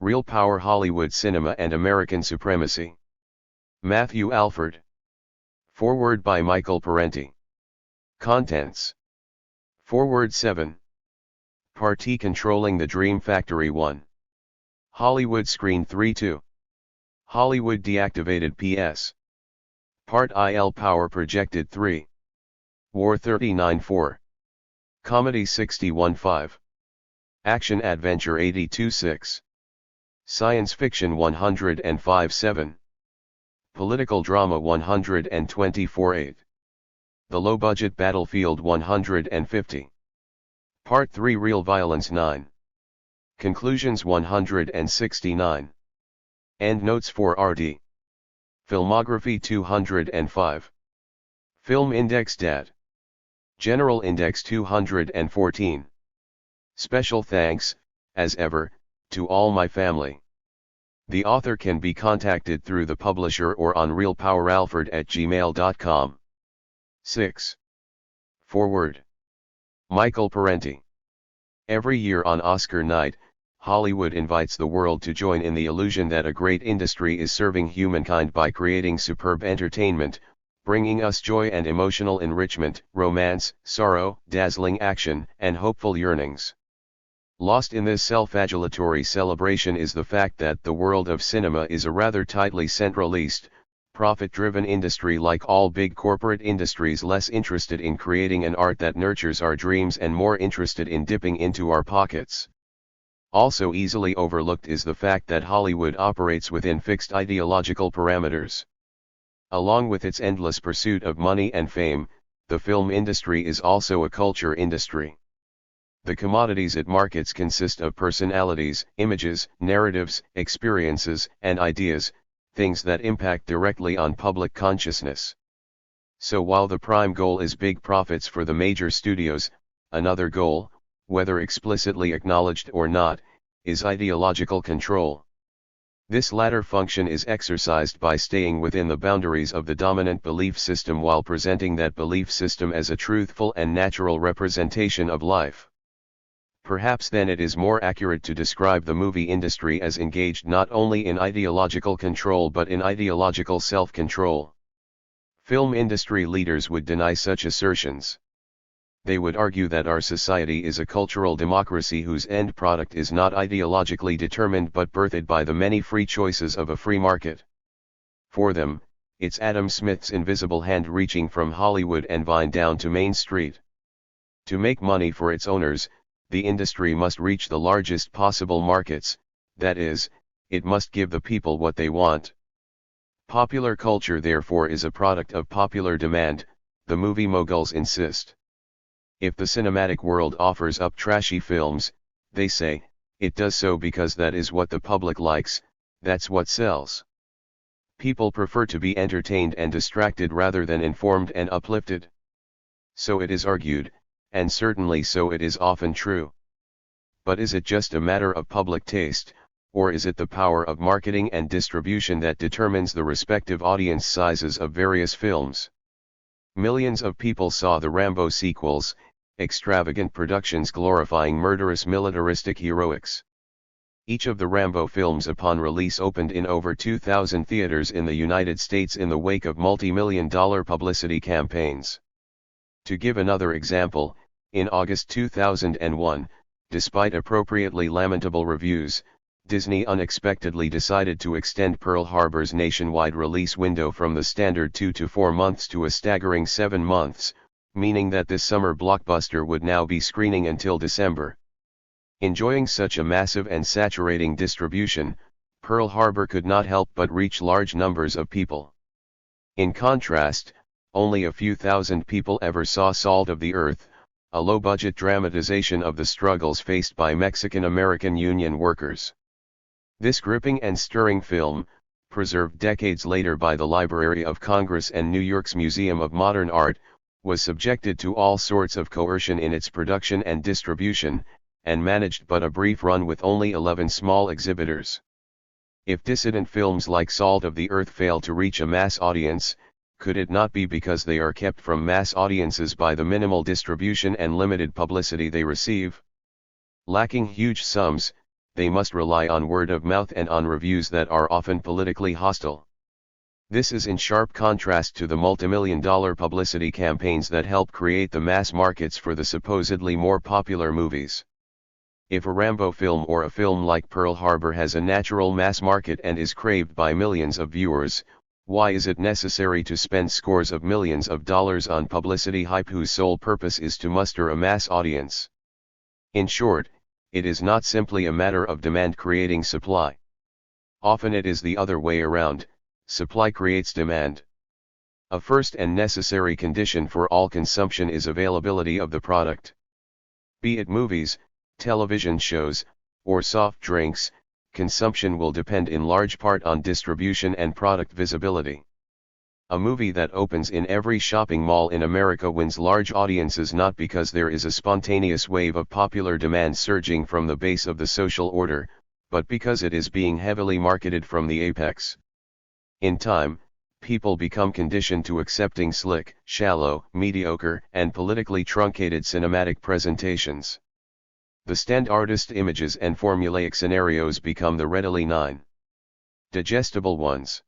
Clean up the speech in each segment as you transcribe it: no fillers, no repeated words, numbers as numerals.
Real Power Hollywood Cinema and American Supremacy. Matthew Alford. Foreword by Michael Parenti. Contents. Foreword 7. Parti controlling the Dream Factory 1. Hollywood Screen 3-2. Hollywood deactivated PS. Part IL Power projected 3. War 39-4. Comedy 61-5. Action Adventure 82-6. Science Fiction 105-7. Political Drama 124-8. The Low Budget Battlefield 150. Part 3 Real Violence 9. Conclusions 169. Endnotes 4 RD. Filmography 205. Film Index Dat. General Index 214. Special thanks, as ever, to all my family. The author can be contacted through the publisher or on realpoweralford@gmail.com. 6. Forward. Michael Parenti. Every year on Oscar night, Hollywood invites the world to join in the illusion that a great industry is serving humankind by creating superb entertainment, bringing us joy and emotional enrichment, romance, sorrow, dazzling action, and hopeful yearnings. Lost in this self-adulatory celebration is the fact that the world of cinema is a rather tightly centralized, profit-driven industry, like all big corporate industries, less interested in creating an art that nurtures our dreams and more interested in dipping into our pockets. Also easily overlooked is the fact that Hollywood operates within fixed ideological parameters. Along with its endless pursuit of money and fame, the film industry is also a culture industry. The commodities it markets consist of personalities, images, narratives, experiences, and ideas, things that impact directly on public consciousness. So while the prime goal is big profits for the major studios, another goal, whether explicitly acknowledged or not, is ideological control. This latter function is exercised by staying within the boundaries of the dominant belief system while presenting that belief system as a truthful and natural representation of life. Perhaps then it is more accurate to describe the movie industry as engaged not only in ideological control but in ideological self-control. Film industry leaders would deny such assertions. They would argue that our society is a cultural democracy whose end product is not ideologically determined but birthed by the many free choices of a free market. For them, it's Adam Smith's invisible hand reaching from Hollywood and Vine down to Main Street. To make money for its owners, the industry must reach the largest possible markets, that is, it must give the people what they want. Popular culture therefore is a product of popular demand, the movie moguls insist. If the cinematic world offers up trashy films, they say, it does so because that is what the public likes, that's what sells. People prefer to be entertained and distracted rather than informed and uplifted. So it is argued, and certainly so it is often true. But is it just a matter of public taste, or is it the power of marketing and distribution that determines the respective audience sizes of various films? Millions of people saw the Rambo sequels, extravagant productions glorifying murderous militaristic heroics. Each of the Rambo films upon release opened in over 2,000 theaters in the United States in the wake of multi-million-dollar publicity campaigns. To give another example, in August 2001, despite appropriately lamentable reviews, Disney unexpectedly decided to extend Pearl Harbor's nationwide release window from the standard 2 to 4 months to a staggering 7 months, meaning that this summer blockbuster would now be screening until December. Enjoying such a massive and saturating distribution, Pearl Harbor could not help but reach large numbers of people. In contrast, only a few thousand people ever saw Salt of the Earth, a low-budget dramatization of the struggles faced by Mexican-American union workers. This gripping and stirring film, preserved decades later by the Library of Congress and New York's Museum of Modern Art, was subjected to all sorts of coercion in its production and distribution, and managed but a brief run with only 11 small exhibitors. If dissident films like Salt of the Earth fail to reach a mass audience, could it not be because they are kept from mass audiences by the minimal distribution and limited publicity they receive? Lacking huge sums, they must rely on word of mouth and on reviews that are often politically hostile. This is in sharp contrast to the multimillion-dollar publicity campaigns that help create the mass markets for the supposedly more popular movies. If a Rambo film or a film like Pearl Harbor has a natural mass market and is craved by millions of viewers, why is it necessary to spend scores of millions of dollars on publicity hype whose sole purpose is to muster a mass audience? In short, it is not simply a matter of demand creating supply. Often it is the other way around, supply creates demand. A first and necessary condition for all consumption is availability of the product. Be it movies, television shows, or soft drinks, consumption will depend in large part on distribution and product visibility. A movie that opens in every shopping mall in America wins large audiences not because there is a spontaneous wave of popular demand surging from the base of the social order, but because it is being heavily marketed from the apex. In time, people become conditioned to accepting slick, shallow, mediocre, and politically truncated cinematic presentations. The standardist images and formulaic scenarios become the readily digestible ones.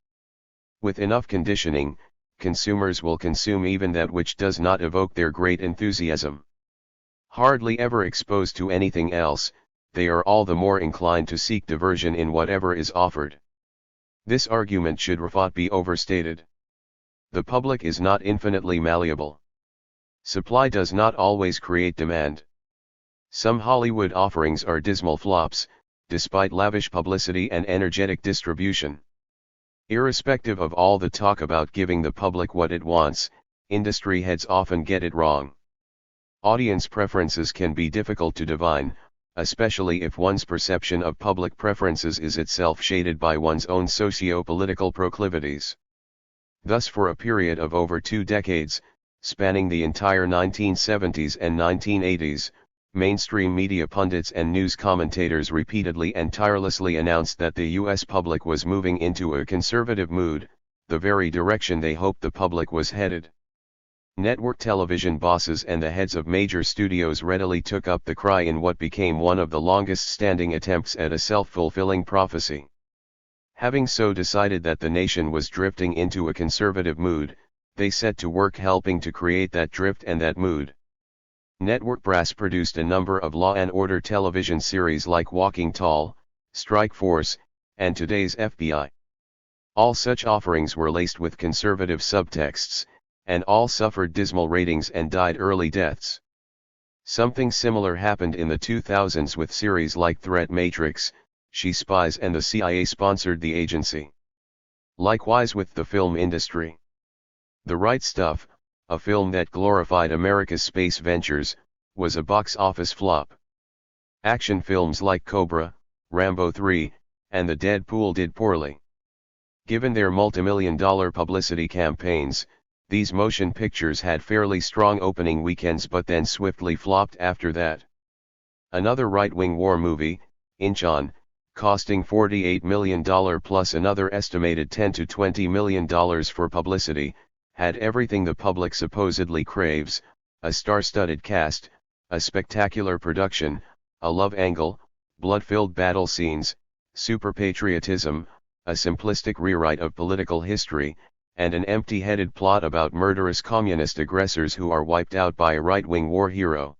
With enough conditioning, consumers will consume even that which does not evoke their great enthusiasm. Hardly ever exposed to anything else, they are all the more inclined to seek diversion in whatever is offered. This argument should not be overstated. The public is not infinitely malleable. Supply does not always create demand. Some Hollywood offerings are dismal flops, despite lavish publicity and energetic distribution. Irrespective of all the talk about giving the public what it wants, industry heads often get it wrong. Audience preferences can be difficult to divine, especially if one's perception of public preferences is itself shaded by one's own socio-political proclivities. Thus, for a period of over 2 decades, spanning the entire 1970s and 1980s, mainstream media pundits and news commentators repeatedly and tirelessly announced that the U.S. public was moving into a conservative mood, the very direction they hoped the public was headed. Network television bosses and the heads of major studios readily took up the cry in what became one of the longest-standing attempts at a self-fulfilling prophecy. Having so decided that the nation was drifting into a conservative mood, they set to work helping to create that drift and that mood. Network brass produced a number of law and order television series like Walking Tall, Strike Force, and Today's FBI. All such offerings were laced with conservative subtexts, and all suffered dismal ratings and died early deaths. Something similar happened in the 2000s with series like Threat Matrix, She Spies, and the CIA sponsored the agency. Likewise with the film industry. The Right Stuff, a film that glorified America's space ventures, was a box office flop. Action films like Cobra, Rambo 3, and The Deadpool did poorly. Given their multimillion-dollar publicity campaigns, these motion pictures had fairly strong opening weekends but then swiftly flopped after that. Another right-wing war movie, Inchon, costing $48 million plus another estimated $10 to $20 million for publicity, had everything the public supposedly craves: a star-studded cast, a spectacular production, a love angle, blood-filled battle scenes, super patriotism, a simplistic rewrite of political history, and an empty-headed plot about murderous communist aggressors who are wiped out by a right-wing war hero.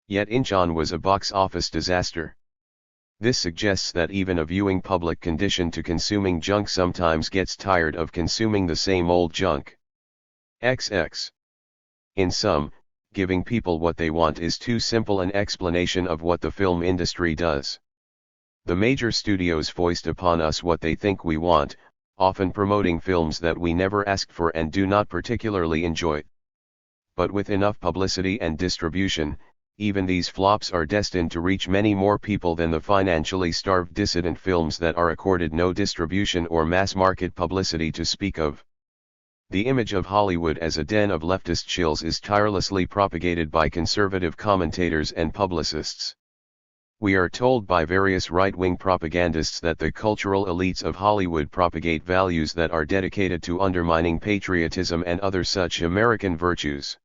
Yet Inchon was a box office disaster. This suggests that even a viewing public conditioned to consuming junk sometimes gets tired of consuming the same old junk. XX. In sum, giving people what they want is too simple an explanation of what the film industry does. The major studios foist upon us what they think we want, often promoting films that we never asked for and do not particularly enjoy. But with enough publicity and distribution, even these flops are destined to reach many more people than the financially starved dissident films that are accorded no distribution or mass market publicity to speak of. The image of Hollywood as a den of leftist shills is tirelessly propagated by conservative commentators and publicists. We are told by various right-wing propagandists that the cultural elites of Hollywood propagate values that are dedicated to undermining patriotism and other such American virtues.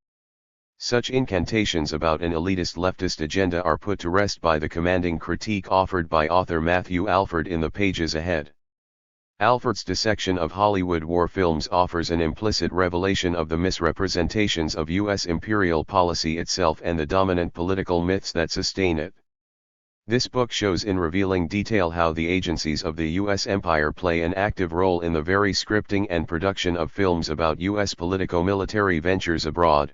Such incantations about an elitist leftist agenda are put to rest by the commanding critique offered by author Matthew Alford in the pages ahead. Alford's dissection of Hollywood war films offers an implicit revelation of the misrepresentations of U.S. imperial policy itself and the dominant political myths that sustain it. This book shows in revealing detail how the agencies of the U.S. empire play an active role in the very scripting and production of films about U.S. politico-military ventures abroad.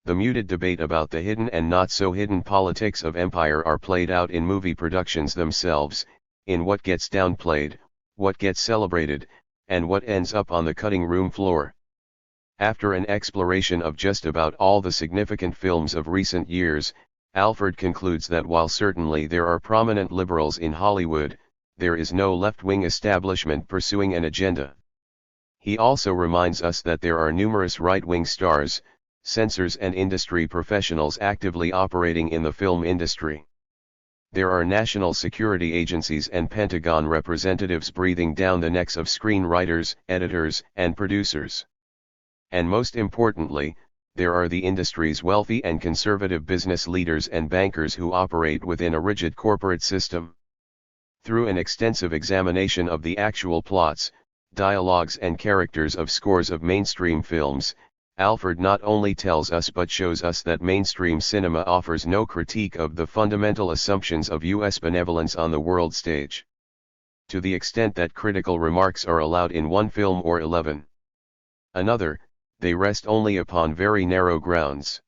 The muted debate about the hidden and not-so-hidden politics of empire are played out in movie productions themselves, in what gets downplayed, what gets celebrated, and what ends up on the cutting room floor. After an exploration of just about all the significant films of recent years, Alford concludes that while certainly there are prominent liberals in Hollywood, there is no left-wing establishment pursuing an agenda. He also reminds us that there are numerous right-wing stars, censors and industry professionals actively operating in the film industry. There are national security agencies and Pentagon representatives breathing down the necks of screenwriters, editors, and producers. And most importantly, there are the industry's wealthy and conservative business leaders and bankers who operate within a rigid corporate system. Through an extensive examination of the actual plots, dialogues and characters of scores of mainstream films, Alford not only tells us but shows us that mainstream cinema offers no critique of the fundamental assumptions of U.S. benevolence on the world stage. To the extent that critical remarks are allowed in one film or 11 another, they rest only upon very narrow grounds.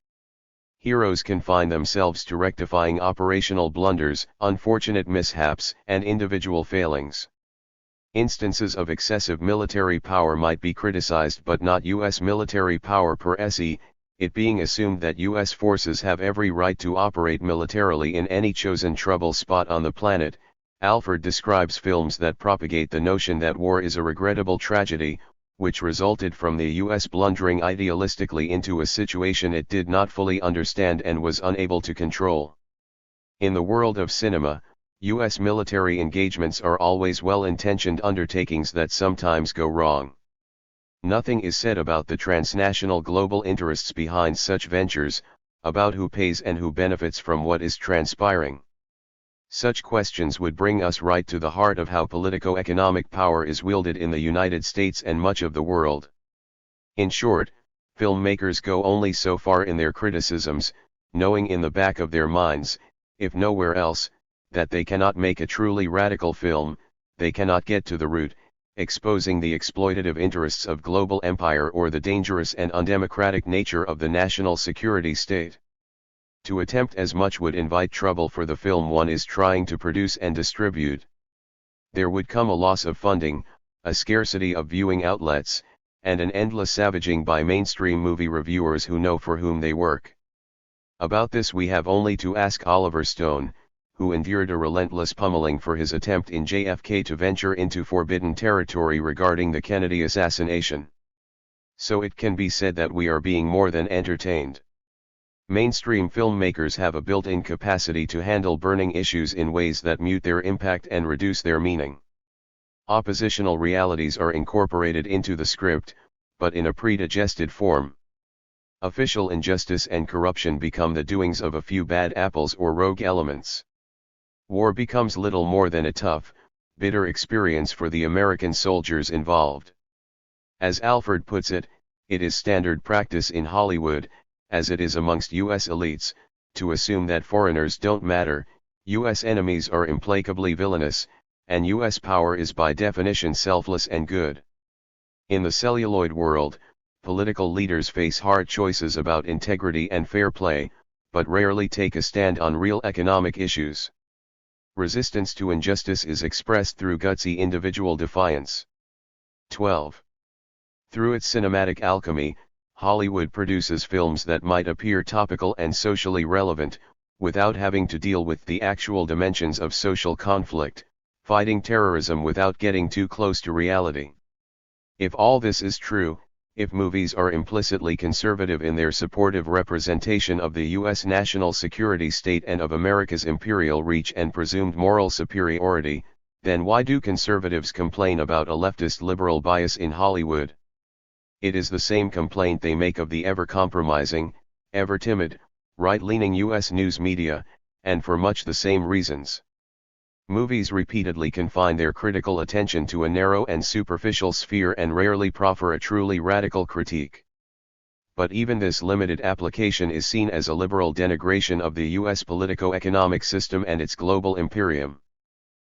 Heroes confine themselves to rectifying operational blunders, unfortunate mishaps, and individual failings. Instances of excessive military power might be criticized but not U.S. military power per se, it being assumed that U.S. forces have every right to operate militarily in any chosen trouble spot on the planet. Alford describes films that propagate the notion that war is a regrettable tragedy, which resulted from the U.S. blundering idealistically into a situation it did not fully understand and was unable to control. In the world of cinema, U.S. military engagements are always well-intentioned undertakings that sometimes go wrong. Nothing is said about the transnational global interests behind such ventures, about who pays and who benefits from what is transpiring. Such questions would bring us right to the heart of how politico-economic power is wielded in the United States and much of the world. In short, filmmakers go only so far in their criticisms, knowing in the back of their minds, if nowhere else, that they cannot make a truly radical film, they cannot get to the root, exposing the exploitative interests of global empire or the dangerous and undemocratic nature of the national security state. To attempt as much would invite trouble for the film one is trying to produce and distribute. There would come a loss of funding, a scarcity of viewing outlets, and an endless savaging by mainstream movie reviewers who know for whom they work. About this we have only to ask Oliver Stone, who endured a relentless pummeling for his attempt in JFK to venture into forbidden territory regarding the Kennedy assassination. So it can be said that we are being more than entertained. Mainstream filmmakers have a built-in capacity to handle burning issues in ways that mute their impact and reduce their meaning. Oppositional realities are incorporated into the script, but in a pre-digested form. Official injustice and corruption become the doings of a few bad apples or rogue elements. War becomes little more than a tough, bitter experience for the American soldiers involved. As Alford puts it, it is standard practice in Hollywood, as it is amongst U.S. elites, to assume that foreigners don't matter, U.S. enemies are implacably villainous, and U.S. power is by definition selfless and good. In the celluloid world, political leaders face hard choices about integrity and fair play, but rarely take a stand on real economic issues. Resistance to injustice is expressed through gutsy individual defiance. 12. Through its cinematic alchemy, Hollywood produces films that might appear topical and socially relevant, without having to deal with the actual dimensions of social conflict, fighting terrorism without getting too close to reality. If all this is true, if movies are implicitly conservative in their supportive representation of the U.S. national security state and of America's imperial reach and presumed moral superiority, then why do conservatives complain about a leftist liberal bias in Hollywood? It is the same complaint they make of the ever-compromising, ever timid, right-leaning U.S. news media, and for much the same reasons. Movies repeatedly confine their critical attention to a narrow and superficial sphere and rarely proffer a truly radical critique. But even this limited application is seen as a liberal denigration of the U.S. politico-economic system and its global imperium.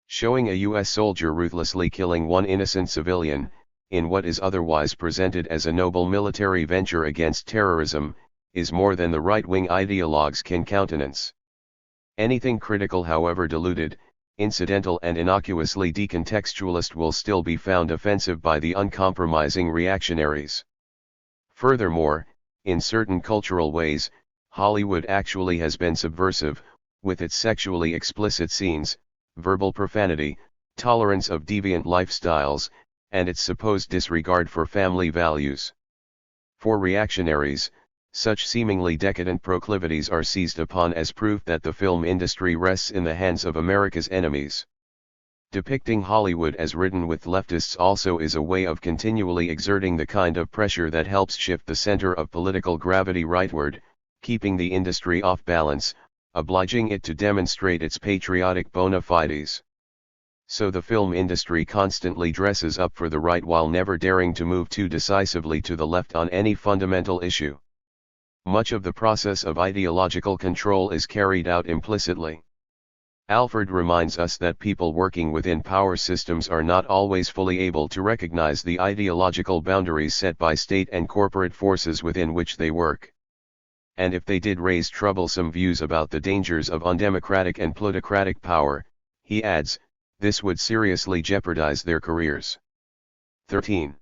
Showing a U.S. soldier ruthlessly killing one innocent civilian, in what is otherwise presented as a noble military venture against terrorism, is more than the right-wing ideologues can countenance. Anything critical, however diluted, incidental and innocuously decontextualist, will still be found offensive by the uncompromising reactionaries. Furthermore, in certain cultural ways, Hollywood actually has been subversive, with its sexually explicit scenes, verbal profanity, tolerance of deviant lifestyles, and its supposed disregard for family values. For reactionaries, such seemingly decadent proclivities are seized upon as proof that the film industry rests in the hands of America's enemies. Depicting Hollywood as ridden with leftists also is a way of continually exerting the kind of pressure that helps shift the center of political gravity rightward, keeping the industry off balance, obliging it to demonstrate its patriotic bona fides. So the film industry constantly dresses up for the right while never daring to move too decisively to the left on any fundamental issue. Much of the process of ideological control is carried out implicitly. Alford reminds us that people working within power systems are not always fully able to recognize the ideological boundaries set by state and corporate forces within which they work. And if they did raise troublesome views about the dangers of undemocratic and plutocratic power, he adds, this would seriously jeopardize their careers. 13.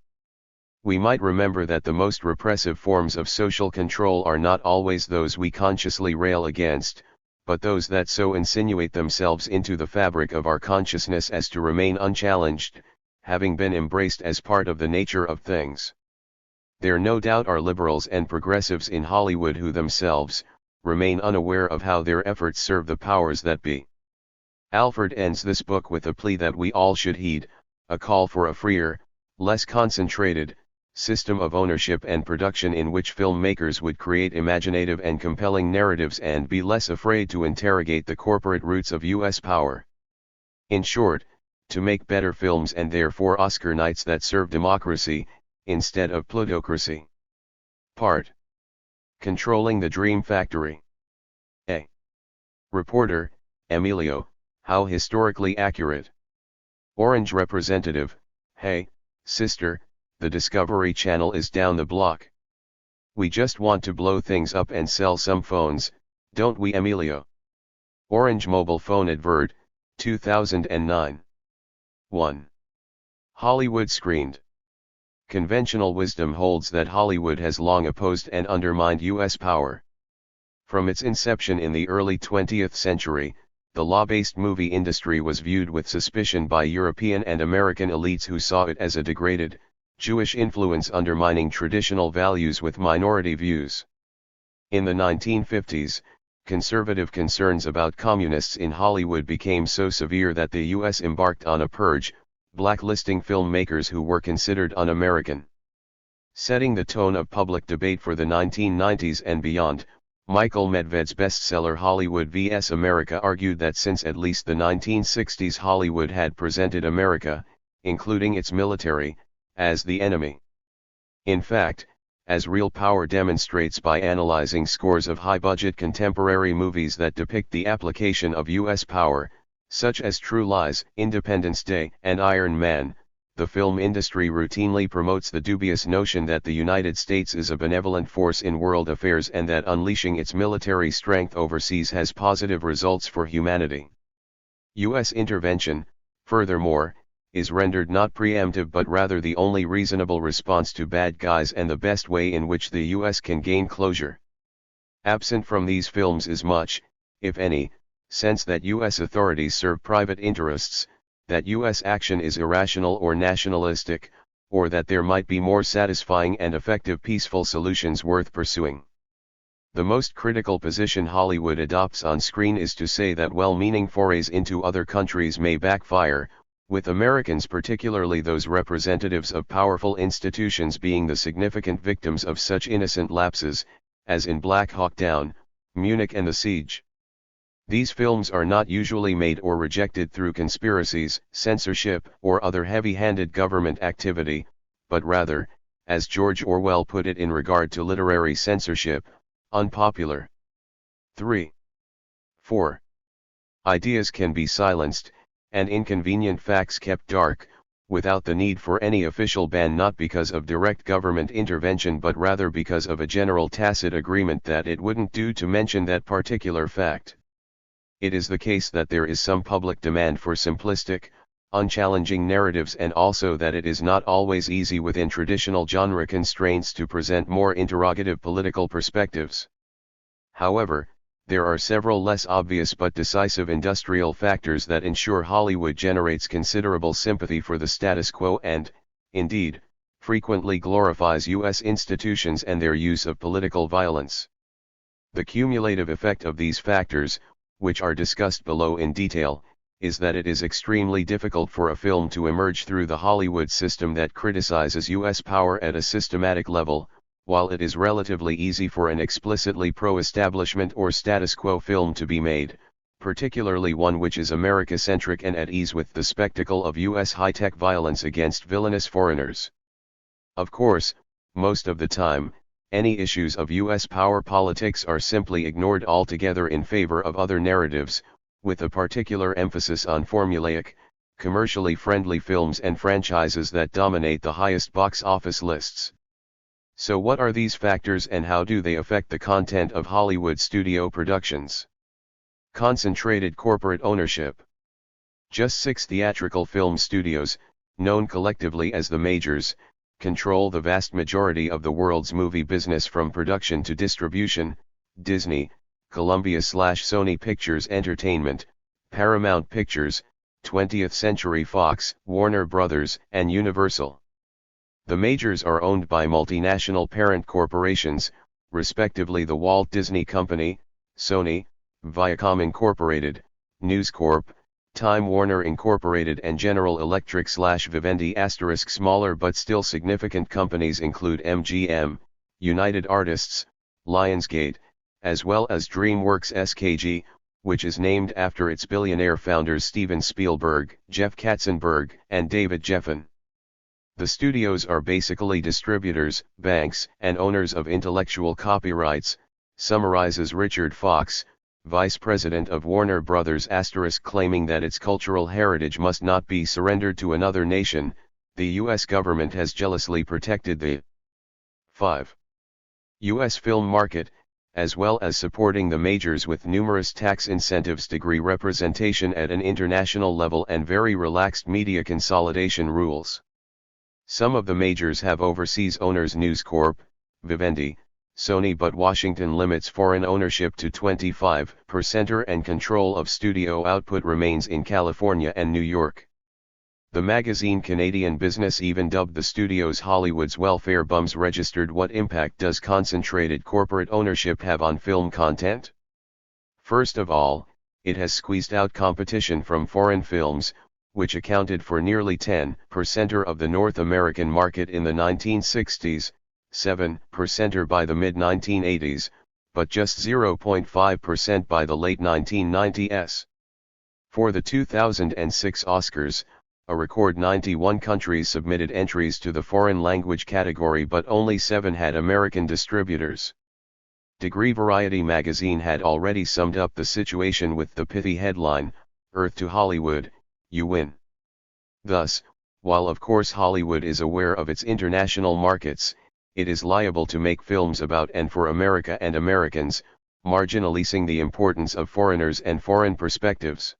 We might remember that the most repressive forms of social control are not always those we consciously rail against, but those that so insinuate themselves into the fabric of our consciousness as to remain unchallenged, having been embraced as part of the nature of things. There no doubt are liberals and progressives in Hollywood who themselves remain unaware of how their efforts serve the powers that be. Alford ends this book with a plea that we all should heed, a call for a freer, less concentrated system of ownership and production in which filmmakers would create imaginative and compelling narratives and be less afraid to interrogate the corporate roots of U.S. power. In short, to make better films and therefore Oscar nights that serve democracy, instead of plutocracy. Part. Controlling the Dream Factory. A. Reporter, Emilio, how historically accurate. Orange representative, hey, sister, the Discovery Channel is down the block. We just want to blow things up and sell some phones, don't we, Emilio? Orange mobile phone advert, 2009. 1. Hollywood screened. Conventional wisdom holds that Hollywood has long opposed and undermined U.S. power. From its inception in the early 20th century, the law-based movie industry was viewed with suspicion by European and American elites who saw it as a degraded, Jewish influence undermining traditional values with minority views. In the 1950s, conservative concerns about communists in Hollywood became so severe that the U.S. embarked on a purge, blacklisting filmmakers who were considered un-American. Setting the tone of public debate for the 1990s and beyond, Michael Medved's bestseller Hollywood vs. America argued that since at least the 1960s Hollywood had presented America, including its military, as the enemy. In fact, as Real Power demonstrates by analyzing scores of high-budget contemporary movies that depict the application of U.S. power, such as True Lies, Independence Day, and Iron Man, the film industry routinely promotes the dubious notion that the United States is a benevolent force in world affairs and that unleashing its military strength overseas has positive results for humanity. U.S. intervention, furthermore, is rendered not preemptive but rather the only reasonable response to bad guys and the best way in which the U.S. can gain closure. Absent from these films is much, if any, sense that U.S. authorities serve private interests, that U.S. action is irrational or nationalistic, or that there might be more satisfying and effective peaceful solutions worth pursuing. The most critical position Hollywood adopts on screen is to say that well-meaning forays into other countries may backfire, with Americans, particularly those representatives of powerful institutions, being the significant victims of such innocent lapses, as in Black Hawk Down, Munich and The Siege. These films are not usually made or rejected through conspiracies, censorship, or other heavy-handed government activity, but rather, as George Orwell put it in regard to literary censorship, unpopular. 3. 4. Ideas can be silenced, and inconvenient facts kept dark, without the need for any official ban, not because of direct government intervention but rather because of a general tacit agreement that it wouldn't do to mention that particular fact. It is the case that there is some public demand for simplistic, unchallenging narratives, and also that it is not always easy within traditional genre constraints to present more interrogative political perspectives. However, there are several less obvious but decisive industrial factors that ensure Hollywood generates considerable sympathy for the status quo and, indeed, frequently glorifies U.S. institutions and their use of political violence. The cumulative effect of these factors, which are discussed below in detail, is that it is extremely difficult for a film to emerge through the Hollywood system that criticizes U.S. power at a systematic level, while it is relatively easy for an explicitly pro-establishment or status quo film to be made, particularly one which is America-centric and at ease with the spectacle of U.S. high-tech violence against villainous foreigners. Of course, most of the time, any issues of U.S. power politics are simply ignored altogether in favor of other narratives, with a particular emphasis on formulaic, commercially friendly films and franchises that dominate the highest box office lists. So what are these factors and how do they affect the content of Hollywood studio productions? Concentrated corporate ownership. Just 6 theatrical film studios, known collectively as the majors, control the vast majority of the world's movie business from production to distribution: Disney, Columbia/Sony Pictures Entertainment, Paramount Pictures, 20th Century Fox, Warner Brothers, and Universal. The majors are owned by multinational parent corporations, respectively the Walt Disney Company, Sony, Viacom Incorporated, News Corp, Time Warner Incorporated, and General Electric/Vivendi. Smaller but still significant companies include MGM, United Artists, Lionsgate, as well as DreamWorks SKG, which is named after its billionaire founders Steven Spielberg, Jeff Katzenberg, and David Geffen. The studios are basically distributors, banks, and owners of intellectual copyrights, summarizes Richard Fox, vice president of Warner Brothers*, claiming that its cultural heritage must not be surrendered to another nation. The U.S. government has jealously protected the 5. U.S. film market, as well as supporting the majors with numerous tax incentives, degree representation at an international level, and very relaxed media consolidation rules. Some of the majors have overseas owners: News Corp, Vivendi, Sony, but Washington limits foreign ownership to 25%, and control of studio output remains in California and New York. The magazine Canadian Business even dubbed the studios Hollywood's welfare bums. Registered. What impact does concentrated corporate ownership have on film content? First of all, it has squeezed out competition from foreign films, which accounted for nearly 10% of the North American market in the 1960s, 7% by the mid-1980s, but just 0.5% by the late 1990s. For the 2006 Oscars, a record 91 countries submitted entries to the foreign language category, but only 7 had American distributors. Variety magazine had already summed up the situation with the pithy headline, "Earth to Hollywood, you win." Thus, while of course Hollywood is aware of its international markets, it is liable to make films about and for America and Americans, marginalizing the importance of foreigners and foreign perspectives.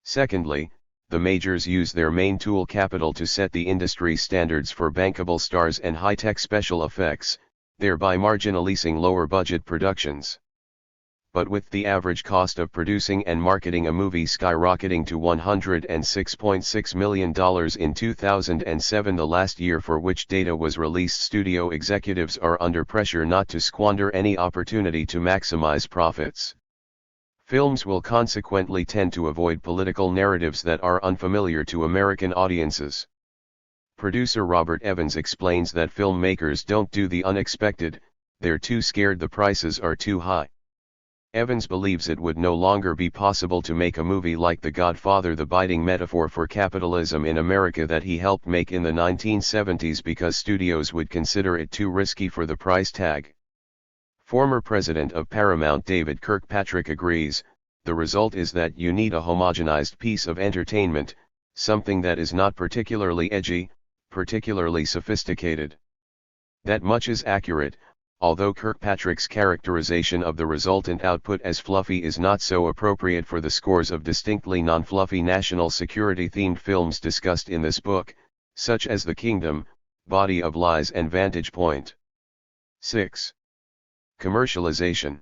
Secondly, the majors use their main tool, capital, to set the industry standards for bankable stars and high-tech special effects, thereby marginalizing lower-budget productions. But with the average cost of producing and marketing a movie skyrocketing to $106.6 million in 2007, the last year for which data was released, studio executives are under pressure not to squander any opportunity to maximize profits. Films will consequently tend to avoid political narratives that are unfamiliar to American audiences. Producer Robert Evans explains that filmmakers don't do the unexpected, they're too scared the prices are too high. Evans believes it would no longer be possible to make a movie like The Godfather, the biting metaphor for capitalism in America that he helped make in the 1970s, because studios would consider it too risky for the price tag. Former president of Paramount David Kirkpatrick agrees, the result is that you need a homogenized piece of entertainment, something that is not particularly edgy, particularly sophisticated. That much is accurate, although Kirkpatrick's characterization of the resultant output as fluffy is not so appropriate for the scores of distinctly non-fluffy national security-themed films discussed in this book, such as The Kingdom, Body of Lies and Vantage Point. 6. Commercialization.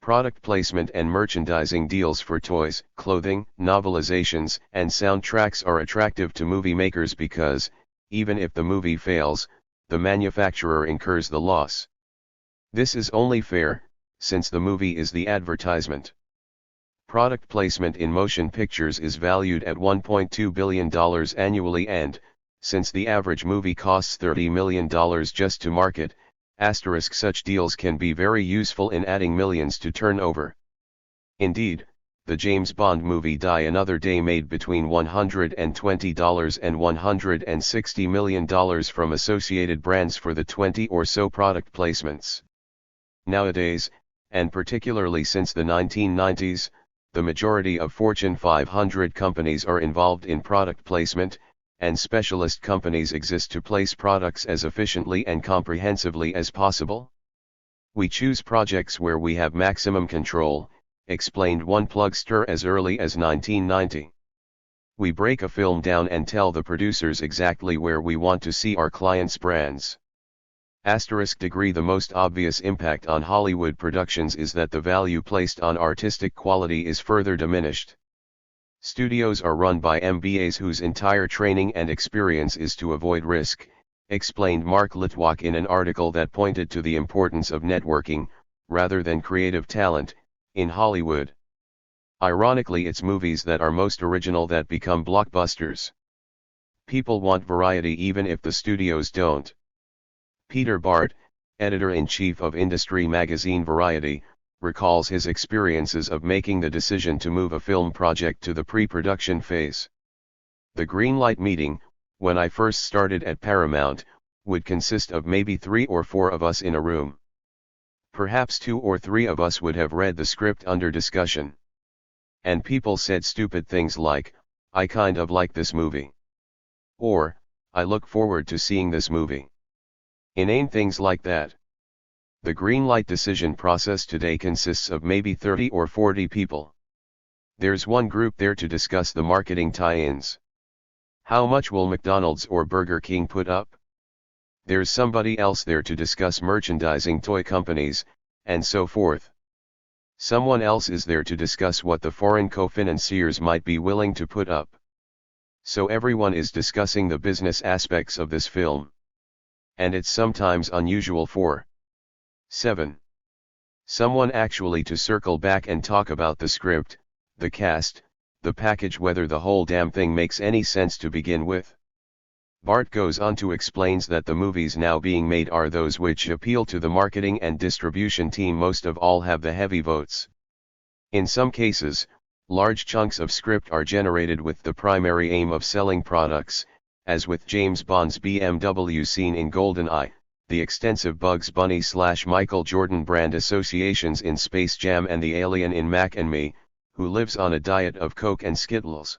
Product placement and merchandising deals for toys, clothing, novelizations, and soundtracks are attractive to movie makers because, even if the movie fails, the manufacturer incurs the loss. This is only fair, since the movie is the advertisement. Product placement in motion pictures is valued at $1.2 billion annually, and, since the average movie costs $30 million just to market, such deals can be very useful in adding millions to turnover. Indeed, the James Bond movie Die Another Day made between $120 and $160 million from associated brands for the 20 or so product placements. Nowadays, and particularly since the 1990s, the majority of Fortune 500 companies are involved in product placement, and specialist companies exist to place products as efficiently and comprehensively as possible. We choose projects where we have maximum control, explained one plugster as early as 1990. We break a film down and tell the producers exactly where we want to see our clients' brands. *degree The most obvious impact on Hollywood productions is that the value placed on artistic quality is further diminished. Studios are run by MBAs whose entire training and experience is to avoid risk, explained Mark Litwak in an article that pointed to the importance of networking, rather than creative talent, in Hollywood. Ironically, it's movies that are most original that become blockbusters. People want variety even if the studios don't. Peter Bart, editor-in-chief of industry magazine Variety, recalls his experiences of making the decision to move a film project to the pre-production phase. The greenlight meeting, when I first started at Paramount, would consist of maybe 3 or 4 of us in a room. Perhaps 2 or 3 of us would have read the script under discussion. And people said stupid things like, "I kind of like this movie." Or, "I look forward to seeing this movie." Inane things like that. The greenlight decision process today consists of maybe 30 or 40 people. There's one group there to discuss the marketing tie-ins. How much will McDonald's or Burger King put up? There's somebody else there to discuss merchandising, toy companies, and so forth. Someone else is there to discuss what the foreign co-financiers might be willing to put up. So everyone is discussing the business aspects of this film. And it's sometimes unusual for 7. Someone actually to circle back and talk about the script, the cast, the package, whether the whole damn thing makes any sense to begin with. Bart goes on to explains that the movies now being made are those which appeal to the marketing and distribution team most of all, have the heavy votes. In some cases, large chunks of script are generated with the primary aim of selling products, as with James Bond's BMW scene in GoldenEye, the extensive Bugs Bunny/Michael Jordan brand associations in Space Jam, and the alien in Mac and Me, who lives on a diet of Coke and Skittles.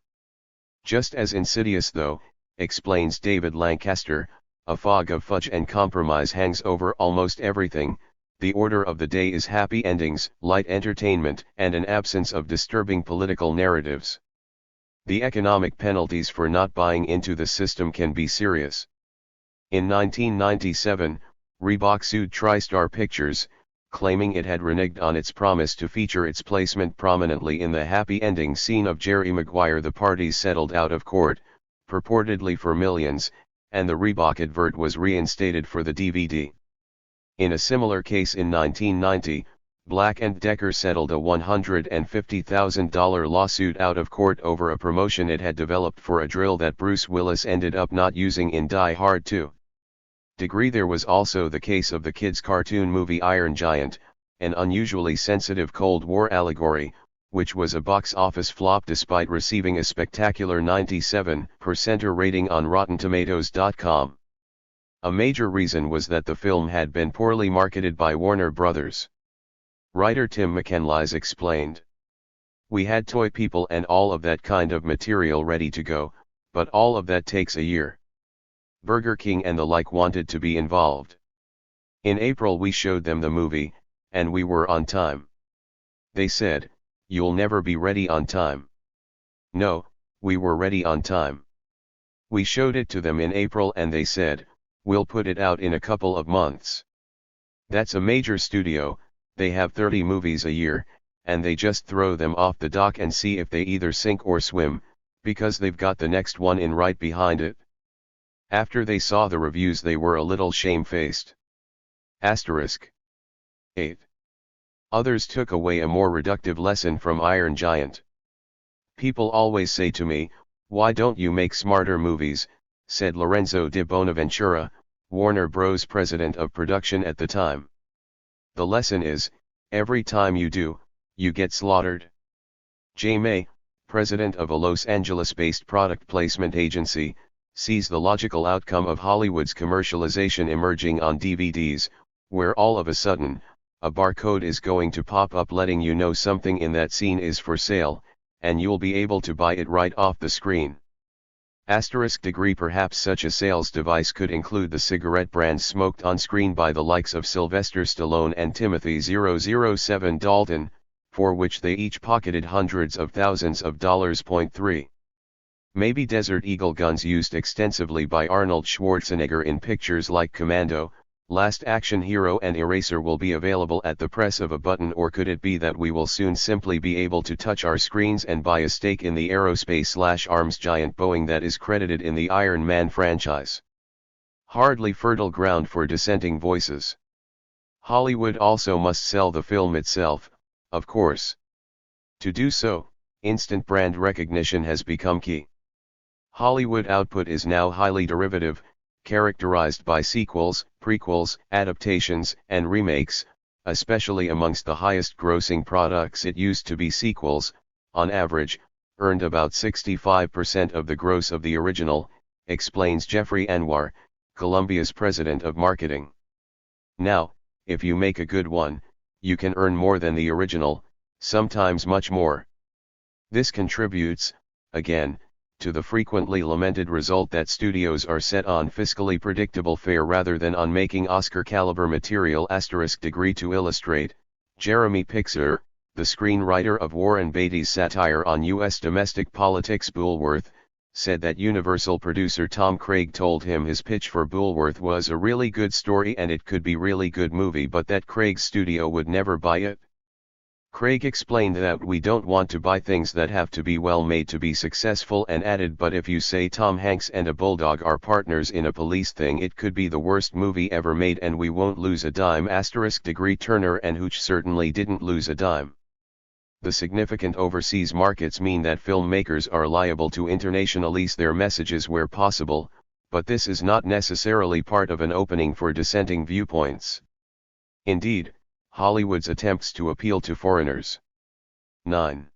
Just as insidious though, explains David Lancaster, a fog of fudge and compromise hangs over almost everything. The order of the day is happy endings, light entertainment, and an absence of disturbing political narratives. The economic penalties for not buying into the system can be serious. In 1997, Reebok sued TriStar Pictures, claiming it had reneged on its promise to feature its placement prominently in the happy ending scene of Jerry Maguire. The parties settled out of court, purportedly for millions, and the Reebok advert was reinstated for the DVD. In a similar case in 1990, Black & Decker settled a $150,000 lawsuit out of court over a promotion it had developed for a drill that Bruce Willis ended up not using in Die Hard 2. Degree. There was also the case of the kids' cartoon movie Iron Giant, an unusually sensitive Cold War allegory, which was a box office flop despite receiving a spectacular 97% rating on RottenTomatoes.com. A major reason was that the film had been poorly marketed by Warner Brothers. Writer Tim McKenlies explained, "We had toy people and all of that kind of material ready to go, but all of that takes a year. Burger King and the like wanted to be involved. In April we showed them the movie, and we were on time. They said, 'You'll never be ready on time.' No, we were ready on time. We showed it to them in April and they said, 'We'll put it out in a couple of months.' That's a major studio, they have 30 movies a year, and they just throw them off the dock and see if they either sink or swim, because they've got the next one in right behind it. After they saw the reviews they were a little shamefaced." 8. Others took away a more reductive lesson from Iron Giant. "People always say to me, 'Why don't you make smarter movies?' said Lorenzo de Bonaventura, Warner Bros. President of production at the time. The lesson is, every time you do, you get slaughtered." Jay May, president of a Los Angeles-based product placement agency, sees the logical outcome of Hollywood's commercialization emerging on DVDs, where all of a sudden, a barcode is going to pop up letting you know something in that scene is for sale, and you'll be able to buy it right off the screen. Degree. Perhaps such a sales device could include the cigarette brands smoked on screen by the likes of Sylvester Stallone and Timothy 007 Dalton, for which they each pocketed hundreds of thousands of dollars. 3. Maybe Desert Eagle guns used extensively by Arnold Schwarzenegger in pictures like Commando, Last Action Hero and Eraser will be available at the press of a button, or could it be that we will soon simply be able to touch our screens and buy a stake in the aerospace/arms giant Boeing that is credited in the Iron Man franchise? Hardly fertile ground for dissenting voices. Hollywood also must sell the film itself, of course. To do so, instant brand recognition has become key. Hollywood output is now highly derivative, characterized by sequels, prequels, adaptations, and remakes. Especially amongst the highest-grossing products it used to be sequels, on average, earned about 65% of the gross of the original, explains Jeffrey Anwar, Columbia's president of marketing. Now, if you make a good one, you can earn more than the original, sometimes much more. This contributes, again, to the frequently lamented result that studios are set on fiscally predictable fare rather than on making Oscar-caliber material. Degree. To illustrate, Jeremy Pixar, the screenwriter of Warren Beatty's satire on U.S. domestic politics Bulworth, said that Universal producer Tom Craig told him his pitch for Bulworth was a really good story and it could be really good movie, but that Craig's studio would never buy it. Craig explained that we don't want to buy things that have to be well made to be successful, and added, but if you say Tom Hanks and a bulldog are partners in a police thing, it could be the worst movie ever made and we won't lose a dime. Degree. Turner and Hooch certainly didn't lose a dime. The significant overseas markets mean that filmmakers are liable to internationalize their messages where possible, but this is not necessarily part of an opening for dissenting viewpoints. Indeed, Hollywood's attempts to appeal to foreigners 9.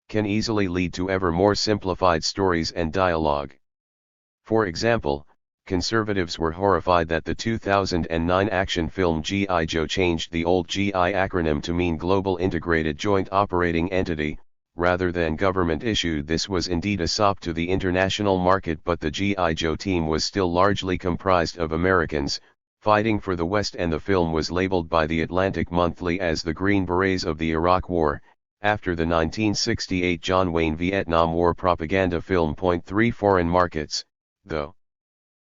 Can easily lead to ever more simplified stories and dialogue. For example, conservatives were horrified that the 2009 action film G.I. Joe changed the old GI acronym to mean Global Integrated Joint Operating Entity, rather than government issued. This was indeed a sop to the international market, but the G.I. Joe team was still largely comprised of Americans, fighting for the West, and the film was labeled by the Atlantic Monthly as the Green Berets of the Iraq War, after the 1968 John Wayne Vietnam War propaganda film. 3. Foreign markets, though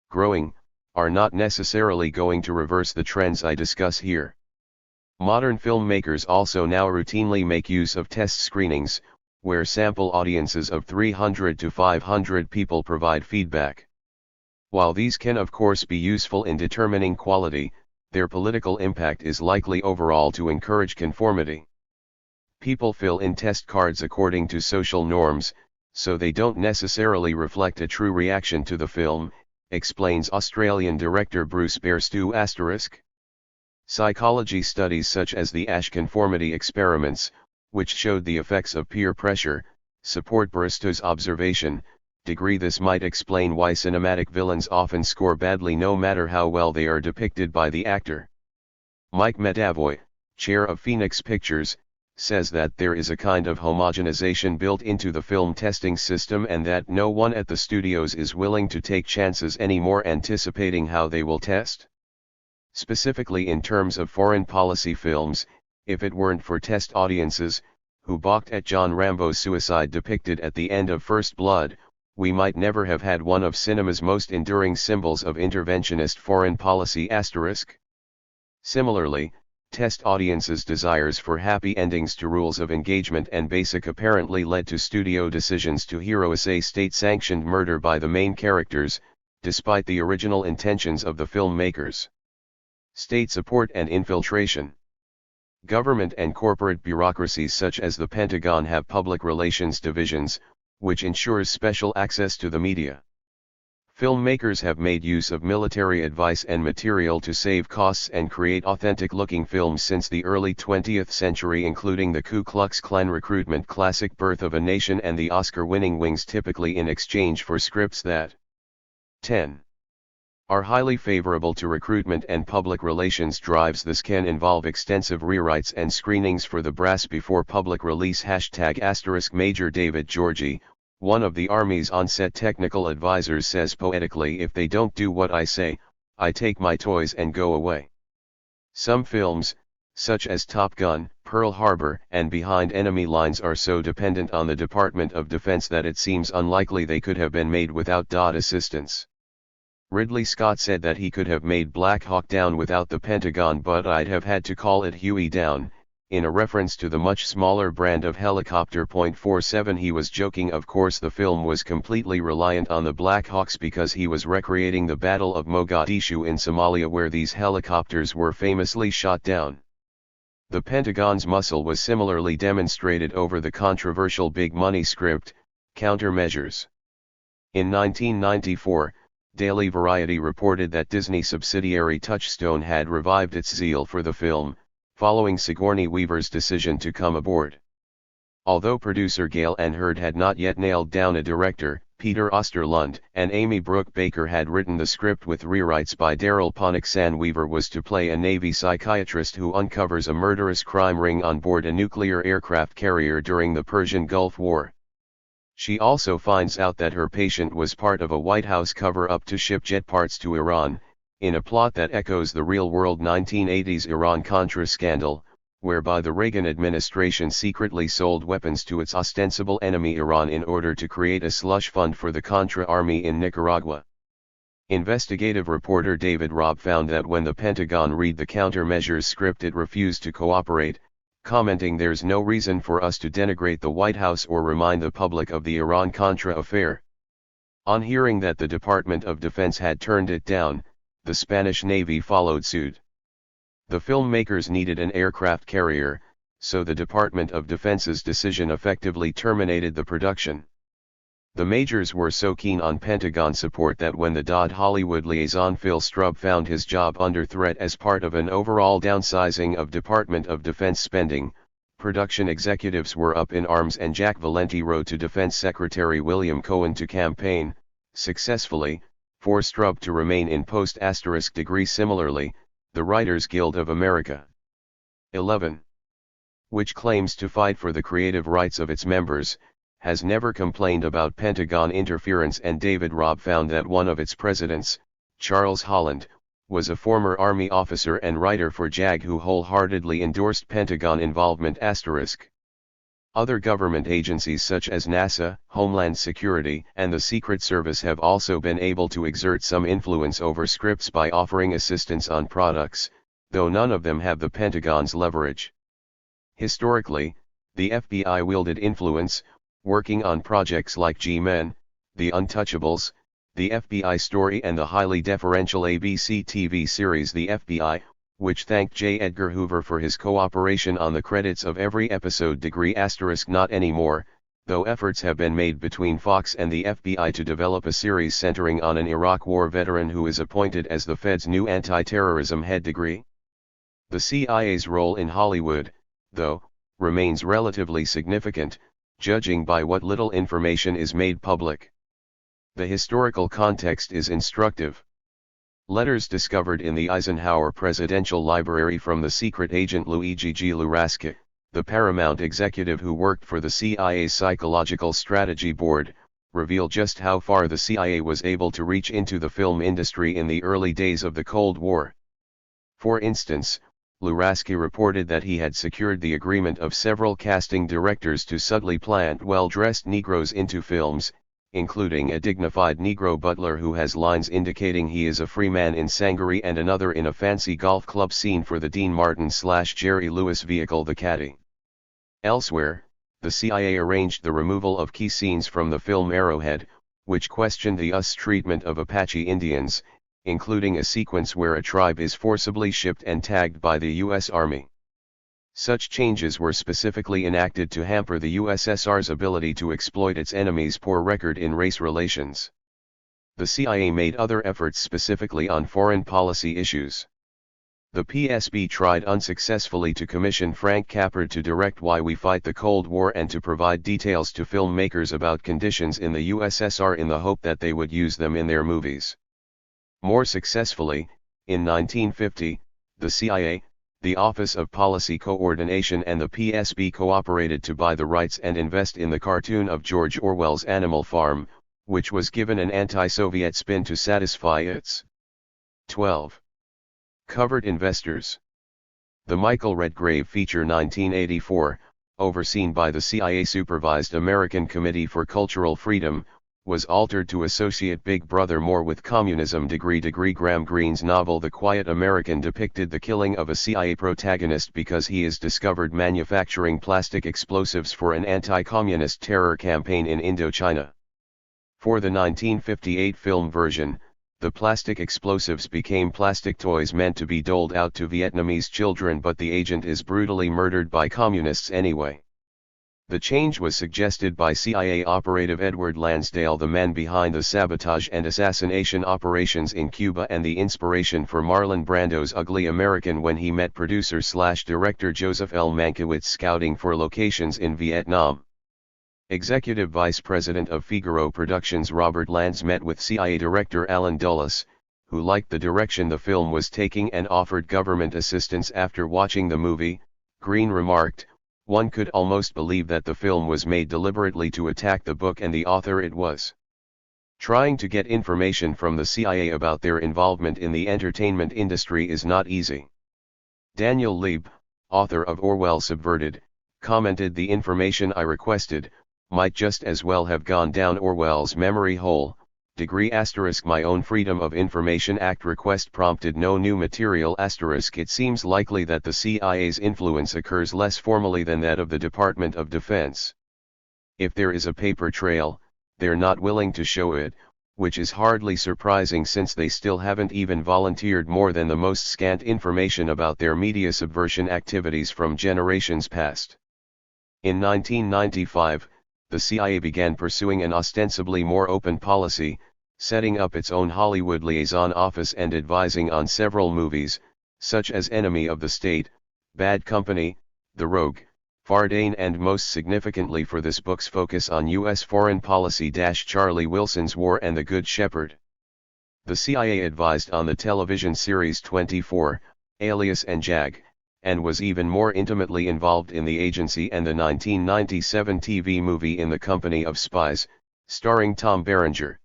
growing, are not necessarily going to reverse the trends I discuss here. Modern filmmakers also now routinely make use of test screenings, where sample audiences of 300 to 500 people provide feedback. While these can of course be useful in determining quality, their political impact is likely overall to encourage conformity. People fill in test cards according to social norms, so they don't necessarily reflect a true reaction to the film, explains Australian director Bruce Bairstow*. Psychology studies such as the Asch conformity experiments, which showed the effects of peer pressure, support Bairstow's observation. This might explain why cinematic villains often score badly no matter how well they are depicted by the actor. Mike Medavoy, chair of Phoenix Pictures, says that there is a kind of homogenization built into the film testing system and that no one at the studios is willing to take chances anymore anticipating how they will test. Specifically in terms of foreign policy films, if it weren't for test audiences, who balked at John Rambo's suicide depicted at the end of First Blood, we might never have had one of cinema's most enduring symbols of interventionist foreign policy*. Similarly, test audiences' desires for happy endings to rules of engagement and basic apparently led to studio decisions to heroize state-sanctioned murder by the main characters, despite the original intentions of the filmmakers. State support and infiltration. Government and corporate bureaucracies such as the Pentagon have public relations divisions, which ensures special access to the media. Filmmakers have made use of military advice and material to save costs and create authentic-looking films since the early 20th century, including the Ku Klux Klan recruitment classic Birth of a Nation and the Oscar-winning Wings, typically in exchange for scripts that 10. are highly favorable to recruitment and public relations drives. This can involve extensive rewrites and screenings for the brass before public release. #*. Major David Georgie, one of the Army's on-set technical advisors, says poetically, "If they don't do what I say, I take my toys and go away." Some films, such as Top Gun, Pearl Harbor, and Behind Enemy Lines, are so dependent on the Department of Defense that it seems unlikely they could have been made without assistance. Ridley Scott said that he could have made Black Hawk Down without the Pentagon, but I'd have had to call it Huey Down, in a reference to the much smaller brand of helicopter. .47 He was joking. Of course the film was completely reliant on the Black Hawks because he was recreating the Battle of Mogadishu in Somalia, where these helicopters were famously shot down. The Pentagon's muscle was similarly demonstrated over the controversial big money script, Countermeasures. In 1994, Daily Variety reported that Disney subsidiary Touchstone had revived its zeal for the film, following Sigourney Weaver's decision to come aboard. Although producer Gail Ann Hurd had not yet nailed down a director, Peter Osterlund and Amy Brooke Baker had written the script with rewrites by Daryl Ponixon. Weaver was to play a Navy psychiatrist who uncovers a murderous crime ring on board a nuclear aircraft carrier during the Persian Gulf War. She also finds out that her patient was part of a White House cover-up to ship jet parts to Iran, in a plot that echoes the real-world 1980s Iran-Contra scandal, whereby the Reagan administration secretly sold weapons to its ostensible enemy Iran in order to create a slush fund for the Contra army in Nicaragua. Investigative reporter David Robb found that when the Pentagon read the Countermeasures script, it refused to cooperate, commenting, "There's no reason for us to denigrate the White House or remind the public of the Iran-Contra affair." On hearing that the Department of Defense had turned it down, the Spanish Navy followed suit. The filmmakers needed an aircraft carrier, so the Department of Defense's decision effectively terminated the production. The majors were so keen on Pentagon support that when the Hollywood liaison Phil Strub found his job under threat as part of an overall downsizing of Department of Defense spending, production executives were up in arms and Jack Valenti wrote to Defense Secretary William Cohen to campaign, successfully, for Strub to remain in post. Similarly, the Writers Guild of America 11, which claims to fight for the creative rights of its members, has never complained about Pentagon interference, and David Robb found that one of its presidents, Charles Holland, was a former Army officer and writer for JAG who wholeheartedly endorsed Pentagon involvement. Other government agencies such as NASA, Homeland Security, and the Secret Service have also been able to exert some influence over scripts by offering assistance on products, though none of them have the Pentagon's leverage. Historically, the FBI wielded influence, working on projects like G-Men, The Untouchables, The FBI Story, and the highly deferential ABC TV series The FBI, which thanked J. Edgar Hoover for his cooperation on the credits of every episode. Not anymore, though efforts have been made between Fox and the FBI to develop a series centering on an Iraq War veteran who is appointed as the Fed's new anti-terrorism head degree. The CIA's role in Hollywood, though, remains relatively significant, judging by what little information is made public. The historical context is instructive. Letters discovered in the Eisenhower Presidential Library from the secret agent Luigi G. Luraschi, the paramount executive who worked for the CIA's Psychological Strategy Board, reveal just how far the CIA was able to reach into the film industry in the early days of the Cold War. For instance, Luraschi reported that he had secured the agreement of several casting directors to subtly plant well-dressed Negroes into films, including a dignified Negro butler who has lines indicating he is a free man in Sangaree and another in a fancy golf club scene for the Dean Martin/Jerry Lewis vehicle The Caddy. Elsewhere, the CIA arranged the removal of key scenes from the film Arrowhead, which questioned the US treatment of Apache Indians, including a sequence where a tribe is forcibly shipped and tagged by the US Army. Such changes were specifically enacted to hamper the USSR's ability to exploit its enemies' poor record in race relations. The CIA made other efforts specifically on foreign policy issues. The PSB tried unsuccessfully to commission Frank Capra to direct Why We Fight the Cold War and to provide details to filmmakers about conditions in the USSR in the hope that they would use them in their movies. More successfully, in 1950, the CIA, the Office of Policy Coordination and the PSB cooperated to buy the rights and invest in the cartoon of George Orwell's Animal Farm, which was given an anti-Soviet spin to satisfy its 12 covered investors. The Michael Redgrave feature 1984, overseen by the CIA-supervised American Committee for Cultural Freedom, was altered to associate Big Brother more with communism. Graham Greene's novel The Quiet American depicted the killing of a CIA protagonist because he is discovered manufacturing plastic explosives for an anti-communist terror campaign in Indochina. For the 1958 film version, the plastic explosives became plastic toys meant to be doled out to Vietnamese children, but the agent is brutally murdered by communists anyway. The change was suggested by CIA operative Edward Lansdale, the man behind the sabotage and assassination operations in Cuba and the inspiration for Marlon Brando's Ugly American when he met producer/director Joseph L. Mankiewicz scouting for locations in Vietnam. Executive Vice President of Figaro Productions Robert Lands met with CIA Director Alan Dulles, who liked the direction the film was taking and offered government assistance after watching the movie. Greene remarked, "One could almost believe that the film was made deliberately to attack the book and the author it was. Trying to get information from the CIA about their involvement in the entertainment industry is not easy." Daniel Lieb, author of Orwell Subverted, commented, "The information I requested might just as well have gone down Orwell's memory hole. My own Freedom of Information Act request prompted no new material. It seems likely that the CIA's influence occurs less formally than that of the Department of Defense. If there is a paper trail, they're not willing to show it, which is hardly surprising since they still haven't even volunteered more than the most scant information about their media subversion activities from generations past." In 1995, the CIA began pursuing an ostensibly more open policy, setting up its own Hollywood liaison office and advising on several movies, such as Enemy of the State, Bad Company, The Rogue, Fardane, and most significantly for this book's focus on U.S. foreign policy, Charlie Wilson's War and the Good Shepherd. The CIA advised on the television series 24, Alias and JAG, and was even more intimately involved in the agency and the 1997 TV movie In the Company of Spies, starring Tom Berenger.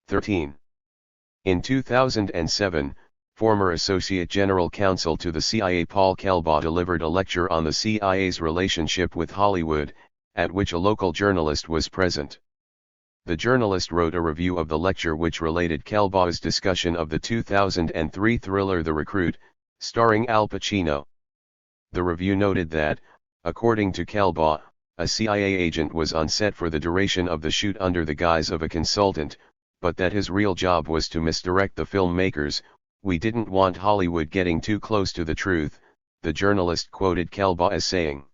13. In 2007, former Associate General Counsel to the CIA Paul Kelbaugh delivered a lecture on the CIA's relationship with Hollywood, at which a local journalist was present. The journalist wrote a review of the lecture which related Kelbaugh's discussion of the 2003 thriller The Recruit, starring Al Pacino. The review noted that, according to Kelbaugh, a CIA agent was on set for the duration of the shoot under the guise of a consultant, but that his real job was to misdirect the filmmakers. "We didn't want Hollywood getting too close to the truth," the journalist quoted Kelbaugh as saying.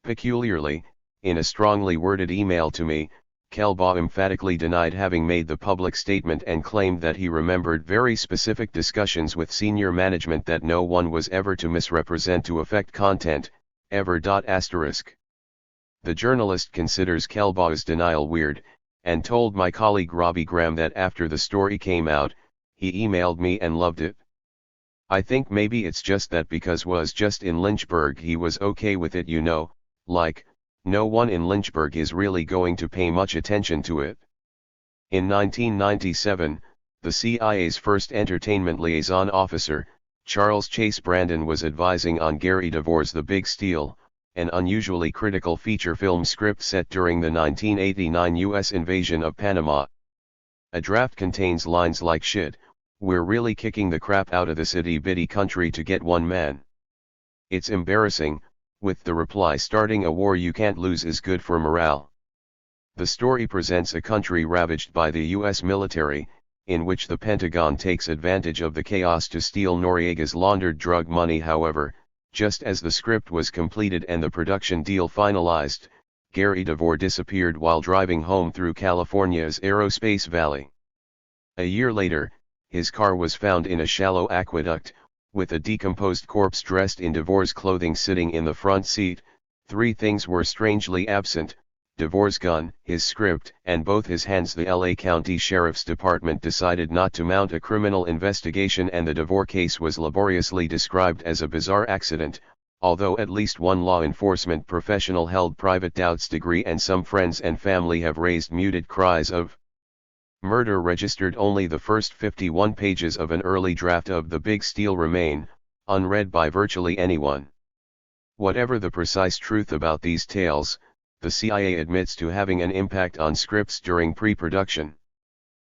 Peculiarly, In a strongly worded email to me, Kelbaugh emphatically denied having made the public statement and claimed that he remembered very specific discussions with senior management that no one was ever to misrepresent to affect content, ever. The journalist considers Kelbaugh's denial weird, and told my colleague Robbie Graham that after the story came out, he emailed me and loved it. I think maybe it's just that because was just in Lynchburg he was okay with it, like, no one in Lynchburg is really going to pay much attention to it. In 1997, the CIA's first entertainment liaison officer, Charles Chase Brandon, was advising on Gary DeVore's The Big Steal, an unusually critical feature film script set during the 1989 U.S. invasion of Panama. A draft contains lines like "Shit, we're really kicking the crap out of this itty-bitty country to get one man. It's embarrassing," with the reply, "Starting a war you can't lose is good for morale." The story presents a country ravaged by the U.S. military, in which the Pentagon takes advantage of the chaos to steal Noriega's laundered drug money. However, just as the script was completed and the production deal finalized, Gary DeVore disappeared while driving home through California's Aerospace Valley. A year later, his car was found in a shallow aqueduct, with a decomposed corpse dressed in DeVore's clothing sitting in the front seat. Three things were strangely absent: DeVore's gun, his script, and both his hands. The LA County Sheriff's Department decided not to mount a criminal investigation, and the DeVore case was laboriously described as a bizarre accident, although at least one law enforcement professional held private doubts. Degree and some friends and family have raised muted cries of murder. Registered only the first 51 pages of an early draft of The Big Steal remain, unread by virtually anyone. Whatever the precise truth about these tales, the CIA admits to having an impact on scripts during pre-production.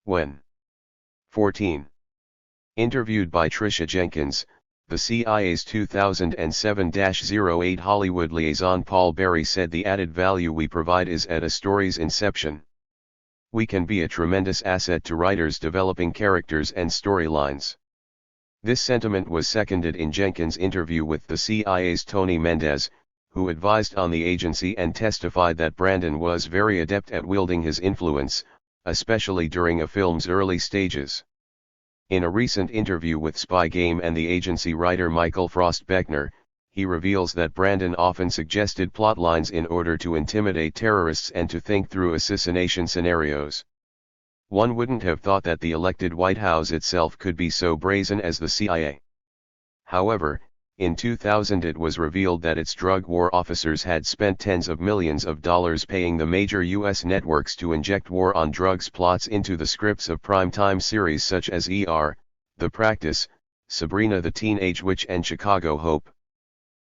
When 14. Interviewed by Tricia Jenkins, the CIA's 2007-08 Hollywood liaison Paul Berry said, "The added value we provide is at a story's inception. We can be a tremendous asset to writers developing characters and storylines." This sentiment was seconded in Jenkins' interview with the CIA's Tony Mendez, who advised on the agency and testified that Brandon was very adept at wielding his influence, especially during a film's early stages. In a recent interview with Spy Game and the agency writer Michael Frost Beckner, he reveals that Brandon often suggested plotlines in order to intimidate terrorists and to think through assassination scenarios. One wouldn't have thought that the elected White House itself could be so brazen as the CIA. However, in 2000 it was revealed that its drug war officers had spent tens of millions of dollars paying the major U.S. networks to inject war on drugs plots into the scripts of primetime series such as ER, The Practice, Sabrina the Teenage Witch, and Chicago Hope.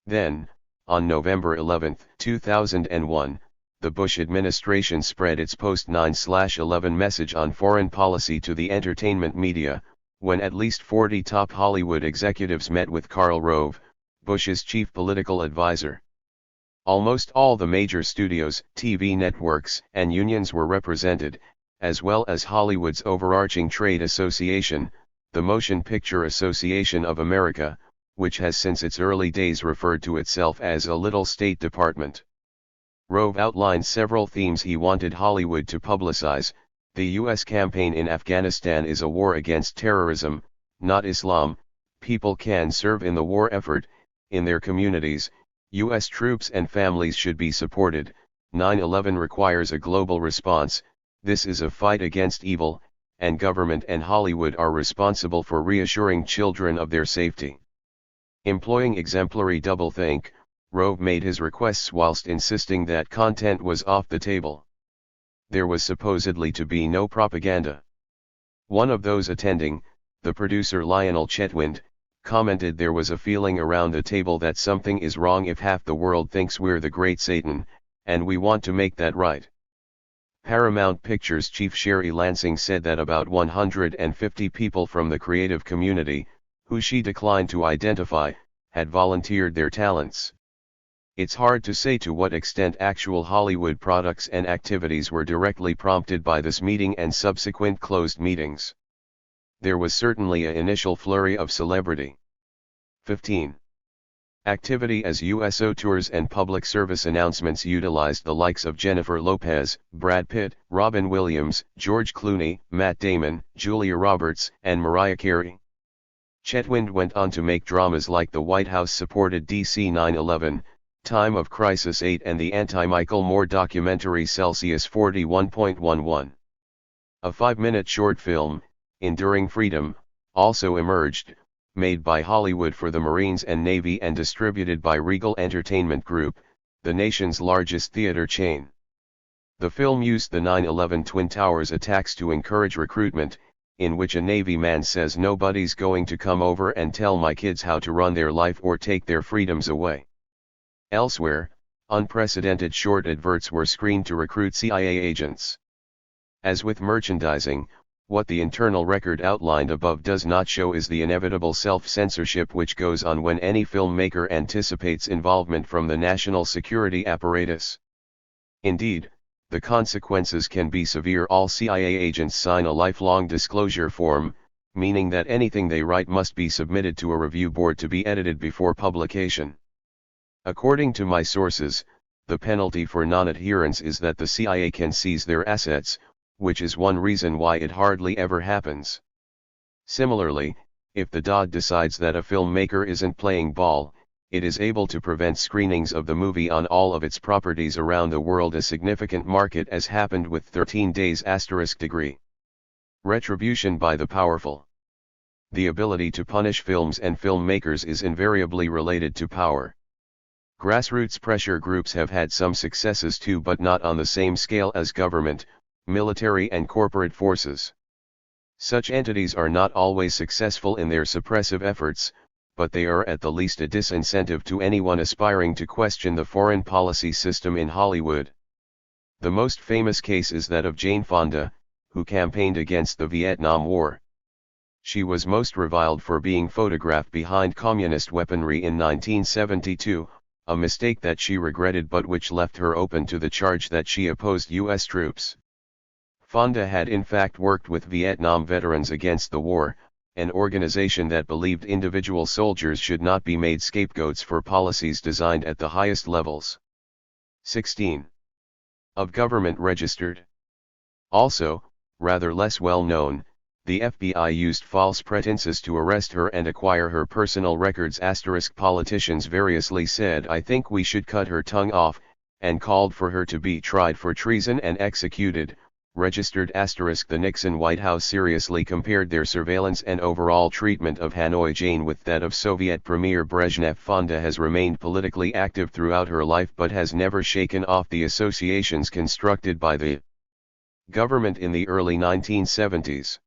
Then, on November 11, 2001, the Bush administration spread its post-9/11 message on foreign policy to the entertainment media, when at least 40 top Hollywood executives met with Karl Rove, Bush's chief political advisor. Almost all the major studios, TV networks, and unions were represented, as well as Hollywood's overarching trade association, the Motion Picture Association of America, which has since its early days referred to itself as a little State Department. Rove outlined several themes he wanted Hollywood to publicize. The U.S. campaign in Afghanistan is a war against terrorism, not Islam. People can serve in the war effort, in their communities. U.S. troops and families should be supported. 9/11 requires a global response. This is a fight against evil, and government and Hollywood are responsible for reassuring children of their safety. Employing exemplary doublethink, Rove made his requests whilst insisting that content was off the table. There was supposedly to be no propaganda. One of those attending, the producer Lionel Chetwynd, commented, "There was a feeling around the table that something is wrong if half the world thinks we're the great Satan, and we want to make that right." Paramount Pictures chief Sherry Lansing said that about 150 people from the creative community, who she declined to identify, had volunteered their talents. It's hard to say to what extent actual Hollywood products and activities were directly prompted by this meeting and subsequent closed meetings. There was certainly an initial flurry of celebrity. 15. Activity as USO tours and public service announcements utilized the likes of Jennifer Lopez, Brad Pitt, Robin Williams, George Clooney, Matt Damon, Julia Roberts, and Mariah Carey. Chetwynd went on to make dramas like the White House-supported DC 9/11, Time of Crisis 8 and the anti-Michael Moore documentary Celsius 41.11. A 5-minute short film, Enduring Freedom, also emerged, made by Hollywood for the Marines and Navy and distributed by Regal Entertainment Group, the nation's largest theater chain. The film used the 9/11 Twin Towers attacks to encourage recruitment, in which a Navy man says nobody's going to come over and tell my kids how to run their life or take their freedoms away. Elsewhere, unprecedented short adverts were screened to recruit CIA agents. As with merchandising, what the internal record outlined above does not show is the inevitable self-censorship which goes on when any filmmaker anticipates involvement from the national security apparatus. Indeed, the consequences can be severe. All CIA agents sign a lifelong disclosure form, meaning that anything they write must be submitted to a review board to be edited before publication. According to my sources, the penalty for non-adherence is that the CIA can seize their assets, which is one reason why it hardly ever happens. Similarly, if the DOD decides that a filmmaker isn't playing ball, it is able to prevent screenings of the movie on all of its properties around the world, a significant market, as happened with 13 Days *degree. Retribution by the powerful. The ability to punish films and filmmakers is invariably related to power. Grassroots pressure groups have had some successes too, but not on the same scale as government, military and corporate forces. Such entities are not always successful in their suppressive efforts, but they are at the least a disincentive to anyone aspiring to question the foreign policy system in Hollywood. The most famous case is that of Jane Fonda, who campaigned against the Vietnam War. She was most reviled for being photographed behind communist weaponry in 1972, a mistake that she regretted but which left her open to the charge that she opposed U.S. troops. Fonda had in fact worked with Vietnam Veterans Against the War, an organization that believed individual soldiers should not be made scapegoats for policies designed at the highest levels. 16. Of government registered. Also, rather less well known, the FBI used false pretenses to arrest her and acquire her personal records. Politicians variously said, "I think we should cut her tongue off," and called for her to be tried for treason and executed. Registered *. The Nixon White House seriously compared their surveillance and overall treatment of Hanoi Jane with that of Soviet Premier Brezhnev. Fonda has remained politically active throughout her life but has never shaken off the associations constructed by the government in the early 1970s.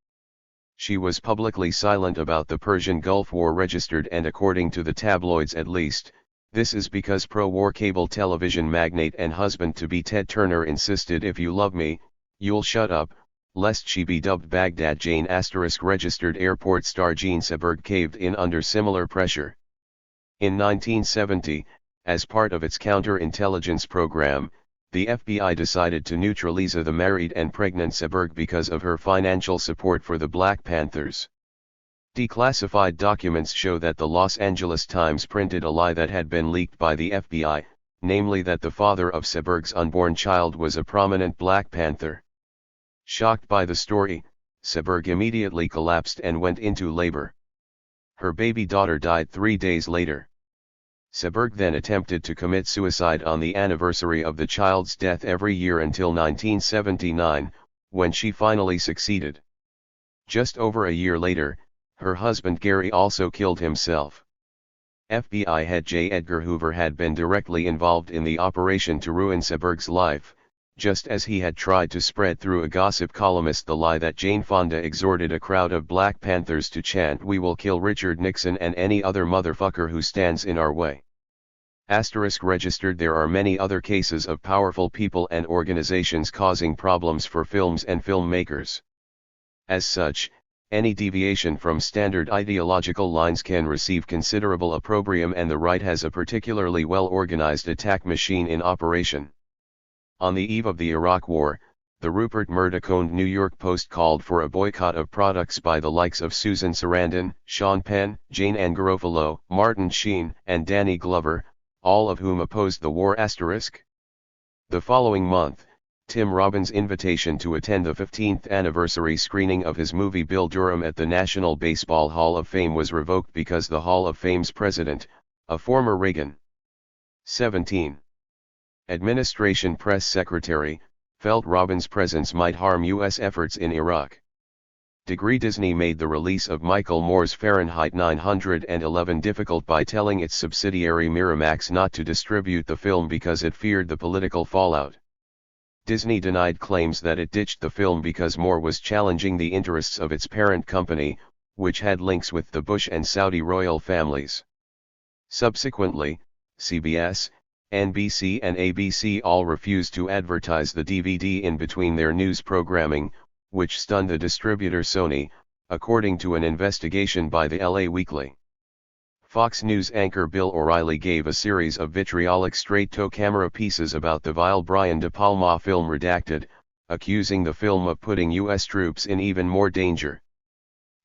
She was publicly silent about the Persian Gulf War. Registered, and according to the tabloids at least, this is because pro-war cable television magnate and husband-to-be Ted Turner insisted, "If you love me, you'll shut up," lest she be dubbed Baghdad Jane. Registered airport star Jean Seberg caved in under similar pressure. In 1970, as part of its counterintelligence program, the FBI decided to neutralize the married and pregnant Seberg because of her financial support for the Black Panthers. Declassified documents show that the Los Angeles Times printed a lie that had been leaked by the FBI, namely that the father of Seberg's unborn child was a prominent Black Panther. Shocked by the story, Seberg immediately collapsed and went into labor. Her baby daughter died 3 days later. Seberg then attempted to commit suicide on the anniversary of the child's death every year until 1979, when she finally succeeded. Just over a year later, her husband Gary also killed himself. FBI head J. Edgar Hoover had been directly involved in the operation to ruin Seberg's life, just as he had tried to spread through a gossip columnist the lie that Jane Fonda exhorted a crowd of Black Panthers to chant, "We will kill Richard Nixon and any other motherfucker who stands in our way." Registered, there are many other cases of powerful people and organizations causing problems for films and filmmakers. As such, any deviation from standard ideological lines can receive considerable opprobrium, and the right has a particularly well-organized attack machine in operation. On the eve of the Iraq War, the Rupert Murdoch-owned New York Post called for a boycott of products by the likes of Susan Sarandon, Sean Penn, Jane Ann Garofalo, Martin Sheen, and Danny Glover, all of whom opposed the war. The following month, Tim Robbins' invitation to attend the 15th anniversary screening of his movie Bill Durham at the National Baseball Hall of Fame was revoked because the Hall of Fame's president, a former Reagan 17. Administration press secretary, felt Robbins' presence might harm U.S. efforts in Iraq. Disney made the release of Michael Moore's Fahrenheit 9/11 difficult by telling its subsidiary Miramax not to distribute the film because it feared the political fallout. Disney denied claims that it ditched the film because Moore was challenging the interests of its parent company, which had links with the Bush and Saudi royal families. Subsequently, CBS, NBC and ABC all refused to advertise the DVD in between their news programming, which stunned the distributor Sony, according to an investigation by the LA Weekly. Fox News anchor Bill O'Reilly gave a series of vitriolic straight-to-camera pieces about the vile Brian De Palma film Redacted, accusing the film of putting U.S. troops in even more danger.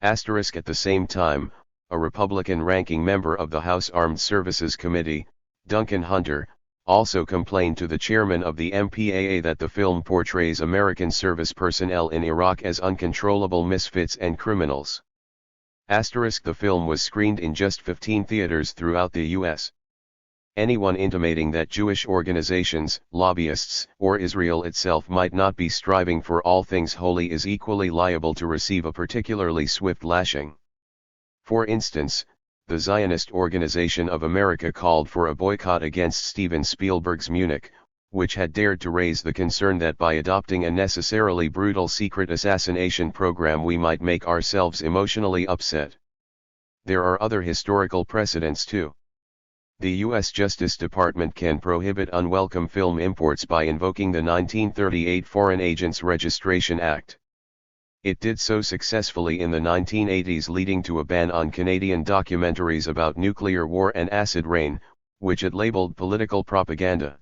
At the same time, a Republican ranking member of the House Armed Services Committee, Duncan Hunter, also complained to the chairman of the MPAA that the film portrays American service personnel in Iraq as uncontrollable misfits and criminals. The film was screened in just 15 theaters throughout the U.S. Anyone intimating that Jewish organizations, lobbyists, or Israel itself might not be striving for all things holy is equally liable to receive a particularly swift lashing. For instance, the Zionist Organization of America called for a boycott against Steven Spielberg's Munich, which had dared to raise the concern that by adopting a necessarily brutal secret assassination program we might make ourselves emotionally upset. There are other historical precedents too. The U.S. Justice Department can prohibit unwelcome film imports by invoking the 1938 Foreign Agents Registration Act. It did so successfully in the 1980s, leading to a ban on Canadian documentaries about nuclear war and acid rain, which it labeled political propaganda.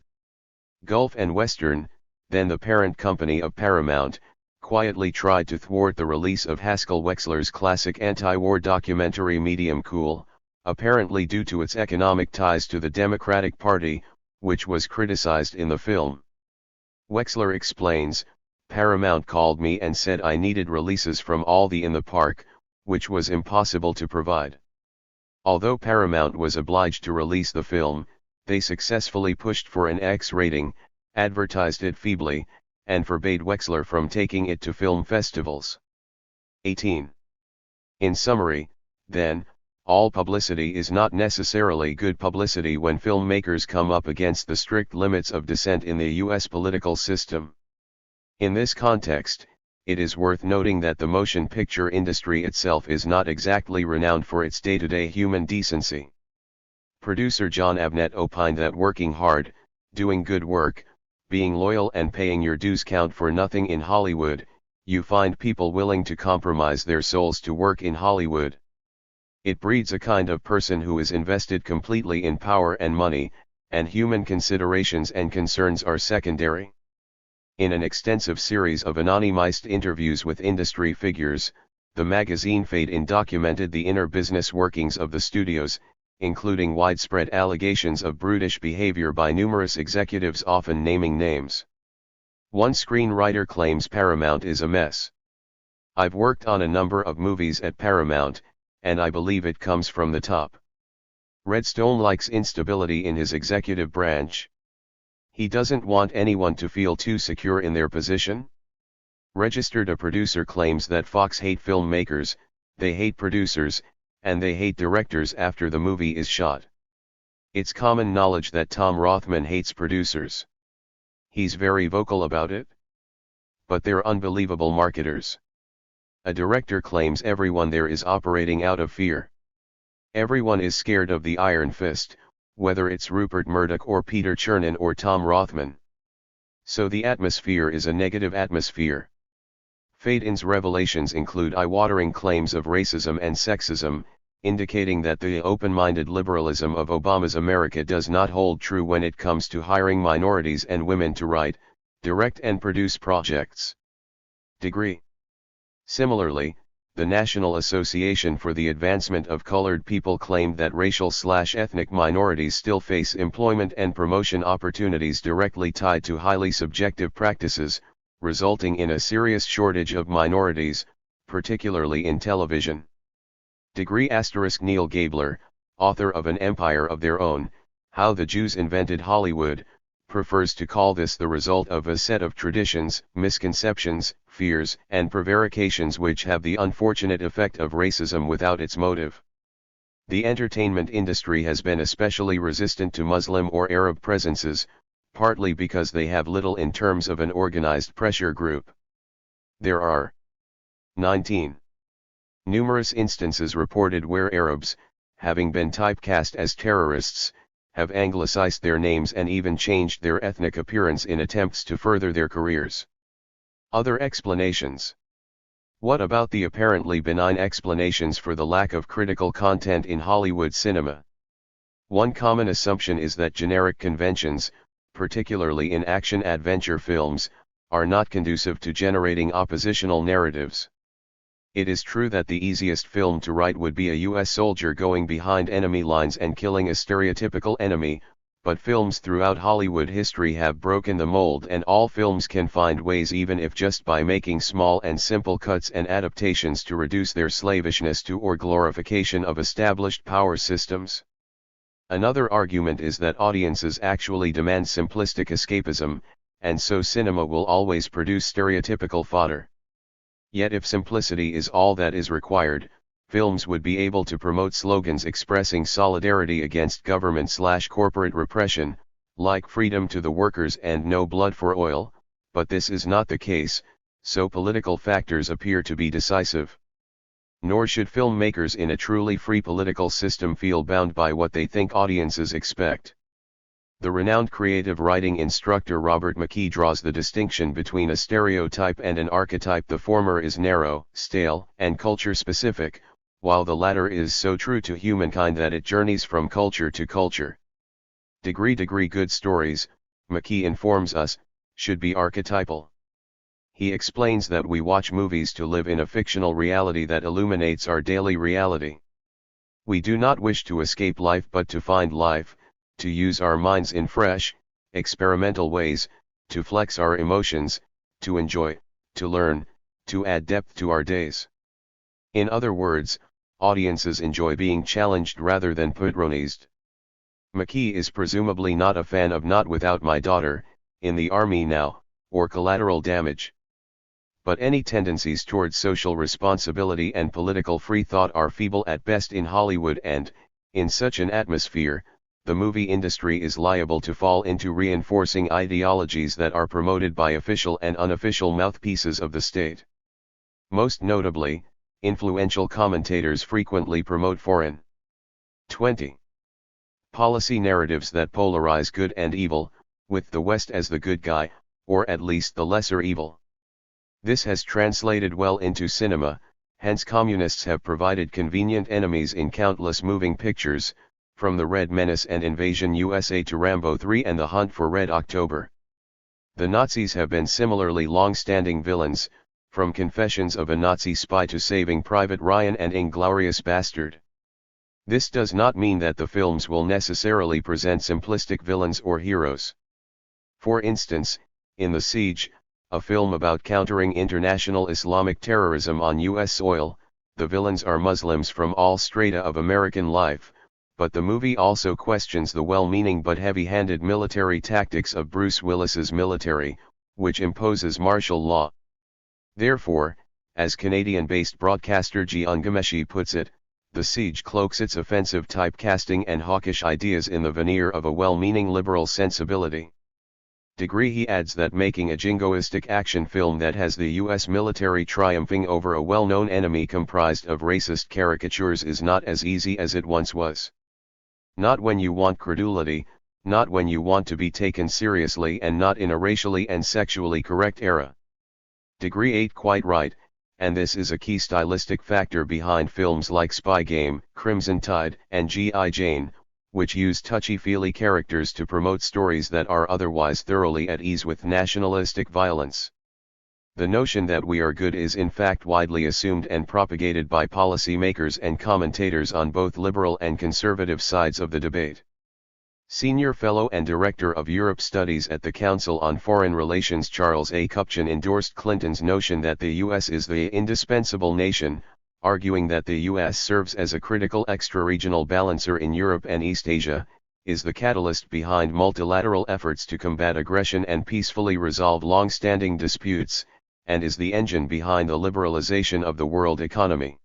Gulf and Western, then the parent company of Paramount, quietly tried to thwart the release of Haskell Wexler's classic anti-war documentary Medium Cool, apparently due to its economic ties to the Democratic Party, which was criticized in the film. Wexler explains, "Paramount called me and said I needed releases from Aldi in the park, which was impossible to provide. Although Paramount was obliged to release the film, they successfully pushed for an X rating, advertised it feebly, and forbade Wexler from taking it to film festivals." 18. In summary, then, all publicity is not necessarily good publicity when filmmakers come up against the strict limits of dissent in the U.S. political system. In this context, it is worth noting that the motion picture industry itself is not exactly renowned for its day-to-day human decency. Producer John Abnett opined that working hard, doing good work, being loyal and paying your dues count for nothing in Hollywood. You find people willing to compromise their souls to work in Hollywood. It breeds a kind of person who is invested completely in power and money, and human considerations and concerns are secondary. In an extensive series of anonymized interviews with industry figures, the magazine Fade In documented the inner business workings of the studios, including widespread allegations of brutish behavior by numerous executives, often naming names. One screenwriter claims Paramount is a mess. "I've worked on a number of movies at Paramount, and I believe it comes from the top." Redstone likes instability in his executive branch. He doesn't want anyone to feel too secure in their position. Registered a producer claims that Fox hate filmmakers, they hate producers, and they hate directors after the movie is shot. It's common knowledge that Tom Rothman hates producers. He's very vocal about it. But they're unbelievable marketers. A director claims everyone there is operating out of fear. Everyone is scared of the Iron Fist, whether it's Rupert Murdoch or Peter Chernin or Tom Rothman. So the atmosphere is a negative atmosphere. Fade In's revelations include eye-watering claims of racism and sexism, indicating that the open-minded liberalism of Obama's America does not hold true when it comes to hiring minorities and women to write, Direct and produce projects. Degree. Similarly, the National Association for the Advancement of Colored People claimed that racial/ethnic minorities still face employment and promotion opportunities directly tied to highly subjective practices, resulting in a serious shortage of minorities, particularly in television. Degree * Neil Gabler, author of An Empire of Their Own, How the Jews Invented Hollywood, prefers to call this the result of a set of traditions, misconceptions, fears, and prevarications which have the unfortunate effect of racism without its motive. The entertainment industry has been especially resistant to Muslim or Arab presences, partly because they have little in terms of an organized pressure group. There are 19. Numerous instances reported where Arabs, having been typecast as terrorists, have anglicized their names and even changed their ethnic appearance in attempts to further their careers. Other explanations. What about the apparently benign explanations for the lack of critical content in Hollywood cinema? One common assumption is that generic conventions, particularly in action-adventure films, are not conducive to generating oppositional narratives. It is true that the easiest film to write would be a U.S. soldier going behind enemy lines and killing a stereotypical enemy, but films throughout Hollywood history have broken the mold, and all films can find ways, even if just by making small and simple cuts and adaptations, to reduce their slavishness to or glorification of established power systems. Another argument is that audiences actually demand simplistic escapism, and so cinema will always produce stereotypical fodder. Yet if simplicity is all that is required, films would be able to promote slogans expressing solidarity against government/corporate repression, like freedom to the workers and no blood for oil, but this is not the case, so political factors appear to be decisive. Nor should filmmakers in a truly free political system feel bound by what they think audiences expect. The renowned creative writing instructor Robert McKee draws the distinction between a stereotype and an archetype. The former is narrow, stale, and culture-specific, while the latter is so true to humankind that it journeys from culture to culture. Degree good stories, McKee informs us, should be archetypal. He explains that we watch movies to live in a fictional reality that illuminates our daily reality. We do not wish to escape life but to find life, to use our minds in fresh, experimental ways, to flex our emotions, to enjoy, to learn, to add depth to our days. In other words, audiences enjoy being challenged rather than patronized. McKee is presumably not a fan of Not Without My Daughter, In the Army Now, or Collateral Damage. But any tendencies towards social responsibility and political free thought are feeble at best in Hollywood, and, in such an atmosphere, the movie industry is liable to fall into reinforcing ideologies that are promoted by official and unofficial mouthpieces of the state. Most notably, influential commentators frequently promote foreign 20. Policy narratives that polarize good and evil, with the West as the good guy, or at least the lesser evil. This has translated well into cinema, hence communists have provided convenient enemies in countless moving pictures, from The Red Menace and Invasion USA to Rambo 3 and The Hunt for Red October. The Nazis have been similarly long-standing villains, from Confessions of a Nazi Spy to Saving Private Ryan and Inglourious Bastard. This does not mean that the films will necessarily present simplistic villains or heroes. For instance, in The Siege, a film about countering international Islamic terrorism on U.S. soil, the villains are Muslims from all strata of American life, but the movie also questions the well-meaning but heavy-handed military tactics of Bruce Willis's military, which imposes martial law. Therefore, as Canadian-based broadcaster Jian Ghomeshi puts it, The Siege cloaks its offensive typecasting and hawkish ideas in the veneer of a well-meaning liberal sensibility. He adds that making a jingoistic action film that has the U.S. military triumphing over a well-known enemy comprised of racist caricatures is not as easy as it once was. Not when you want credulity, not when you want to be taken seriously, and not in a racially and sexually correct era. 8 Quite right, and this is a key stylistic factor behind films like Spy Game, Crimson Tide, and G.I. Jane, which use touchy-feely characters to promote stories that are otherwise thoroughly at ease with nationalistic violence. The notion that we are good is in fact widely assumed and propagated by policymakers and commentators on both liberal and conservative sides of the debate. Senior Fellow and Director of Europe Studies at the Council on Foreign Relations Charles A. Kupchan endorsed Clinton's notion that the U.S. is the indispensable nation, arguing that the U.S. serves as a critical extra-regional balancer in Europe and East Asia, is the catalyst behind multilateral efforts to combat aggression and peacefully resolve long-standing disputes, and is the engine behind the liberalization of the world economy.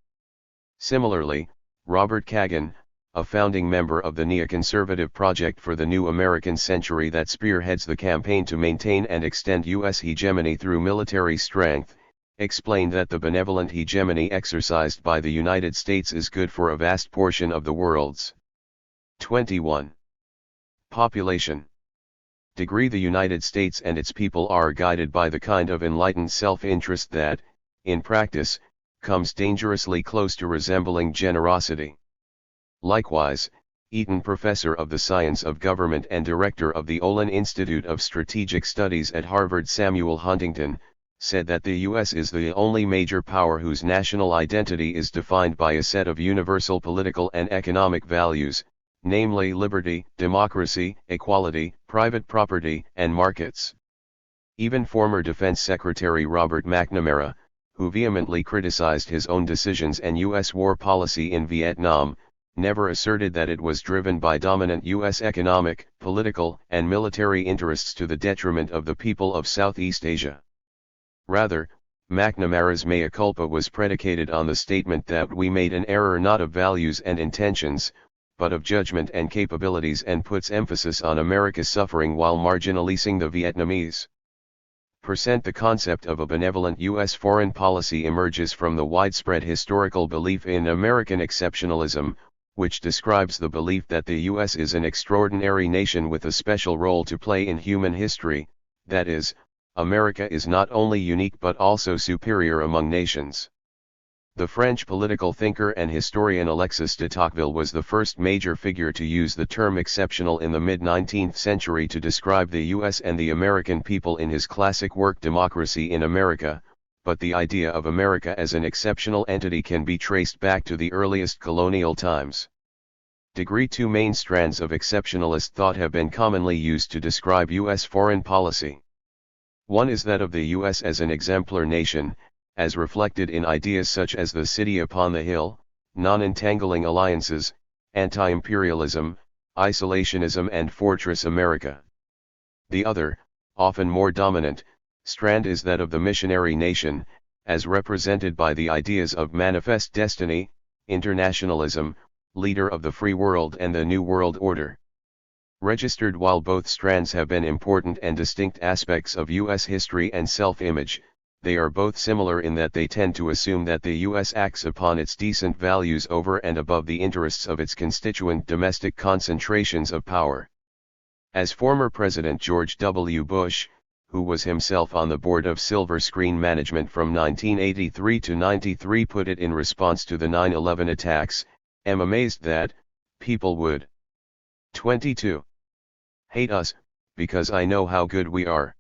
Similarly, Robert Kagan, a founding member of the neoconservative Project for the New American Century that spearheads the campaign to maintain and extend U.S. hegemony through military strength, explained that the benevolent hegemony exercised by the United States is good for a vast portion of the world's 21. Population. Degree. The United States and its people are guided by the kind of enlightened self-interest that, in practice, comes dangerously close to resembling generosity. Likewise, Eaton Professor of the Science of Government and Director of the Olin Institute of Strategic Studies at Harvard Samuel Huntington, said that the U.S. is the only major power whose national identity is defined by a set of universal political and economic values, namely liberty, democracy, equality, private property, and markets. Even former Defense Secretary Robert McNamara, who vehemently criticized his own decisions and U.S. war policy in Vietnam, never asserted that it was driven by dominant U.S. economic, political, and military interests to the detriment of the people of Southeast Asia. Rather, McNamara's mea culpa was predicated on the statement that we made an error not of values and intentions, but of judgment and capabilities, and puts emphasis on America's suffering while marginalizing the Vietnamese. The concept of a benevolent U.S. foreign policy emerges from the widespread historical belief in American exceptionalism, which describes the belief that the U.S. is an extraordinary nation with a special role to play in human history, that is, America is not only unique but also superior among nations. The French political thinker and historian Alexis de Tocqueville was the first major figure to use the term exceptional in the mid-19th century to describe the U.S. and the American people in his classic work Democracy in America, but the idea of America as an exceptional entity can be traced back to the earliest colonial times. Two main strands of exceptionalist thought have been commonly used to describe U.S. foreign policy. One is that of the U.S. as an exemplar nation, as reflected in ideas such as the city upon the hill, non-entangling alliances, anti-imperialism, isolationism, and Fortress America. The other, often more dominant, strand is that of the missionary nation, as represented by the ideas of manifest destiny, internationalism, leader of the free world, and the New World Order. Registered. While both strands have been important and distinct aspects of U.S. history and self-image, they are both similar in that they tend to assume that the U.S. acts upon its decent values over and above the interests of its constituent domestic concentrations of power. As former President George W. Bush, who was himself on the board of Silver Screen Management from 1983 to 93, put it in response to the 9/11 attacks, "I'm amazed that people would 22. Hate us, because I know how good we are."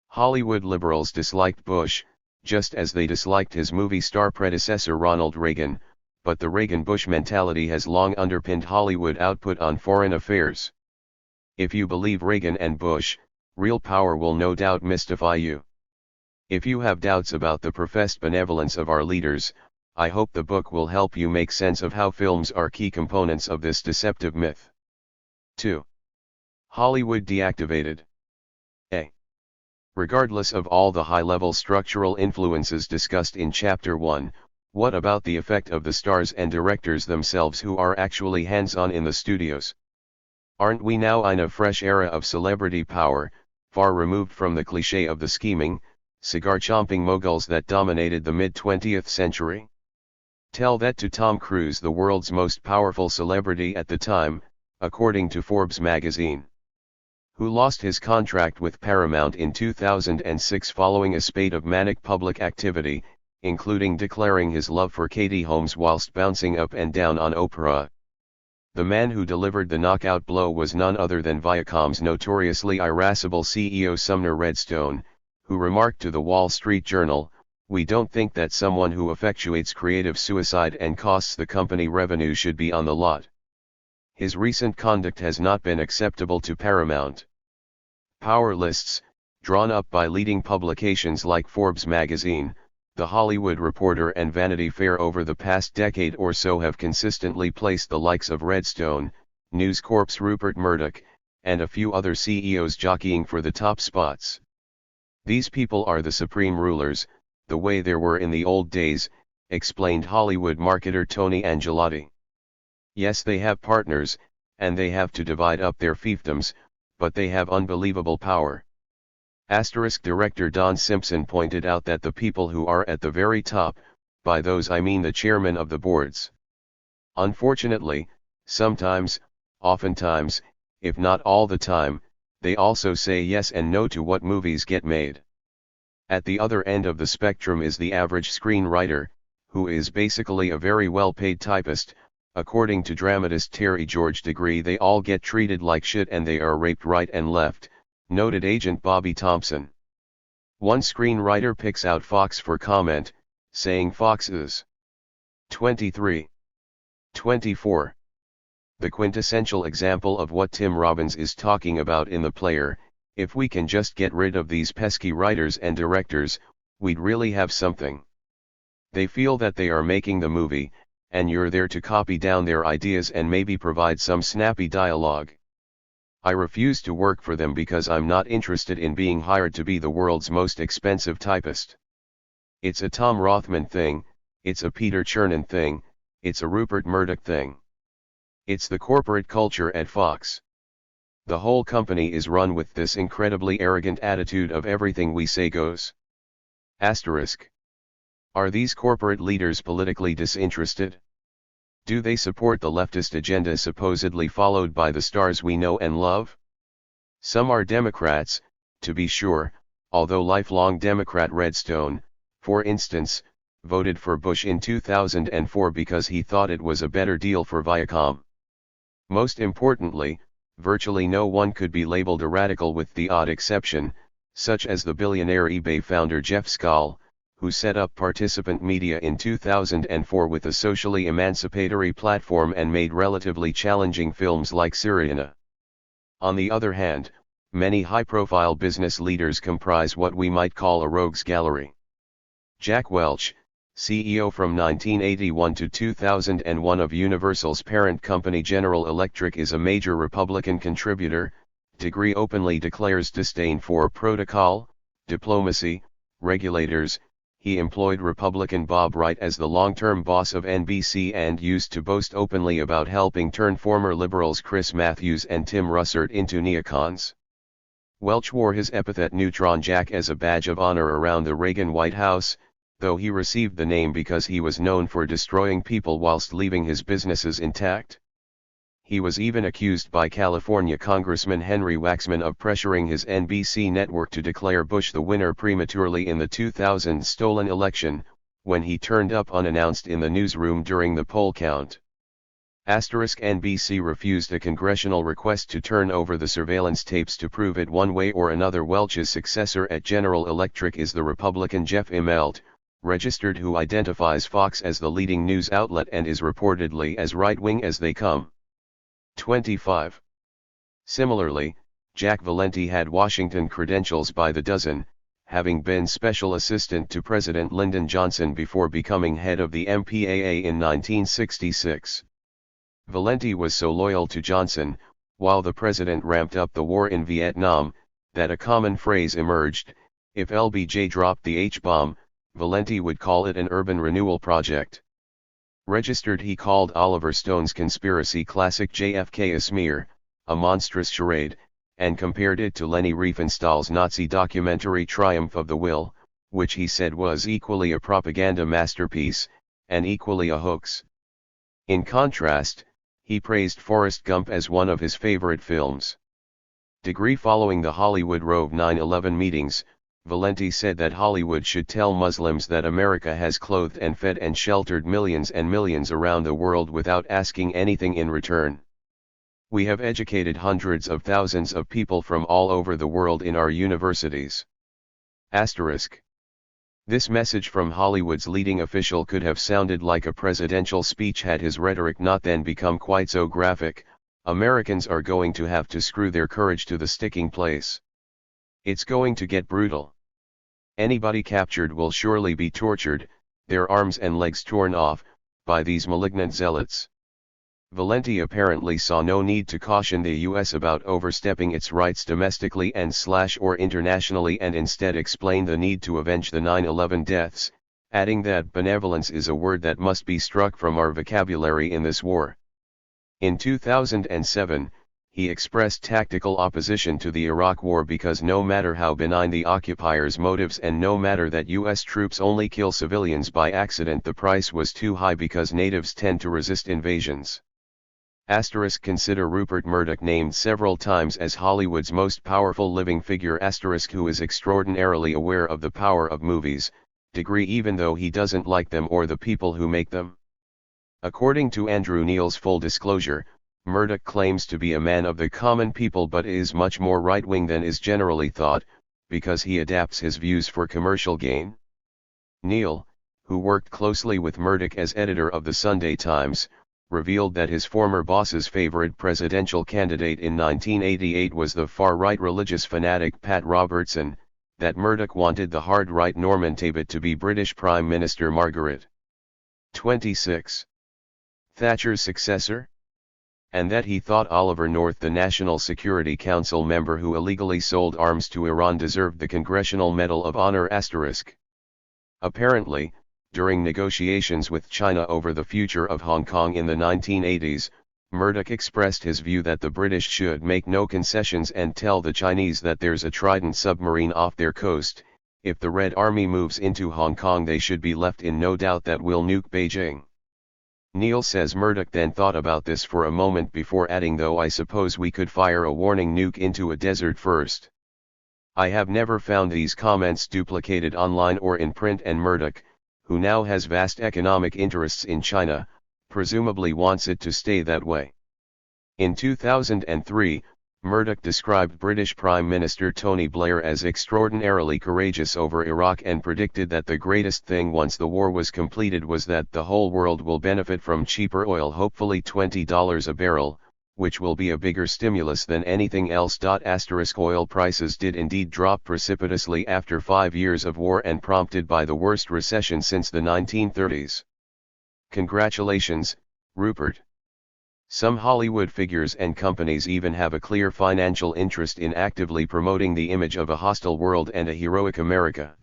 Hollywood liberals disliked Bush, just as they disliked his movie star predecessor Ronald Reagan, but the Reagan-Bush mentality has long underpinned Hollywood output on foreign affairs. If you believe Reagan and Bush, real power will no doubt mystify you. If you have doubts about the professed benevolence of our leaders, I hope the book will help you make sense of how films are key components of this deceptive myth. 2. Hollywood deactivated. A. Regardless of all the high-level structural influences discussed in Chapter 1, what about the effect of the stars and directors themselves who are actually hands-on in the studios? Aren't we now in a fresh era of celebrity power, far removed from the cliché of the scheming, cigar-chomping moguls that dominated the mid-20th century? Tell that to Tom Cruise, the world's most powerful celebrity at the time, according to Forbes magazine, who lost his contract with Paramount in 2006 following a spate of manic public activity, including declaring his love for Katie Holmes whilst bouncing up and down on Oprah. The man who delivered the knockout blow was none other than Viacom's notoriously irascible CEO Sumner Redstone, who remarked to the Wall Street Journal, "We don't think that someone who effectuates creative suicide and costs the company revenue should be on the lot." His recent conduct has not been acceptable to Paramount. Power lists, drawn up by leading publications like Forbes magazine, The Hollywood Reporter and Vanity Fair over the past decade or so, have consistently placed the likes of Redstone, News Corp's Rupert Murdoch, and a few other CEOs jockeying for the top spots. "These people are the supreme rulers, the way there were in the old days," explained Hollywood marketer Tony Angelotti. "Yes, they have partners, and they have to divide up their fiefdoms, but they have unbelievable power." Director Don Simpson pointed out that the people who are at the very top, by those I mean the chairmen of the boards. Unfortunately, sometimes, oftentimes, if not all the time, they also say yes and no to what movies get made. At the other end of the spectrum is the average screenwriter, who is basically a very well-paid typist. According to dramatist Terry George Degree, they all get treated like shit and they are raped right and left, noted agent Bobby Thompson. One screenwriter picks out Fox for comment, saying Fox is 23, 24. The quintessential example of what Tim Robbins is talking about in The Player. If we can just get rid of these pesky writers and directors, we'd really have something. They feel that they are making the movie, and you're there to copy down their ideas and maybe provide some snappy dialogue. I refuse to work for them because I'm not interested in being hired to be the world's most expensive typist. It's a Tom Rothman thing, it's a Peter Chernin thing, it's a Rupert Murdoch thing. It's the corporate culture at Fox. The whole company is run with this incredibly arrogant attitude of everything we say goes. Asterisk. Are these corporate leaders politically disinterested? Do they support the leftist agenda supposedly followed by the stars we know and love? Some are Democrats, to be sure, although lifelong Democrat Redstone, for instance, voted for Bush in 2004 because he thought it was a better deal for Viacom. Most importantly, virtually no one could be labeled a radical with the odd exception, such as the billionaire eBay founder Jeff Skoll, who set up Participant Media in 2004 with a socially emancipatory platform and made relatively challenging films like Syriana. On the other hand, many high-profile business leaders comprise what we might call a rogues gallery. Jack Welch, CEO from 1981 to 2001 of Universal's parent company General Electric, is a major Republican contributor. Degree openly declares disdain for protocol, diplomacy, regulators. He employed Republican Bob Wright as the long-term boss of NBC and used to boast openly about helping turn former liberals Chris Matthews and Tim Russert into neocons. Welch wore his epithet Neutron Jack as a badge of honor around the Reagan White House, though he received the name because he was known for destroying people whilst leaving his businesses intact. He was even accused by California Congressman Henry Waxman of pressuring his NBC network to declare Bush the winner prematurely in the 2000 stolen election, when he turned up unannounced in the newsroom during the poll count. NBC refused a congressional request to turn over the surveillance tapes to prove it one way or another. Welch's successor at General Electric is the Republican Jeff Immelt, registered, who identifies Fox as the leading news outlet and is reportedly as right-wing as they come. 25. Similarly, Jack Valenti had Washington credentials by the dozen, having been special assistant to President Lyndon Johnson before becoming head of the MPAA in 1966. Valenti was so loyal to Johnson, while the president ramped up the war in Vietnam, that a common phrase emerged: if LBJ dropped the H-bomb, Valenti would call it an urban renewal project. Registered, he called Oliver Stone's conspiracy classic JFK a smear, a monstrous charade, and compared it to Leni Riefenstahl's Nazi documentary Triumph of the Will, which he said was equally a propaganda masterpiece, and equally a hoax. In contrast, he praised Forrest Gump as one of his favorite films. Degree following the Hollywood Rove 9/11 meetings, Valenti said that Hollywood should tell Muslims that America has clothed and fed and sheltered millions and millions around the world without asking anything in return. We have educated hundreds of thousands of people from all over the world in our universities. Asterisk. This message from Hollywood's leading official could have sounded like a presidential speech had his rhetoric not then become quite so graphic. Americans are going to have to screw their courage to the sticking place. It's going to get brutal. Anybody captured will surely be tortured, their arms and legs torn off, by these malignant zealots. Valenti apparently saw no need to caution the US about overstepping its rights domestically and/or internationally, and instead explained the need to avenge the 9/11 deaths, adding that benevolence is a word that must be struck from our vocabulary in this war. In 2007, he expressed tactical opposition to the Iraq War because no matter how benign the occupiers' motives and no matter that US troops only kill civilians by accident, the price was too high because natives tend to resist invasions. Asterisk. Consider Rupert Murdoch, named several times as Hollywood's most powerful living figure. Asterisk. Who is extraordinarily aware of the power of movies, degree, even though he doesn't like them or the people who make them. According to Andrew Neil's full disclosure, Murdoch claims to be a man of the common people but is much more right-wing than is generally thought, because he adapts his views for commercial gain. Neil, who worked closely with Murdoch as editor of the Sunday Times, revealed that his former boss's favorite presidential candidate in 1988 was the far-right religious fanatic Pat Robertson, that Murdoch wanted the hard-right Norman Tebbit to be British Prime Minister Margaret 26. Thatcher's successor, and that he thought Oliver North, the National Security Council member who illegally sold arms to Iran, deserved the Congressional Medal of Honor. Asterisk. Apparently, during negotiations with China over the future of Hong Kong in the 1980s, Murdoch expressed his view that the British should make no concessions and tell the Chinese that there's a Trident submarine off their coast. If the Red Army moves into Hong Kong, they should be left in no doubt that we'll nuke Beijing. Neil says Murdoch then thought about this for a moment before adding, though I suppose we could fire a warning nuke into a desert first. I have never found these comments duplicated online or in print, and Murdoch, who now has vast economic interests in China, presumably wants it to stay that way. In 2003, Murdoch described British Prime Minister Tony Blair as extraordinarily courageous over Iraq and predicted that the greatest thing once the war was completed was that the whole world will benefit from cheaper oil, hopefully $20 a barrel, which will be a bigger stimulus than anything else. Asterisk. Oil prices did indeed drop precipitously after 5 years of war and prompted by the worst recession since the 1930s. Congratulations, Rupert. Some Hollywood figures and companies even have a clear financial interest in actively promoting the image of a hostile world and a heroic America.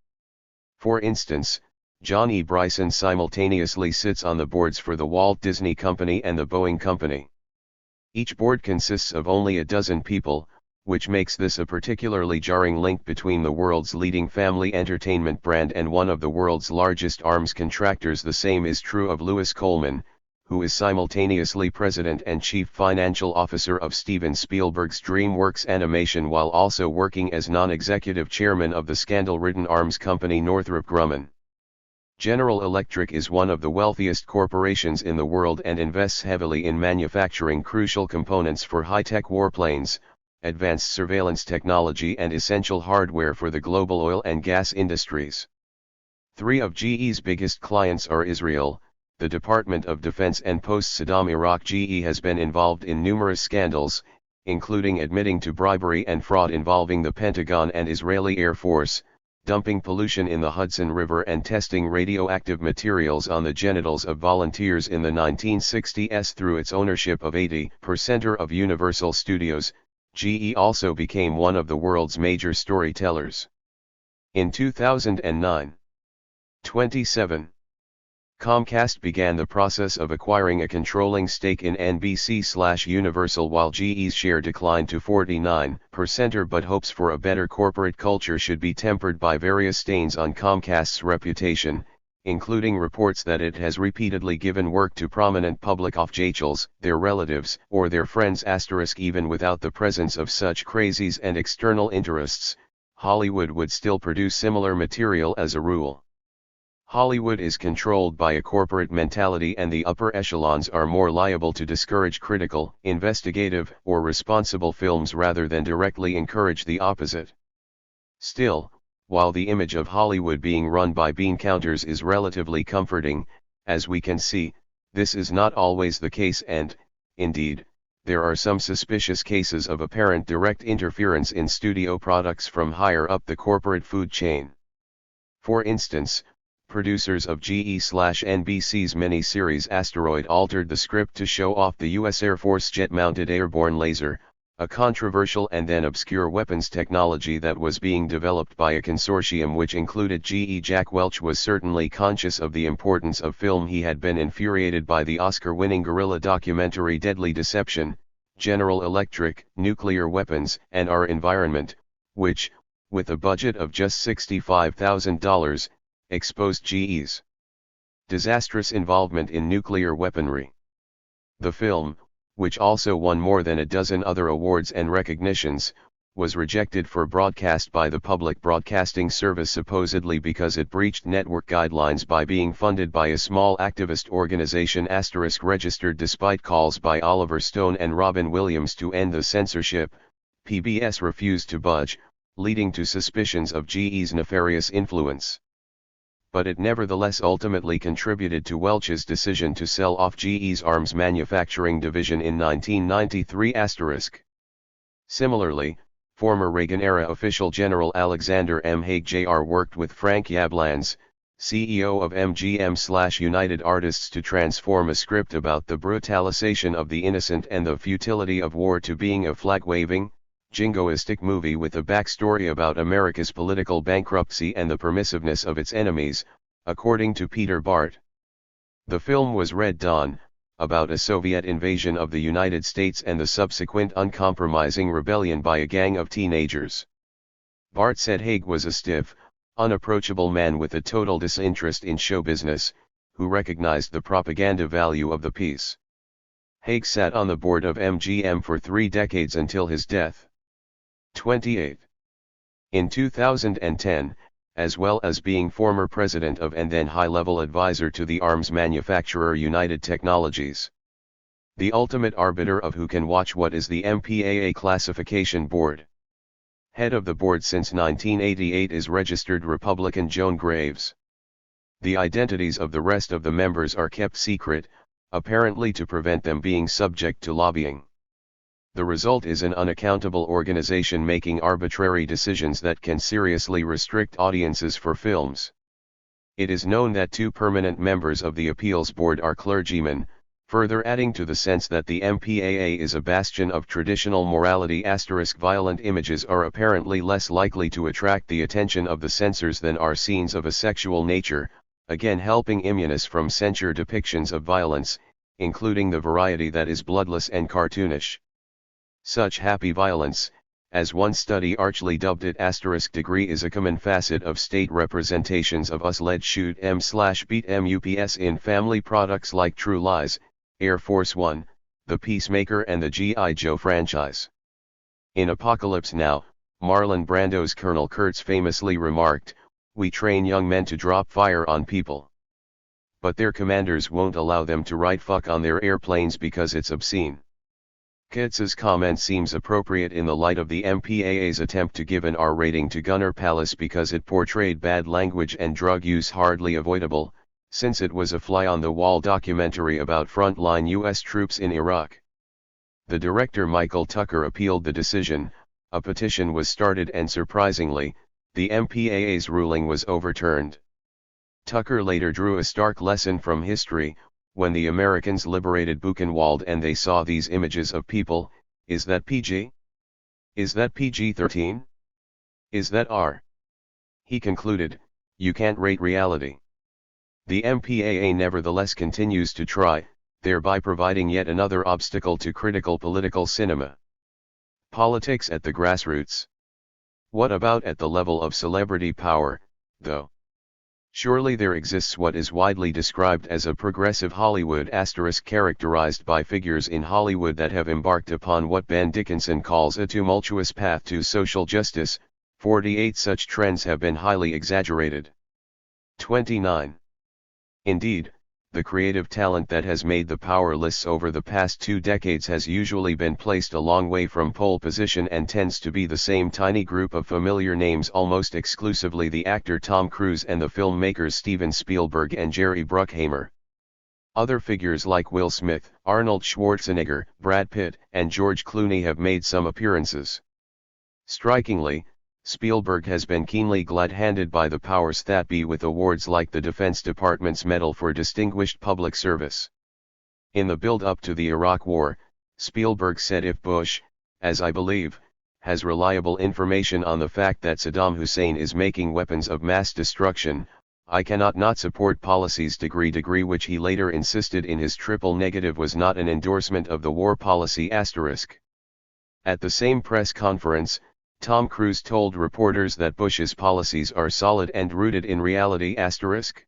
For instance, John E. Bryson simultaneously sits on the boards for the Walt Disney Company and the Boeing Company. Each board consists of only a dozen people, which makes this a particularly jarring link between the world's leading family entertainment brand and one of the world's largest arms contractors. The same is true of Lewis Coleman, who is simultaneously president and chief financial officer of Steven Spielberg's DreamWorks Animation while also working as non-executive chairman of the scandal-ridden arms company Northrop Grumman. General Electric is one of the wealthiest corporations in the world and invests heavily in manufacturing crucial components for high-tech warplanes, advanced surveillance technology and essential hardware for the global oil and gas industries. 3 of GE's biggest clients are Israel, the Department of Defense, and post-Saddam Iraq. GE has been involved in numerous scandals, including admitting to bribery and fraud involving the Pentagon and Israeli Air Force, dumping pollution in the Hudson River and testing radioactive materials on the genitals of volunteers in the 1960s. Through its ownership of 80% of Universal Studios, GE also became one of the world's major storytellers. In 2009, 27. Comcast began the process of acquiring a controlling stake in NBC/Universal while GE's share declined to 49%, but hopes for a better corporate culture should be tempered by various stains on Comcast's reputation, including reports that it has repeatedly given work to prominent public officials, their relatives, or their friends. Even without the presence of such crazies and external interests, Hollywood would still produce similar material as a rule. Hollywood is controlled by a corporate mentality, and the upper echelons are more liable to discourage critical, investigative, or responsible films rather than directly encourage the opposite. Still, while the image of Hollywood being run by bean counters is relatively comforting, as we can see, this is not always the case, and, indeed, there are some suspicious cases of apparent direct interference in studio products from higher up the corporate food chain. For instance, producers of GE/NBC's miniseries Asteroid altered the script to show off the U.S. Air Force jet-mounted airborne laser, a controversial and then obscure weapons technology that was being developed by a consortium which included GE. Jack Welch was certainly conscious of the importance of film. He had been infuriated by the Oscar-winning guerrilla documentary Deadly Deception, General Electric, Nuclear Weapons, and Our Environment, which, with a budget of just $65,000, exposed GE's disastrous involvement in nuclear weaponry. The film, which also won more than a dozen other awards and recognitions, was rejected for broadcast by the Public Broadcasting Service supposedly because it breached network guidelines by being funded by a small activist organization *, registered despite calls by Oliver Stone and Robin Williams to end the censorship. PBS refused to budge, leading to suspicions of GE's nefarious influence. But it nevertheless ultimately contributed to Welch's decision to sell off GE's arms manufacturing division in 1993 *. Similarly, former Reagan-era official General Alexander M. Haig Jr. worked with Frank Yablans, CEO of MGM/United Artists, to transform a script about the brutalization of the innocent and the futility of war to being a flag-waving, jingoistic movie with a backstory about America's political bankruptcy and the permissiveness of its enemies, according to Peter Bart. The film was Red Dawn, about a Soviet invasion of the United States and the subsequent uncompromising rebellion by a gang of teenagers. Bart said Haig was a stiff, unapproachable man with a total disinterest in show business, who recognized the propaganda value of the piece. Haig sat on the board of MGM for 3 decades until his death. 28. In 2010, as well as being former president of and then high-level advisor to the arms manufacturer United Technologies. The ultimate arbiter of who can watch what is the MPAA Classification Board. Head of the board since 1988 is registered Republican Joan Graves. The identities of the rest of the members are kept secret, apparently to prevent them being subject to lobbying. The result is an unaccountable organization making arbitrary decisions that can seriously restrict audiences for films. It is known that 2 permanent members of the appeals board are clergymen, further adding to the sense that the MPAA is a bastion of traditional morality. * Violent images are apparently less likely to attract the attention of the censors than are scenes of a sexual nature, again helping immunists from censure depictions of violence, including the variety that is bloodless and cartoonish. Such happy violence, as one study archly dubbed it *, degree is a common facet of state representations of us-led shoot 'em/beat 'em UPS in family products like True Lies, Air Force One, The Peacemaker and the G.I. Joe franchise. In Apocalypse Now, Marlon Brando's Colonel Kurtz famously remarked, "We train young men to drop fire on people. But their commanders won't allow them to write fuck on their airplanes because it's obscene." Kurtz's comment seems appropriate in the light of the MPAA's attempt to give an R rating to Gunner Palace because it portrayed bad language and drug use hardly avoidable, since it was a fly-on-the-wall documentary about frontline U.S. troops in Iraq. The director Michael Tucker appealed the decision, a petition was started and surprisingly, the MPAA's ruling was overturned. Tucker later drew a stark lesson from history. When the Americans liberated Buchenwald and they saw these images of people, is that PG? Is that PG-13? Is that R? He concluded, you can't rate reality. The MPAA nevertheless continues to try, thereby providing yet another obstacle to critical political cinema. Politics at the grassroots. What about at the level of celebrity power, though? Surely there exists what is widely described as a progressive Hollywood * characterized by figures in Hollywood that have embarked upon what Ben Dickinson calls a tumultuous path to social justice. 48 such trends have been highly exaggerated. 29. Indeed, the creative talent that has made the power lists over the past 2 decades has usually been placed a long way from pole position and tends to be the same tiny group of familiar names, almost exclusively the actor Tom Cruise and the filmmakers Steven Spielberg and Jerry Bruckheimer. Other figures like Will Smith, Arnold Schwarzenegger, Brad Pitt, and George Clooney have made some appearances. Strikingly, Spielberg has been keenly glad-handed by the powers that be with awards like the Defense Department's Medal for Distinguished Public Service. In the build-up to the Iraq War, Spielberg said, "If Bush, as I believe, has reliable information on the fact that Saddam Hussein is making weapons of mass destruction, I cannot not support policies degree which he later insisted in his triple negative was not an endorsement of the war policy asterisk." At the same press conference, Tom Cruise told reporters that Bush's policies are solid and rooted in reality asterisk.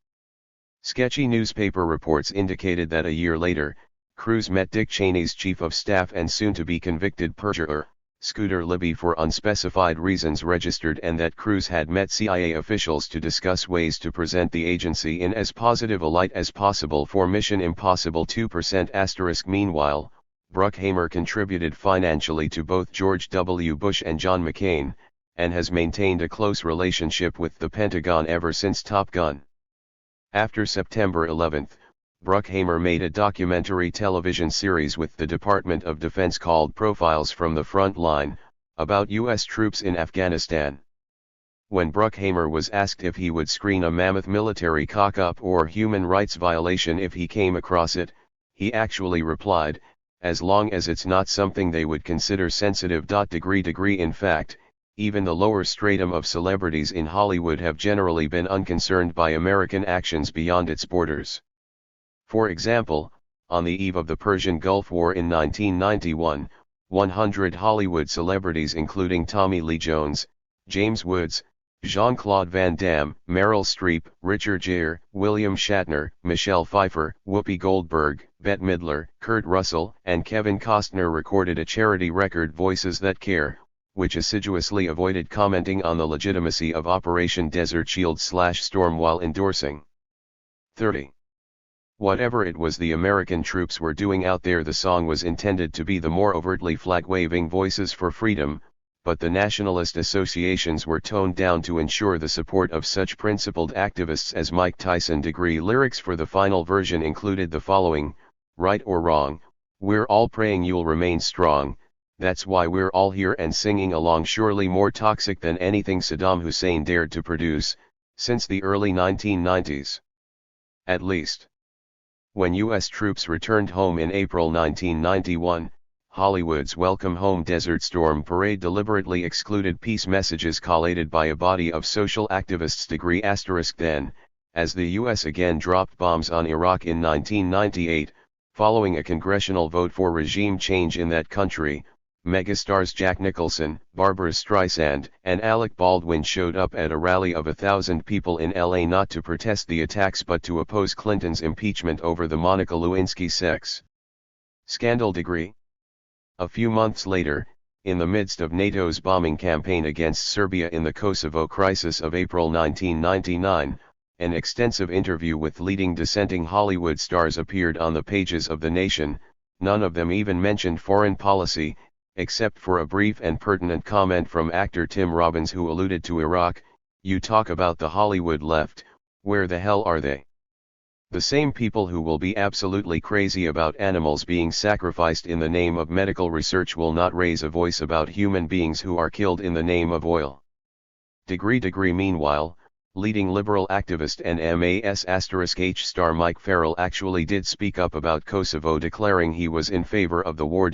Sketchy newspaper reports indicated that a year later, Cruise met Dick Cheney's chief of staff and soon-to-be convicted perjurer, Scooter Libby, for unspecified reasons registered, and that Cruise had met CIA officials to discuss ways to present the agency in as positive a light as possible for Mission Impossible 2% asterisk. Meanwhile, Bruckheimer contributed financially to both George W. Bush and John McCain, and has maintained a close relationship with the Pentagon ever since Top Gun. After September 11, Bruckheimer made a documentary television series with the Department of Defense called Profiles from the Front Line, about U.S. troops in Afghanistan. When Bruckheimer was asked if he would screen a mammoth military cock-up or human rights violation if he came across it, he actually replied, "As long as it's not something they would consider sensitive." In fact, even the lower stratum of celebrities in Hollywood have generally been unconcerned by American actions beyond its borders. For example, on the eve of the Persian Gulf War in 1991, 100 Hollywood celebrities including Tommy Lee Jones, James Woods, Jean-Claude Van Damme, Meryl Streep, Richard Gere, William Shatner, Michelle Pfeiffer, Whoopi Goldberg, Bette Midler, Kurt Russell, and Kevin Costner recorded a charity record, Voices That Care, which assiduously avoided commenting on the legitimacy of Operation Desert Shield/Storm while endorsing 30. Whatever it was the American troops were doing out there, the song was intended to be the more overtly flag-waving voices for freedom, but the nationalist associations were toned down to ensure the support of such principled activists as Mike Tyson. Lyrics for the final version included the following: "Right or wrong, we're all praying you'll remain strong, that's why we're all here and singing along." Surely more toxic than anything Saddam Hussein dared to produce, since the early 1990s. At least. When U.S. troops returned home in April 1991, Hollywood's Welcome Home Desert Storm parade deliberately excluded peace messages collated by a body of social activists. Then, as the U.S. again dropped bombs on Iraq in 1998, following a congressional vote for regime change in that country, megastars Jack Nicholson, Barbra Streisand, and Alec Baldwin showed up at a rally of 1,000 people in LA not to protest the attacks but to oppose Clinton's impeachment over the Monica Lewinsky sex scandal. A few months later, in the midst of NATO's bombing campaign against Serbia in the Kosovo crisis of April 1999, an extensive interview with leading dissenting Hollywood stars appeared on the pages of The Nation. None of them even mentioned foreign policy, except for a brief and pertinent comment from actor Tim Robbins, who alluded to Iraq. "You talk about the Hollywood left, where the hell are they? The same people who will be absolutely crazy about animals being sacrificed in the name of medical research will not raise a voice about human beings who are killed in the name of oil." Meanwhile, leading liberal activist and MAS*H star Mike Farrell actually did speak up about Kosovo, declaring he was in favor of the war.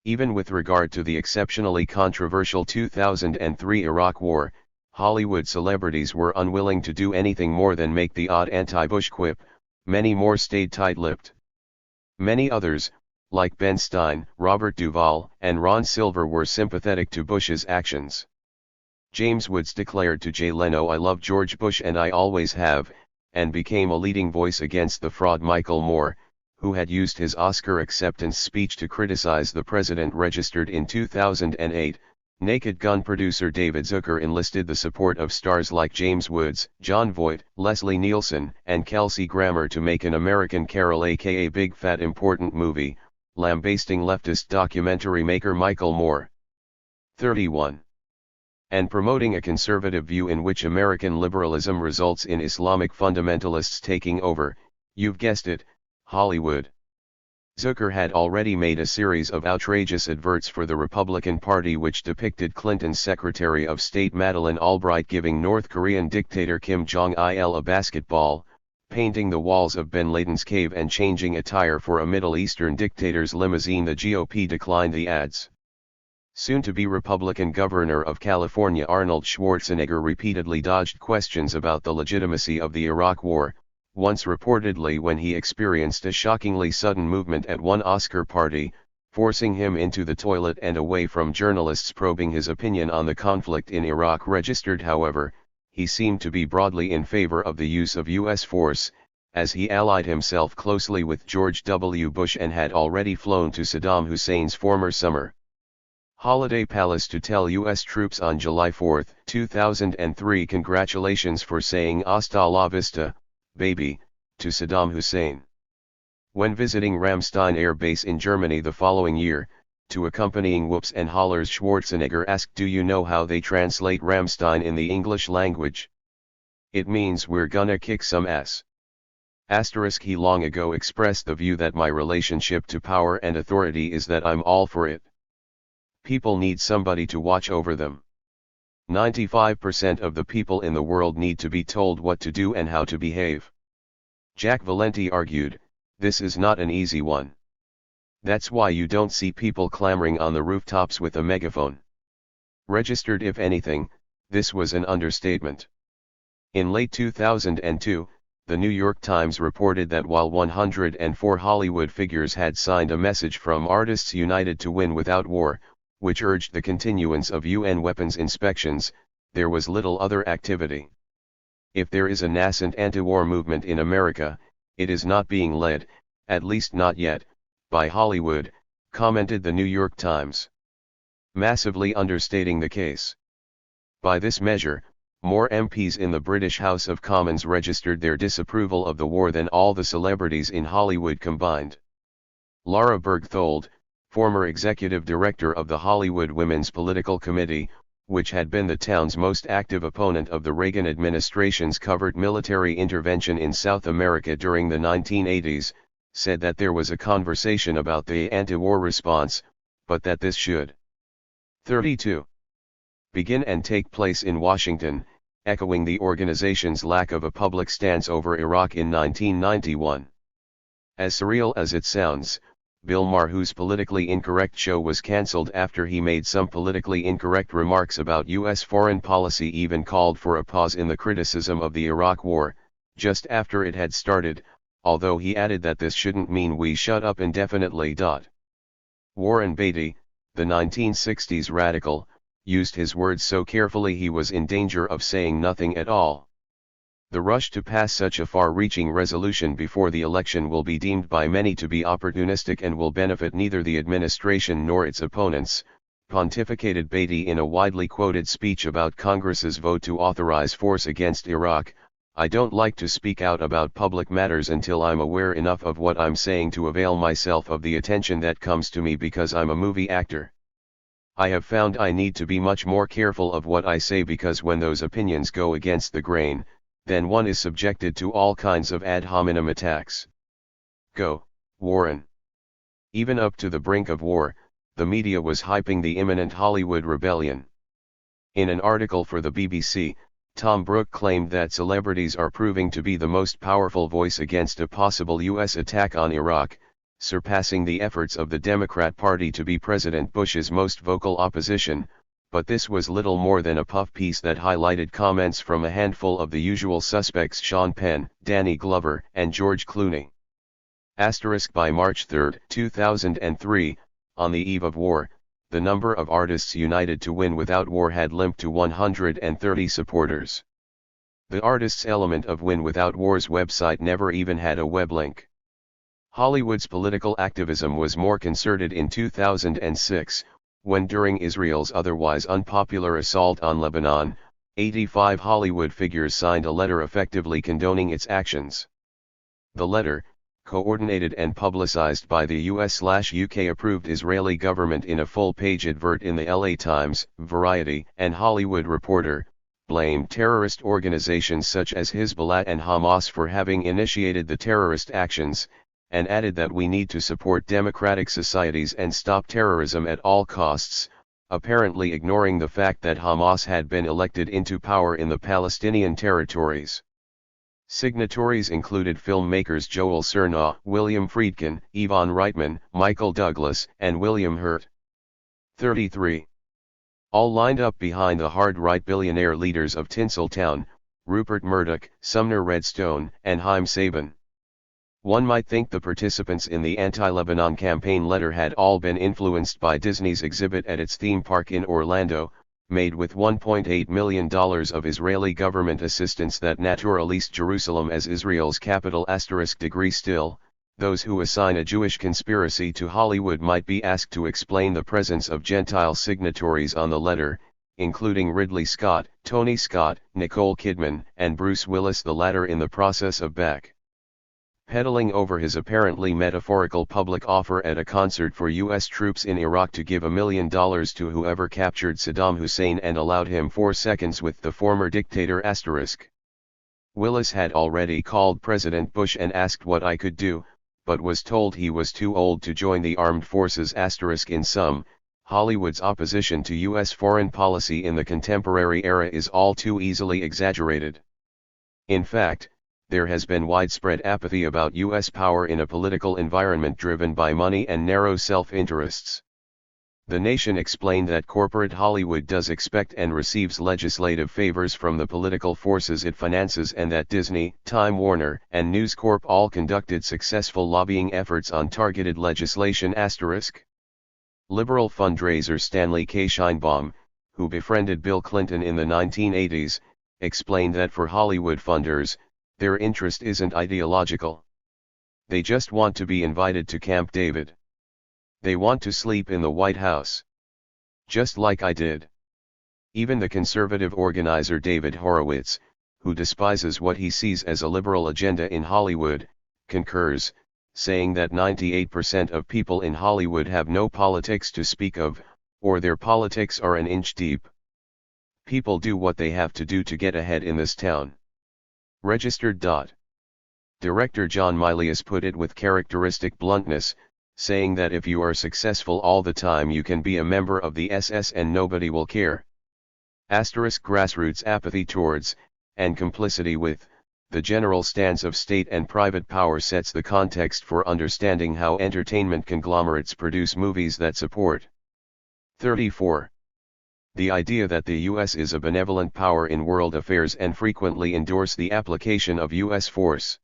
Even with regard to the exceptionally controversial 2003 Iraq War, Hollywood celebrities were unwilling to do anything more than make the odd anti-Bush quip. Many more stayed tight-lipped. Many others, like Ben Stein, Robert Duvall, and Ron Silver, were sympathetic to Bush's actions. James Woods declared to Jay Leno, "I love George Bush and I always have," and became a leading voice against the fraud Michael Moore, who had used his Oscar acceptance speech to criticize the president. Registered in 2008, Naked Gun producer David Zucker enlisted the support of stars like James Woods, Jon Voight, Leslie Nielsen, and Kelsey Grammer to make an American Carol aka Big Fat Important Movie, lambasting leftist documentary maker Michael Moore. 31. And promoting a conservative view in which American liberalism results in Islamic fundamentalists taking over, you've guessed it, Hollywood. Zucker had already made a series of outrageous adverts for the Republican Party which depicted Clinton's Secretary of State Madeleine Albright giving North Korean dictator Kim Jong-il a basketball, painting the walls of bin Laden's cave and changing attire for a Middle Eastern dictator's limousine. The GOP declined the ads. Soon-to-be Republican Governor of California Arnold Schwarzenegger repeatedly dodged questions about the legitimacy of the Iraq War, once reportedly when he experienced a shockingly sudden movement at one Oscar party, forcing him into the toilet and away from journalists probing his opinion on the conflict in Iraq. Registered, however, he seemed to be broadly in favor of the use of U.S. force, as he allied himself closely with George W. Bush and had already flown to Saddam Hussein's former summer holiday palace to tell U.S. troops on July 4, 2003 congratulations for saying "Hasta la vista, baby," to Saddam Hussein. When visiting Ramstein Air Base in Germany the following year, to accompanying whoops and hollers, Schwarzenegger asked, "Do you know how they translate Ramstein in the English language? It means we're gonna kick some ass." He long ago expressed the view that my relationship to power and authority is that I'm all for it. People need somebody to watch over them. 95% of the people in the world need to be told what to do and how to behave. Jack Valenti argued, this is not an easy one. That's why you don't see people clamoring on the rooftops with a megaphone. Registered, if anything, this was an understatement. In late 2002, the New York Times reported that while 104 Hollywood figures had signed a message from Artists United to Win Without War, which urged the continuance of UN weapons inspections, there was little other activity. If there is a nascent anti-war movement in America, it is not being led, at least not yet, by Hollywood, commented the New York Times. Massively understating the case. By this measure, more MPs in the British House of Commons registered their disapproval of the war than all the celebrities in Hollywood combined. Laura Bergthold, former executive director of the Hollywood Women's Political Committee, which had been the town's most active opponent of the Reagan administration's covert military intervention in South America during the 1980s, said that there was a conversation about the anti-war response, but that this should 32. Begin and take place in Washington, echoing the organization's lack of a public stance over Iraq in 1991. As surreal as it sounds, Bill Maher, whose politically incorrect show was cancelled after he made some politically incorrect remarks about U.S. foreign policy, even called for a pause in the criticism of the Iraq War, just after it had started, although he added that this shouldn't mean we shut up indefinitely. Warren Beatty, the 1960s radical, used his words so carefully he was in danger of saying nothing at all. The rush to pass such a far-reaching resolution before the election will be deemed by many to be opportunistic and will benefit neither the administration nor its opponents, pontificated Beatty in a widely quoted speech about Congress's vote to authorize force against Iraq. "I don't like to speak out about public matters until I'm aware enough of what I'm saying to avail myself of the attention that comes to me because I'm a movie actor. I have found I need to be much more careful of what I say because when those opinions go against the grain, then one is subjected to all kinds of ad hominem attacks." Go, Warren. Even up to the brink of war, the media was hyping the imminent Hollywood rebellion. In an article for the BBC, Tom Brooke claimed that celebrities are proving to be the most powerful voice against a possible U.S. attack on Iraq, surpassing the efforts of the Democrat Party to be President Bush's most vocal opposition, but this was little more than a puff piece that highlighted comments from a handful of the usual suspects: Sean Penn, Danny Glover, and George Clooney. By March 3, 2003, on the eve of war, the number of Artists United to Win Without War had limped to 130 supporters. The artists element of Win Without War's website never even had a web link. Hollywood's political activism was more concerted in 2006, When during Israel's otherwise unpopular assault on Lebanon, 85 Hollywood figures signed a letter effectively condoning its actions. The letter, coordinated and publicized by the US/UK-approved Israeli government in a full-page advert in the LA Times, Variety, and Hollywood Reporter, blamed terrorist organizations such as Hezbollah and Hamas for having initiated the terrorist actions, and added that we need to support democratic societies and stop terrorism at all costs, apparently ignoring the fact that Hamas had been elected into power in the Palestinian territories. Signatories included filmmakers Joel Surnaw, William Friedkin, Yvonne Reitman, Michael Douglas, and William Hurt. 33. All lined up behind the hard-right billionaire leaders of Tinseltown, Rupert Murdoch, Sumner Redstone, and Haim Saban. One might think the participants in the anti-Lebanon campaign letter had all been influenced by Disney's exhibit at its theme park in Orlando, made with $1.8 million of Israeli government assistance that naturalized Jerusalem as Israel's capital. Degree still, those who assign a Jewish conspiracy to Hollywood might be asked to explain the presence of Gentile signatories on the letter, including Ridley Scott, Tony Scott, Nicole Kidman, and Bruce Willis, the latter in the process of peddling over his apparently metaphorical public offer at a concert for U.S. troops in Iraq to give $1 million to whoever captured Saddam Hussein and allowed him 4 seconds with the former dictator. Willis had already called President Bush and asked what I could do, but was told he was too old to join the armed forces. In sum, Hollywood's opposition to U.S. foreign policy in the contemporary era is all too easily exaggerated. In fact, there has been widespread apathy about U.S. power in a political environment driven by money and narrow self-interests. The Nation explained that corporate Hollywood does expect and receives legislative favors from the political forces it finances, and that Disney, Time Warner, and News Corp all conducted successful lobbying efforts on targeted legislation. Liberal fundraiser Stanley K. Sheinbaum, who befriended Bill Clinton in the 1980s, explained that for Hollywood funders, their interest isn't ideological. They just want to be invited to Camp David. They want to sleep in the White House. Just like I did. Even the conservative organizer David Horowitz, who despises what he sees as a liberal agenda in Hollywood, concurs, saying that 98% of people in Hollywood have no politics to speak of, or their politics are an inch deep. People do what they have to do to get ahead in this town. Registered. Director John Milius put it with characteristic bluntness, saying that if you are successful all the time you can be a member of the SS and nobody will care. Grassroots apathy towards, and complicity with, the general stance of state and private power sets the context for understanding how entertainment conglomerates produce movies that support. 34. The idea that the U.S. is a benevolent power in world affairs and frequently endorse the application of U.S. force.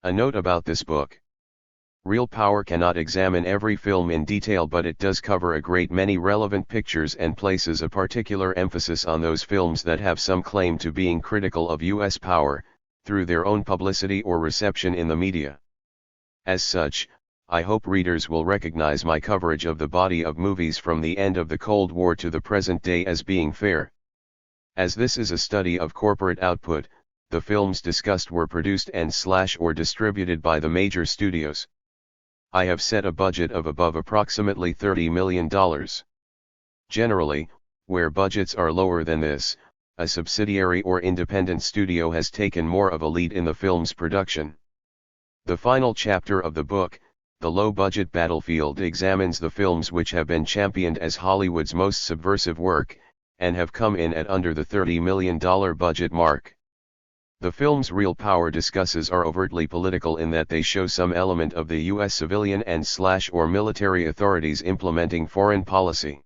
A note about this book. Real Power cannot examine every film in detail, but it does cover a great many relevant pictures and places a particular emphasis on those films that have some claim to being critical of U.S. power, through their own publicity or reception in the media. As such, I hope readers will recognize my coverage of the body of movies from the end of the Cold War to the present day as being fair. As this is a study of corporate output, the films discussed were produced and/or distributed by the major studios. I have set a budget of above approximately $30 million. Generally, where budgets are lower than this, a subsidiary or independent studio has taken more of a lead in the film's production. The final chapter of the book, The Low-Budget Battlefield, examines the films which have been championed as Hollywood's most subversive work, and have come in at under the $30 million budget mark. The films Real Power discusses are overtly political in that they show some element of the U.S. civilian and/or military authorities implementing foreign policy.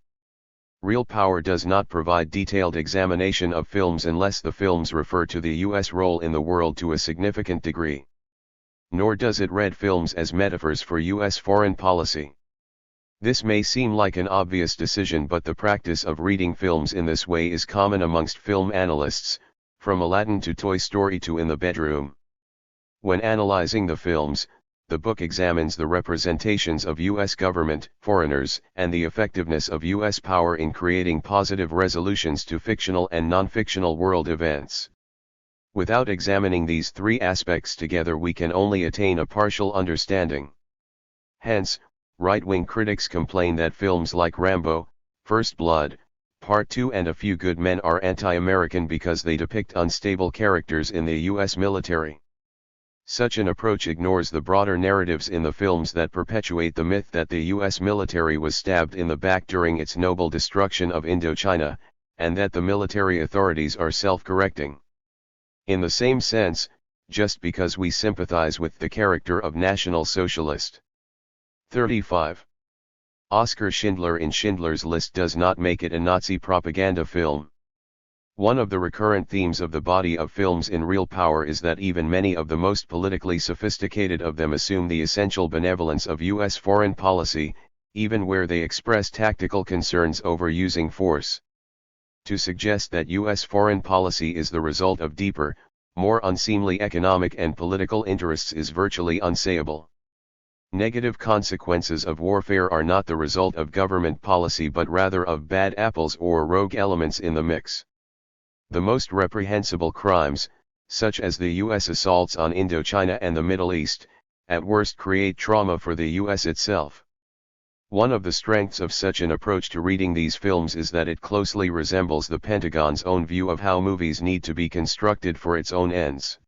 Real Power does not provide detailed examination of films unless the films refer to the U.S. role in the world to a significant degree. Nor does it read films as metaphors for U.S. foreign policy. This may seem like an obvious decision, but the practice of reading films in this way is common amongst film analysts, from Aladdin to Toy Story to In the Bedroom. When analyzing the films, the book examines the representations of U.S. government, foreigners, and the effectiveness of U.S. power in creating positive resolutions to fictional and non-fictional world events. Without examining these three aspects together, we can only attain a partial understanding. Hence, right-wing critics complain that films like Rambo, First Blood, Part 2 and A Few Good Men are anti-American because they depict unstable characters in the U.S. military. Such an approach ignores the broader narratives in the films that perpetuate the myth that the U.S. military was stabbed in the back during its noble destruction of Indochina, and that the military authorities are self-correcting. In the same sense, just because we sympathize with the character of National Socialist 35. Oskar Schindler in Schindler's List does not make it a Nazi propaganda film. One of the recurrent themes of the body of films in Real Power is that even many of the most politically sophisticated of them assume the essential benevolence of U.S. foreign policy, even where they express tactical concerns over using force. To suggest that U.S. foreign policy is the result of deeper, more unseemly economic and political interests is virtually unsayable. Negative consequences of warfare are not the result of government policy but rather of bad apples or rogue elements in the mix. The most reprehensible crimes, such as the U.S. assaults on Indochina and the Middle East, at worst create trauma for the U.S. itself. One of the strengths of such an approach to reading these films is that it closely resembles the Pentagon's own view of how movies need to be constructed for its own ends.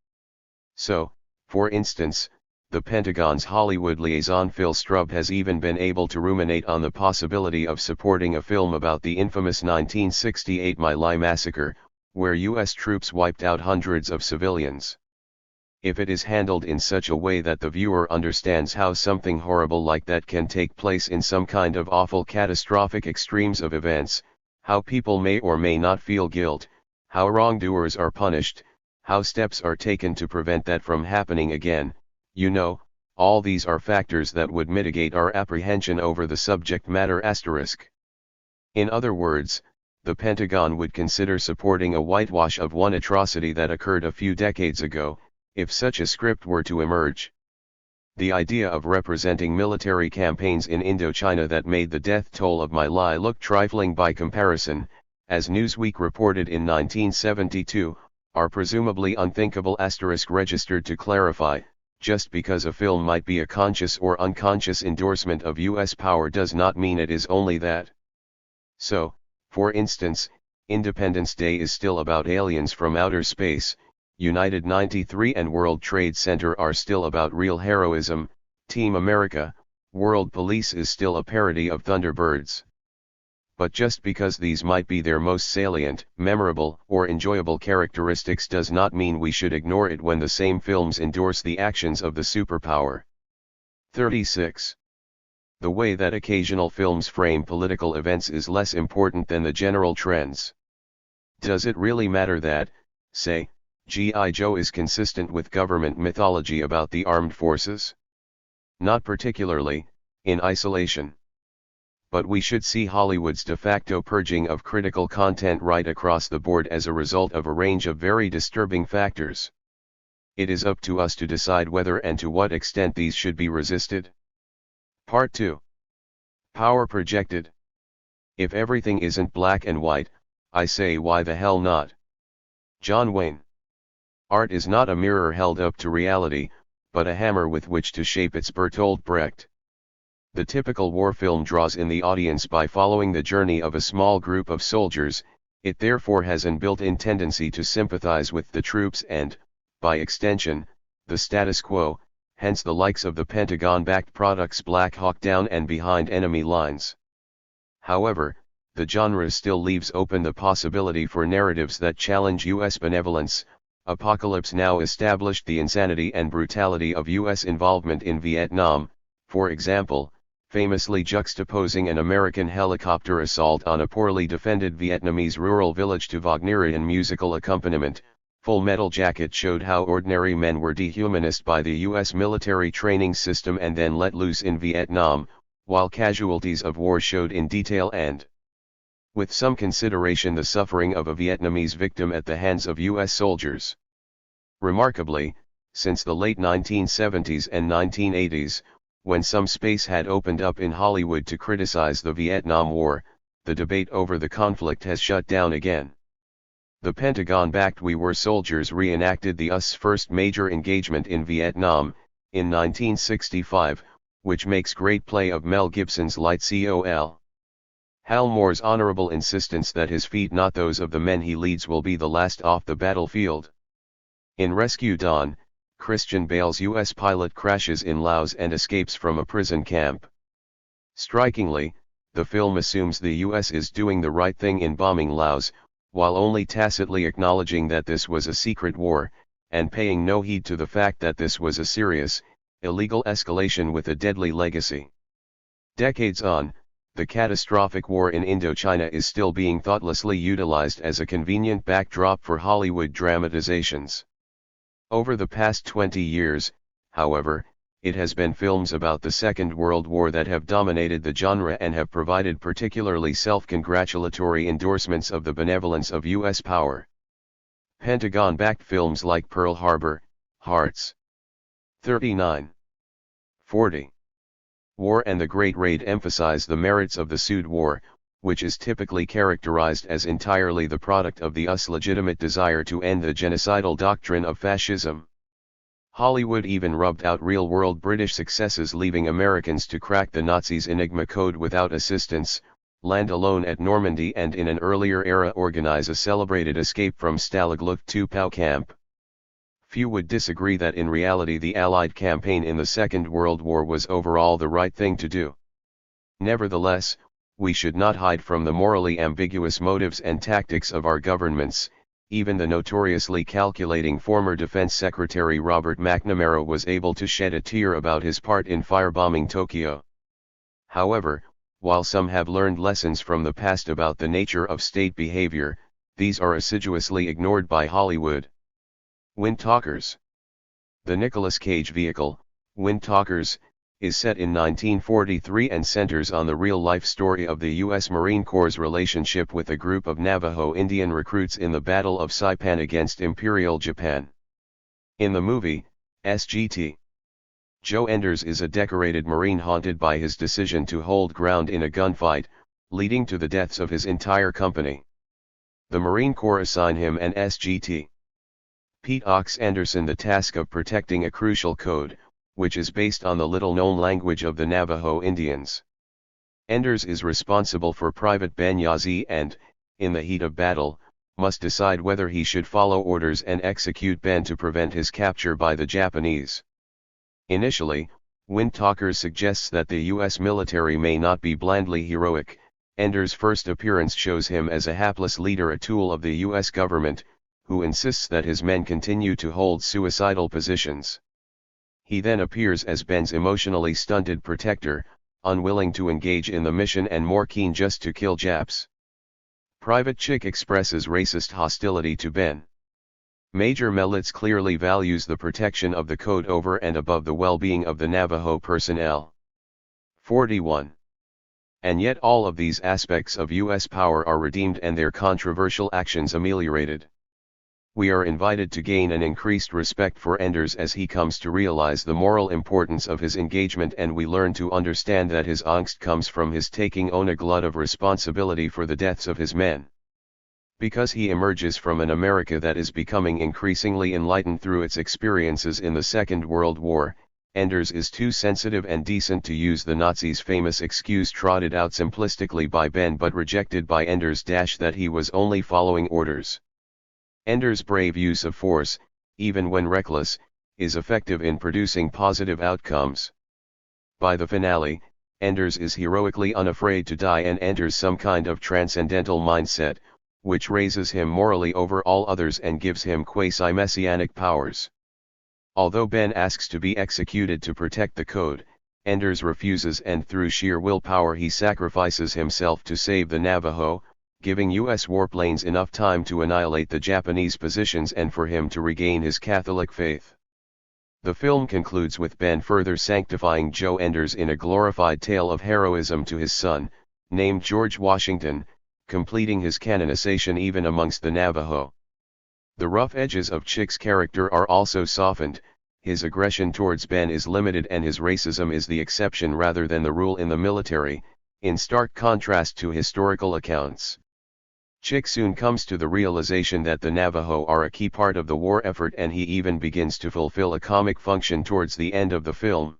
So, for instance, the Pentagon's Hollywood liaison Phil Strub has even been able to ruminate on the possibility of supporting a film about the infamous 1968 My Lai massacre, where U.S. troops wiped out hundreds of civilians. If it is handled in such a way that the viewer understands how something horrible like that can take place in some kind of awful catastrophic extremes of events, how people may or may not feel guilt, how wrongdoers are punished, how steps are taken to prevent that from happening again, all these are factors that would mitigate our apprehension over the subject matter asterisk. In other words, the Pentagon would consider supporting a whitewash of one atrocity that occurred a few decades ago, if such a script were to emerge. The idea of representing military campaigns in Indochina that made the death toll of My Lai look trifling by comparison, as Newsweek reported in 1972, are presumably unthinkable * registered to clarify. Just because a film might be a conscious or unconscious endorsement of U.S. power does not mean it is only that. So, for instance, Independence Day is still about aliens from outer space, United 93 and World Trade Center are still about real heroism, Team America, World Police is still a parody of Thunderbirds. But just because these might be their most salient, memorable, or enjoyable characteristics does not mean we should ignore it when the same films endorse the actions of the superpower. 36. The way that occasional films frame political events is less important than the general trends. Does it really matter that, say, G.I. Joe is consistent with government mythology about the armed forces? Not particularly, in isolation. But we should see Hollywood's de facto purging of critical content right across the board as a result of a range of very disturbing factors. It is up to us to decide whether and to what extent these should be resisted. Part 2. Power projected. If everything isn't black and white, I say why the hell not? John Wayne. Art is not a mirror held up to reality, but a hammer with which to shape its Bertolt Brecht. The typical war film draws in the audience by following the journey of a small group of soldiers, it therefore has an built-in tendency to sympathize with the troops and, by extension, the status quo, hence the likes of the Pentagon-backed products Black Hawk Down and Behind Enemy Lines. However, the genre still leaves open the possibility for narratives that challenge U.S. benevolence. Apocalypse Now established the insanity and brutality of U.S. involvement in Vietnam, for example, famously juxtaposing an American helicopter assault on a poorly defended Vietnamese rural village to Wagnerian musical accompaniment. Full Metal Jacket showed how ordinary men were dehumanized by the U.S. military training system and then let loose in Vietnam, while Casualties of War showed in detail and with some consideration the suffering of a Vietnamese victim at the hands of U.S. soldiers. Remarkably, since the late 1970s and 1980s, when some space had opened up in Hollywood to criticize the Vietnam War, the debate over the conflict has shut down again. The Pentagon-backed We Were Soldiers reenacted the US's first major engagement in Vietnam, in 1965, which makes great play of Mel Gibson's light Col. Hal Moore's honorable insistence that his feet, not those of the men he leads, will be the last off the battlefield. In Rescue Dawn, Christian Bale's U.S. pilot crashes in Laos and escapes from a prison camp. Strikingly, the film assumes the U.S. is doing the right thing in bombing Laos, while only tacitly acknowledging that this was a secret war, and paying no heed to the fact that this was a serious, illegal escalation with a deadly legacy. Decades on, the catastrophic war in Indochina is still being thoughtlessly utilized as a convenient backdrop for Hollywood dramatizations. Over the past 20 years, however, it has been films about the Second World War that have dominated the genre and have provided particularly self-congratulatory endorsements of the benevolence of U.S. power. Pentagon-backed films like Pearl Harbor, Hearts 39, 40, War and the Great Raid emphasize the merits of the Sud War, which is typically characterized as entirely the product of the US's legitimate desire to end the genocidal doctrine of fascism. Hollywood even rubbed out real-world British successes, leaving Americans to crack the Nazis' Enigma code without assistance, land alone at Normandy, and in an earlier era organize a celebrated escape from Stalag Luft II camp. Few would disagree that in reality the Allied campaign in the Second World War was overall the right thing to do. Nevertheless, we should not hide from the morally ambiguous motives and tactics of our governments. Even the notoriously calculating former Defense Secretary Robert McNamara was able to shed a tear about his part in firebombing Tokyo. However, while some have learned lessons from the past about the nature of state behavior, these are assiduously ignored by Hollywood. Windtalkers. The Nicolas Cage vehicle, Windtalkers, is set in 1943 and centers on the real-life story of the U.S. Marine Corps' relationship with a group of Navajo Indian recruits in the Battle of Saipan against Imperial Japan. In the movie, SGT, Joe Enders is a decorated Marine haunted by his decision to hold ground in a gunfight, leading to the deaths of his entire company. The Marine Corps assign him and SGT Pete Ox Anderson the task of protecting a crucial code, which is based on the little-known language of the Navajo Indians. Enders is responsible for Private Ben Yazzie and, in the heat of battle, must decide whether he should follow orders and execute Ben to prevent his capture by the Japanese. Initially, Windtalkers suggests that the U.S. military may not be blandly heroic. Enders' first appearance shows him as a hapless leader, a tool of the U.S. government, who insists that his men continue to hold suicidal positions. He then appears as Ben's emotionally stunted protector, unwilling to engage in the mission and more keen just to kill Japs. Private Chick expresses racist hostility to Ben. Major Melitz clearly values the protection of the code over and above the well-being of the Navajo personnel. 41. And yet all of these aspects of U.S. power are redeemed and their controversial actions ameliorated. We are invited to gain an increased respect for Enders as he comes to realize the moral importance of his engagement, and we learn to understand that his angst comes from his taking on a glut of responsibility for the deaths of his men. Because he emerges from an America that is becoming increasingly enlightened through its experiences in the Second World War, Enders is too sensitive and decent to use the Nazis' famous excuse trotted out simplistically by Ben but rejected by Enders that he was only following orders. Enders' brave use of force, even when reckless, is effective in producing positive outcomes. By the finale, Enders is heroically unafraid to die and enters some kind of transcendental mindset, which raises him morally over all others and gives him quasi-messianic powers. Although Ben asks to be executed to protect the code, Enders refuses, and through sheer willpower he sacrifices himself to save the Navajo, giving U.S. warplanes enough time to annihilate the Japanese positions and for him to regain his Catholic faith. The film concludes with Ben further sanctifying Joe Enders in a glorified tale of heroism to his son, named George Washington, completing his canonization even amongst the Navajo. The rough edges of Chick's character are also softened, his aggression towards Ben is limited and his racism is the exception rather than the rule in the military, in stark contrast to historical accounts. Chick soon comes to the realization that the Navajo are a key part of the war effort, and he even begins to fulfill a comic function towards the end of the film.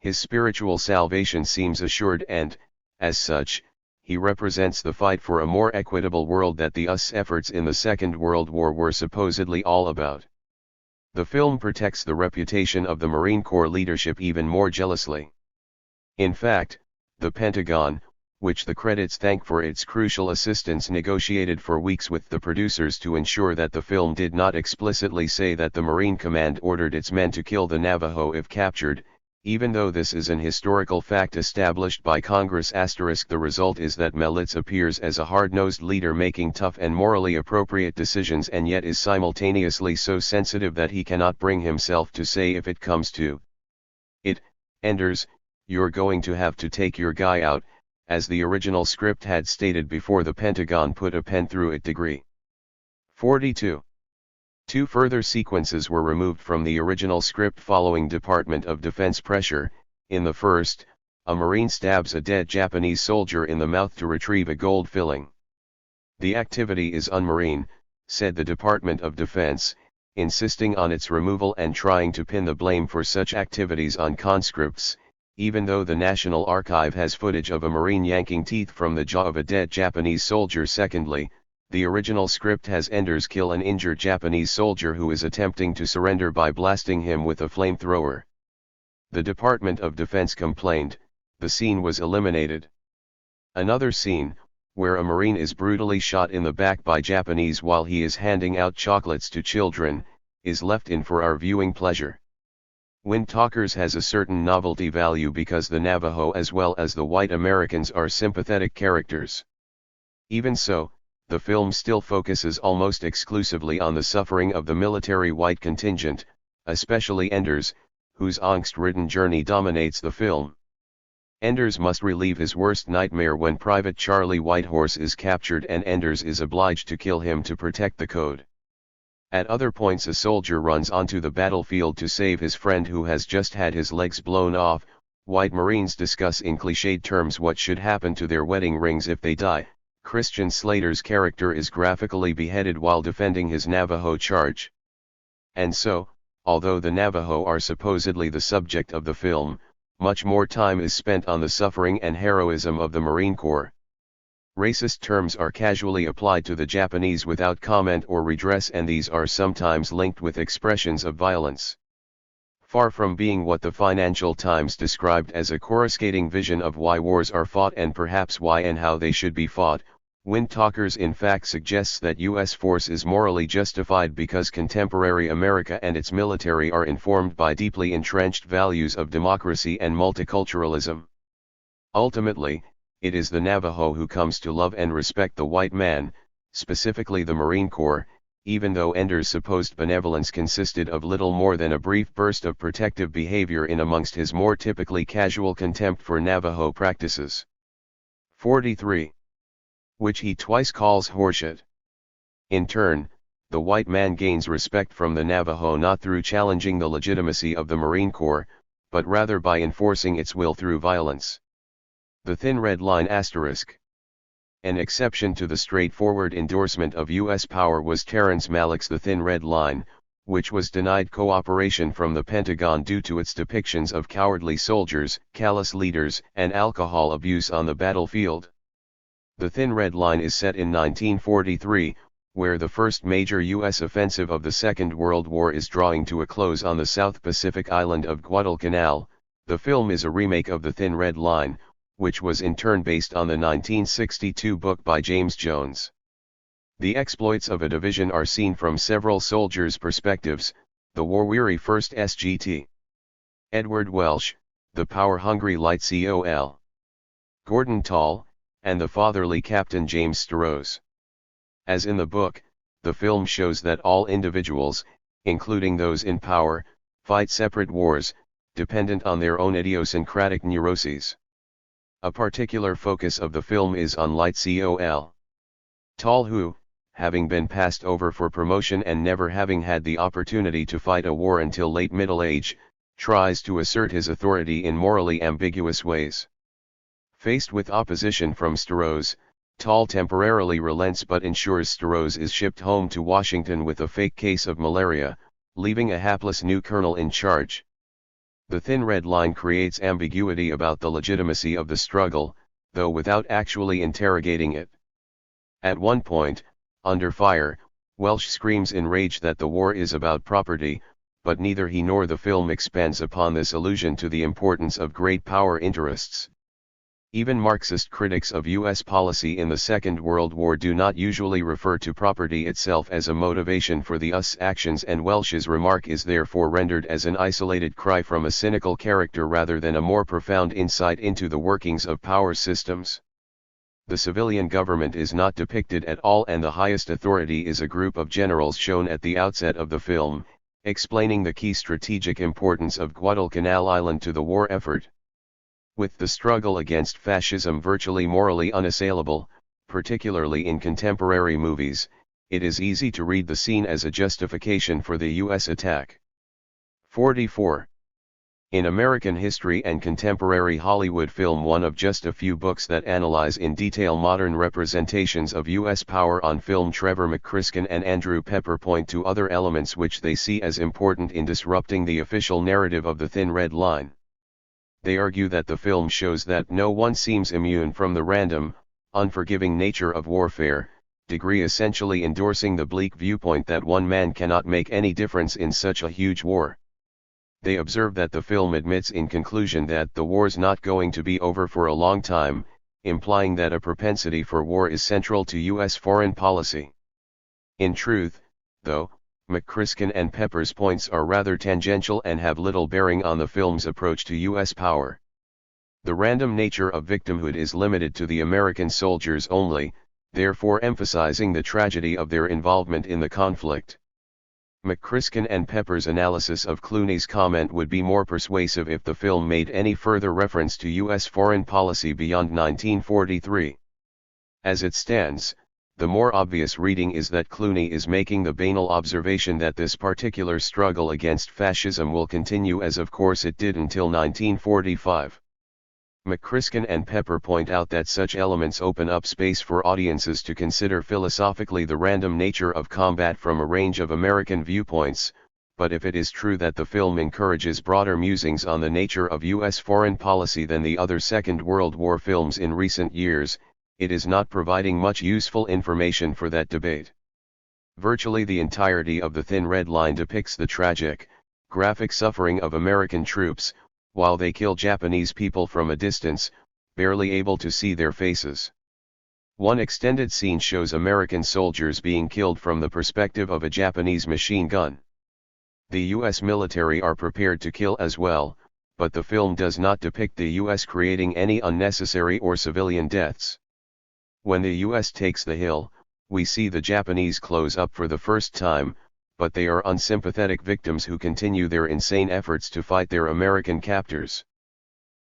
His spiritual salvation seems assured and, as such, he represents the fight for a more equitable world that the US efforts in the Second World War were supposedly all about. The film protects the reputation of the Marine Corps leadership even more jealously. In fact, the Pentagon, which the credits thank for its crucial assistance, negotiated for weeks with the producers to ensure that the film did not explicitly say that the Marine Command ordered its men to kill the Navajo if captured, even though this is an historical fact established by Congress. The result is that Melitz appears as a hard-nosed leader making tough and morally appropriate decisions, and yet is simultaneously so sensitive that he cannot bring himself to say, if it comes to it, Enders, you're going to have to take your guy out, as the original script had stated before the Pentagon put a pen through it. Degree 42. Two further sequences were removed from the original script following Department of Defense pressure. In the first, a Marine stabs a dead Japanese soldier in the mouth to retrieve a gold filling. The activity is un-Marine, said the Department of Defense, insisting on its removal and trying to pin the blame for such activities on conscripts, even though the National Archive has footage of a Marine yanking teeth from the jaw of a dead Japanese soldier. Secondly, the original script has Enders kill an injured Japanese soldier who is attempting to surrender by blasting him with a flamethrower. The Department of Defense complained, the scene was eliminated. Another scene, where a Marine is brutally shot in the back by Japanese while he is handing out chocolates to children, is left in for our viewing pleasure. Wind Talkers has a certain novelty value because the Navajo as well as the white Americans are sympathetic characters. Even so, the film still focuses almost exclusively on the suffering of the military white contingent, especially Enders, whose angst-ridden journey dominates the film. Enders must relieve his worst nightmare when Private Charlie Whitehorse is captured and Enders is obliged to kill him to protect the code. At other points a soldier runs onto the battlefield to save his friend who has just had his legs blown off. White Marines discuss in cliched terms what should happen to their wedding rings if they die. Christian Slater's character is graphically beheaded while defending his Navajo charge. And so, although the Navajo are supposedly the subject of the film, much more time is spent on the suffering and heroism of the Marine Corps. Racist terms are casually applied to the Japanese without comment or redress, and these are sometimes linked with expressions of violence. Far from being what the Financial Times described as a coruscating vision of why wars are fought and perhaps why and how they should be fought, Wind Talkers in fact suggests that U.S. force is morally justified because contemporary America and its military are informed by deeply entrenched values of democracy and multiculturalism. Ultimately, it is the Navajo who comes to love and respect the white man, specifically the Marine Corps, even though Enders' supposed benevolence consisted of little more than a brief burst of protective behavior in amongst his more typically casual contempt for Navajo practices. 43. Which he twice calls horseshit. In turn, the white man gains respect from the Navajo not through challenging the legitimacy of the Marine Corps, but rather by enforcing its will through violence. The Thin Red Line *. An exception to the straightforward endorsement of U.S. power was Terrence Malick's The Thin Red Line, which was denied cooperation from the Pentagon due to its depictions of cowardly soldiers, callous leaders, and alcohol abuse on the battlefield. The Thin Red Line is set in 1943, where the first major U.S. offensive of the Second World War is drawing to a close on the South Pacific island of Guadalcanal. The film is a remake of The Thin Red Line, which was in turn based on the 1962 book by James Jones. The exploits of a division are seen from several soldiers' perspectives: the war-weary 1st SGT, Edward Welsh, the power-hungry Light Col. Gordon Tall, and the fatherly Captain James Starose. As in the book, the film shows that all individuals, including those in power, fight separate wars, dependent on their own idiosyncratic neuroses. A particular focus of the film is on Light Col. Tall, who, having been passed over for promotion and never having had the opportunity to fight a war until late middle age, tries to assert his authority in morally ambiguous ways. Faced with opposition from Sterose, Tall temporarily relents but ensures Sterose is shipped home to Washington with a fake case of malaria, leaving a hapless new colonel in charge. The thin red line creates ambiguity about the legitimacy of the struggle, though without actually interrogating it. At one point, under fire, Welsh screams in rage that the war is about property, but neither he nor the film expands upon this allusion to the importance of great power interests. Even Marxist critics of U.S. policy in the Second World War do not usually refer to property itself as a motivation for the US actions, and Welsh's remark is therefore rendered as an isolated cry from a cynical character rather than a more profound insight into the workings of power systems. The civilian government is not depicted at all, and the highest authority is a group of generals shown at the outset of the film, explaining the key strategic importance of Guadalcanal Island to the war effort. With the struggle against fascism virtually morally unassailable, particularly in contemporary movies, it is easy to read the scene as a justification for the U.S. attack. 44. In American history and contemporary Hollywood film, one of just a few books that analyze in detail modern representations of U.S. power on film, Trevor McCriskin and Andrew Pepper point to other elements which they see as important in disrupting the official narrative of the Thin Red Line. They argue that the film shows that no one seems immune from the random, unforgiving nature of warfare, degree essentially endorsing the bleak viewpoint that one man cannot make any difference in such a huge war. They observe that the film admits in conclusion that the war's not going to be over for a long time, implying that a propensity for war is central to U.S. foreign policy. In truth, though, McCriskin and Pepper's points are rather tangential and have little bearing on the film's approach to U.S. power. The random nature of victimhood is limited to the American soldiers only, therefore emphasizing the tragedy of their involvement in the conflict. McCriskin and Pepper's analysis of Clooney's comment would be more persuasive if the film made any further reference to U.S. foreign policy beyond 1943. As it stands, the more obvious reading is that Clooney is making the banal observation that this particular struggle against fascism will continue, as of course it did until 1945. McCriskin and Pepper point out that such elements open up space for audiences to consider philosophically the random nature of combat from a range of American viewpoints, but if it is true that the film encourages broader musings on the nature of U.S. foreign policy than the other Second World War films in recent years, it is not providing much useful information for that debate. Virtually the entirety of the Thin Red Line depicts the tragic, graphic suffering of American troops, while they kill Japanese people from a distance, barely able to see their faces. One extended scene shows American soldiers being killed from the perspective of a Japanese machine gun. The U.S. military are prepared to kill as well, but the film does not depict the U.S. creating any unnecessary or civilian deaths. When the U.S. takes the hill, we see the Japanese close up for the first time, but they are unsympathetic victims who continue their insane efforts to fight their American captors.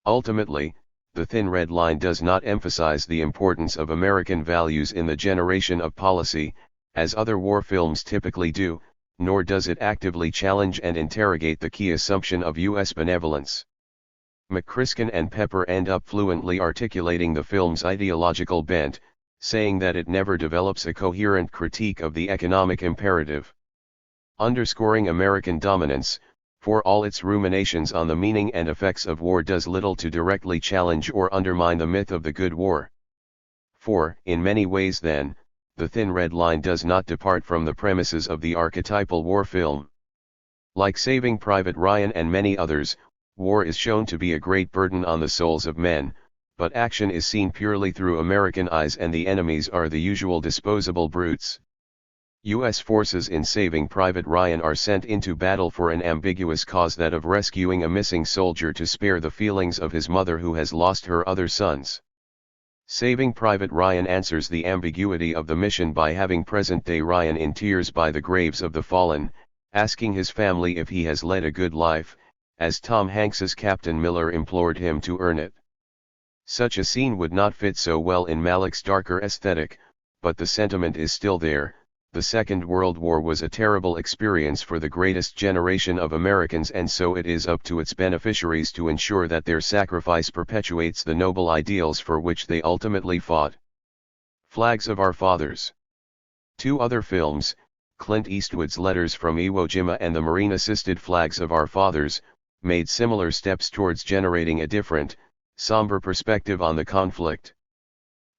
Ultimately, the Thin Red Line does not emphasize the importance of American values in the generation of policy, as other war films typically do, nor does it actively challenge and interrogate the key assumption of U.S. benevolence. McCriskin and Pepper end up fluently articulating the film's ideological bent, saying that it never develops a coherent critique of the economic imperative. Underscoring American dominance, for all its ruminations on the meaning and effects of war, does little to directly challenge or undermine the myth of the good war. For, in many ways then, the Thin Red Line does not depart from the premises of the archetypal war film. Like Saving Private Ryan and many others, war is shown to be a great burden on the souls of men, but action is seen purely through American eyes and the enemies are the usual disposable brutes. U.S. forces in Saving Private Ryan are sent into battle for an ambiguous cause, that of rescuing a missing soldier to spare the feelings of his mother who has lost her other sons. Saving Private Ryan answers the ambiguity of the mission by having present-day Ryan in tears by the graves of the fallen, asking his family if he has led a good life, as Tom Hanks's Captain Miller implored him to earn it. Such a scene would not fit so well in Malick's darker aesthetic, but the sentiment is still there, The Second World War was a terrible experience for the greatest generation of Americans, and so it is up to its beneficiaries to ensure that their sacrifice perpetuates the noble ideals for which they ultimately fought. Flags of Our Fathers. Two other films, Clint Eastwood's Letters from Iwo Jima and the Marine-assisted Flags of Our Fathers, made similar steps towards generating a different, somber perspective on the conflict.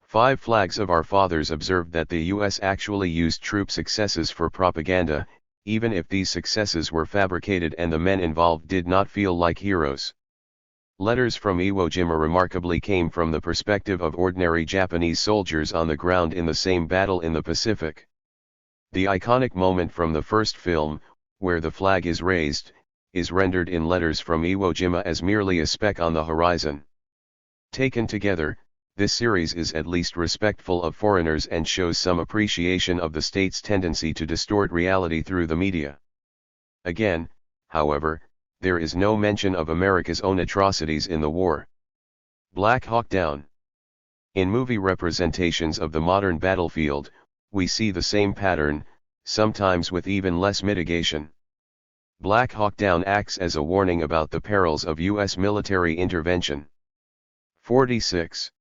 Five Flags of Our Fathers observed that the U.S. actually used troop successes for propaganda, even if these successes were fabricated and the men involved did not feel like heroes. Letters from Iwo Jima remarkably came from the perspective of ordinary Japanese soldiers on the ground in the same battle in the Pacific. The iconic moment from the first film, where the flag is raised, is rendered in Letters from Iwo Jima as merely a speck on the horizon. Taken together, this series is at least respectful of foreigners and shows some appreciation of the state's tendency to distort reality through the media. Again, however, there is no mention of America's own atrocities in the war. Black Hawk Down. In movie representations of the modern battlefield, we see the same pattern, sometimes with even less mitigation. Black Hawk Down acts as a warning about the perils of U.S. military intervention. 46.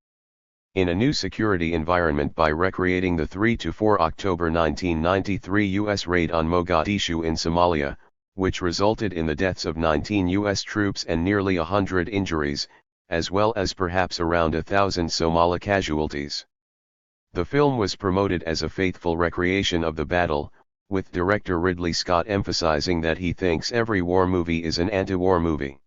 In a new security environment by recreating the 3–4 October 1993 U.S. raid on Mogadishu in Somalia, which resulted in the deaths of 19 U.S. troops and nearly 100 injuries, as well as perhaps around 1,000 Somali casualties. The film was promoted as a faithful recreation of the battle, with director Ridley Scott emphasizing that he thinks every war movie is an anti-war movie.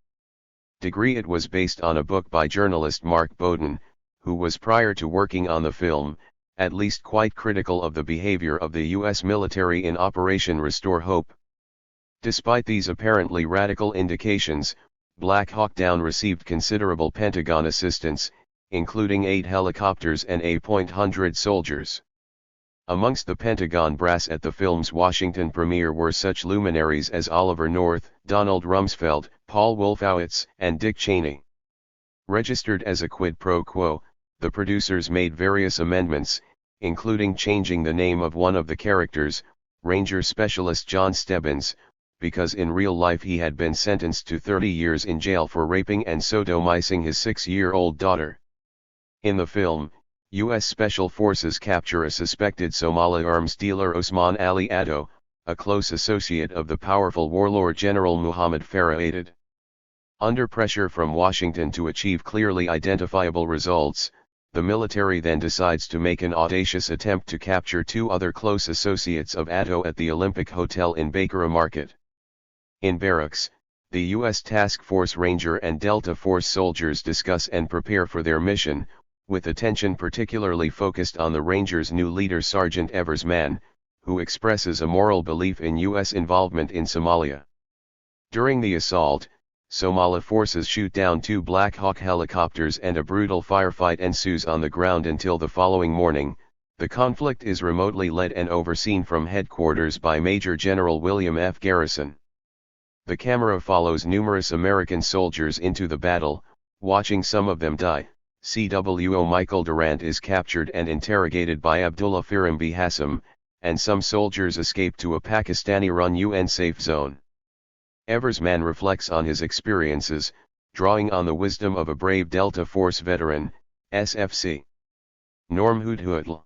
It was based on a book by journalist Mark Bowden, who was prior to working on the film, at least quite critical of the behavior of the U.S. military in Operation Restore Hope. Despite these apparently radical indications, Black Hawk Down received considerable Pentagon assistance, including 8 helicopters and A.100 soldiers. Amongst the Pentagon brass at the film's Washington premiere were such luminaries as Oliver North, Donald Rumsfeld, Paul Wolfowitz, and Dick Cheney. Registered as a quid pro quo, the producers made various amendments, including changing the name of one of the characters, Ranger Specialist John Stebbins, because in real life he had been sentenced to 30 years in jail for raping and sodomizing his 6-year-old daughter. In the film, U.S. Special Forces capture a suspected Somali arms dealer Osman Ali Addo, a close associate of the powerful warlord General Muhammad Farah Aidid. Under pressure from Washington to achieve clearly identifiable results, the military then decides to make an audacious attempt to capture 2 other close associates of Addo at the Olympic Hotel in Bakerah Market. In barracks, the U.S. Task Force Ranger and Delta Force soldiers discuss and prepare for their mission, with attention particularly focused on the Rangers' new leader Sergeant Evers Mann, who expresses a moral belief in U.S. involvement in Somalia. During the assault, Somali forces shoot down 2 Black Hawk helicopters and a brutal firefight ensues on the ground until the following morning. The conflict is remotely led and overseen from headquarters by Major General William F. Garrison. The camera follows numerous American soldiers into the battle, watching some of them die. CWO Michael Durant is captured and interrogated by Abdullah Firimbi Hassan, and some soldiers escape to a Pakistani-run UN safe zone. Evers Mann reflects on his experiences, drawing on the wisdom of a brave Delta Force veteran, SFC. Norm Hoodhoodl.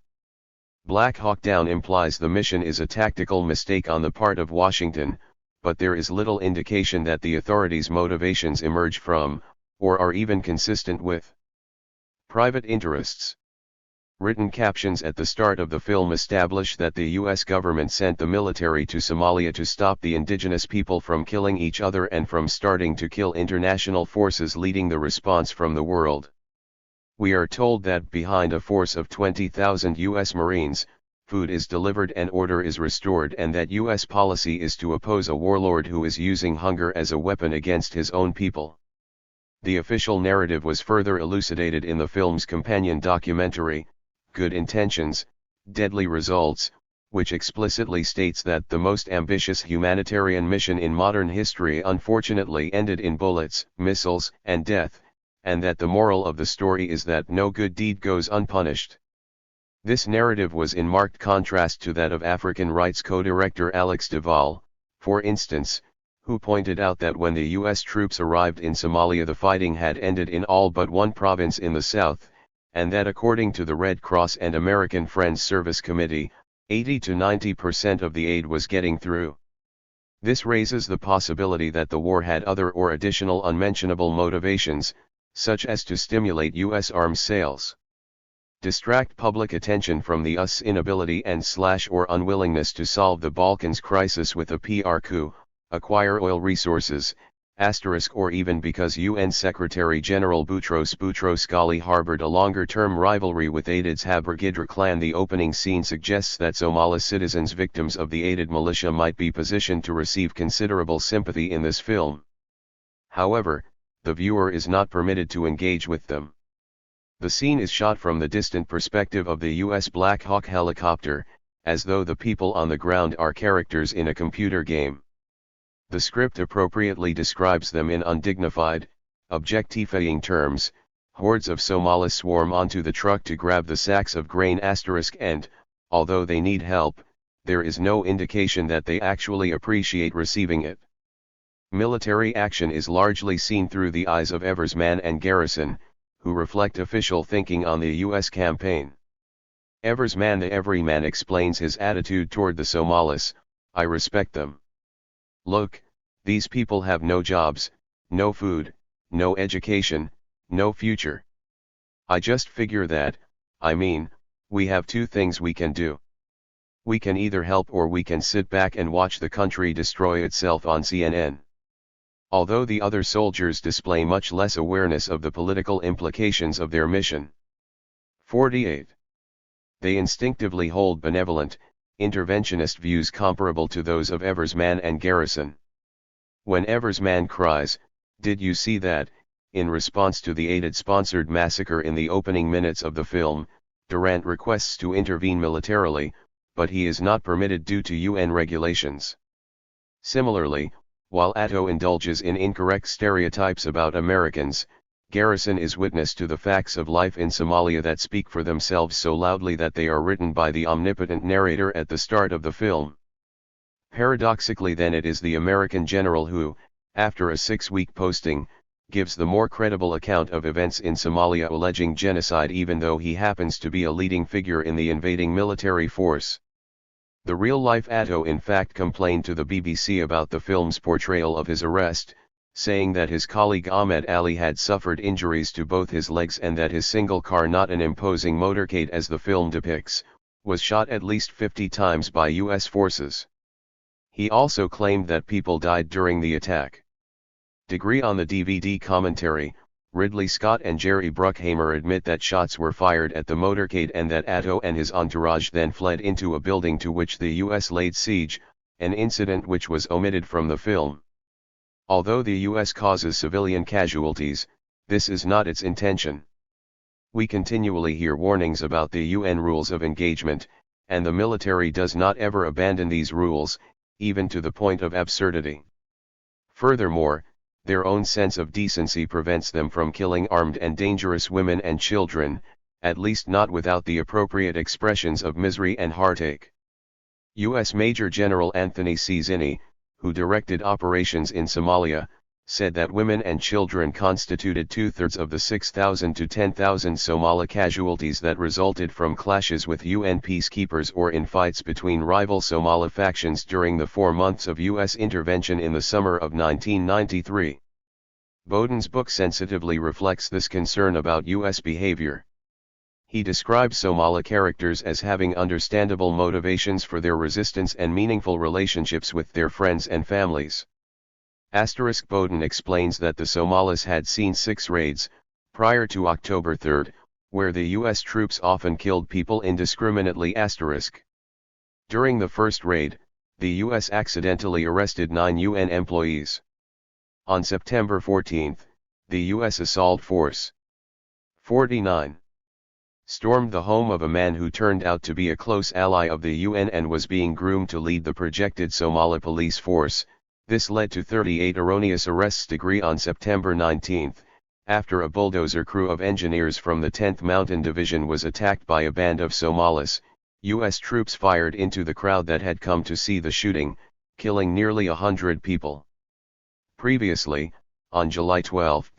Black Hawk Down implies the mission is a tactical mistake on the part of Washington, but there is little indication that the authorities' motivations emerge from, or are even consistent with, private interests. Written captions at the start of the film establish that the U.S. government sent the military to Somalia to stop the indigenous people from killing each other and from starting to kill international forces leading the response from the world. We are told that behind a force of 20,000 U.S. Marines, food is delivered and order is restored, and that U.S. policy is to oppose a warlord who is using hunger as a weapon against his own people. The official narrative was further elucidated in the film's companion documentary, Good Intentions, Deadly Results, which explicitly states that the most ambitious humanitarian mission in modern history unfortunately ended in bullets, missiles, and death, and that the moral of the story is that no good deed goes unpunished. This narrative was in marked contrast to that of African rights co-director Alex Duval, for instance, who pointed out that when the U.S. troops arrived in Somalia the fighting had ended in all but one province in the south, and that according to the Red Cross and American Friends Service Committee, 80 to 90% of the aid was getting through. This raises the possibility that the war had other or additional unmentionable motivations, such as to stimulate U.S. arms sales, distract public attention from the US's inability and/or unwillingness to solve the Balkans crisis with a PR coup, acquire oil resources, or even because UN Secretary-General Boutros Boutros-Ghali harbored a longer-term rivalry with Aidid's Haber-Gidra clan. The opening scene suggests that Somali citizens victims of the Aidid militia might be positioned to receive considerable sympathy in this film. However, the viewer is not permitted to engage with them. The scene is shot from the distant perspective of the U.S. Black Hawk helicopter, as though the people on the ground are characters in a computer game. The script appropriately describes them in undignified, objectifying terms. Hordes of Somalis swarm onto the truck to grab the sacks of grain and, although they need help, there is no indication that they actually appreciate receiving it. Military action is largely seen through the eyes of Eversman and Garrison, who reflect official thinking on the U.S. campaign. Eversman the everyman explains his attitude toward the Somalis: "I respect them. Look, these people have no jobs, no food, no education, no future. I just figure that, we have two things we can do. We can either help or we can sit back and watch the country destroy itself on CNN." Although the other soldiers display much less awareness of the political implications of their mission. 48. They instinctively hold benevolent, interventionist views comparable to those of Eversman and Garrison. When Eversman cries, "Did you see that?" in response to the Aidid-sponsored massacre in the opening minutes of the film, Durant requests to intervene militarily, but he is not permitted due to UN regulations. Similarly, while Atto indulges in incorrect stereotypes about Americans, Garrison is witness to the facts of life in Somalia that speak for themselves so loudly that they are written by the omnipotent narrator at the start of the film. Paradoxically then it is the American general who, after a 6-week posting, gives the more credible account of events in Somalia alleging genocide even though he happens to be a leading figure in the invading military force. The real-life Atto in fact complained to the BBC about the film's portrayal of his arrest, saying that his colleague Ahmed Ali had suffered injuries to both his legs and that his single car, not an imposing motorcade as the film depicts, was shot at least 50 times by U.S. forces. He also claimed that people died during the attack. Degree on the DVD commentary, Ridley Scott and Jerry Bruckheimer admit that shots were fired at the motorcade and that Atto and his entourage then fled into a building to which the U.S. laid siege, an incident which was omitted from the film. Although the U.S. causes civilian casualties, this is not its intention. We continually hear warnings about the UN rules of engagement, and the military does not ever abandon these rules, even to the point of absurdity. Furthermore, their own sense of decency prevents them from killing armed and dangerous women and children, at least not without the appropriate expressions of misery and heartache. U.S. Major General Anthony C. Zinni, who directed operations in Somalia, said that women and children constituted 2/3 of the 6,000 to 10,000 Somali casualties that resulted from clashes with UN peacekeepers or in fights between rival Somali factions during the 4 months of U.S. intervention in the summer of 1993. Bowden's book sensitively reflects this concern about U.S. behavior. He describes Somali characters as having understandable motivations for their resistance and meaningful relationships with their friends and families. Bowden explains that the Somalis had seen 6 raids, prior to October 3, where the U.S. troops often killed people indiscriminately. During the first raid, the U.S. accidentally arrested 9 UN employees. On September 14, the U.S. assault force 49 stormed the home of a man who turned out to be a close ally of the UN and was being groomed to lead the projected Somali police force. This led to 38 erroneous arrests. On September 19, after a bulldozer crew of engineers from the 10th Mountain Division was attacked by a band of Somalis, U.S. troops fired into the crowd that had come to see the shooting, killing nearly 100 people. Previously, on July 12,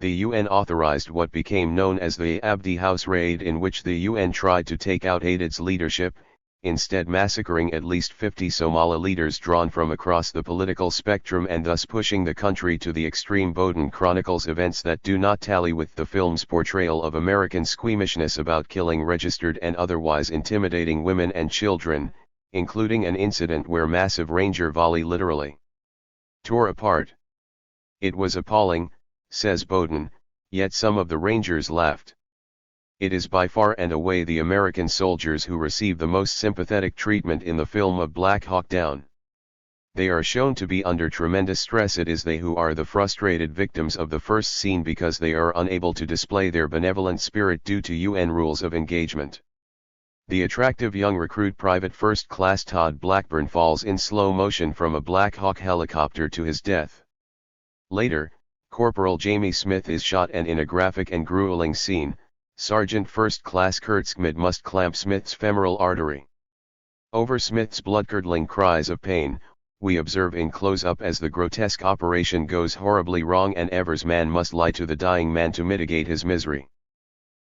the UN authorized what became known as the Abdi House raid, in which the UN tried to take out Aidid's leadership, instead massacring at least 50 Somali leaders drawn from across the political spectrum and thus pushing the country to the extreme. Bowden chronicles events that do not tally with the film's portrayal of American squeamishness about killing registered and otherwise intimidating women and children, including an incident where massive Ranger volley literally tore apart. "It was appalling," says Bowden, "yet some of the Rangers laughed. It is by far and away the American soldiers who receive the most sympathetic treatment in the film of Black Hawk Down. They are shown to be under tremendous stress. It is they who are the frustrated victims of the first scene because they are unable to display their benevolent spirit due to UN rules of engagement. The attractive young recruit Private First Class Todd Blackburn falls in slow motion from a Black Hawk helicopter to his death. Later, Corporal Jamie Smith is shot, and in a graphic and grueling scene, Sergeant First Class Kurt Schmid must clamp Smith's femoral artery. Over Smith's blood-curdling cries of pain, we observe in close-up as the grotesque operation goes horribly wrong and Evers' man must lie to the dying man to mitigate his misery.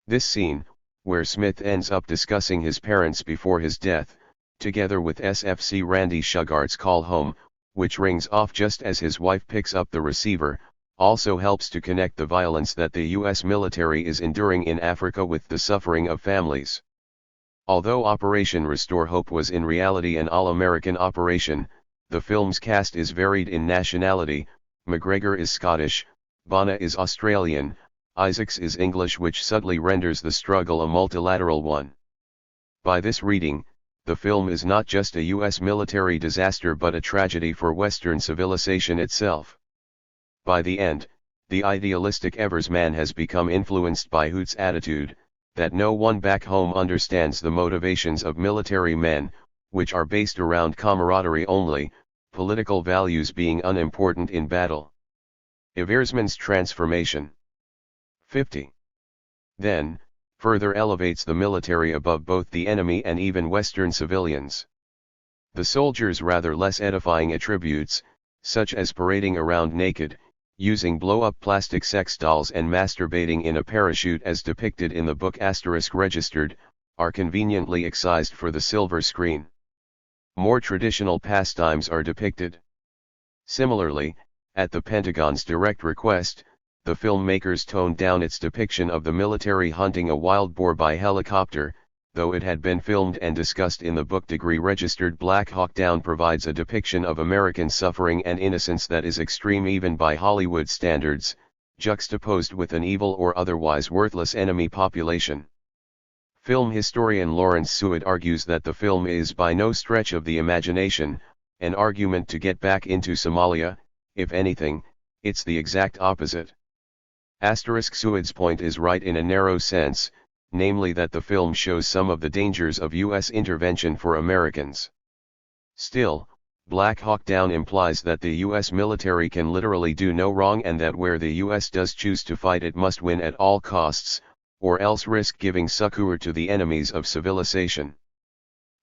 This scene, where Smith ends up discussing his parents before his death, together with SFC Randy Shugart's call home, which rings off just as his wife picks up the receiver, also helps to connect the violence that the U.S. military is enduring in Africa with the suffering of families. Although Operation Restore Hope was in reality an all-American operation, the film's cast is varied in nationality. McGregor is Scottish, Bana is Australian, Isaacs is English, which subtly renders the struggle a multilateral one. By this reading, the film is not just a U.S. military disaster but a tragedy for Western civilization itself. By the end, the idealistic Evers man has become influenced by Hoot's attitude, that no one back home understands the motivations of military men, which are based around camaraderie only, political values being unimportant in battle. Eversman's transformation. 50. Then, further elevates the military above both the enemy and even Western civilians. The soldiers' rather less edifying attributes, such as parading around naked, using blow-up plastic sex dolls and masturbating in a parachute as depicted in the book *Registered, are conveniently excised for the silver screen. More traditional pastimes are depicted. Similarly, at the Pentagon's direct request, the filmmakers toned down its depiction of the military hunting a wild boar by helicopter, though it had been filmed and discussed in the book Registered. Black Hawk Down provides a depiction of American suffering and innocence that is extreme even by Hollywood standards, juxtaposed with an evil or otherwise worthless enemy population. Film historian Lawrence Seward argues that the film is by no stretch of the imagination an argument to get back into Somalia. If anything, it's the exact opposite. Seward's point is right in a narrow sense, namely that the film shows some of the dangers of U.S. intervention for Americans. Still, Black Hawk Down implies that the U.S. military can literally do no wrong and that where the U.S. does choose to fight it must win at all costs, or else risk giving succor to the enemies of civilization.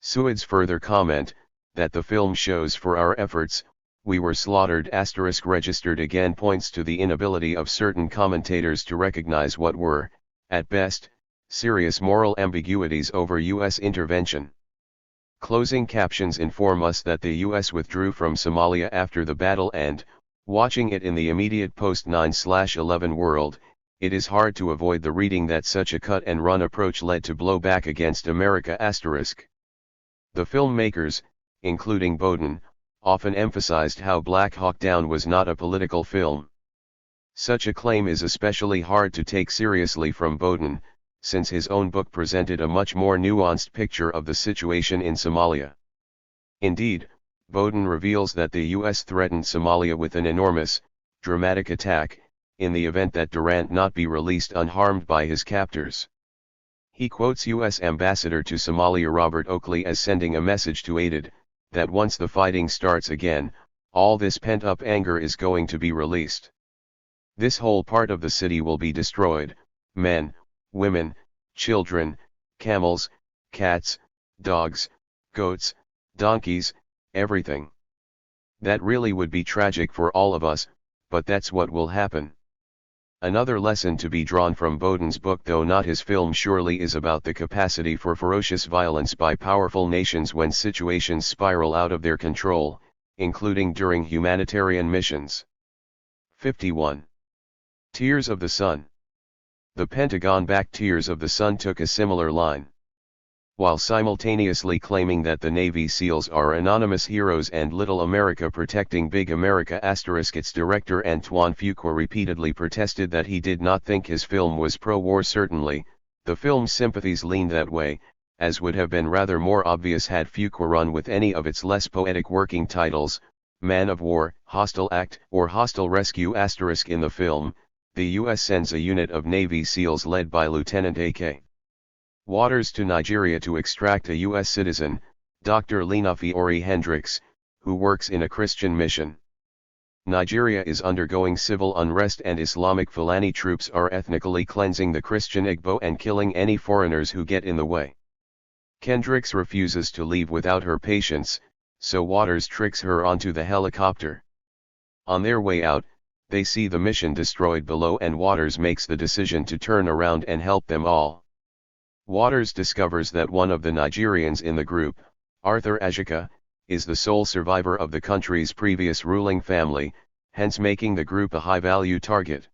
Seward's further comment, that the film shows for our efforts, we were slaughtered *registered again points to the inability of certain commentators to recognize what were, at best, serious moral ambiguities over U.S. intervention. Closing captions inform us that the U.S. withdrew from Somalia after the battle and, watching it in the immediate post-9/11 world, it is hard to avoid the reading that such a cut-and-run approach led to blowback against America *. The filmmakers, including Bowden, often emphasized how Black Hawk Down was not a political film. Such a claim is especially hard to take seriously from Bowden, since his own book presented a much more nuanced picture of the situation in Somalia. Indeed, Bowden reveals that the U.S. threatened Somalia with an enormous, dramatic attack, in the event that Durant not be released unharmed by his captors. He quotes U.S. Ambassador to Somalia Robert Oakley as sending a message to Aidid, that once the fighting starts again, all this pent-up anger is going to be released. This whole part of the city will be destroyed, men, women, children, camels, cats, dogs, goats, donkeys, everything. That really would be tragic for all of us, but that's what will happen. Another lesson to be drawn from Boden's book, though not his film, surely is about the capacity for ferocious violence by powerful nations when situations spiral out of their control, including during humanitarian missions. 51. Tears of the Sun. The Pentagon-backed Tears of the Sun took a similar line. While simultaneously claiming that the Navy SEALs are anonymous heroes and Little America protecting Big America, its director Antoine Fuqua repeatedly protested that he did not think his film was pro-war. Certainly, the film's sympathies leaned that way, as would have been rather more obvious had Fuqua run with any of its less poetic working titles, Man of War, Hostile Act, or Hostile Rescue. In the film, the U.S. sends a unit of Navy SEALs led by Lieutenant A.K. Waters to Nigeria to extract a U.S. citizen, Dr. Lenafi Ori Hendricks, who works in a Christian mission. Nigeria is undergoing civil unrest and Islamic Fulani troops are ethnically cleansing the Christian Igbo and killing any foreigners who get in the way. Hendricks refuses to leave without her patients, so Waters tricks her onto the helicopter. On their way out, they see the mission destroyed below and Waters makes the decision to turn around and help them all. Waters discovers that one of the Nigerians in the group, Arthur Ajika, is the sole survivor of the country's previous ruling family, hence making the group a high-value target.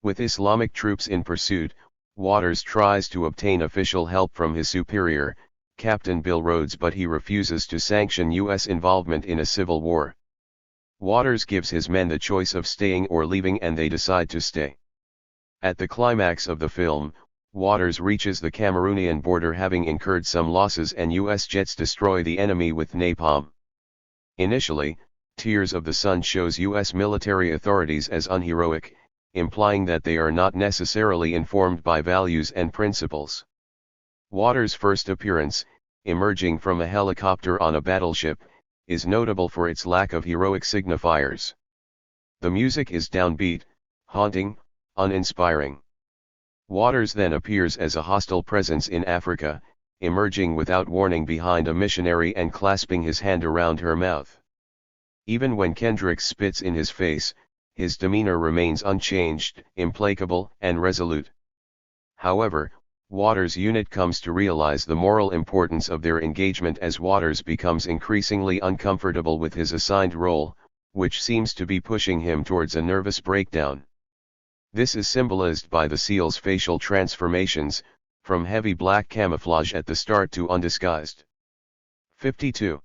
With Islamic troops in pursuit, Waters tries to obtain official help from his superior, Captain Bill Rhodes, but he refuses to sanction U.S. involvement in a civil war. Waters gives his men the choice of staying or leaving and they decide to stay. At the climax of the film, Waters reaches the Cameroonian border having incurred some losses and U.S. jets destroy the enemy with napalm. Initially, Tears of the Sun shows U.S. military authorities as unheroic, implying that they are not necessarily informed by values and principles. Waters' first appearance, emerging from a helicopter on a battleship, is notable for its lack of heroic signifiers. The music is downbeat, haunting, uninspiring. Waters then appears as a hostile presence in Africa, emerging without warning behind a missionary and clasping his hand around her mouth. Even when Hendricks spits in his face, his demeanor remains unchanged, implacable, and resolute. However, Waters' unit comes to realize the moral importance of their engagement as Waters becomes increasingly uncomfortable with his assigned role, which seems to be pushing him towards a nervous breakdown. This is symbolized by the SEALs' facial transformations, from heavy black camouflage at the start to undisguised. 52.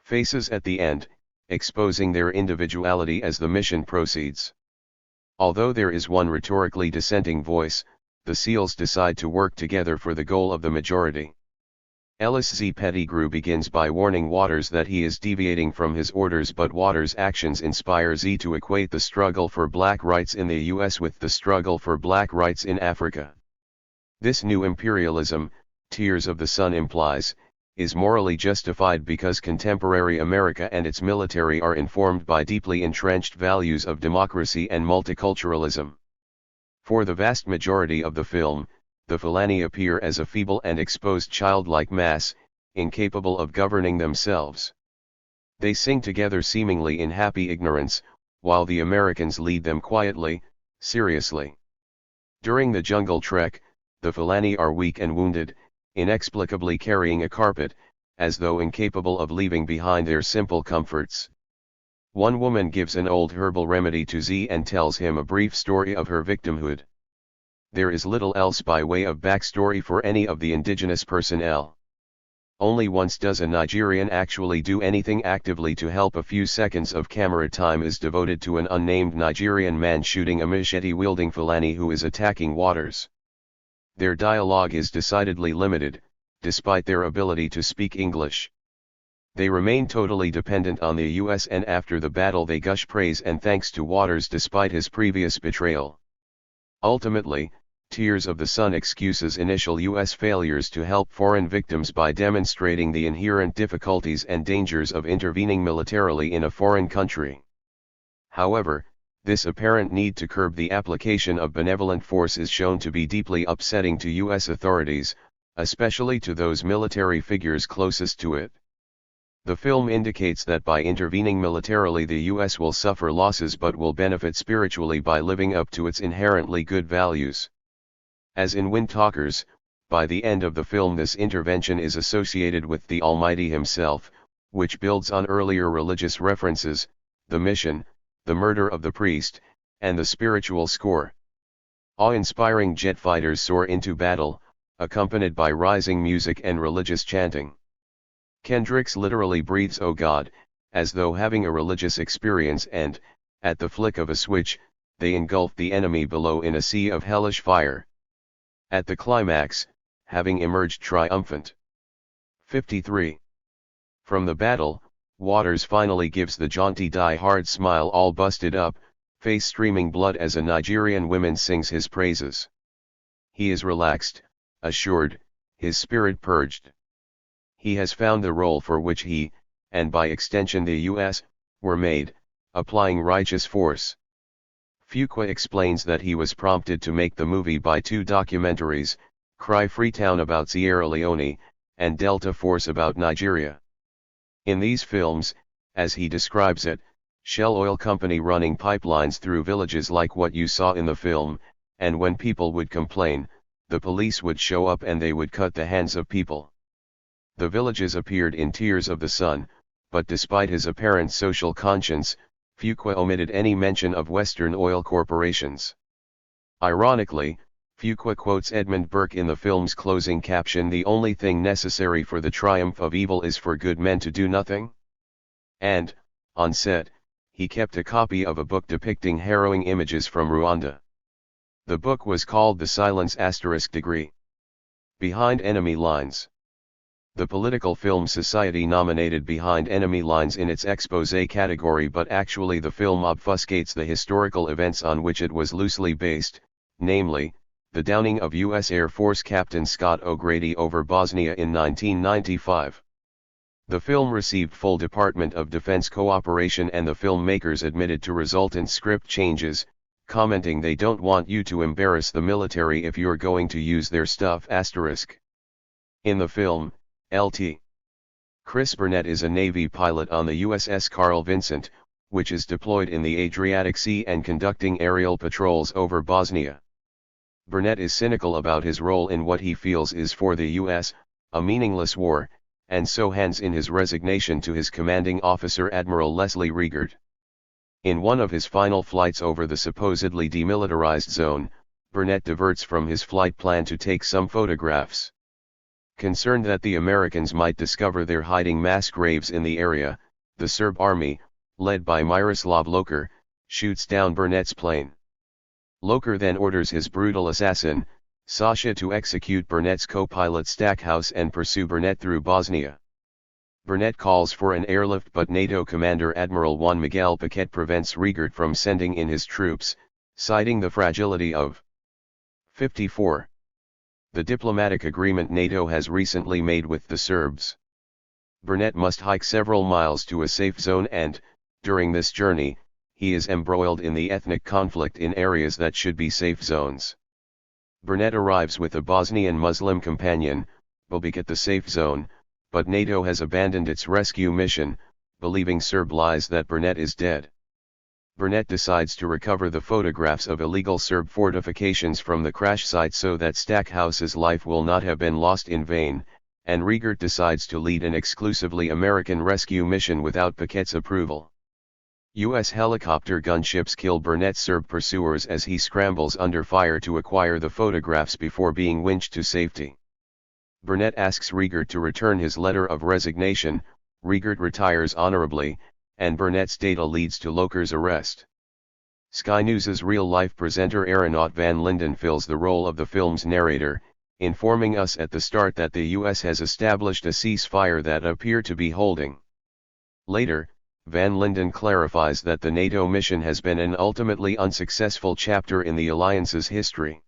Faces at the end, exposing their individuality as the mission proceeds. Although there is one rhetorically dissenting voice, the SEALs decide to work together for the goal of the majority. Ellis Z. Pettigrew begins by warning Waters that he is deviating from his orders, but Waters' actions inspire Z to equate the struggle for black rights in the US with the struggle for black rights in Africa. This new imperialism, Tears of the Sun implies, is morally justified because contemporary America and its military are informed by deeply entrenched values of democracy and multiculturalism. For the vast majority of the film, the Fulani appear as a feeble and exposed childlike mass, incapable of governing themselves. They sing together seemingly in happy ignorance, while the Americans lead them quietly, seriously. During the jungle trek, the Fulani are weak and wounded, inexplicably carrying a carpet, as though incapable of leaving behind their simple comforts. One woman gives an old herbal remedy to Z and tells him a brief story of her victimhood. There is little else by way of backstory for any of the indigenous personnel. Only once does a Nigerian actually do anything actively to help. A few seconds of camera time is devoted to an unnamed Nigerian man shooting a machete-wielding Fulani who is attacking Waters. Their dialogue is decidedly limited, despite their ability to speak English. They remain totally dependent on the US and after the battle they gush praise and thanks to Waters despite his previous betrayal. Ultimately, Tears of the Sun excuses initial U.S. failures to help foreign victims by demonstrating the inherent difficulties and dangers of intervening militarily in a foreign country. However, This apparent need to curb the application of benevolent force is shown to be deeply upsetting to U.S. authorities, especially to those military figures closest to it. The film indicates that by intervening militarily the U.S. will suffer losses but will benefit spiritually by living up to its inherently good values. As in Wind Talkers, by the end of the film this intervention is associated with the Almighty himself, which builds on earlier religious references, the mission, the murder of the priest, and the spiritual score. Awe-inspiring jet fighters soar into battle, accompanied by rising music and religious chanting. Kendricks literally breathes "Oh God," as though having a religious experience, and, at the flick of a switch, they engulf the enemy below in a sea of hellish fire. At the climax, having emerged triumphant. 53. From the battle, Waters finally gives the jaunty die-hard smile all busted up, face streaming blood as a Nigerian woman sings his praises. He is relaxed, assured, his spirit purged. He has found the role for which he, and by extension the U.S., were made, applying righteous force. Fuqua explains that he was prompted to make the movie by two documentaries, Cry Freetown about Sierra Leone, and Delta Force about Nigeria. In these films, as he describes it, Shell Oil Company running pipelines through villages like what you saw in the film, and when people would complain, the police would show up and they would cut the hands of people. The villages appeared in tears of the sun, but despite his apparent social conscience, Fuqua omitted any mention of Western oil corporations. Ironically, Fuqua quotes Edmund Burke in the film's closing caption, "The only thing necessary for the triumph of evil is for good men to do nothing." And, on set, he kept a copy of a book depicting harrowing images from Rwanda. The book was called The Silence *Degree. Behind Enemy Lines. The Political Film Society nominated Behind Enemy Lines in its exposé category, but actually the film obfuscates the historical events on which it was loosely based, namely, the downing of U.S. Air Force Captain Scott O'Grady over Bosnia in 1995. The film received full Department of Defense cooperation and the filmmakers admitted to resultant script changes, commenting they don't want you to embarrass the military if you're going to use their stuff. In the film, Lt. Chris Burnett is a Navy pilot on the USS Carl Vinson, which is deployed in the Adriatic Sea and conducting aerial patrols over Bosnia. Burnett is cynical about his role in what he feels is for the U.S., a meaningless war, and so hands in his resignation to his commanding officer Admiral Leslie Riegert. In one of his final flights over the supposedly demilitarized zone, Burnett diverts from his flight plan to take some photographs. Concerned that the Americans might discover their hiding mass graves in the area, the Serb army, led by Miroslav Loker, shoots down Burnett's plane. Loker then orders his brutal assassin, Sasha, to execute Burnett's co-pilot Stackhouse and pursue Burnett through Bosnia. Burnett calls for an airlift, but NATO commander Admiral Juan Miguel Paquette prevents Riegert from sending in his troops, citing the fragility of 54. The diplomatic agreement NATO has recently made with the Serbs. Burnett must hike several miles to a safe zone and, during this journey, he is embroiled in the ethnic conflict in areas that should be safe zones. Burnett arrives with a Bosnian Muslim companion, Bobik, at the safe zone, but NATO has abandoned its rescue mission, believing Serb lies that Burnett is dead. Burnett decides to recover the photographs of illegal Serb fortifications from the crash site so that Stackhouse's life will not have been lost in vain, and Riegert decides to lead an exclusively American rescue mission without Paquette's approval. U.S. helicopter gunships kill Burnett's Serb pursuers as he scrambles under fire to acquire the photographs before being winched to safety. Burnett asks Riegert to return his letter of resignation, Riegert retires honorably, and Burnett's data leads to Loker's arrest. Sky News's real-life presenter Aeronaut Van Linden fills the role of the film's narrator, informing us at the start that the U.S. has established a ceasefire that appear to be holding. Later, Van Linden clarifies that the NATO mission has been an ultimately unsuccessful chapter in the alliance's history.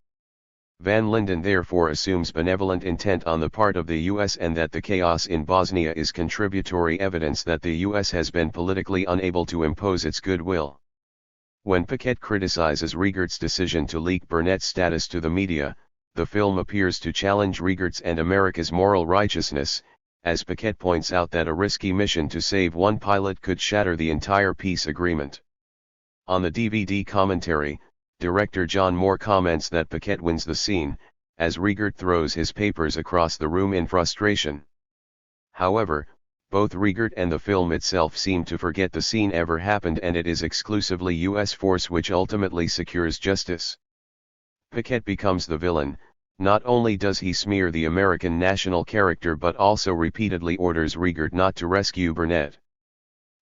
Van Linden therefore assumes benevolent intent on the part of the U.S. and that the chaos in Bosnia is contributory evidence that the U.S. has been politically unable to impose its goodwill. When Paquette criticizes Riegert's decision to leak Burnett's status to the media, the film appears to challenge Riegert's and America's moral righteousness, as Paquette points out that a risky mission to save one pilot could shatter the entire peace agreement. On the DVD commentary, director John Moore comments that Paquette wins the scene, as Riegert throws his papers across the room in frustration. However, both Riegert and the film itself seem to forget the scene ever happened, and it is exclusively U.S. force which ultimately secures justice. Paquette becomes the villain. Not only does he smear the American national character but also repeatedly orders Riegert not to rescue Burnett.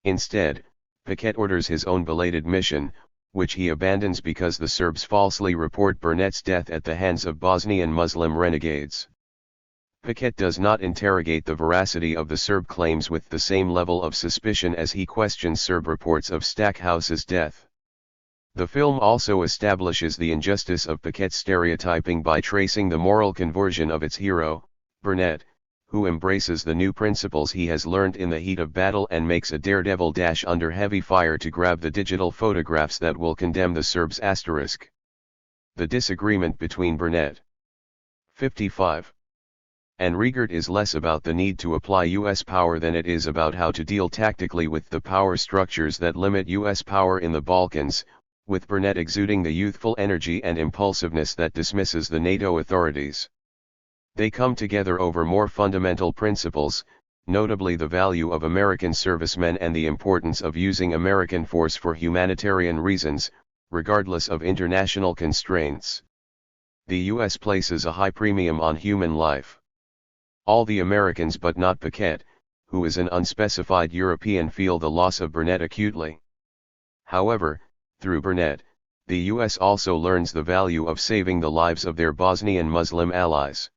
Instead, Paquette orders his own belated mission, which he abandons because the Serbs falsely report Burnett's death at the hands of Bosnian Muslim renegades. Paquette does not interrogate the veracity of the Serb claims with the same level of suspicion as he questions Serb reports of Stackhouse's death. The film also establishes the injustice of Paquette's stereotyping by tracing the moral conversion of its hero, Burnett, who embraces the new principles he has learned in the heat of battle and makes a daredevil dash under heavy fire to grab the digital photographs that will condemn the Serbs*. The disagreement between Burnett, 55, and Riegert is less about the need to apply U.S. power than it is about how to deal tactically with the power structures that limit U.S. power in the Balkans, with Burnett exuding the youthful energy and impulsiveness that dismisses the NATO authorities. They come together over more fundamental principles, notably the value of American servicemen and the importance of using American force for humanitarian reasons, regardless of international constraints. The U.S. places a high premium on human life. All the Americans but not Paquette, who is an unspecified European, feel the loss of Burnett acutely. However, through Burnett, the U.S. also learns the value of saving the lives of their Bosnian Muslim allies.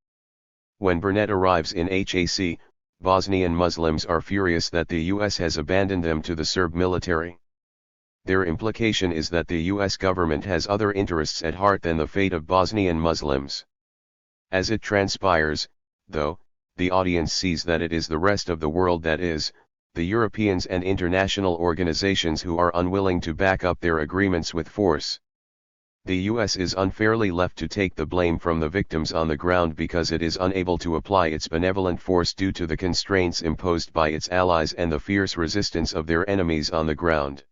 When Burnett arrives in HAC, Bosnian Muslims are furious that the U.S. has abandoned them to the Serb military. Their implication is that the U.S. government has other interests at heart than the fate of Bosnian Muslims. As it transpires, though, the audience sees that it is the rest of the world, that is, the Europeans and international organizations, who are unwilling to back up their agreements with force. The U.S. is unfairly left to take the blame from the victims on the ground because it is unable to apply its benevolent force due to the constraints imposed by its allies and the fierce resistance of their enemies on the ground.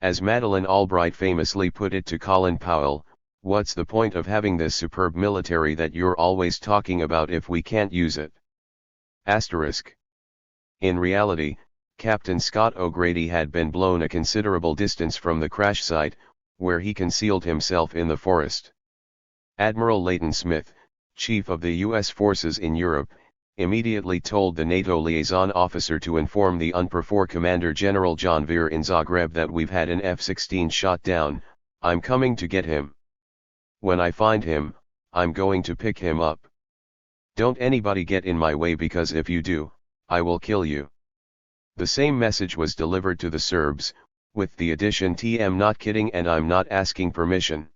As Madeleine Albright famously put it to Colin Powell, "What's the point of having this superb military that you're always talking about if we can't use it?" In reality, Captain Scott O'Grady had been blown a considerable distance from the crash site, where he concealed himself in the forest. Admiral Leighton Smith, chief of the U.S. forces in Europe, immediately told the NATO liaison officer to inform the UNPROFOR Commander General John Veer in Zagreb that we've had an F-16 shot down. I'm coming to get him. When I find him, I'm going to pick him up. Don't anybody get in my way, because if you do, I will kill you. The same message was delivered to the Serbs, with the addition, "I'm not kidding and I'm not asking permission."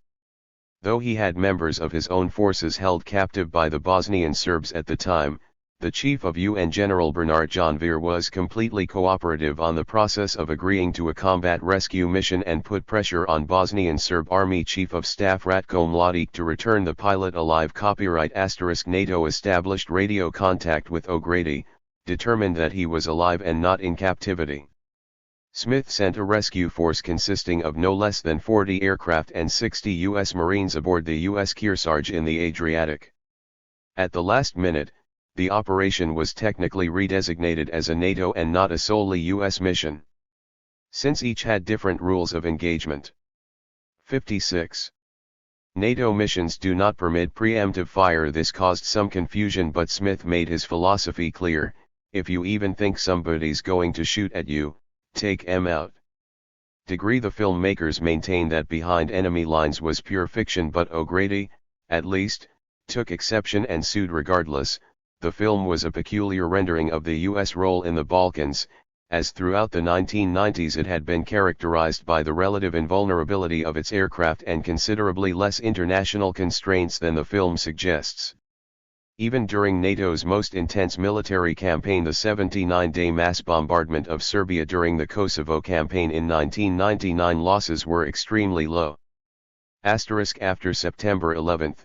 Though he had members of his own forces held captive by the Bosnian Serbs at the time, the chief of UN General Bernard John Veer was completely cooperative on the process of agreeing to a combat rescue mission and put pressure on Bosnian Serb Army Chief of Staff Ratko Mladic to return the pilot alive. Copyright *. NATO established radio contact with O'Grady, determined that he was alive and not in captivity. Smith sent a rescue force consisting of no less than 40 aircraft and 60 U.S. Marines aboard the U.S. Kearsarge in the Adriatic. At the last minute, the operation was technically redesignated as a NATO and not a solely U.S. mission, since each had different rules of engagement. 56. NATO missions do not permit preemptive fire. This caused some confusion, but Smith made his philosophy clear: if you even think somebody's going to shoot at you, take 'em out. The filmmakers maintain that behind enemy lines was pure fiction, but O'Grady, at least, took exception and sued regardless. The film was a peculiar rendering of the U.S. role in the Balkans, as throughout the 1990s it had been characterized by the relative invulnerability of its aircraft and considerably less international constraints than the film suggests. Even during NATO's most intense military campaign, the 79-day mass bombardment of Serbia during the Kosovo campaign in 1999, losses were extremely low. After September 11,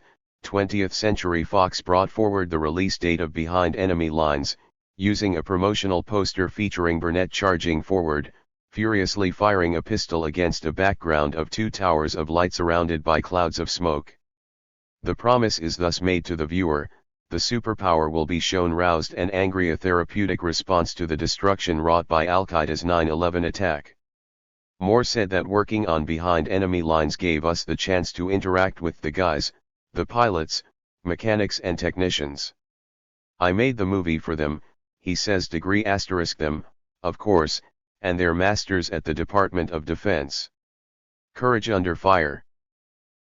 20th Century Fox brought forward the release date of Behind Enemy Lines, using a promotional poster featuring Burnett charging forward, furiously firing a pistol against a background of two towers of light surrounded by clouds of smoke. The promise is thus made to the viewer: the superpower will be shown roused and angry, a therapeutic response to the destruction wrought by Al-Qaeda's 9/11 attack. Moore said that working on Behind Enemy Lines gave us the chance to interact with the guys, the pilots, mechanics and technicians. I made the movie for them, he says. Them, of course, and their masters at the Department of Defense. Courage Under Fire.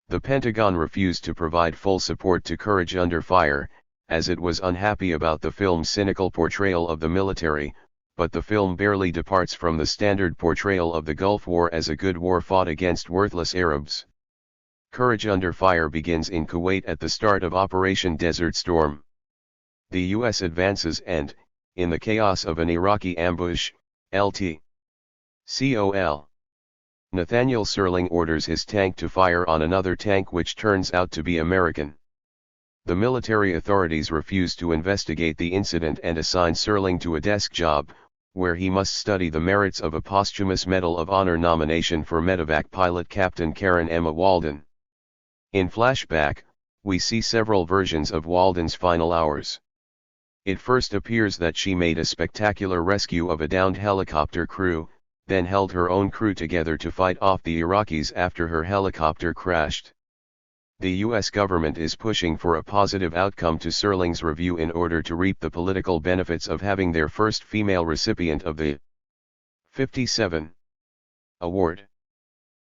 The Pentagon refused to provide full support to Courage Under Fire, as it was unhappy about the film's cynical portrayal of the military, but the film barely departs from the standard portrayal of the Gulf War as a good war fought against worthless Arabs. Courage Under Fire begins in Kuwait at the start of Operation Desert Storm. The U.S. advances and, in the chaos of an Iraqi ambush, Lt. Col. Nathaniel Sirling orders his tank to fire on another tank, which turns out to be American. The military authorities refuse to investigate the incident and assign Sirling to a desk job, where he must study the merits of a posthumous Medal of Honor nomination for medevac pilot Captain Karen Emma Walden. In flashback, we see several versions of Walden's final hours. It first appears that she made a spectacular rescue of a downed helicopter crew, then held her own crew together to fight off the Iraqis after her helicopter crashed. The U.S. government is pushing for a positive outcome to Sirling's review in order to reap the political benefits of having their first female recipient of the 57 award.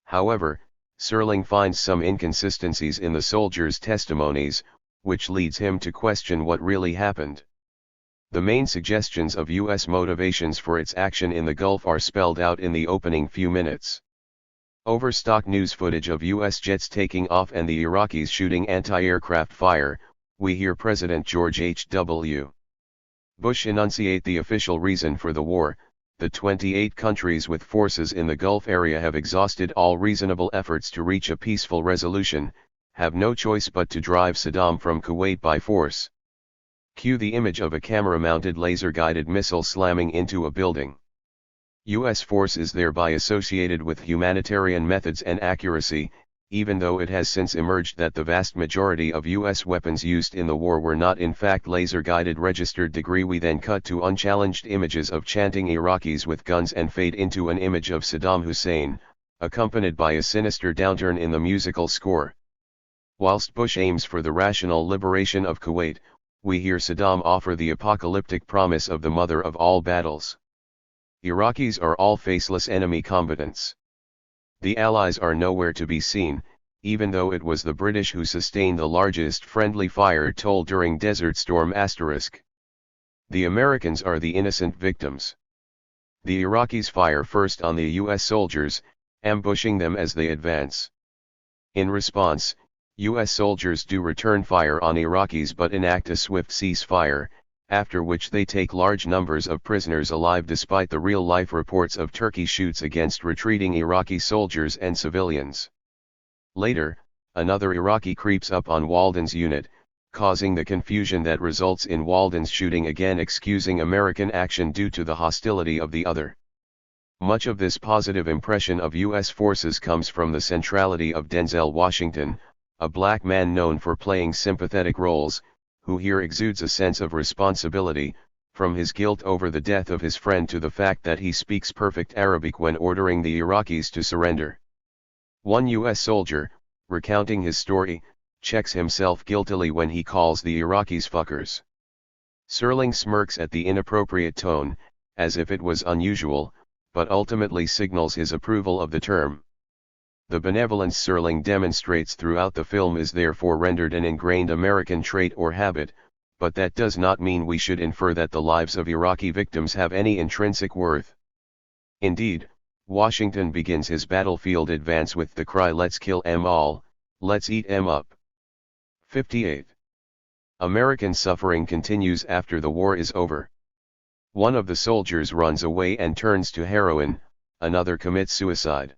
However, Sirling finds some inconsistencies in the soldiers' testimonies, which leads him to question what really happened. The main suggestions of U.S. motivations for its action in the Gulf are spelled out in the opening few minutes. Over stock news footage of U.S. jets taking off and the Iraqis shooting anti-aircraft fire, we hear President George H.W. Bush enunciate the official reason for the war: the 28 countries with forces in the Gulf area have exhausted all reasonable efforts to reach a peaceful resolution, have no choice but to drive Saddam from Kuwait by force. Cue the image of a camera-mounted laser-guided missile slamming into a building. U.S. force is thereby associated with humanitarian methods and accuracy, even though it has since emerged that the vast majority of U.S. weapons used in the war were not in fact laser-guided. We then cut to unchallenged images of chanting Iraqis with guns and fade into an image of Saddam Hussein, accompanied by a sinister downturn in the musical score. Whilst Bush aims for the rational liberation of Kuwait, we hear Saddam offer the apocalyptic promise of the mother of all battles. Iraqis are all faceless enemy combatants. The Allies are nowhere to be seen, even though it was the British who sustained the largest friendly fire toll during Desert Storm *. The Americans are the innocent victims. The Iraqis fire first on the U.S. soldiers, ambushing them as they advance. In response, U.S. soldiers do return fire on Iraqis but enact a swift ceasefire, after which they take large numbers of prisoners alive despite the real-life reports of Turkey shoots against retreating Iraqi soldiers and civilians. Later, another Iraqi creeps up on Walden's unit, causing the confusion that results in Walden's shooting again, excusing American action due to the hostility of the other. Much of this positive impression of U.S. forces comes from the centrality of Denzel Washington, a black man known for playing sympathetic roles, who here exudes a sense of responsibility, from his guilt over the death of his friend to the fact that he speaks perfect Arabic when ordering the Iraqis to surrender. One U.S. soldier, recounting his story, checks himself guiltily when he calls the Iraqis fuckers. Sirling smirks at the inappropriate tone, as if it was unusual, but ultimately signals his approval of the term. The benevolence Sirling demonstrates throughout the film is therefore rendered an ingrained American trait or habit, but that does not mean we should infer that the lives of Iraqi victims have any intrinsic worth. Indeed, Washington begins his battlefield advance with the cry, "Let's kill 'em all, let's eat 'em up." 58. American suffering continues after the war is over. One of the soldiers runs away and turns to heroin, another commits suicide.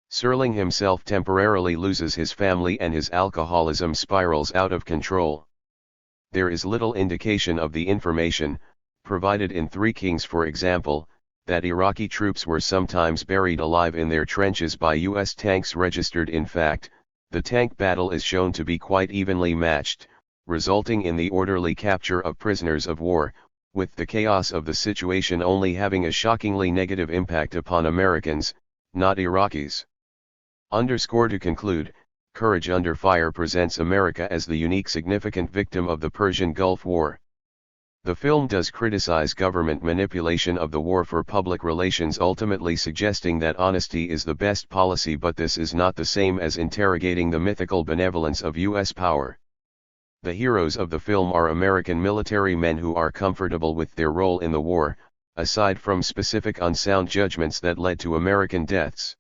Serling himself temporarily loses his family and his alcoholism spirals out of control. There is little indication of the information, provided in Three Kings for example, that Iraqi troops were sometimes buried alive in their trenches by US tanks registered. In fact, the tank battle is shown to be quite evenly matched, resulting in the orderly capture of prisoners of war, with the chaos of the situation only having a shockingly negative impact upon Americans, not Iraqis. To conclude, Courage Under Fire presents America as the unique significant victim of the Persian Gulf War. The film does criticize government manipulation of the war for public relations, ultimately suggesting that honesty is the best policy, but this is not the same as interrogating the mythical benevolence of US power. The heroes of the film are American military men who are comfortable with their role in the war, aside from specific unsound judgments that led to American deaths.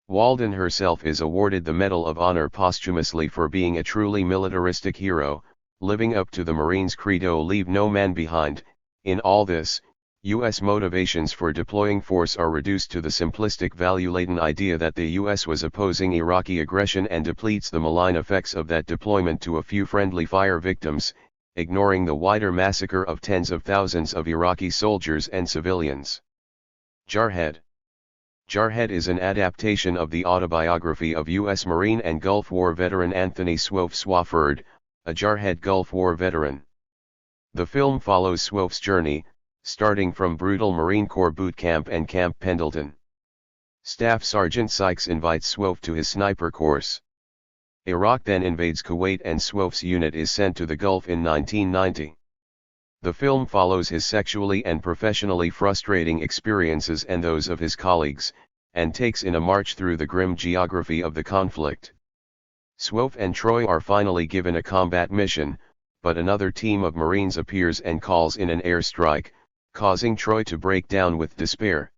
Walden herself is awarded the Medal of Honor posthumously for being a truly militaristic hero, living up to the Marines' credo "Leave no man behind." In all this, U.S. motivations for deploying force are reduced to the simplistic value-laden idea that the U.S. was opposing Iraqi aggression and depletes the malign effects of that deployment to a few friendly fire victims, ignoring the wider massacre of tens of thousands of Iraqi soldiers and civilians. Jarhead. Jarhead is an adaptation of the autobiography of U.S. Marine and Gulf War veteran Anthony Swofford, a Jarhead Gulf War veteran. The film follows Swoff's journey, starting from brutal Marine Corps boot camp and Camp Pendleton. Staff Sergeant Sykes invites Swoff to his sniper course. Iraq then invades Kuwait and Swoff's unit is sent to the Gulf in 1990. The film follows his sexually and professionally frustrating experiences and those of his colleagues, and takes in a march through the grim geography of the conflict. Swoff and Troy are finally given a combat mission, but another team of Marines appears and calls in an airstrike, causing Troy to break down with despair.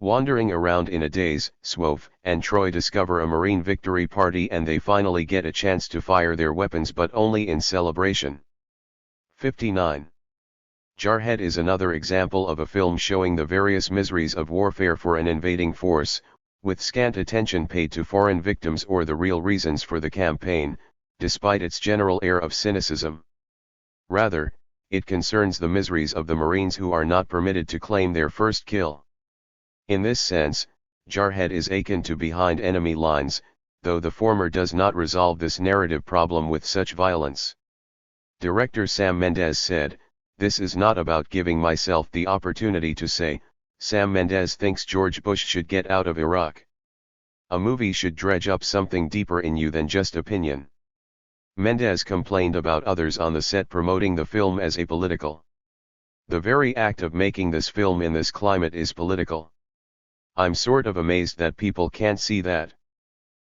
Wandering around in a daze, Swoff and Troy discover a Marine victory party and they finally get a chance to fire their weapons, but only in celebration. 59. Jarhead is another example of a film showing the various miseries of warfare for an invading force, with scant attention paid to foreign victims or the real reasons for the campaign, despite its general air of cynicism. Rather, it concerns the miseries of the Marines who are not permitted to claim their first kill. In this sense, Jarhead is akin to Behind Enemy Lines, though the former does not resolve this narrative problem with such violence. Director Sam Mendes said, "This is not about giving myself the opportunity to say, Sam Mendes thinks George Bush should get out of Iraq. A movie should dredge up something deeper in you than just opinion." Mendes complained about others on the set promoting the film as apolitical. The very act of making this film in this climate is political. I'm sort of amazed that people can't see that.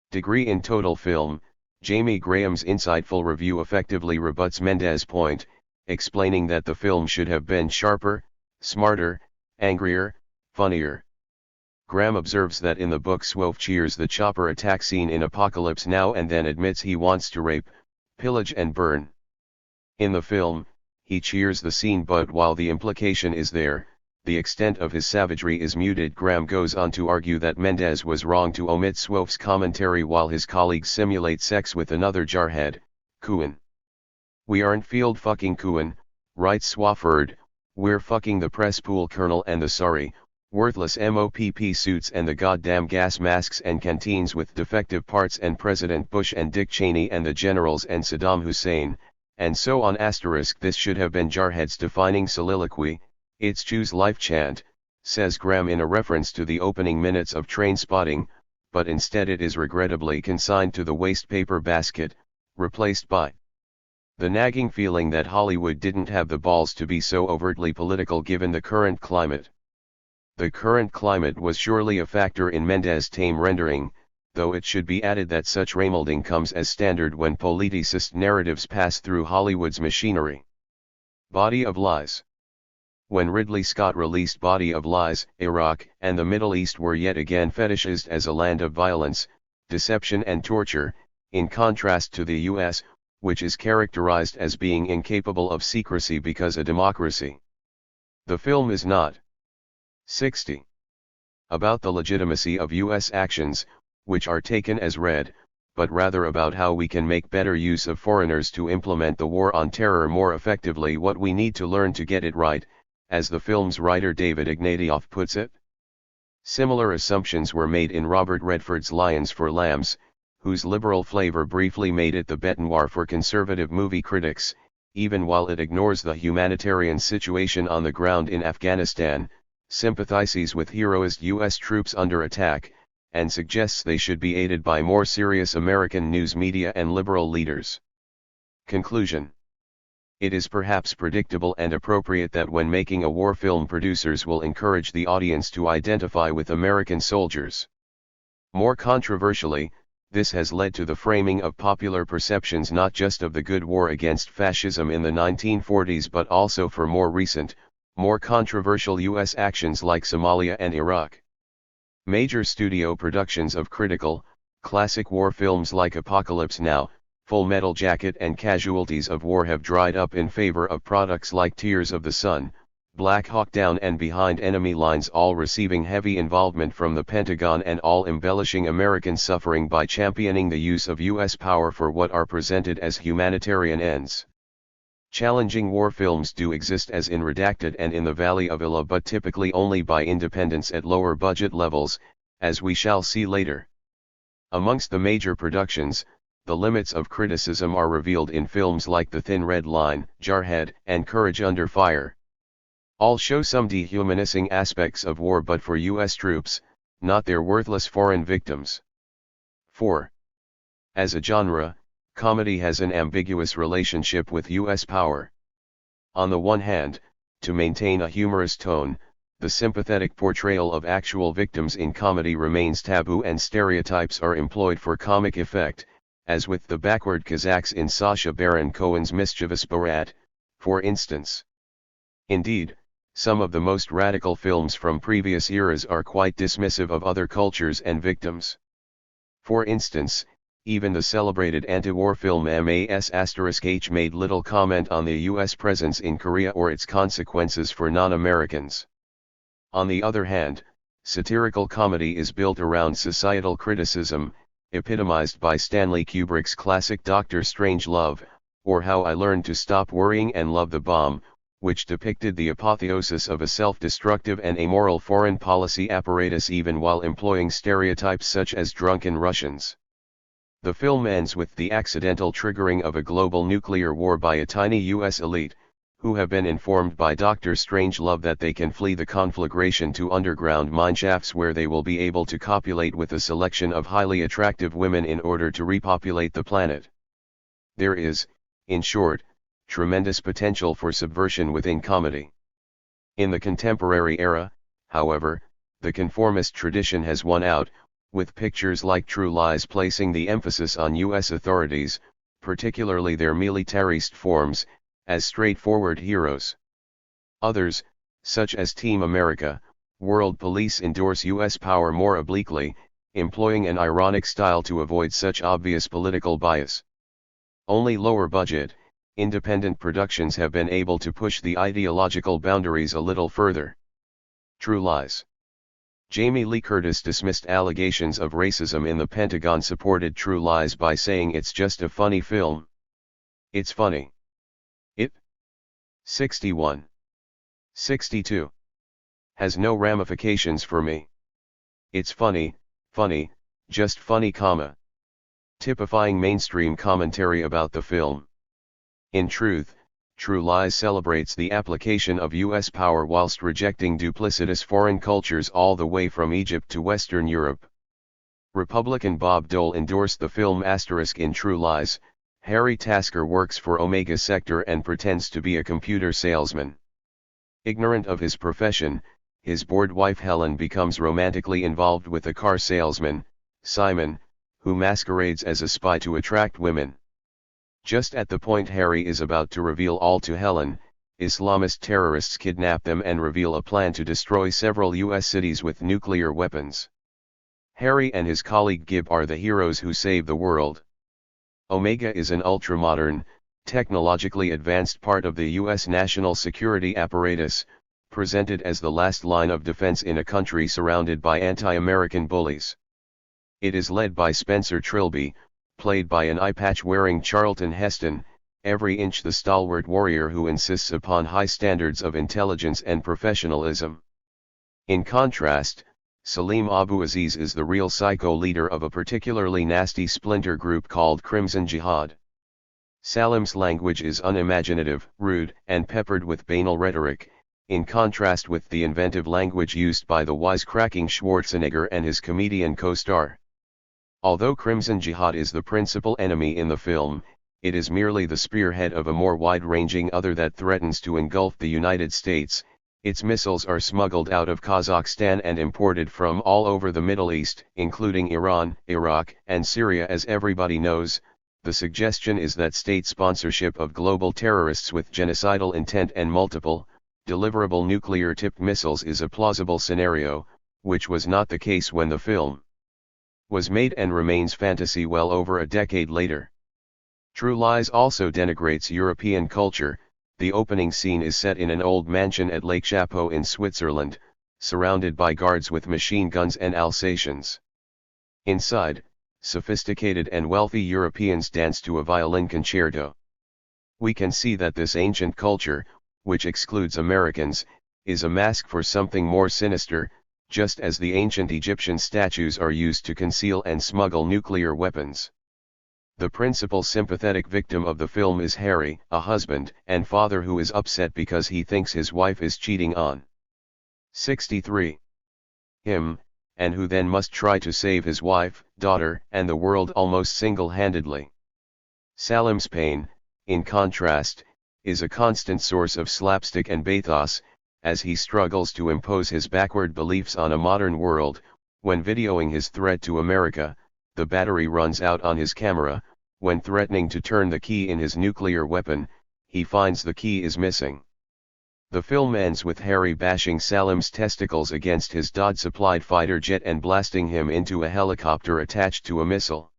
Degree in Total Film, Jamie Graham's insightful review effectively rebuts Mendes' point, explaining that the film should have been sharper, smarter, angrier, funnier. Graham observes that in the book Swoff cheers the chopper attack scene in Apocalypse Now and then admits he wants to rape, pillage and burn. In the film, he cheers the scene, but while the implication is there, the extent of his savagery is muted. Graham goes on to argue that Mendes was wrong to omit Swoff's commentary while his colleagues simulate sex with another Jarhead, Kuan. "We aren't field fucking Kuan," writes Swofford, "we're fucking the press pool colonel and the sorry, worthless MOPP suits and the goddamn gas masks and canteens with defective parts and President Bush and Dick Cheney and the generals and Saddam Hussein, and so on." This should have been Jarhead's defining soliloquy, its choose life chant, says Graham in a reference to the opening minutes of Trainspotting, but instead it is regrettably consigned to the waste paper basket, replaced by the nagging feeling that Hollywood didn't have the balls to be so overtly political given the current climate. The current climate was surely a factor in Mendes' tame rendering, though it should be added that such remolding comes as standard when politicist narratives pass through Hollywood's machinery. Body of Lies. When Ridley Scott released Body of Lies, Iraq and the Middle East were yet again fetishized as a land of violence, deception and torture, in contrast to the US, which is characterized as being incapable of secrecy because a democracy. The film is not 60. About the legitimacy of U.S. actions, which are taken as read, but rather about how we can make better use of foreigners to implement the war on terror more effectively. What we need to learn to get it right, as the film's writer David Ignatieff puts it. Similar assumptions were made in Robert Redford's Lions for Lambs, whose liberal flavor briefly made it the bête noire for conservative movie critics, even while it ignores the humanitarian situation on the ground in Afghanistan, sympathizes with heroized U.S. troops under attack, and suggests they should be aided by more serious American news media and liberal leaders. Conclusion. It is perhaps predictable and appropriate that when making a war film, producers will encourage the audience to identify with American soldiers. More controversially, this has led to the framing of popular perceptions not just of the good war against fascism in the 1940s but also for more recent, more controversial U.S. actions like Somalia and Iraq. Major studio productions of critical, classic war films like Apocalypse Now, Full Metal Jacket and Casualties of War have dried up in favor of products like Tears of the Sun, Black Hawk Down and Behind Enemy Lines, all receiving heavy involvement from the Pentagon and all embellishing American suffering by championing the use of U.S. power for what are presented as humanitarian ends. Challenging war films do exist as in Redacted and In the Valley of Elah, but typically only by independents at lower budget levels, as we shall see later. Amongst the major productions, the limits of criticism are revealed in films like The Thin Red Line, Jarhead, and Courage Under Fire. All show some dehumanizing aspects of war, but for U.S. troops, not their worthless foreign victims. 4. As a genre, comedy has an ambiguous relationship with U.S. power. On the one hand, to maintain a humorous tone, the sympathetic portrayal of actual victims in comedy remains taboo and stereotypes are employed for comic effect, as with the backward Kazakhs in Sacha Baron Cohen's mischievous Borat, for instance. Indeed, some of the most radical films from previous eras are quite dismissive of other cultures and victims. For instance, even the celebrated anti-war film MAS*H made little comment on the U.S. presence in Korea or its consequences for non-Americans. On the other hand, satirical comedy is built around societal criticism, epitomized by Stanley Kubrick's classic Dr. Strangelove, or How I Learned to Stop Worrying and Love the Bomb, which depicted the apotheosis of a self-destructive and amoral foreign policy apparatus even while employing stereotypes such as drunken Russians. The film ends with the accidental triggering of a global nuclear war by a tiny U.S. elite, who have been informed by Dr. Strangelove that they can flee the conflagration to underground mineshafts where they will be able to copulate with a selection of highly attractive women in order to repopulate the planet. There is, in short, tremendous potential for subversion within comedy. In the contemporary era, however, the conformist tradition has won out, with pictures like True Lies placing the emphasis on U.S. authorities, particularly their militarist forms, as straightforward heroes. Others, such as Team America, World Police, endorse U.S. power more obliquely, employing an ironic style to avoid such obvious political bias. Only lower budget, independent productions have been able to push the ideological boundaries a little further. True Lies. Jamie Lee Curtis dismissed allegations of racism in the Pentagon supported True Lies by saying it's just a funny film. It's funny. It 61. 62. Has no ramifications for me. It's funny, just funny, typifying mainstream commentary about the film. In truth, True Lies celebrates the application of U.S. power whilst rejecting duplicitous foreign cultures all the way from Egypt to Western Europe. Republican Bob Dole endorsed the film * in True Lies. Harry Tasker works for Omega Sector and pretends to be a computer salesman. Ignorant of his profession, his bored wife Helen becomes romantically involved with a car salesman, Simon, who masquerades as a spy to attract women. Just at the point Harry is about to reveal all to Helen, Islamist terrorists kidnap them and reveal a plan to destroy several U.S. cities with nuclear weapons. Harry and his colleague Gib are the heroes who save the world. Omega is an ultramodern, technologically advanced part of the U.S. national security apparatus, presented as the last line of defense in a country surrounded by anti-American bullies. It is led by Spencer Trilby, played by an eye-patch-wearing Charlton Heston, every inch the stalwart warrior who insists upon high standards of intelligence and professionalism. In contrast, Salim Abu Aziz is the real psycho leader of a particularly nasty splinter group called Crimson Jihad. Salim's language is unimaginative, rude, and peppered with banal rhetoric, in contrast with the inventive language used by the wisecracking Schwarzenegger and his comedian co-star. Although Crimson Jihad is the principal enemy in the film, it is merely the spearhead of a more wide-ranging other that threatens to engulf the United States. Its missiles are smuggled out of Kazakhstan and imported from all over the Middle East, including Iran, Iraq, and Syria. As everybody knows, the suggestion is that state sponsorship of global terrorists with genocidal intent and multiple, deliverable nuclear-tipped missiles is a plausible scenario, which was not the case when the film was made and remains fantasy well over a decade later. True Lies also denigrates European culture. The opening scene is set in an old mansion at Lake Chapeau in Switzerland, surrounded by guards with machine guns and Alsatians. Inside, sophisticated and wealthy Europeans dance to a violin concerto. We can see that this ancient culture, which excludes Americans, is a mask for something more sinister, just as the ancient Egyptian statues are used to conceal and smuggle nuclear weapons. The principal sympathetic victim of the film is Harry, a husband and father who is upset because he thinks his wife is cheating on 63 him, and who then must try to save his wife, daughter, and the world almost single-handedly. Salim's pain, in contrast, is a constant source of slapstick and bathos, as he struggles to impose his backward beliefs on a modern world. When videoing his threat to America, the battery runs out on his camera. When threatening to turn the key in his nuclear weapon, he finds the key is missing. The film ends with Harry bashing Salim's testicles against his Dodd-supplied fighter jet and blasting him into a helicopter attached to a missile.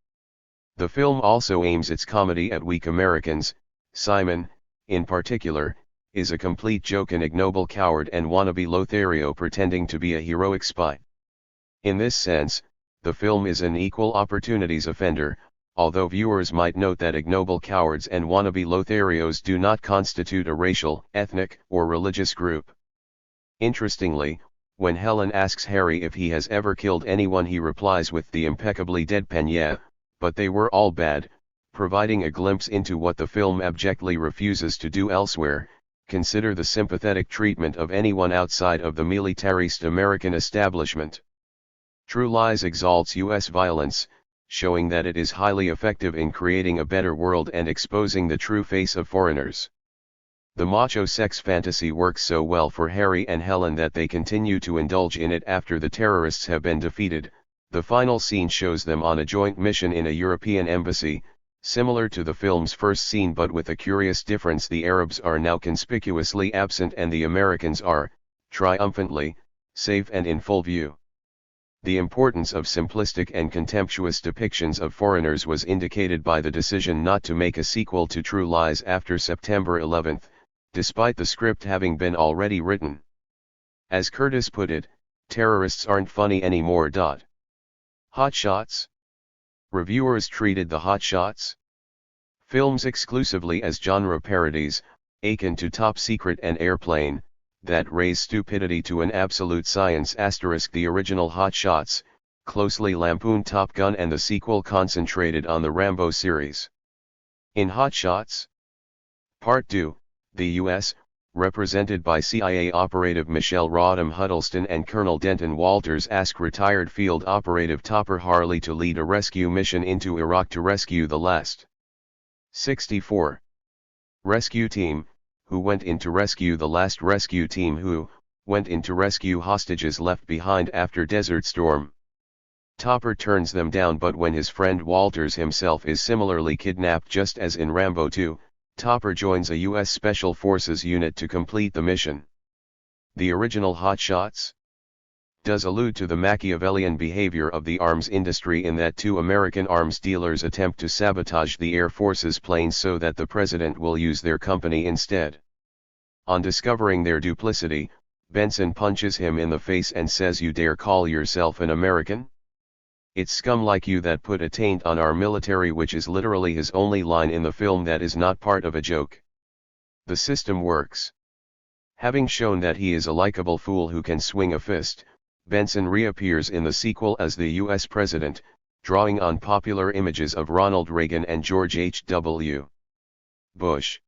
The film also aims its comedy at weak Americans. Simon, in particular, is a complete joke, an ignoble coward and wannabe Lothario pretending to be a heroic spy. In this sense, the film is an equal opportunities offender, although viewers might note that ignoble cowards and wannabe Lotharios do not constitute a racial, ethnic, or religious group. Interestingly, when Helen asks Harry if he has ever killed anyone, he replies with the impeccably deadpan "Yeah, but they were all bad," providing a glimpse into what the film abjectly refuses to do elsewhere. Consider the sympathetic treatment of anyone outside of the militarist American establishment. True Lies exalts U.S. violence, showing that it is highly effective in creating a better world and exposing the true face of foreigners. The macho sex fantasy works so well for Harry and Helen that they continue to indulge in it after the terrorists have been defeated. The final scene shows them on a joint mission in a European embassy, similar to the film's first scene but with a curious difference: the Arabs are now conspicuously absent and the Americans are, triumphantly, safe and in full view. The importance of simplistic and contemptuous depictions of foreigners was indicated by the decision not to make a sequel to True Lies after September 11, despite the script having been already written. As Curtis put it, "Terrorists aren't funny anymore." Hot Shots? Reviewers treated the Hot Shots films exclusively as genre parodies, akin to Top Secret and Airplane, that raise stupidity to an absolute science. The original Hot Shots closely lampooned Top Gun, and the sequel concentrated on the Rambo series. In Hot Shots Part 2, the U.S., represented by CIA operative Michelle Rodham Huddleston and Colonel Denton Walters, asked retired field operative Topper Harley to lead a rescue mission into Iraq to rescue the last 64 rescue team, who went in to rescue the last rescue team who went in to rescue hostages left behind after Desert Storm. Topper turns them down, but when his friend Walters himself is similarly kidnapped just as in Rambo 2, Topper joins a U.S. Special Forces unit to complete the mission. The original Hot Shots does allude to the Machiavellian behavior of the arms industry in that two American arms dealers attempt to sabotage the Air Force's planes so that the president will use their company instead. On discovering their duplicity, Benson punches him in the face and says, "You dare call yourself an American? It's scum like you that put a taint on our military," which is literally his only line in the film that is not part of a joke. The system works. Having shown that he is a likable fool who can swing a fist, Benson reappears in the sequel as the U.S. president, drawing on popular images of Ronald Reagan and George H.W. Bush.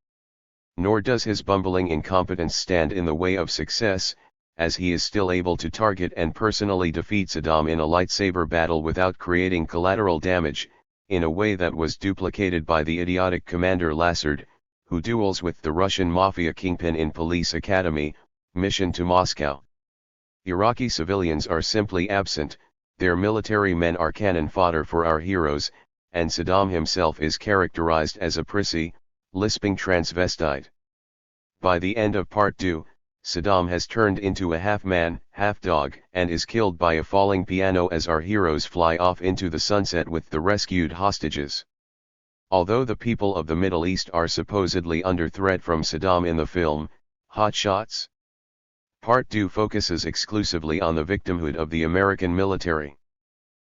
Nor does his bumbling incompetence stand in the way of success, as he is still able to target and personally defeat Saddam in a lightsaber battle without creating collateral damage, in a way that was duplicated by the idiotic Commander Lassard, who duels with the Russian mafia kingpin in Police Academy, Mission to Moscow. Iraqi civilians are simply absent, their military men are cannon fodder for our heroes, and Saddam himself is characterized as a prissy, lisping transvestite. By the end of Part 2, Saddam has turned into a half-man, half-dog, and is killed by a falling piano as our heroes fly off into the sunset with the rescued hostages. Although the people of the Middle East are supposedly under threat from Saddam in the film, Hot Shots? Part 2 focuses exclusively on the victimhood of the American military.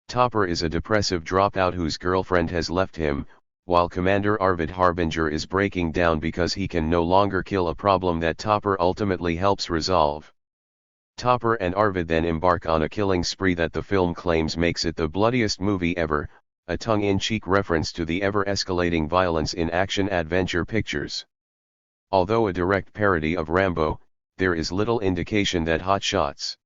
Topper is a depressive dropout whose girlfriend has left him, while Commander Arvid Harbinger is breaking down because he can no longer kill a problem that Topper ultimately helps resolve. Topper and Arvid then embark on a killing spree that the film claims makes it the bloodiest movie ever, a tongue-in-cheek reference to the ever-escalating violence in action-adventure pictures. Although a direct parody of Rambo, there is little indication that Hot Shots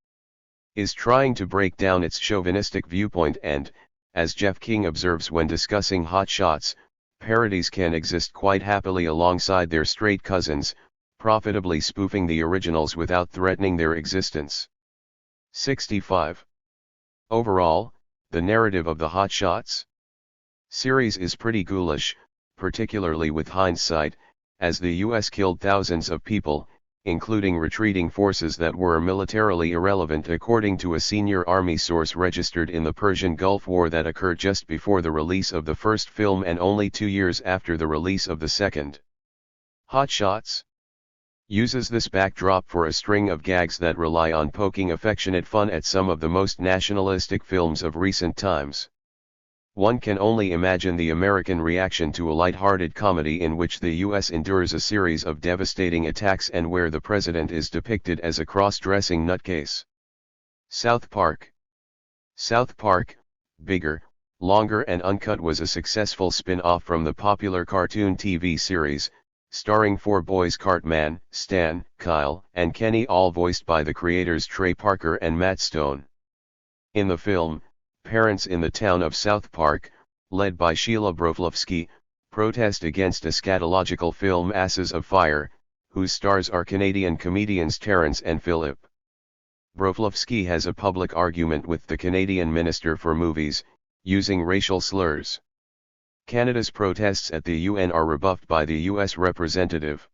is trying to break down its chauvinistic viewpoint and, as Jeff King observes when discussing Hot Shots, parodies can exist quite happily alongside their straight cousins, profitably spoofing the originals without threatening their existence. 65. Overall, the narrative of the Hot Shots series is pretty ghoulish, particularly with hindsight, as the US killed thousands of people, including retreating forces that were militarily irrelevant according to a senior army source registered in the Persian Gulf War that occurred just before the release of the first film and only 2 years after the release of the second. Hot Shots uses this backdrop for a string of gags that rely on poking affectionate fun at some of the most nationalistic films of recent times. One can only imagine the American reaction to a light-hearted comedy in which the US endures a series of devastating attacks and where the president is depicted as a cross-dressing nutcase. South Park. South Park, bigger, longer and uncut, was a successful spin-off from the popular cartoon TV series, starring 4 boys: Cartman, Stan, Kyle, and Kenny, all voiced by the creators Trey Parker and Matt Stone. In the film, parents in the town of South Park, led by Sheila Broflovsky, protest against a scatological film Asses of Fire, whose stars are Canadian comedians Terrence and Phillip. Broflovsky has a public argument with the Canadian Minister for Movies, using racial slurs. Canada's protests at the UN are rebuffed by the US representative.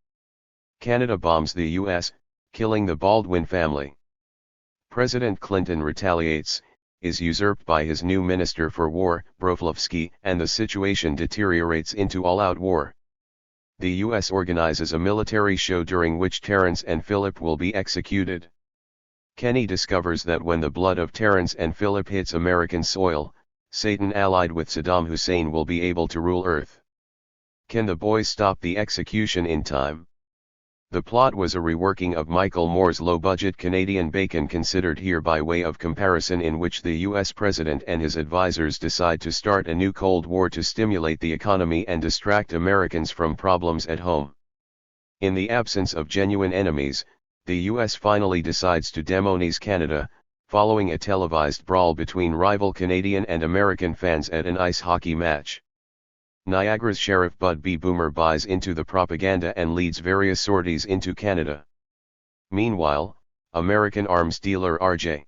Canada bombs the US, killing the Baldwin family. President Clinton retaliates, is usurped by his new Minister for War, Broflovsky, and the situation deteriorates into all-out war. The US organizes a military show during which Terrence and Phillip will be executed. Kenny discovers that when the blood of Terrence and Phillip hits American soil, Satan allied with Saddam Hussein will be able to rule Earth. Can the boys stop the execution in time? The plot was a reworking of Michael Moore's low-budget Canadian Bacon, considered here by way of comparison, in which the US president and his advisors decide to start a new Cold War to stimulate the economy and distract Americans from problems at home. In the absence of genuine enemies, the US finally decides to demonize Canada, following a televised brawl between rival Canadian and American fans at an ice hockey match. Niagara's Sheriff Bud B. Boomer buys into the propaganda and leads various sorties into Canada. Meanwhile, American arms dealer R.J.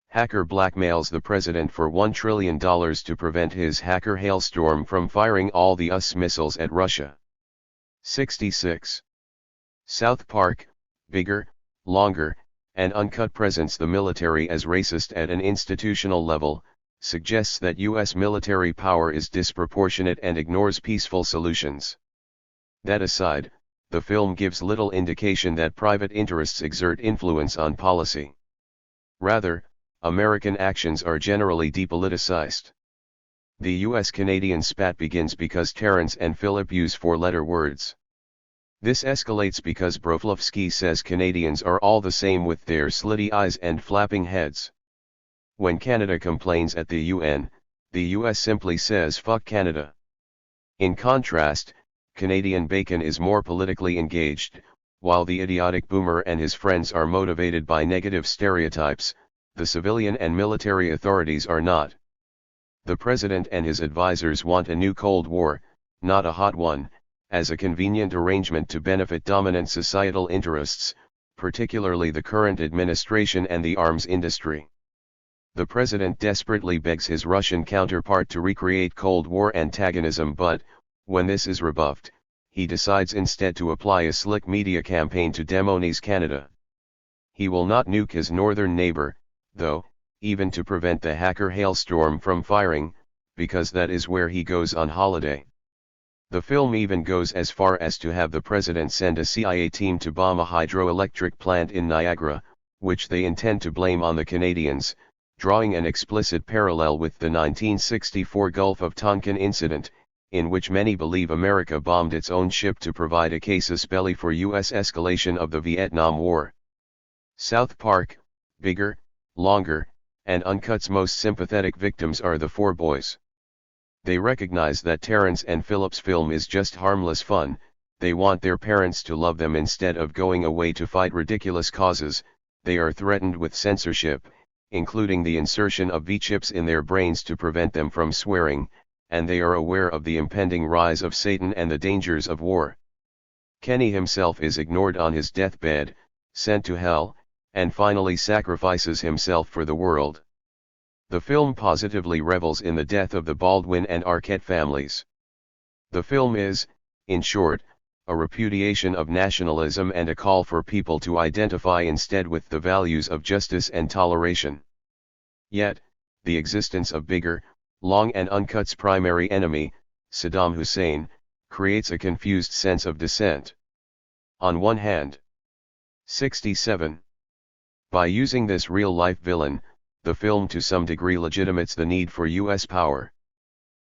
Hacker blackmails the president for $1 trillion to prevent his hacker hailstorm from firing all the US missiles at Russia. 66. South Park, bigger, longer, and uncut presents the military as racist at an institutional level, suggests that U.S. military power is disproportionate and ignores peaceful solutions. That aside, the film gives little indication that private interests exert influence on policy. Rather, American actions are generally depoliticized. The US-Canadian spat begins because Terrence and Philip use four-letter words. This escalates because Broflovsky says Canadians are all the same with their slitty eyes and flapping heads. When Canada complains at the UN, the US simply says "fuck Canada." In contrast, Canadian Bacon is more politically engaged, while the idiotic boomer and his friends are motivated by negative stereotypes. The civilian and military authorities are not. The president and his advisors want a new Cold War, not a hot one, as a convenient arrangement to benefit dominant societal interests, particularly the current administration and the arms industry. The president desperately begs his Russian counterpart to recreate Cold War antagonism, but, when this is rebuffed, he decides instead to apply a slick media campaign to demonize Canada. He will not nuke his northern neighbor, though, even to prevent the hacker hailstorm from firing, because that is where he goes on holiday. The film even goes as far as to have the president send a CIA team to bomb a hydroelectric plant in Niagara, which they intend to blame on the Canadians, drawing an explicit parallel with the 1964 Gulf of Tonkin incident, in which many believe America bombed its own ship to provide a casus belli for U.S. escalation of the Vietnam War. South Park, bigger, longer, and uncut's most sympathetic victims are the four boys. They recognize that Terrence and Philip's film is just harmless fun. They want their parents to love them instead of going away to fight ridiculous causes. They are threatened with censorship, including the insertion of V-chips in their brains to prevent them from swearing, and they are aware of the impending rise of Satan and the dangers of war. Kenny himself is ignored on his deathbed, sent to hell, and finally sacrifices himself for the world. The film positively revels in the death of the Baldwin and Arquette families. The film is, in short, a repudiation of nationalism and a call for people to identify instead with the values of justice and toleration. Yet, the existence of bigger, long and uncut's primary enemy, Saddam Hussein, creates a confused sense of dissent. On one hand, 67. By using this real-life villain, the film to some degree legitimates the need for U.S. power.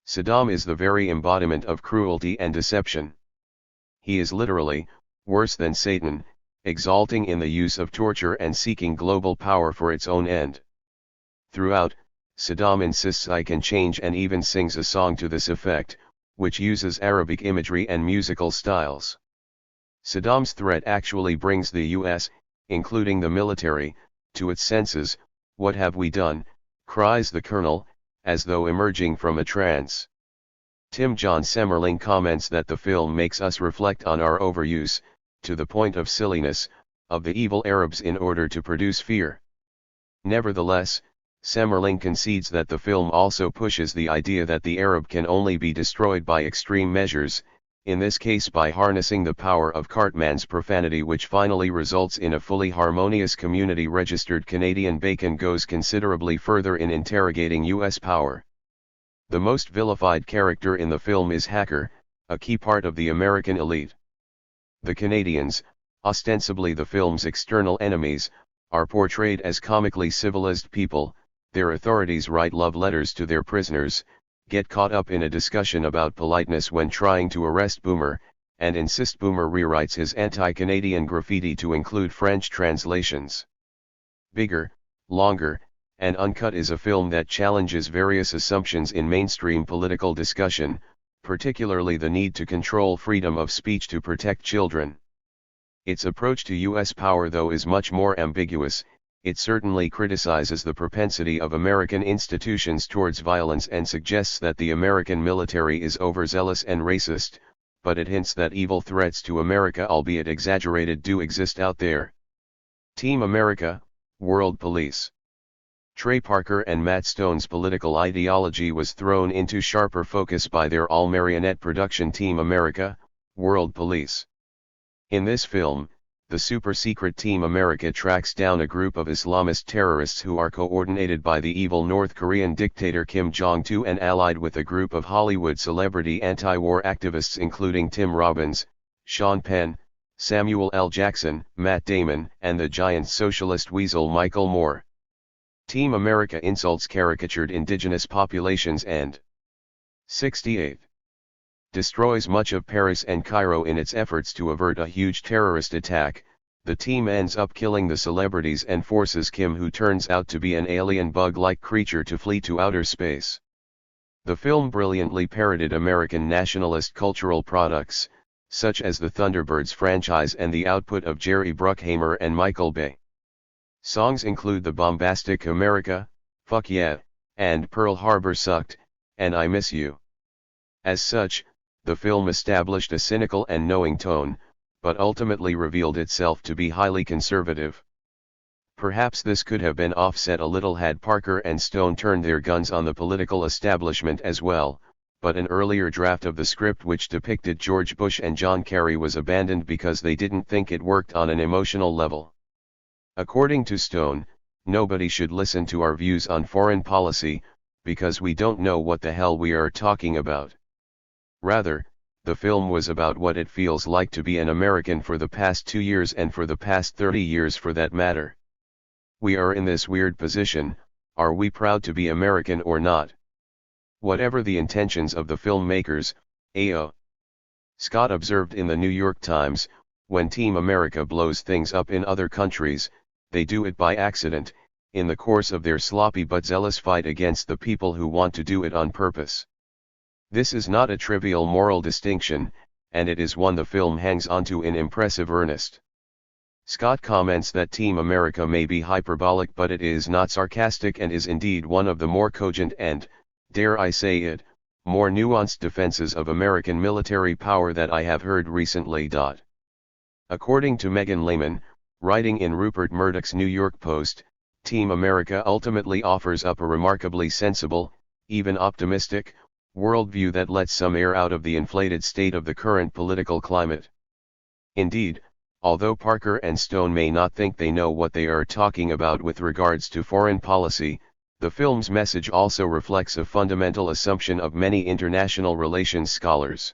Saddam is the very embodiment of cruelty and deception. He is literally, worse than Satan, exalting in the use of torture and seeking global power for its own end. Throughout, Saddam insists I can change and even sings a song to this effect, which uses Arabic imagery and musical styles. Saddam's threat actually brings the U.S., including the military, to its senses. "What have we done?" cries the colonel, as though emerging from a trance. Tim John Semmerling comments that the film makes us reflect on our overuse, to the point of silliness, of the evil Arabs in order to produce fear. Nevertheless, Semmerling concedes that the film also pushes the idea that the Arab can only be destroyed by extreme measures, in this case by harnessing the power of Cartman's profanity, which finally results in a fully harmonious community. Registered Canadian Bacon goes considerably further in interrogating U.S. power. The most vilified character in the film is Hacker, a key part of the American elite. The Canadians, ostensibly the film's external enemies, are portrayed as comically civilized people. Their authorities write love letters to their prisoners, get caught up in a discussion about politeness when trying to arrest Boomer, and insist Boomer rewrites his anti-Canadian graffiti to include French translations. Bigger, Longer, and Uncut is a film that challenges various assumptions in mainstream political discussion, particularly the need to control freedom of speech to protect children. Its approach to U.S. power, though, is much more ambiguous. It certainly criticizes the propensity of American institutions towards violence and suggests that the American military is overzealous and racist, but it hints that evil threats to America, albeit exaggerated, do exist out there. Team America, World Police. Trey Parker and Matt Stone's political ideology was thrown into sharper focus by their all-marionette production Team America, World Police. In this film, the super-secret Team America tracks down a group of Islamist terrorists who are coordinated by the evil North Korean dictator Kim Jong-un and allied with a group of Hollywood celebrity anti-war activists including Tim Robbins, Sean Penn, Samuel L. Jackson, Matt Damon, and the giant socialist weasel Michael Moore. Team America insults caricatured indigenous populations and 68. Destroys much of Paris and Cairo in its efforts to avert a huge terrorist attack. The team ends up killing the celebrities and forces Kim, who turns out to be an alien bug-like creature, to flee to outer space. The film brilliantly parodied American nationalist cultural products, such as the Thunderbirds franchise and the output of Jerry Bruckheimer and Michael Bay. Songs include the bombastic America, Fuck Yeah, and Pearl Harbor Sucked, and I Miss You. As such, the film established a cynical and knowing tone, but ultimately revealed itself to be highly conservative. Perhaps this could have been offset a little had Parker and Stone turned their guns on the political establishment as well, but an earlier draft of the script which depicted George Bush and John Kerry was abandoned because they didn't think it worked on an emotional level. According to Stone, nobody should listen to our views on foreign policy, because we don't know what the hell we are talking about. Rather, the film was about what it feels like to be an American for the past 2 years and for the past 30 years for that matter. We are in this weird position: are we proud to be American or not? Whatever the intentions of the filmmakers, A.O. Scott observed in the New York Times, when Team America blows things up in other countries, they do it by accident, in the course of their sloppy but zealous fight against the people who want to do it on purpose. This is not a trivial moral distinction, and it is one the film hangs onto in impressive earnest. Scott comments that Team America may be hyperbolic, but it is not sarcastic and is indeed one of the more cogent and, dare I say it, more nuanced defenses of American military power that I have heard recently. According to Megan Lehman, writing in Rupert Murdoch's New York Post, Team America ultimately offers up a remarkably sensible, even optimistic, worldview that lets some air out of the inflated state of the current political climate. Indeed, although Parker and Stone may not think they know what they are talking about with regards to foreign policy, the film's message also reflects a fundamental assumption of many international relations scholars.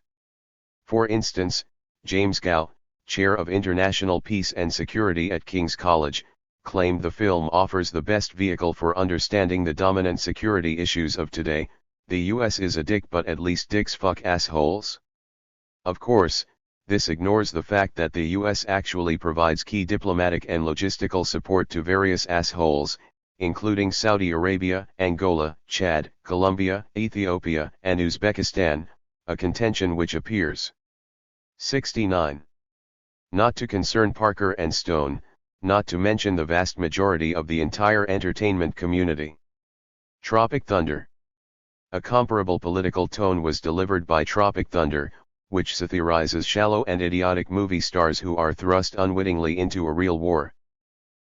For instance, James Gow, chair of International Peace and Security at King's College, claimed the film offers the best vehicle for understanding the dominant security issues of today. The US is a dick, but at least dicks fuck assholes. Of course, this ignores the fact that the US actually provides key diplomatic and logistical support to various assholes, including Saudi Arabia, Angola, Chad, Colombia, Ethiopia, and Uzbekistan, a contention which appears 69. Not to concern Parker and Stone, not to mention the vast majority of the entire entertainment community. Tropic Thunder. A comparable political tone was delivered by Tropic Thunder, which satirizes shallow and idiotic movie stars who are thrust unwittingly into a real war.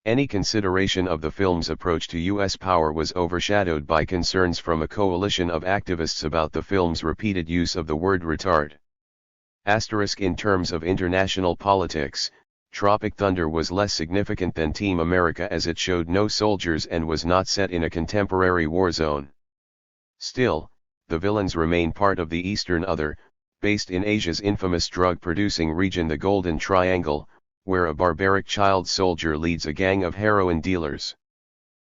Any consideration of the film's approach to U.S. power was overshadowed by concerns from a coalition of activists about the film's repeated use of the word retard. In terms of international politics, Tropic Thunder was less significant than Team America as it showed no soldiers and was not set in a contemporary war zone. Still, the villains remain part of the Eastern Other, based in Asia's infamous drug-producing region the Golden Triangle, where a barbaric child soldier leads a gang of heroin dealers.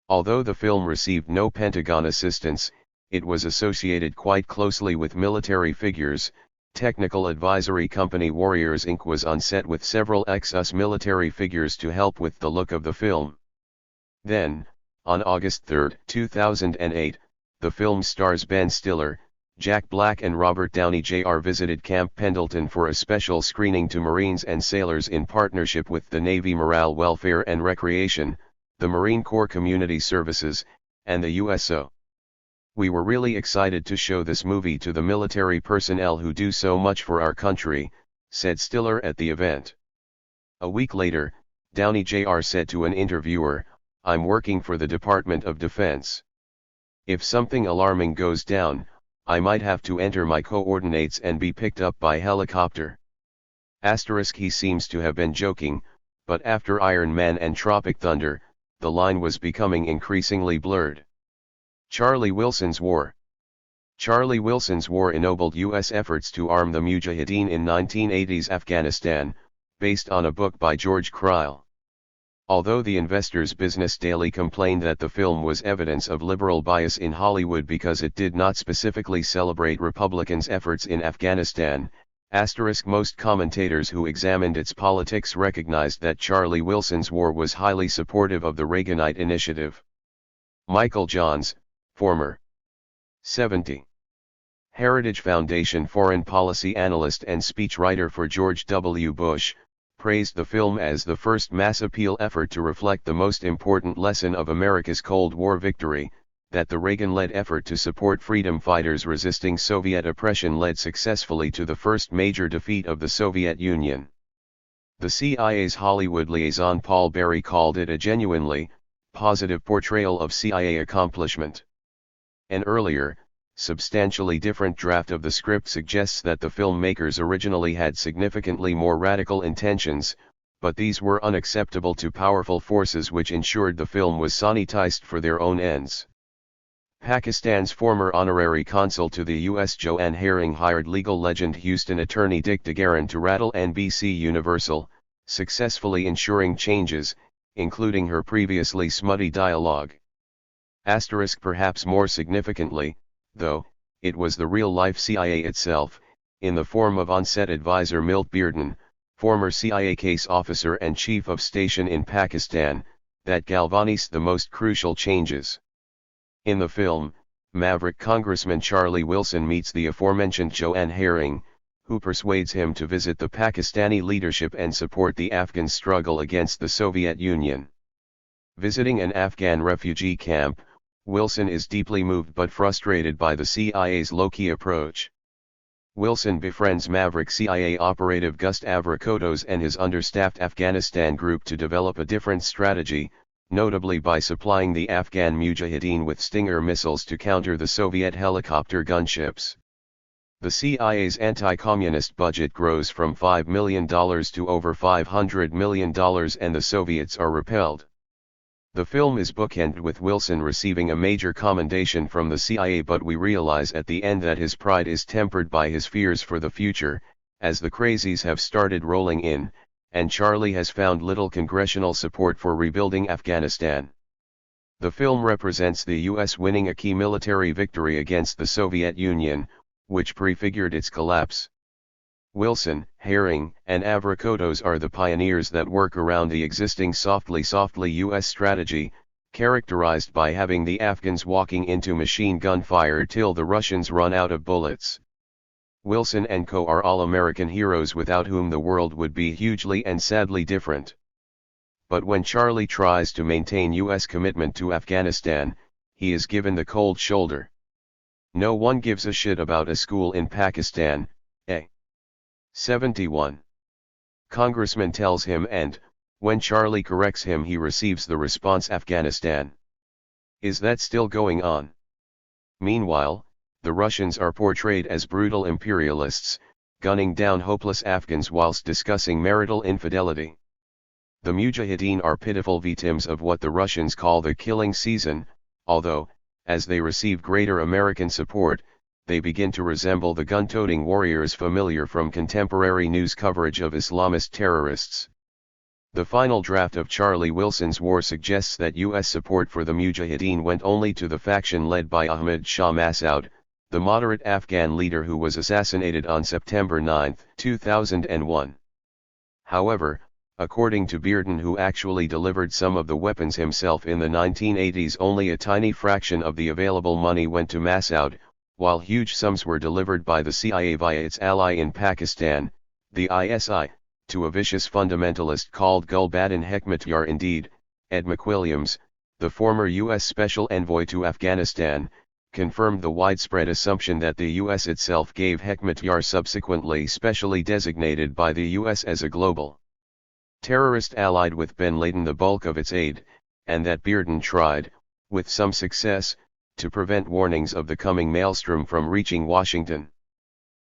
Although the film received no Pentagon assistance, it was associated quite closely with military figures. Technical advisory company Warriors Inc. was on set with several ex-US military figures to help with the look of the film. Then, on August 3, 2008, the film stars Ben Stiller, Jack Black and Robert Downey Jr. visited Camp Pendleton for a special screening to Marines and sailors in partnership with the Navy Morale Welfare and Recreation, the Marine Corps Community Services, and the USO. We were really excited to show this movie to the military personnel who do so much for our country, said Stiller at the event. A week later, Downey Jr. said to an interviewer, "I'm working for the Department of Defense. If something alarming goes down, I might have to enter my coordinates and be picked up by helicopter." He seems to have been joking, but after Iron Man and Tropic Thunder, the line was becoming increasingly blurred. Charlie Wilson's War. Charlie Wilson's War ennobled U.S. efforts to arm the Mujahideen in 1980s Afghanistan, based on a book by George Cryle. Although the Investor's Business Daily complained that the film was evidence of liberal bias in Hollywood because it did not specifically celebrate Republicans' efforts in Afghanistan, most commentators who examined its politics recognized that Charlie Wilson's War was highly supportive of the Reaganite initiative. Michael Johns, former 70. Heritage Foundation foreign policy analyst and speechwriter for George W. Bush, praised the film as the first mass appeal effort to reflect the most important lesson of America's Cold War victory, that the Reagan-led effort to support freedom fighters resisting Soviet oppression led successfully to the first major defeat of the Soviet Union. The CIA's Hollywood liaison Paul Berry called it a genuinely positive portrayal of CIA accomplishment. An earlier, substantially different draft of the script suggests that the filmmakers originally had significantly more radical intentions, but these were unacceptable to powerful forces which ensured the film was sanitized for their own ends. Pakistan's former honorary consul to the U.S. Joanne Herring hired legal legend Houston attorney Dick DeGuerin to rattle NBC Universal, successfully ensuring changes, including her previously smutty dialogue. Perhaps more significantly, though, it was the real-life CIA itself, in the form of on-set advisor Milt Bearden, former CIA case officer and chief of station in Pakistan, that galvanized the most crucial changes. In the film, Maverick Congressman Charlie Wilson meets the aforementioned Joanne Herring, who persuades him to visit the Pakistani leadership and support the Afghan struggle against the Soviet Union. Visiting an Afghan refugee camp, Wilson is deeply moved but frustrated by the CIA's low-key approach. Wilson befriends Maverick CIA operative Gust Avrakotos and his understaffed Afghanistan group to develop a different strategy, notably by supplying the Afghan Mujahideen with Stinger missiles to counter the Soviet helicopter gunships. The CIA's anti-communist budget grows from $5 million to over $500 million and the Soviets are repelled. The film is bookended with Wilson receiving a major commendation from the CIA, but we realize at the end that his pride is tempered by his fears for the future, as the crazies have started rolling in, and Charlie has found little congressional support for rebuilding Afghanistan. The film represents the U.S. winning a key military victory against the Soviet Union, which prefigured its collapse. Wilson, Herring, and Avrakotos are the pioneers that work around the existing softly U.S. strategy, characterized by having the Afghans walking into machine gun fire till the Russians run out of bullets. Wilson and co. are all American heroes without whom the world would be hugely and sadly different. But when Charlie tries to maintain U.S. commitment to Afghanistan, he is given the cold shoulder. No one gives a shit about a school in Pakistan, a 71. Congressman tells him, and, when Charlie corrects him, he receives the response, Afghanistan. Is that still going on? Meanwhile, the Russians are portrayed as brutal imperialists, gunning down hopeless Afghans whilst discussing marital infidelity. The Mujahideen are pitiful victims of what the Russians call the killing season, although, as they receive greater American support, they begin to resemble the gun-toting warriors familiar from contemporary news coverage of Islamist terrorists. The final draft of Charlie Wilson's War suggests that U.S. support for the Mujahideen went only to the faction led by Ahmad Shah Massoud, the moderate Afghan leader who was assassinated on September 9, 2001. However, according to Bearden, who actually delivered some of the weapons himself in the 1980s, only a tiny fraction of the available money went to Massoud, while huge sums were delivered by the CIA via its ally in Pakistan, the ISI, to a vicious fundamentalist called Gulbuddin Hekmatyar. Indeed, Ed McWilliams, the former U.S. Special Envoy to Afghanistan, confirmed the widespread assumption that the U.S. itself gave Hekmatyar, subsequently specially designated by the U.S. as a global terrorist, allied with bin Laden the bulk of its aid, and that Bearden tried, with some success, to prevent warnings of the coming maelstrom from reaching Washington.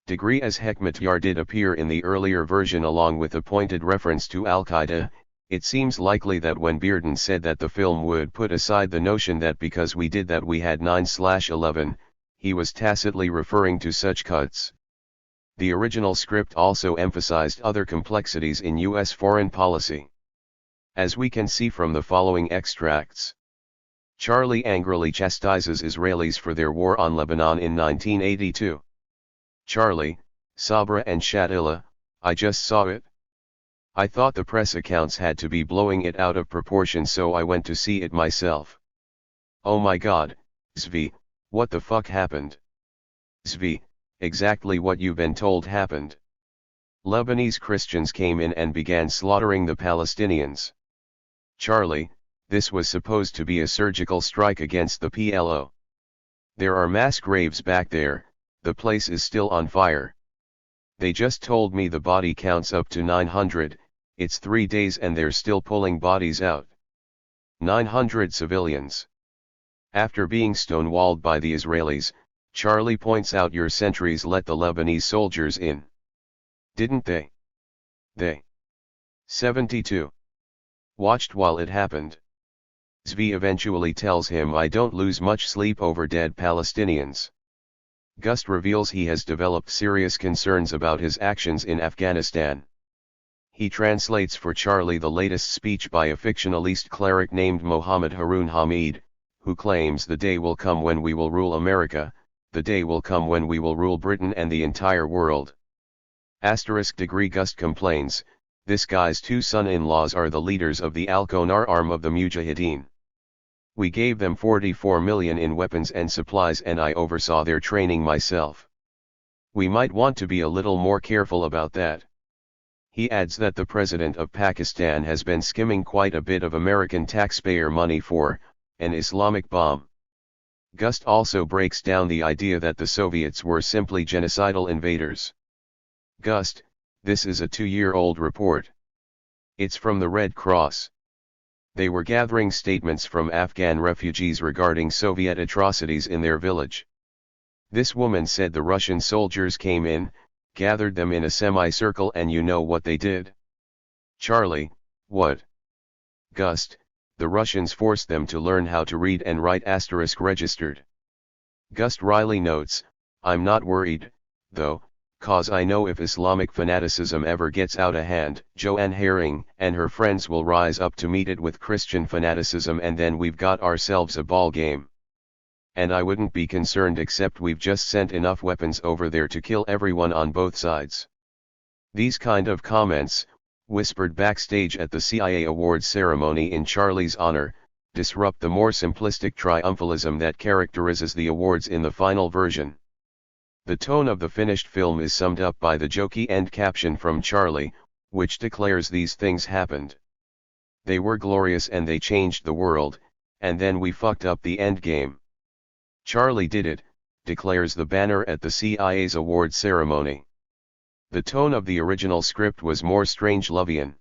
Degree as Hekmatyar did appear in the earlier version along with a pointed reference to Al-Qaeda, It seems likely that when Bearden said that the film would put aside the notion that because we did that we had 9/11, he was tacitly referring to such cuts. The original script also emphasized other complexities in U.S. foreign policy. As we can see from the following extracts. Charlie angrily chastises Israelis for their war on Lebanon in 1982. Charlie, Sabra and Shatila, I just saw it. I thought the press accounts had to be blowing it out of proportion, so I went to see it myself. Oh my god, Zvi, what the fuck happened? Zvi, exactly what you've been told happened. Lebanese Christians came in and began slaughtering the Palestinians. Charlie, this was supposed to be a surgical strike against the PLO. There are mass graves back there, the place is still on fire. They just told me the body counts up to 900, it's 3 days and they're still pulling bodies out. 900 civilians. After being stonewalled by the Israelis, Charlie points out your sentries let the Lebanese soldiers in. Didn't they? They. 72. Watched while it happened. Zvi eventually tells him I don't lose much sleep over dead Palestinians. Gust reveals he has developed serious concerns about his actions in Afghanistan. He translates for Charlie the latest speech by a fictionalist cleric named Mohammed Harun Hamid, who claims the day will come when we will rule America, the day will come when we will rule Britain and the entire world. *degree Gust complains, this guy's 2 son-in-laws are the leaders of the Al-Qonar arm of the Mujahideen. We gave them 44 million in weapons and supplies and I oversaw their training myself. We might want to be a little more careful about that. He adds that the president of Pakistan has been skimming quite a bit of American taxpayer money for an Islamic bomb. Gust also breaks down the idea that the Soviets were simply genocidal invaders. Gust, this is a 2-year-old report. It's from the Red Cross. They were gathering statements from Afghan refugees regarding Soviet atrocities in their village. This woman said the Russian soldiers came in, gathered them in a semicircle and you know what they did? Charlie, what? Gust, the Russians forced them to learn how to read and write *registered. Gust wryly notes, I'm not worried, though, cause I know if Islamic fanaticism ever gets out of hand, Joanne Herring and her friends will rise up to meet it with Christian fanaticism and then we've got ourselves a ball game. And I wouldn't be concerned except we've just sent enough weapons over there to kill everyone on both sides. These kind of comments, whispered backstage at the CIA awards ceremony in Charlie's honor, disrupt the more simplistic triumphalism that characterizes the awards in the final version. The tone of the finished film is summed up by the jokey end caption from Charlie, which declares these things happened. They were glorious and they changed the world, and then we fucked up the end game. Charlie did it, declares the banner at the CIA's awards ceremony. The tone of the original script was more Strangelovian.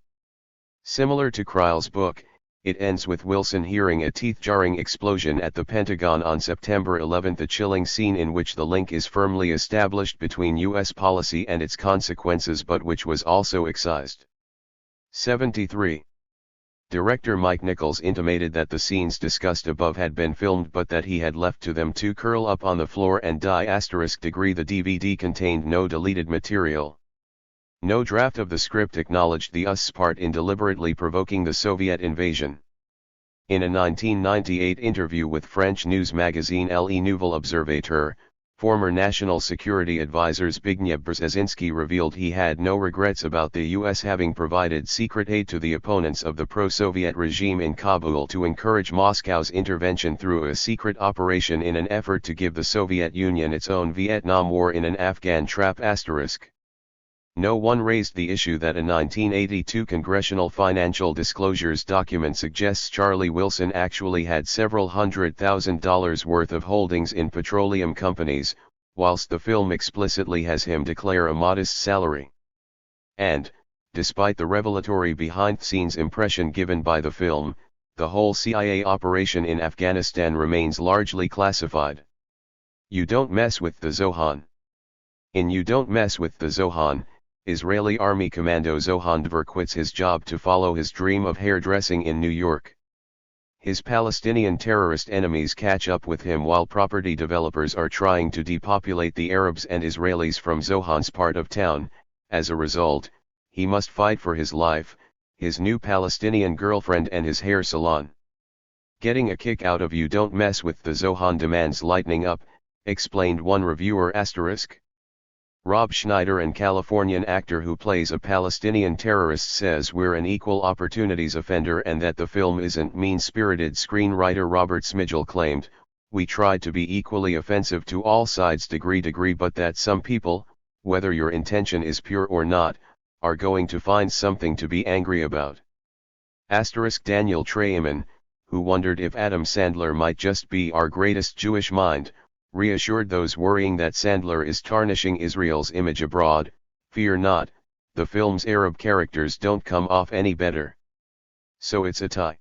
Similar to Kryle's book, it ends with Wilson hearing a teeth-jarring explosion at the Pentagon on September 11, a chilling scene in which the link is firmly established between U.S. policy and its consequences but which was also excised. 73. Director Mike Nichols intimated that the scenes discussed above had been filmed but that he had left to them to curl up on the floor and die *degree. The DVD contained no deleted material. No draft of the script acknowledged the US part in deliberately provoking the Soviet invasion. In a 1998 interview with French news magazine Le Nouvel Observateur, former National Security Advisor Zbigniew Brzezinski revealed he had no regrets about the US having provided secret aid to the opponents of the pro-Soviet regime in Kabul to encourage Moscow's intervention through a secret operation in an effort to give the Soviet Union its own Vietnam War in an Afghan trap *. No one raised the issue that a 1982 Congressional Financial Disclosures document suggests Charlie Wilson actually had several $100,000 worth of holdings in petroleum companies, whilst the film explicitly has him declare a modest salary. And, despite the revelatory behind-the-scenes impression given by the film, the whole CIA operation in Afghanistan remains largely classified. You don't mess with the Zohan. In You Don't Mess with the Zohan, Israeli Army Commando Zohan Dver quits his job to follow his dream of hairdressing in New York. His Palestinian terrorist enemies catch up with him while property developers are trying to depopulate the Arabs and Israelis from Zohan's part of town. As a result, he must fight for his life, his new Palestinian girlfriend and his hair salon. Getting a kick out of "You don't mess with the Zohan demands lightening up," explained one reviewer. Rob Schneider, an Californian actor who plays a Palestinian terrorist, says we're an equal opportunities offender and that the film isn't mean-spirited. Screenwriter Robert Smigel claimed, "We tried to be equally offensive to all sides degree, but that some people, whether your intention is pure or not, are going to find something to be angry about." Daniel Treyeman, who wondered if Adam Sandler might just be our greatest Jewish mind, reassured those worrying that Sandler is tarnishing Israel's image abroad, "Fear not, the film's Arab characters don't come off any better. So it's a tie."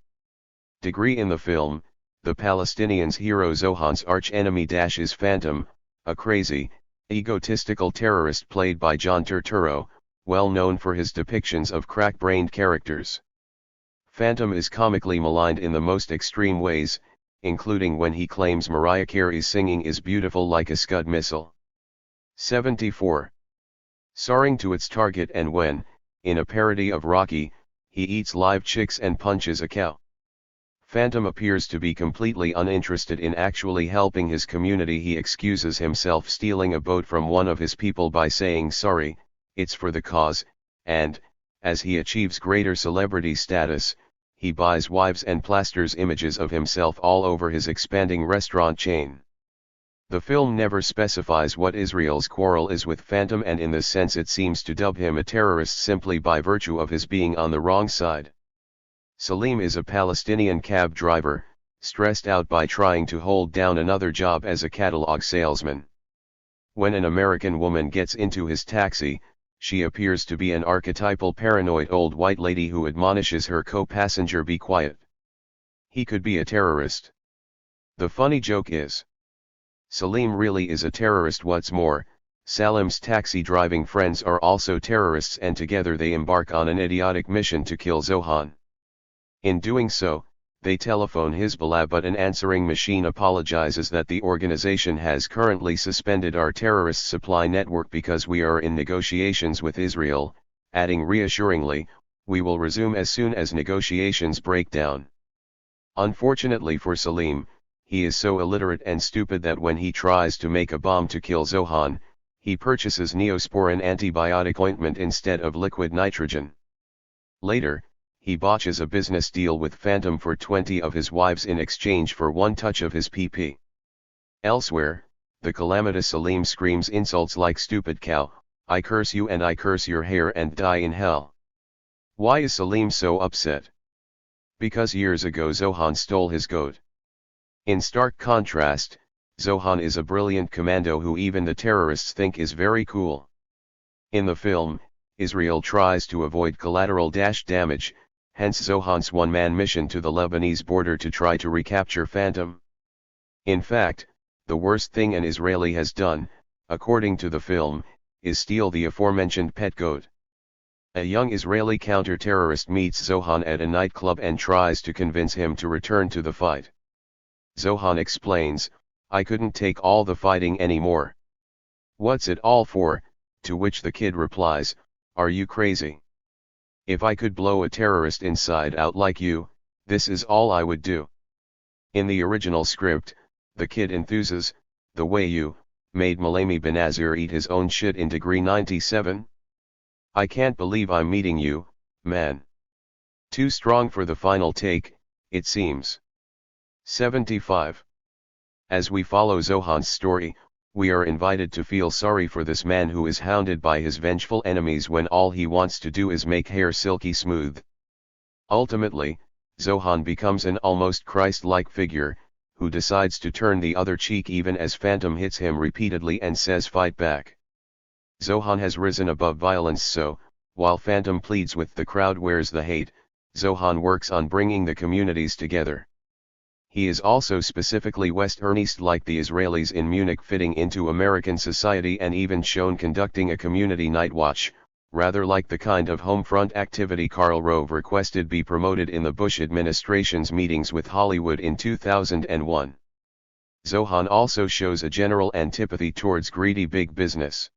Degree in the film, the Palestinians' hero Zohan's arch-enemy is Phantom, a crazy, egotistical terrorist played by John Turturro, well known for his depictions of crack-brained characters. Phantom is comically maligned in the most extreme ways, including when he claims Mariah Carey's singing is beautiful like a Scud missile. 74. Soaring to its target, and when, in a parody of Rocky, he eats live chicks and punches a cow. Phantom appears to be completely uninterested in actually helping his community. He excuses himself stealing a boat from one of his people by saying sorry, it's for the cause, and, as he achieves greater celebrity status, he buys wives and plasters images of himself all over his expanding restaurant chain. The film never specifies what Israel's quarrel is with Phantom, and in this sense it seems to dub him a terrorist simply by virtue of his being on the wrong side. Salim is a Palestinian cab driver, stressed out by trying to hold down another job as a catalog salesman. When an American woman gets into his taxi, she appears to be an archetypal paranoid old white lady who admonishes her co-passenger, "Be quiet. He could be a terrorist." The funny joke is, Salim really is a terrorist. What's more, Salim's taxi driving friends are also terrorists, and together they embark on an idiotic mission to kill Zohan. In doing so, they telephone Hezbollah, but an answering machine apologizes that the organization has currently suspended our terrorist supply network because we are in negotiations with Israel, adding reassuringly, "We will resume as soon as negotiations break down." Unfortunately for Salim, he is so illiterate and stupid that when he tries to make a bomb to kill Zohan, he purchases Neosporin antibiotic ointment instead of liquid nitrogen. Later, he botches a business deal with Phantom for 20 of his wives in exchange for one touch of his PP. Elsewhere, the calamitous Salim screams insults like "stupid cow, I curse you and I curse your hair and die in hell." Why is Salim so upset? Because years ago Zohan stole his goat. In stark contrast, Zohan is a brilliant commando who even the terrorists think is very cool. In the film, Israel tries to avoid collateral damage, hence Zohan's one-man mission to the Lebanese border to try to recapture Phantom. In fact, the worst thing an Israeli has done, according to the film, is steal the aforementioned pet goat. A young Israeli counter-terrorist meets Zohan at a nightclub and tries to convince him to return to the fight. Zohan explains, "I couldn't take all the fighting anymore." "What's it all for?" To which the kid replies, "Are you crazy? If I could blow a terrorist inside out like you, this is all I would do." In the original script, the kid enthuses, "The way you made Malami Benazir eat his own shit in Degree 97? I can't believe I'm meeting you, man." Too strong for the final take, it seems. 75. As we follow Zohan's story, we are invited to feel sorry for this man who is hounded by his vengeful enemies when all he wants to do is make hair silky smooth. Ultimately, Zohan becomes an almost Christ-like figure, who decides to turn the other cheek even as Phantom hits him repeatedly and says fight back. Zohan has risen above violence, so, while Phantom pleads with the crowd where's the hate, Zohan works on bringing the communities together. He is also specifically Westernist like the Israelis in Munich, fitting into American society and even shown conducting a community night watch, rather like the kind of homefront activity Karl Rove requested be promoted in the Bush administration's meetings with Hollywood in 2001. Zohan also shows a general antipathy towards greedy big business.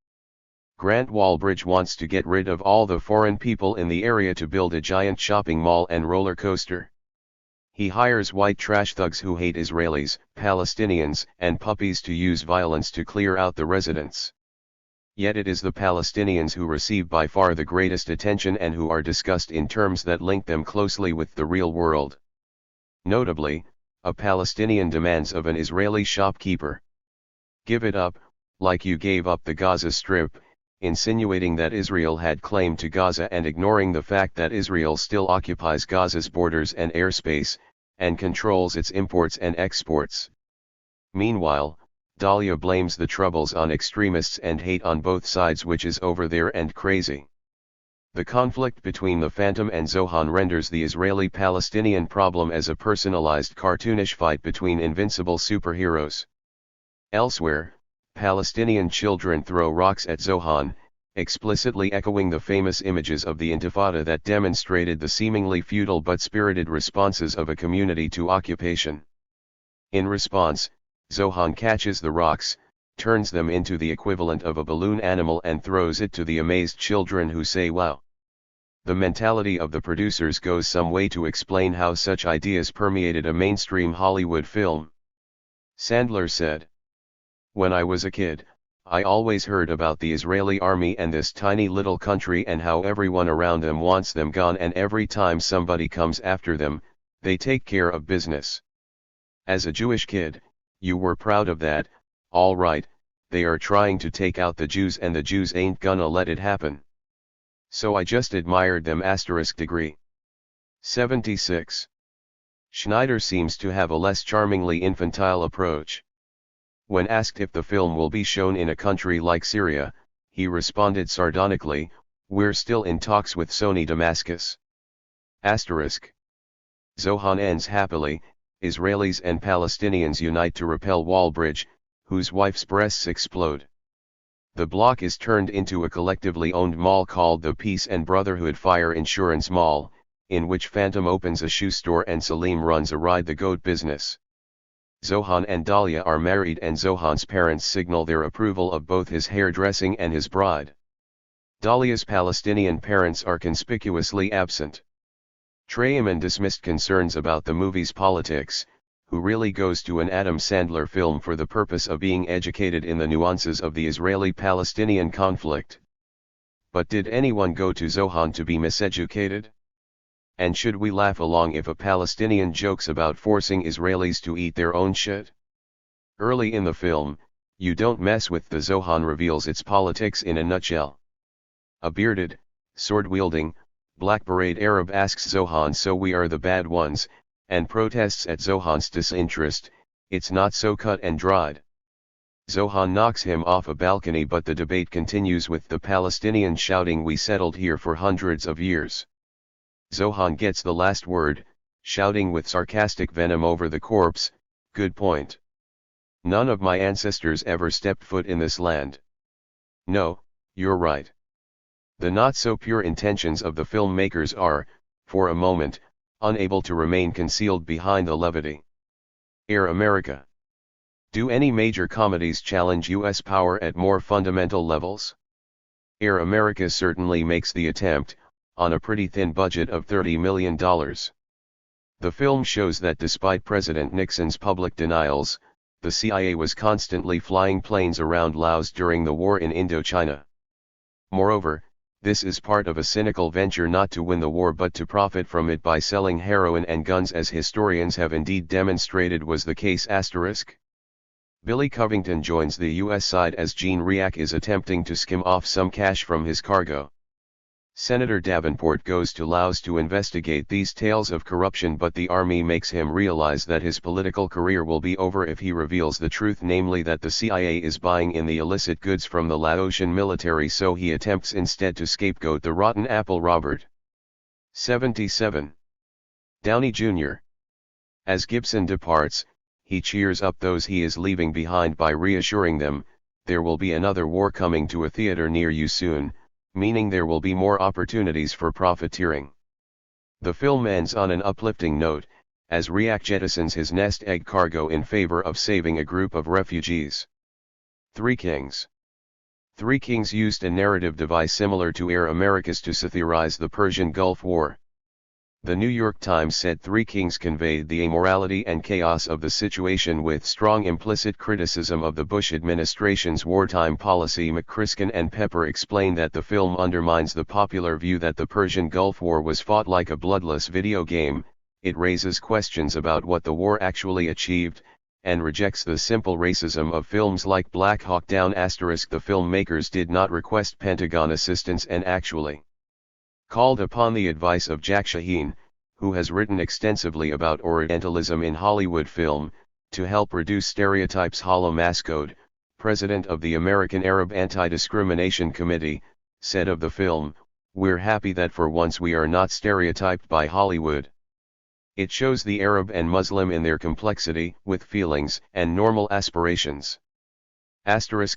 Grant Wallbridge wants to get rid of all the foreign people in the area to build a giant shopping mall and roller coaster. He hires white trash thugs who hate Israelis, Palestinians, and puppies to use violence to clear out the residents. Yet it is the Palestinians who receive by far the greatest attention and who are discussed in terms that link them closely with the real world. Notably, a Palestinian demands of an Israeli shopkeeper, "Give it up, like you gave up the Gaza Strip," insinuating that Israel had claim to Gaza and ignoring the fact that Israel still occupies Gaza's borders and airspace, and controls its imports and exports. Meanwhile, Dahlia blames the troubles on extremists and hate on both sides, which is over there and crazy. The conflict between the Phantom and Zohan renders the Israeli-Palestinian problem as a personalized cartoonish fight between invincible superheroes. Elsewhere, Palestinian children throw rocks at Zohan, explicitly echoing the famous images of the Intifada that demonstrated the seemingly futile but spirited responses of a community to occupation. In response, Zohan catches the rocks, turns them into the equivalent of a balloon animal and throws it to the amazed children who say wow. The mentality of the producers goes some way to explain how such ideas permeated a mainstream Hollywood film. Sandler said, "When I was a kid, I always heard about the Israeli army and this tiny little country and how everyone around them wants them gone, and every time somebody comes after them, they take care of business. As a Jewish kid, you were proud of that, all right, they are trying to take out the Jews and the Jews ain't gonna let it happen. So I just admired them *. 76. Schneider seems to have a less charmingly infantile approach. When asked if the film will be shown in a country like Syria, he responded sardonically, "We're still in talks with Sony Damascus." Zohan ends happily. Israelis and Palestinians unite to repel Wallbridge, whose wife's breasts explode. The block is turned into a collectively owned mall called the Peace and Brotherhood Fire Insurance Mall, in which Phantom opens a shoe store and Salim runs a ride-the-goat business. Zohan and Dahlia are married and Zohan's parents signal their approval of both his hairdressing and his bride. Dahlia's Palestinian parents are conspicuously absent. Treyman dismissed concerns about the movie's politics, who really goes to an Adam Sandler film for the purpose of being educated in the nuances of the Israeli-Palestinian conflict. But did anyone go to Zohan to be miseducated? And should we laugh along if a Palestinian jokes about forcing Israelis to eat their own shit? Early in the film, "You don't mess with the Zohan" reveals its politics in a nutshell. A bearded, sword-wielding, black beret Arab asks Zohan, "So we are the bad ones," and protests at Zohan's disinterest. "It's not so cut and dried." Zohan knocks him off a balcony, but the debate continues with the Palestinian shouting, "We settled here for hundreds of years." Zohan gets the last word, shouting with sarcastic venom over the corpse, "Good point. None of my ancestors ever stepped foot in this land." No, you're right. The not-so-pure intentions of the filmmakers are, for a moment, unable to remain concealed behind the levity. Air America. Do any major comedies challenge U.S. power at more fundamental levels? Air America certainly makes the attempt, on a pretty thin budget of $30 million. The film shows that despite President Nixon's public denials, the CIA was constantly flying planes around Laos during the war in Indochina. Moreover, this is part of a cynical venture not to win the war but to profit from it by selling heroin and guns, as historians have indeed demonstrated was the case. Billy Covington joins the U.S. side as Gene Riak is attempting to skim off some cash from his cargo. Senator Davenport goes to Laos to investigate these tales of corruption, but the army makes him realize that his political career will be over if he reveals the truth, namely that the CIA is buying in the illicit goods from the Laotian military, so he attempts instead to scapegoat the rotten apple Robert. 77. Downey Jr. As Gibson departs, he cheers up those he is leaving behind by reassuring them, "There will be another war coming to a theater near you soon, meaning there will be more opportunities for profiteering. The film ends on an uplifting note, as Riak jettisons his nest egg cargo in favor of saving a group of refugees. Three Kings. Three Kings used a narrative device similar to Air America's to satirize the Persian Gulf War. The New York Times said Three Kings conveyed the immorality and chaos of the situation with strong implicit criticism of the Bush administration's wartime policy. McCriskin and Pepper explained that the film undermines the popular view that the Persian Gulf War was fought like a bloodless video game. It raises questions about what the war actually achieved, and rejects the simple racism of films like Black Hawk Down. The filmmakers did not request Pentagon assistance and actually called upon the advice of Jack Shaheen, who has written extensively about Orientalism in Hollywood film, to help reduce stereotypes. Hala Mascode, president of the American Arab Anti-Discrimination Committee, said of the film, "We're happy that for once we are not stereotyped by Hollywood. It shows the Arab and Muslim in their complexity, with feelings and normal aspirations."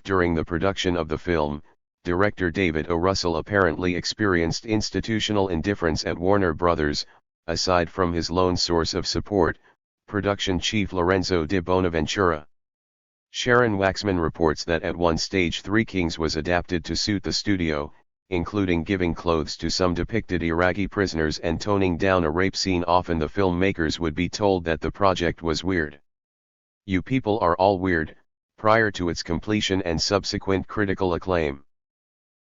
During the production of the film, director David O. Russell apparently experienced institutional indifference at Warner Brothers, aside from his lone source of support, production chief Lorenzo de Bonaventura. Sharon Waxman reports that at one stage Three Kings was adapted to suit the studio, including giving clothes to some depicted Iraqi prisoners and toning down a rape scene. Often the filmmakers would be told that the project was weird. "You people are all weird," prior to its completion and subsequent critical acclaim.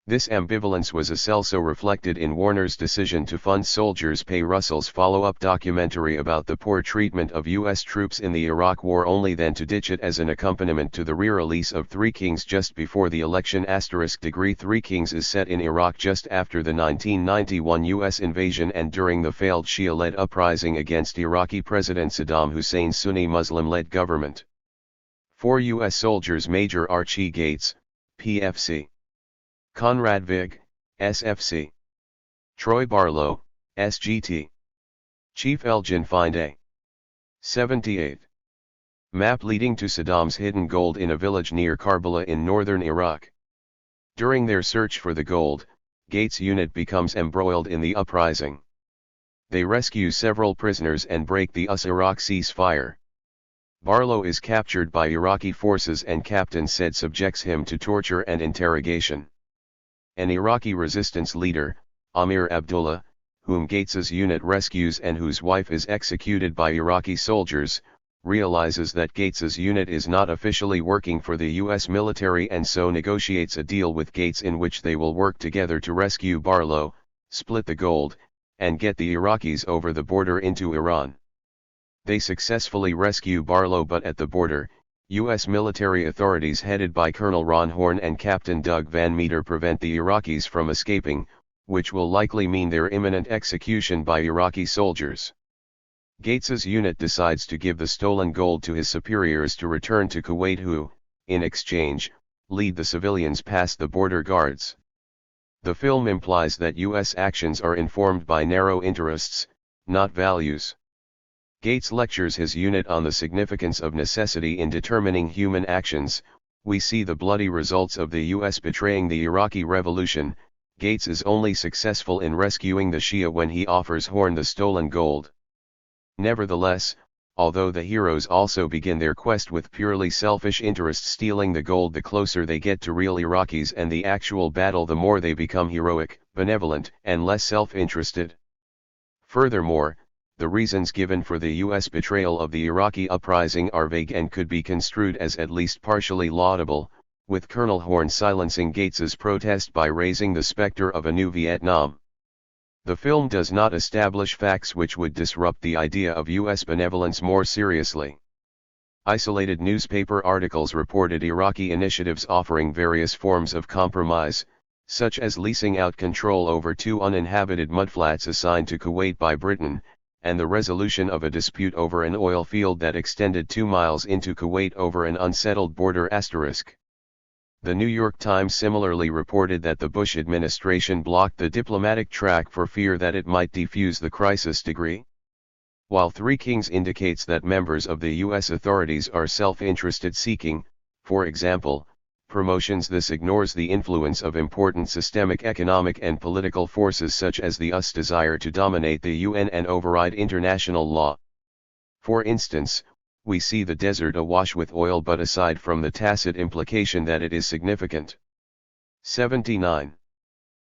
This ambivalence was also reflected in Warner's decision to fund Soldiers Pay. Russell's follow-up documentary about the poor treatment of U.S. troops in the Iraq War, only then to ditch it as an accompaniment to the re-release of Three Kings just before the election. Three Kings is set in Iraq just after the 1991 U.S. invasion and during the failed Shia-led uprising against Iraqi President Saddam Hussein's Sunni Muslim-led government. 4 U.S. soldiers: Major Archie Gates, PFC. Conrad Vig, SFC. Troy Barlow, SGT. Chief Elgin Finde. 78. Map leading to Saddam's hidden gold in a village near Karbala in northern Iraq. During their search for the gold, Gates' unit becomes embroiled in the uprising. They rescue several prisoners and break the US-Iraq ceasefire. Barlow is captured by Iraqi forces and Captain Said subjects him to torture and interrogation. An Iraqi resistance leader, Amir Abdullah, whom Gates's unit rescues and whose wife is executed by Iraqi soldiers, realizes that Gates's unit is not officially working for the U.S. military and so negotiates a deal with Gates in which they will work together to rescue Barlow, split the gold, and get the Iraqis over the border into Iran. They successfully rescue Barlow, but at the border, U.S. military authorities headed by Colonel Ron Horn and Captain Doug Van Meter prevent the Iraqis from escaping, which will likely mean their imminent execution by Iraqi soldiers. Gates's unit decides to give the stolen gold to his superiors to return to Kuwait, who, in exchange, lead the civilians past the border guards. The film implies that U.S. actions are informed by narrow interests, not values. Gates lectures his unit on the significance of necessity in determining human actions. We see the bloody results of the U.S. betraying the Iraqi revolution. Gates is only successful in rescuing the Shia when he offers Horn the stolen gold. Nevertheless, although the heroes also begin their quest with purely selfish interests, stealing the gold, the closer they get to real Iraqis and the actual battle, the more they become heroic, benevolent, and less self-interested. Furthermore, the reasons given for the U.S. betrayal of the Iraqi uprising are vague and could be construed as at least partially laudable, with Colonel Horn silencing Gates's protest by raising the specter of a new Vietnam. The film does not establish facts which would disrupt the idea of U.S. benevolence more seriously. Isolated newspaper articles reported Iraqi initiatives offering various forms of compromise, such as leasing out control over 2 uninhabited mudflats assigned to Kuwait by Britain, and the resolution of a dispute over an oil field that extended 2 miles into Kuwait over an unsettled border. The New York Times similarly reported that the Bush administration blocked the diplomatic track for fear that it might defuse the crisis. While Three Kings indicates that members of the U.S. authorities are self-interested, seeking, for example, promotions. This ignores the influence of important systemic economic and political forces such as the US desire to dominate the UN and override international law. For instance, we see the desert awash with oil, but aside from the tacit implication that it is significant. 79.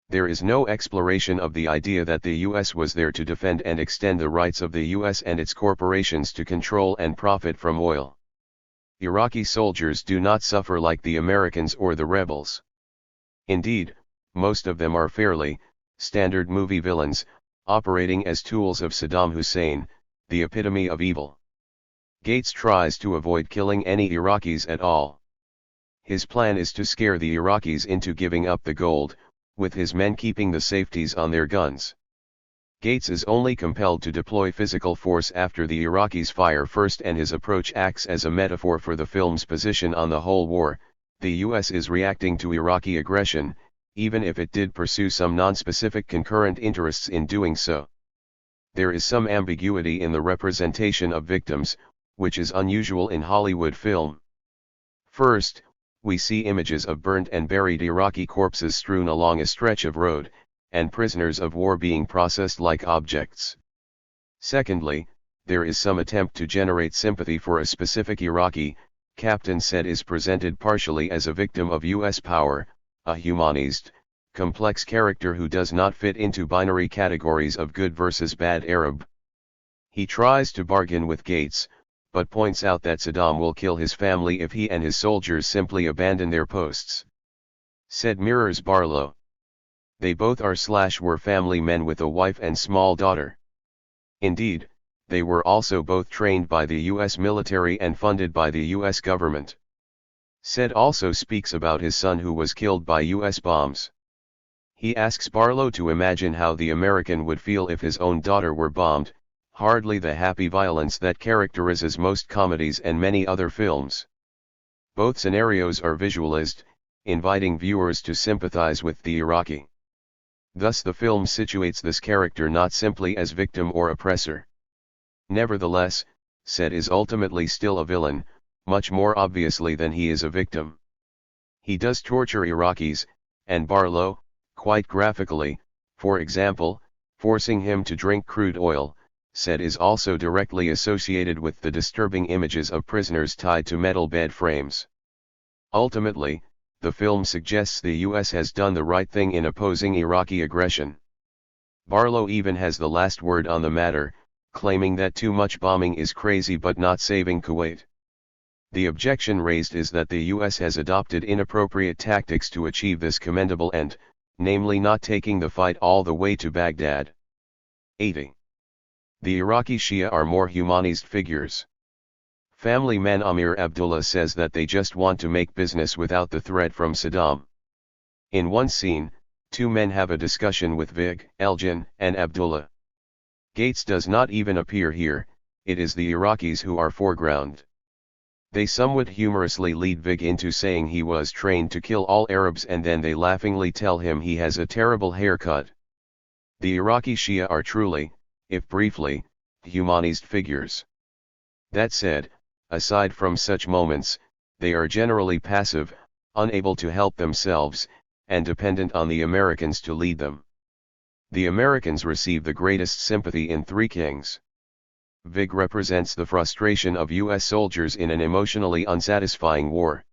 There is no exploration of the idea that the US was there to defend and extend the rights of the US and its corporations to control and profit from oil. Iraqi soldiers do not suffer like the Americans or the rebels. Indeed, most of them are fairly standard movie villains, operating as tools of Saddam Hussein, the epitome of evil. Gates tries to avoid killing any Iraqis at all. His plan is to scare the Iraqis into giving up the gold, with his men keeping the safeties on their guns. Gates is only compelled to deploy physical force after the Iraqis fire first, and his approach acts as a metaphor for the film's position on the whole war. The US is reacting to Iraqi aggression, even if it did pursue some non-specific concurrent interests in doing so. There is some ambiguity in the representation of victims, which is unusual in Hollywood film. First, we see images of burnt and buried Iraqi corpses strewn along a stretch of road, and prisoners of war being processed like objects. Secondly, there is some attempt to generate sympathy for a specific Iraqi. Captain Said is presented partially as a victim of US power, a humanist, complex character who does not fit into binary categories of good versus bad Arab. He tries to bargain with Gates, but points out that Saddam will kill his family if he and his soldiers simply abandon their posts. Said mirrors Barlow. They both are/were family men with a wife and small daughter. Indeed, they were also both trained by the US military and funded by the US government. Said also speaks about his son who was killed by US bombs. He asks Barlow to imagine how the American would feel if his own daughter were bombed, hardly the happy violence that characterizes most comedies and many other films. Both scenarios are visualized, inviting viewers to sympathize with the Iraqi. Thus the film situates this character not simply as victim or oppressor. Nevertheless, Said is ultimately still a villain, much more obviously than he is a victim. He does torture Iraqis, and Barlow, quite graphically, for example, forcing him to drink crude oil. Said is also directly associated with the disturbing images of prisoners tied to metal bed frames. Ultimately, the film suggests the US has done the right thing in opposing Iraqi aggression. Barlow even has the last word on the matter, claiming that too much bombing is crazy but not saving Kuwait. The objection raised is that the US has adopted inappropriate tactics to achieve this commendable end, namely not taking the fight all the way to Baghdad. 80. The Iraqi Shia are more humanist figures. Family man Amir Abdullah says that they just want to make business without the threat from Saddam. In one scene, two men have a discussion with Vig, Elgin, and Abdullah. Gates does not even appear here, it is the Iraqis who are foreground. They somewhat humorously lead Vig into saying he was trained to kill all Arabs, and then they laughingly tell him he has a terrible haircut. The Iraqi Shia are truly, if briefly, humanist figures. That said, aside from such moments, they are generally passive, unable to help themselves, and dependent on the Americans to lead them. The Americans receive the greatest sympathy in Three Kings. Vig represents the frustration of US soldiers in an emotionally unsatisfying war.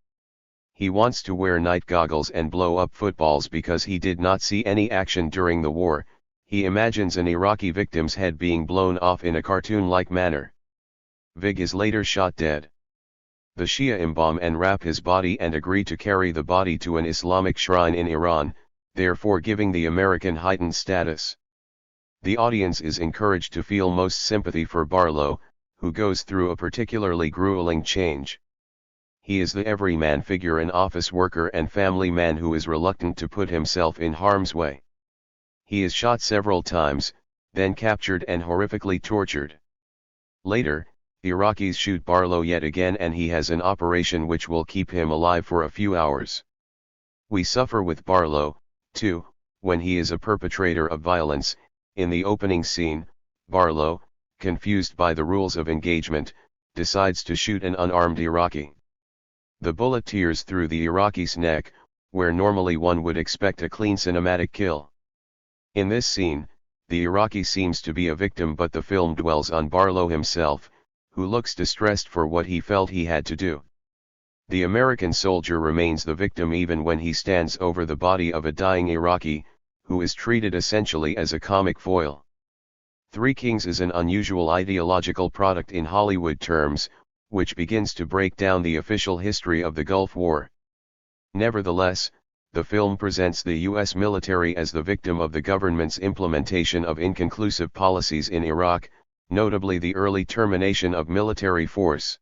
He wants to wear night goggles and blow up footballs because he did not see any action during the war. He imagines an Iraqi victim's head being blown off in a cartoon-like manner. Vig is later shot dead. The Shia embalm and wrap his body and agree to carry the body to an Islamic shrine in Iran, therefore giving the American heightened status. The audience is encouraged to feel most sympathy for Barlow, who goes through a particularly grueling change. He is the everyman figure, an office worker and family man who is reluctant to put himself in harm's way. He is shot several times, then captured and horrifically tortured. Later, Iraqis shoot Barlow yet again, and he has an operation which will keep him alive for a few hours. We suffer with Barlow, too, when he is a perpetrator of violence. In the opening scene, Barlow, confused by the rules of engagement, decides to shoot an unarmed Iraqi. The bullet tears through the Iraqi's neck, where normally one would expect a clean cinematic kill. In this scene, the Iraqi seems to be a victim, but the film dwells on Barlow himself, who looks distressed for what he felt he had to do. The American soldier remains the victim even when he stands over the body of a dying Iraqi, who is treated essentially as a comic foil. Three Kings is an unusual ideological product in Hollywood terms, which begins to break down the official history of the Gulf War. Nevertheless, the film presents the U.S. military as the victim of the government's implementation of inconclusive policies in Iraq, notably the early termination of military force.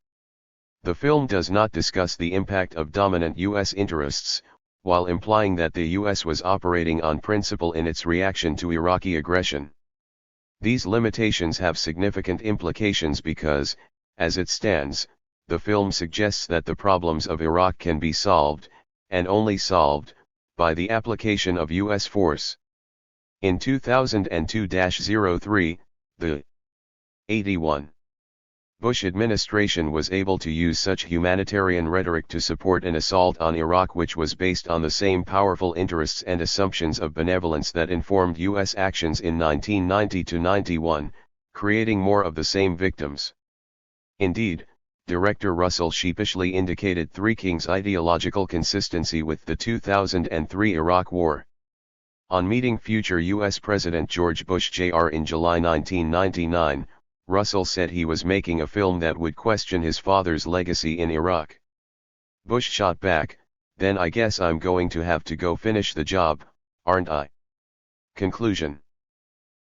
The film does not discuss the impact of dominant U.S. interests, while implying that the U.S. was operating on principle in its reaction to Iraqi aggression. These limitations have significant implications because, as it stands, the film suggests that the problems of Iraq can be solved, and only solved, by the application of U.S. force. In 2002-03, the 81 Bush administration was able to use such humanitarian rhetoric to support an assault on Iraq which was based on the same powerful interests and assumptions of benevolence that informed U.S. actions in 1990-91, creating more of the same victims. Indeed, Director Russell sheepishly indicated Three Kings' ideological consistency with the 2003 Iraq War. On meeting future U.S. President George Bush Jr. in July 1999, Russell said he was making a film that would question his father's legacy in Iraq. Bush shot back, "Then I guess I'm going to have to go finish the job, aren't I?" Conclusion.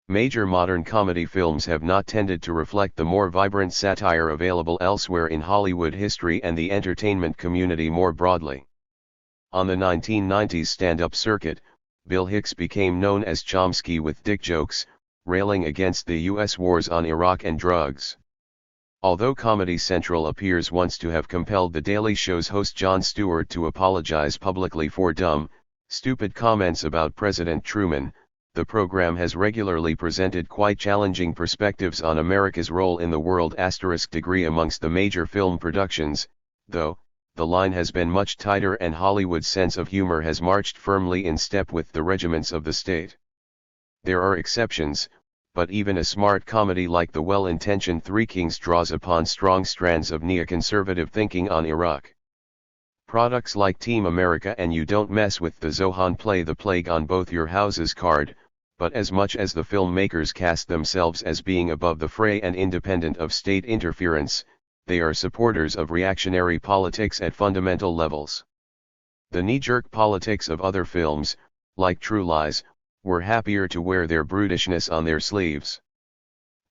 Major modern comedy films have not tended to reflect the more vibrant satire available elsewhere in Hollywood history and the entertainment community more broadly. On the 1990s stand-up circuit, Bill Hicks became known as Chomsky with dick jokes, railing against the U.S. wars on Iraq and drugs. Although Comedy Central appears once to have compelled The Daily Show's host Jon Stewart to apologize publicly for dumb, stupid comments about President Truman, the program has regularly presented quite challenging perspectives on America's role in the world *degree amongst the major film productions, though, the line has been much tighter and Hollywood's sense of humor has marched firmly in step with the regiments of the state. There are exceptions, but even a smart comedy like the well-intentioned Three Kings draws upon strong strands of neoconservative thinking on Iraq. Products like Team America and You Don't Mess with the Zohan play the plague on both your houses card, but as much as the filmmakers cast themselves as being above the fray and independent of state interference, they are supporters of reactionary politics at fundamental levels. The knee-jerk politics of other films, like True Lies, were happier to wear their brutishness on their sleeves.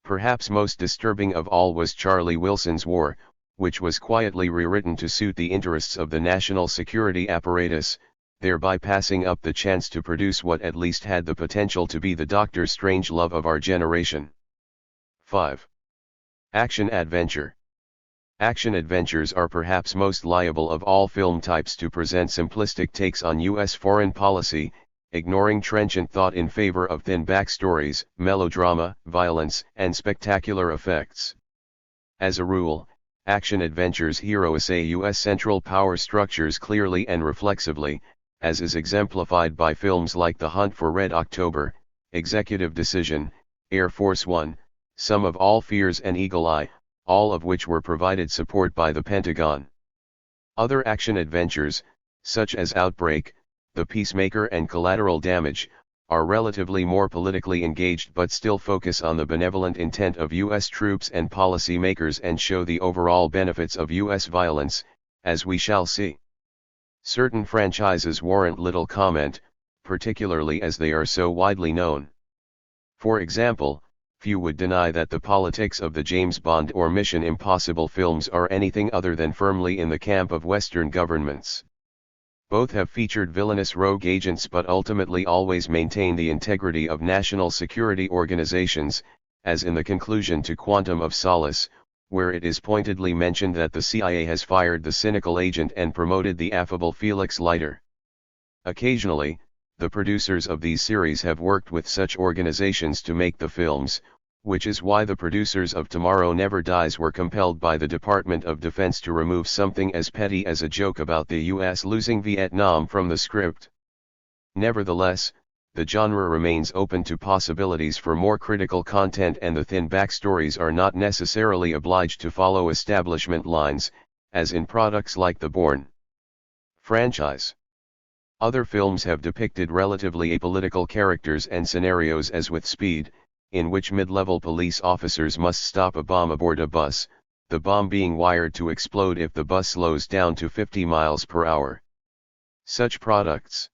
Perhaps most disturbing of all was Charlie Wilson's War, which was quietly rewritten to suit the interests of the national security apparatus, thereby passing up the chance to produce what at least had the potential to be the Doctor Strangelove of our generation. 5. Action-adventure. Action-adventures are perhaps most liable of all film types to present simplistic takes on U.S. foreign policy, ignoring trenchant thought in favor of thin backstories, melodrama, violence, and spectacular effects. As a rule, action-adventures hero essay U.S. central power structures clearly and reflexively, as is exemplified by films like The Hunt for Red October, Executive Decision, Air Force One, Sum of All Fears and Eagle Eye, all of which were provided support by the Pentagon. Other action-adventures, such as Outbreak, The Peacemaker and Collateral Damage, are relatively more politically engaged but still focus on the benevolent intent of U.S. troops and policy makers and show the overall benefits of U.S. violence, as we shall see. Certain franchises warrant little comment, particularly as they are so widely known. For example, few would deny that the politics of the James Bond or Mission Impossible films are anything other than firmly in the camp of Western governments. Both have featured villainous rogue agents but ultimately always maintain the integrity of national security organizations, as in the conclusion to Quantum of Solace, where it is pointedly mentioned that the CIA has fired the cynical agent and promoted the affable Felix Leiter. Occasionally, the producers of these series have worked with such organizations to make the films, which is why the producers of Tomorrow Never Dies were compelled by the Department of Defense to remove something as petty as a joke about the US losing Vietnam from the script. Nevertheless, the genre remains open to possibilities for more critical content, and the thin backstories are not necessarily obliged to follow establishment lines, as in products like the Bourne franchise. Other films have depicted relatively apolitical characters and scenarios, as with Speed, in which mid-level police officers must stop a bomb aboard a bus, the bomb being wired to explode if the bus slows down to 50 miles per hour. Such products,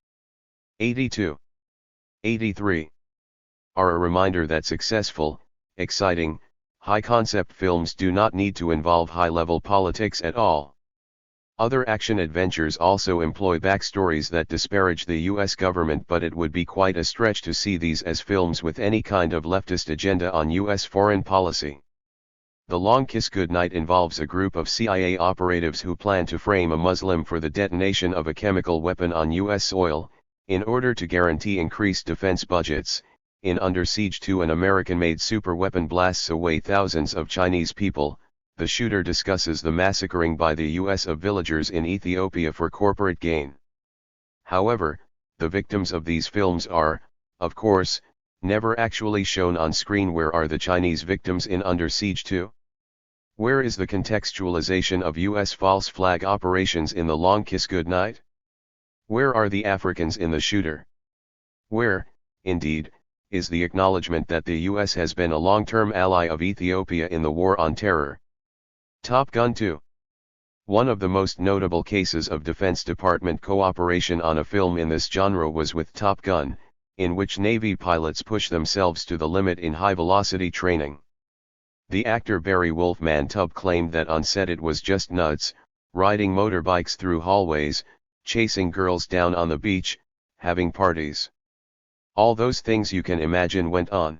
82, 83, are a reminder that successful, exciting, high-concept films do not need to involve high-level politics at all. Other action adventures also employ backstories that disparage the US government, but it would be quite a stretch to see these as films with any kind of leftist agenda on US foreign policy. The Long Kiss Goodnight involves a group of CIA operatives who plan to frame a Muslim for the detonation of a chemical weapon on US soil, in order to guarantee increased defense budgets. In Under Siege 2, an American-made superweapon blasts away thousands of Chinese people. The shooter discusses the massacring by the US of villagers in Ethiopia for corporate gain. However, the victims of these films are, of course, never actually shown on screen. Where are the Chinese victims in Under Siege 2? Where is the contextualization of US false flag operations in The Long Kiss Goodnight? Where are the Africans in The Shooter? Where, indeed, is the acknowledgement that the US has been a long-term ally of Ethiopia in the War on Terror? Top Gun 2. One of the most notable cases of Defense Department cooperation on a film in this genre was with Top Gun, in which Navy pilots push themselves to the limit in high-velocity training. The actor Barry Wolfman Tubb claimed that on set it was just nuts, riding motorbikes through hallways, chasing girls down on the beach, having parties. All those things you can imagine went on.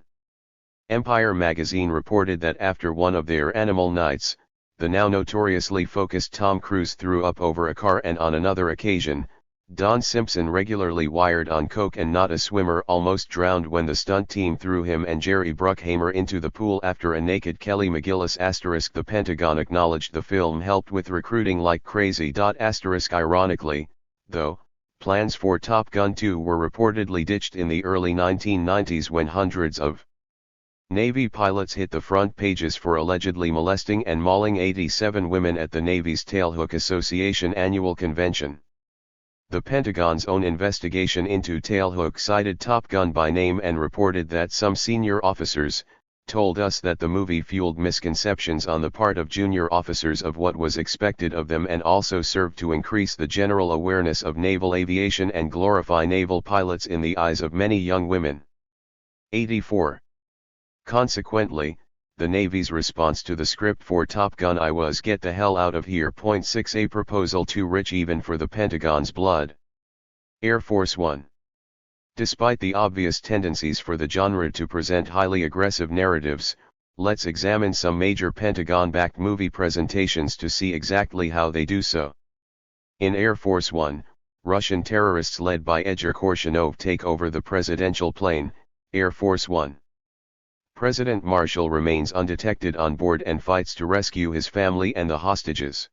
Empire magazine reported that after one of their animal nights, the now notoriously focused Tom Cruise threw up over a car, and on another occasion, Don Simpson, regularly wired on coke and not a swimmer, almost drowned when the stunt team threw him and Jerry Bruckheimer into the pool after a naked Kelly McGillis. The Pentagon acknowledged the film helped with recruiting like crazy. Ironically, though, plans for Top Gun 2 were reportedly ditched in the early 1990s when hundreds of Navy pilots hit the front pages for allegedly molesting and mauling 87 women at the Navy's Tailhook Association annual convention. The Pentagon's own investigation into Tailhook cited Top Gun by name and reported that some senior officers told us that the movie fueled misconceptions on the part of junior officers of what was expected of them, and also served to increase the general awareness of naval aviation and glorify naval pilots in the eyes of many young women. 84. Consequently, the Navy's response to the script for Top Gun was "Get the hell out of here." 6. A proposal too rich even for the Pentagon's blood. Air Force One. Despite the obvious tendencies for the genre to present highly aggressive narratives, let's examine some major Pentagon-backed movie presentations to see exactly how they do so. In Air Force One, Russian terrorists led by Edgar Korshunov take over the presidential plane, Air Force One. President Marshall remains undetected on board and fights to rescue his family and the hostages.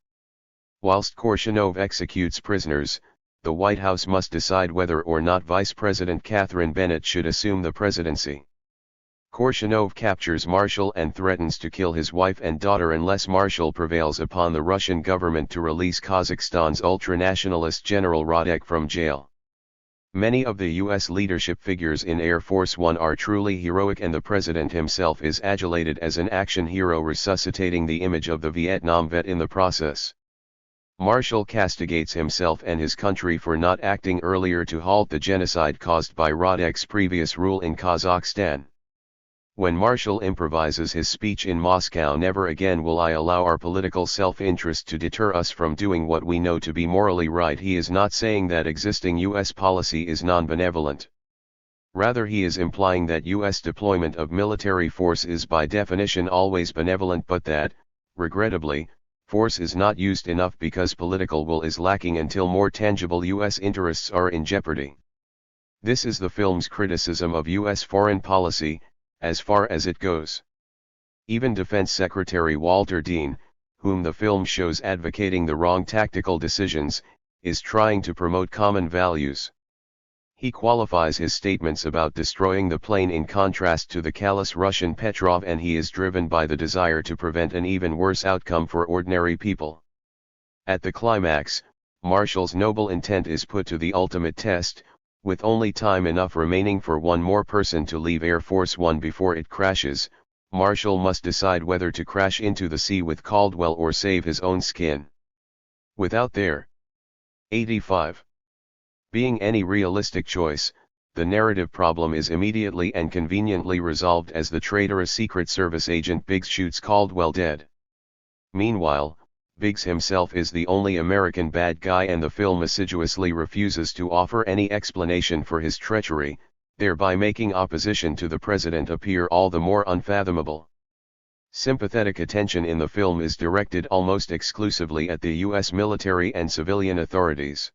Whilst Korshunov executes prisoners, the White House must decide whether or not Vice President Catherine Bennett should assume the presidency. Korshunov captures Marshall and threatens to kill his wife and daughter unless Marshall prevails upon the Russian government to release Kazakhstan's ultranationalist General Radek from jail. Many of the U.S. leadership figures in Air Force One are truly heroic, and the president himself is adulated as an action hero, resuscitating the image of the Vietnam vet in the process. Marshall castigates himself and his country for not acting earlier to halt the genocide caused by Radek's previous rule in Kazakhstan. When Marshall improvises his speech in Moscow, "Never again will I allow our political self-interest to deter us from doing what we know to be morally right," he is not saying that existing U.S. policy is non-benevolent. Rather, he is implying that U.S. deployment of military force is by definition always benevolent, but that, regrettably, force is not used enough because political will is lacking until more tangible U.S. interests are in jeopardy. This is the film's criticism of U.S. foreign policy, as far as it goes. Even Defense Secretary Walter Dean, whom the film shows advocating the wrong tactical decisions, is trying to promote common values. He qualifies his statements about destroying the plane in contrast to the callous Russian Petrov, and he is driven by the desire to prevent an even worse outcome for ordinary people. At the climax, Marshall's noble intent is put to the ultimate test, with only time enough remaining for one more person to leave Air Force One before it crashes. Marshall must decide whether to crash into the sea with Caldwell or save his own skin. Without there 85 being any realistic choice, the narrative problem is immediately and conveniently resolved as the traitorous Secret Service agent Biggs shoots Caldwell dead. Meanwhile, Biggs himself is the only American bad guy, and the film assiduously refuses to offer any explanation for his treachery, thereby making opposition to the president appear all the more unfathomable. Sympathetic attention in the film is directed almost exclusively at the U.S. military and civilian authorities.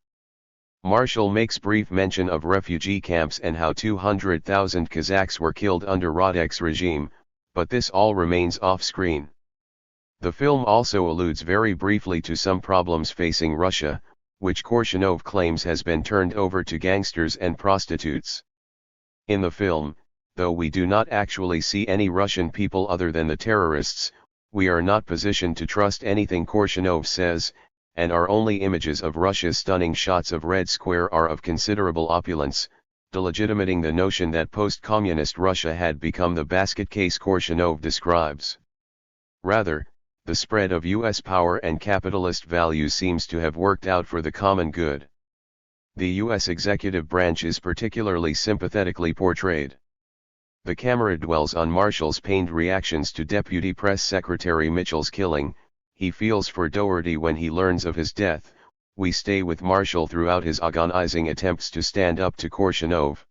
Marshall makes brief mention of refugee camps and how 200,000 Kazakhs were killed under Radek's regime, but this all remains off-screen. The film also alludes very briefly to some problems facing Russia, which Korshunov claims has been turned over to gangsters and prostitutes. In the film, though we do not actually see any Russian people other than the terrorists, we are not positioned to trust anything Korshunov says, and our only images of Russia's stunning shots of Red Square are of considerable opulence, delegitimating the notion that post-communist Russia had become the basket case Korshunov describes. Rather, the spread of U.S. power and capitalist values seems to have worked out for the common good. The U.S. executive branch is particularly sympathetically portrayed. The camera dwells on Marshall's pained reactions to Deputy Press Secretary Mitchell's killing. He feels for Doherty when he learns of his death. We stay with Marshall throughout his agonizing attempts to stand up to Korshunov.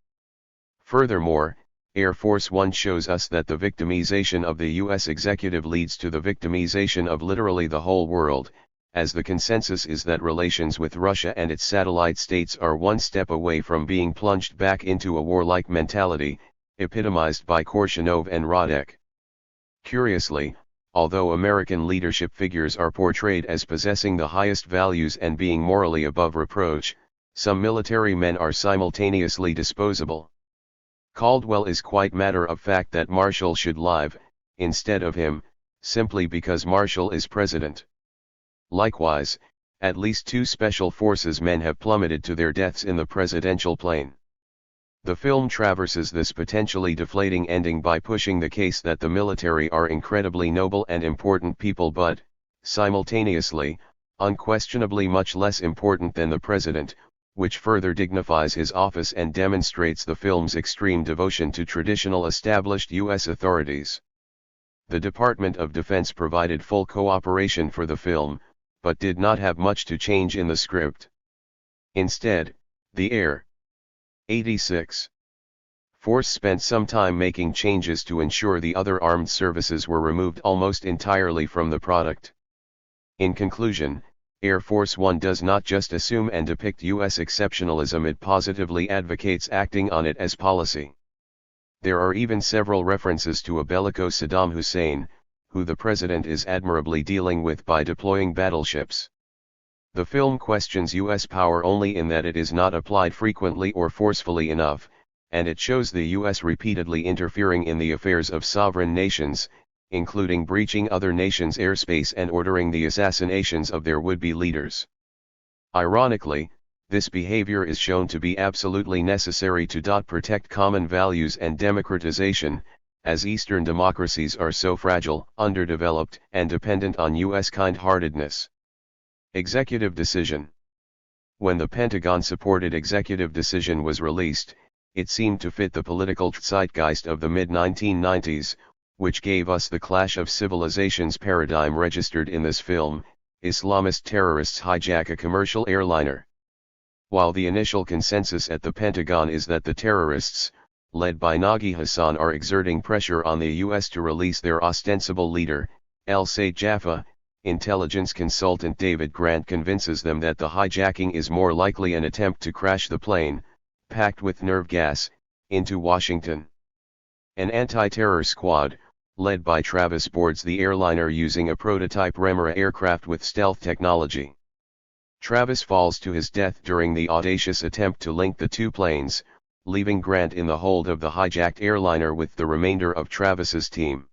Furthermore, Air Force One shows us that the victimization of the U.S. executive leads to the victimization of literally the whole world, as the consensus is that relations with Russia and its satellite states are one step away from being plunged back into a warlike mentality, epitomized by Korshunov and Radek. Curiously, although American leadership figures are portrayed as possessing the highest values and being morally above reproach, some military men are simultaneously disposable. Caldwell is quite matter-of-fact that Marshall should live, instead of him, simply because Marshall is president. Likewise, at least 2 Special Forces men have plummeted to their deaths in the presidential plane. The film traverses this potentially deflating ending by pushing the case that the military are incredibly noble and important people, but, simultaneously, unquestionably much less important than the president, which further dignifies his office and demonstrates the film's extreme devotion to traditional established U.S. authorities. The Department of Defense provided full cooperation for the film, but did not have much to change in the script. Instead, the Air 86 Force spent some time making changes to ensure the other armed services were removed almost entirely from the product. In conclusion, Air Force One does not just assume and depict U.S. exceptionalism, it positively advocates acting on it as policy. There are even several references to a bellicose Saddam Hussein, who the president is admirably dealing with by deploying battleships. The film questions U.S. power only in that it is not applied frequently or forcefully enough, and it shows the U.S. repeatedly interfering in the affairs of sovereign nations, including breaching other nations' airspace and ordering the assassinations of their would-be leaders. Ironically, this behavior is shown to be absolutely necessary to protect common values and democratization, as Eastern democracies are so fragile, underdeveloped, and dependent on U.S. kind-heartedness. Executive Decision. When the Pentagon-supported executive decision was released, it seemed to fit the political zeitgeist of the mid-1990s, which gave us the clash of civilizations paradigm registered in this film. Islamist terrorists hijack a commercial airliner. While the initial consensus at the Pentagon is that the terrorists, led by Naghi Hassan, are exerting pressure on the U.S. to release their ostensible leader, El-Sayed Jaffa, intelligence consultant David Grant convinces them that the hijacking is more likely an attempt to crash the plane, packed with nerve gas, into Washington. An anti-terror squad, led by Travis, boards the airliner using a prototype Remora aircraft with stealth technology. Travis falls to his death during the audacious attempt to link the two planes, leaving Grant in the hold of the hijacked airliner with the remainder of Travis's team.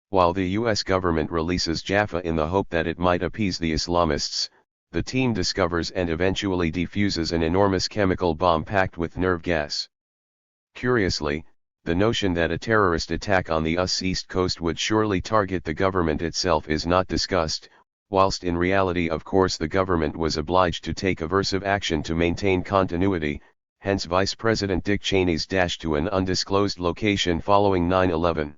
While the US government releases Jaffa in the hope that it might appease the Islamists, the team discovers and eventually defuses an enormous chemical bomb packed with nerve gas. Curiously, the notion that a terrorist attack on the US East Coast would surely target the government itself is not discussed, whilst in reality of course the government was obliged to take aversive action to maintain continuity, hence Vice President Dick Cheney's dash to an undisclosed location following 9/11.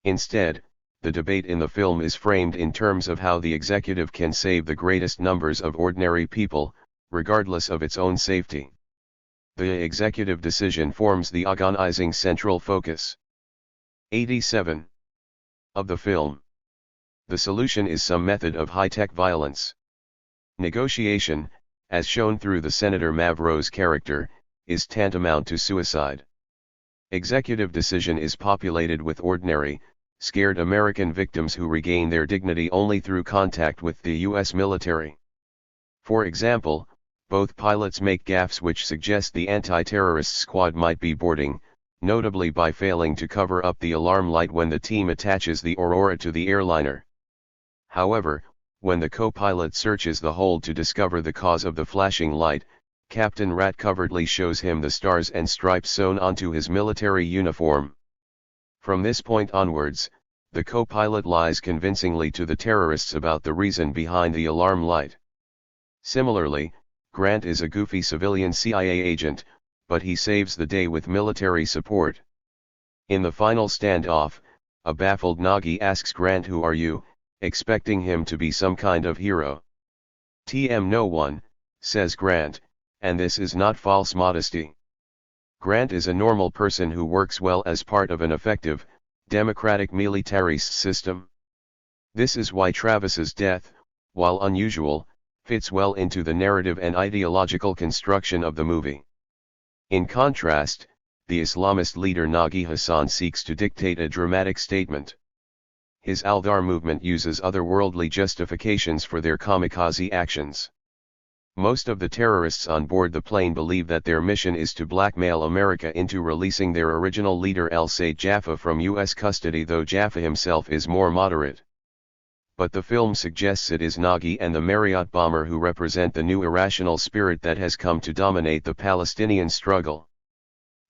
Instead, the debate in the film is framed in terms of how the executive can save the greatest numbers of ordinary people, regardless of its own safety. The executive decision forms the agonizing central focus. 87. Of the film. The solution is some method of high-tech violence. Negotiation, as shown through the Senator Mavro's character, is tantamount to suicide. Executive decision is populated with ordinary, scared American victims who regain their dignity only through contact with the US military. For example, both pilots make gaffes which suggest the anti-terrorist squad might be boarding, notably by failing to cover up the alarm light when the team attaches the Aurora to the airliner. However, when the co-pilot searches the hold to discover the cause of the flashing light, Captain Rat covertly shows him the stars and stripes sewn onto his military uniform. From this point onwards, the co-pilot lies convincingly to the terrorists about the reason behind the alarm light. Similarly, Grant is a goofy civilian CIA agent, but he saves the day with military support. In the final standoff, a baffled Nagy asks Grant, "Who are you?" expecting him to be some kind of hero. "No one," says Grant, and this is not false modesty. Grant is a normal person who works well as part of an effective, democratic militarist system. This is why Travis's death, while unusual, fits well into the narrative and ideological construction of the movie. In contrast, the Islamist leader Nagy Hassan seeks to dictate a dramatic statement. His Al-Dar movement uses otherworldly justifications for their kamikaze actions. Most of the terrorists on board the plane believe that their mission is to blackmail America into releasing their original leader Al-Sayed Jaffa from US custody, though Jaffa himself is more moderate. But the film suggests it is Nagy and the Marriott bomber who represent the new irrational spirit that has come to dominate the Palestinian struggle.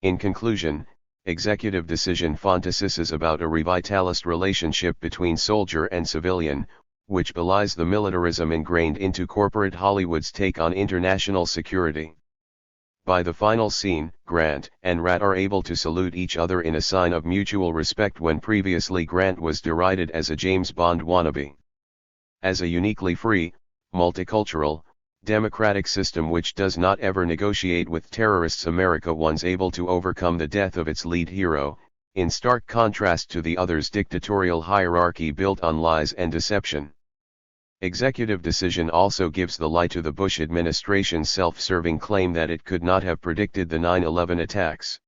In conclusion, executive decision fantasizes about a revitalist relationship between soldier and civilian, which belies the militarism ingrained into corporate Hollywood's take on international security. By the final scene, Grant and Rat are able to salute each other in a sign of mutual respect when previously Grant was derided as a James Bond wannabe. As a uniquely free, multicultural, democratic system which does not ever negotiate with terrorists, America once able to overcome the death of its lead hero, in stark contrast to the other's dictatorial hierarchy built on lies and deception. Executive decision also gives the lie to the Bush administration's self-serving claim that it could not have predicted the 9/11 attacks.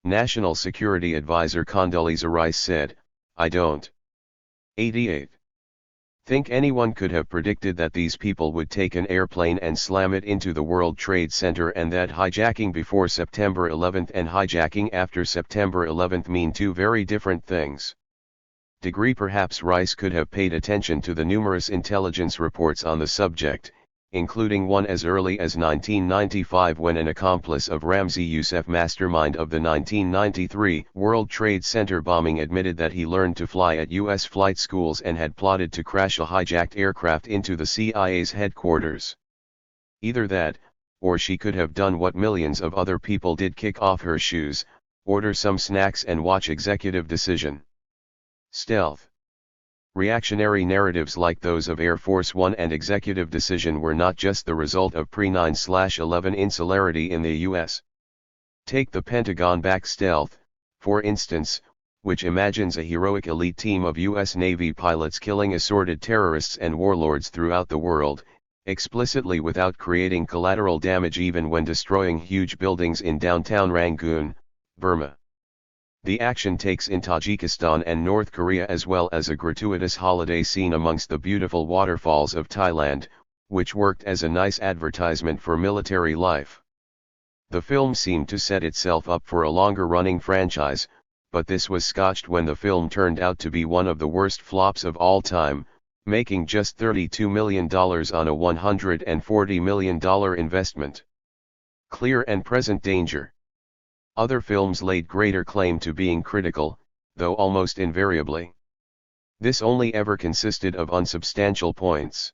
National Security Advisor Condoleezza Rice said, "I don't 88. think anyone could have predicted that these people would take an airplane and slam it into the World Trade Center, and that hijacking before September 11th and hijacking after September 11th mean two very different things." Perhaps Rice could have paid attention to the numerous intelligence reports on the subject, including one as early as 1995 when an accomplice of Ramzi Youssef, mastermind of the 1993 World Trade Center bombing, admitted that he learned to fly at U.S. flight schools and had plotted to crash a hijacked aircraft into the CIA's headquarters. Either that, or she could have done what millions of other people did: kick off her shoes, order some snacks and watch Executive Decision. Stealth. Reactionary narratives like those of Air Force One and Executive Decision were not just the result of pre-9/11 insularity in the U.S. Take the Pentagon-backed stealth, for instance, which imagines a heroic elite team of U.S. Navy pilots killing assorted terrorists and warlords throughout the world, explicitly without creating collateral damage even when destroying huge buildings in downtown Rangoon, Burma. The action takes in Tajikistan and North Korea, as well as a gratuitous holiday scene amongst the beautiful waterfalls of Thailand, which worked as a nice advertisement for military life. The film seemed to set itself up for a longer-running franchise, but this was scotched when the film turned out to be one of the worst flops of all time, making just $32 million on a $140 million investment. Clear and Present Danger. Other films laid greater claim to being critical, though almost invariably. This only ever consisted of unsubstantial points.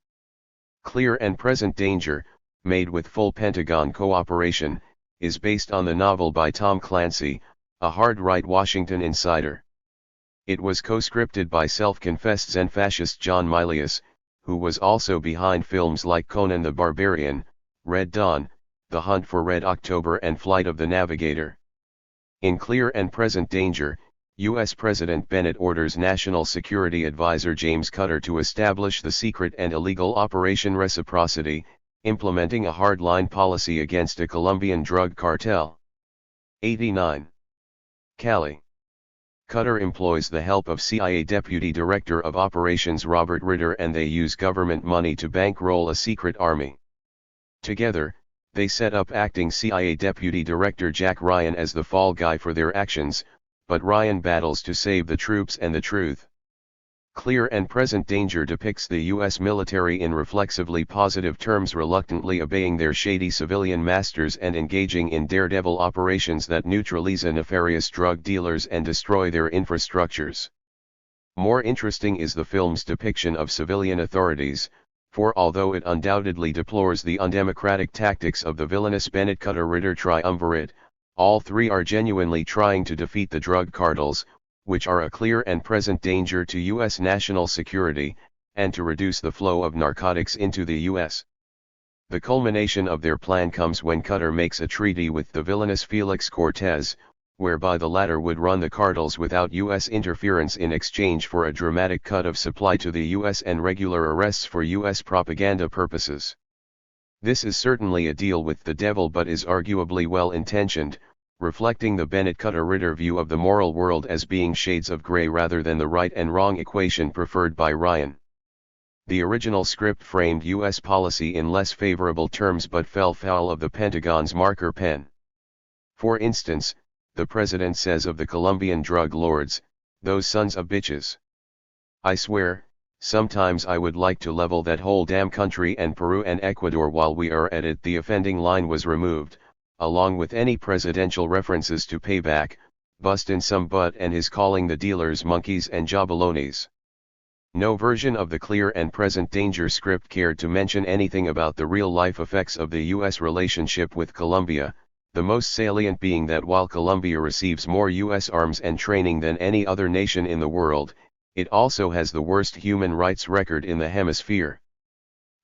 Clear and Present Danger, made with full Pentagon cooperation, is based on the novel by Tom Clancy, a hard-right Washington insider. It was co-scripted by self-confessed Zen fascist John Milius, who was also behind films like Conan the Barbarian, Red Dawn, The Hunt for Red October and Flight of the Navigator. In Clear and Present Danger, U.S. President Bennett orders National Security Advisor James Cutter to establish the secret and illegal Operation Reciprocity, implementing a hard-line policy against a Colombian drug cartel. 89. Cali. Cutter employs the help of CIA Deputy Director of Operations Robert Ritter, and they use government money to bankroll a secret army. Together, they set up acting CIA Deputy Director Jack Ryan as the fall guy for their actions, but Ryan battles to save the troops and the truth. Clear and Present Danger depicts the U.S. military in reflexively positive terms, reluctantly obeying their shady civilian masters and engaging in daredevil operations that neutralize nefarious drug dealers and destroy their infrastructures. More interesting is the film's depiction of civilian authorities, for although it undoubtedly deplores the undemocratic tactics of the villainous Bennett-Cutter-Ritter triumvirate, all three are genuinely trying to defeat the drug cartels, which are a clear and present danger to U.S. national security, and to reduce the flow of narcotics into the U.S. The culmination of their plan comes when Cutter makes a treaty with the villainous Felix Cortez, whereby the latter would run the cartels without U.S. interference in exchange for a dramatic cut of supply to the U.S. and regular arrests for U.S. propaganda purposes. This is certainly a deal with the devil, but is arguably well-intentioned, reflecting the Bennett-Cutter-Ritter view of the moral world as being shades of gray rather than the right and wrong equation preferred by Ryan. The original script framed U.S. policy in less favorable terms but fell foul of the Pentagon's marker pen. For instance, the president says of the Colombian drug lords, "Those sons of bitches. I swear, sometimes I would like to level that whole damn country, and Peru and Ecuador while we are at it." The offending line was removed, along with any presidential references to payback, bustin' some butt, and his calling the dealers monkeys and jabalones. No version of the Clear and Present Danger script cared to mention anything about the real-life effects of the U.S. relationship with Colombia, the most salient being that while Colombia receives more U.S. arms and training than any other nation in the world, it also has the worst human rights record in the hemisphere.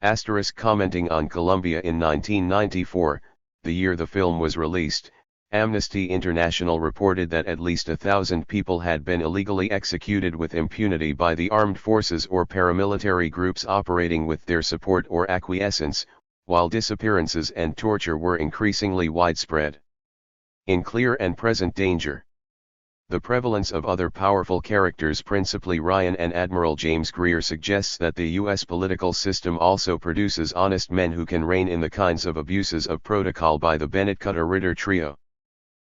Asterisk commenting on Colombia in 1994, the year the film was released, Amnesty International reported that at least 1,000 people had been illegally executed with impunity by the armed forces or paramilitary groups operating with their support or acquiescence, while disappearances and torture were increasingly widespread. In Clear and Present Danger, the prevalence of other powerful characters, principally Ryan and Admiral James Greer, suggests that the U.S. political system also produces honest men who can rein in the kinds of abuses of protocol by the Bennett-Cutter-Ritter trio.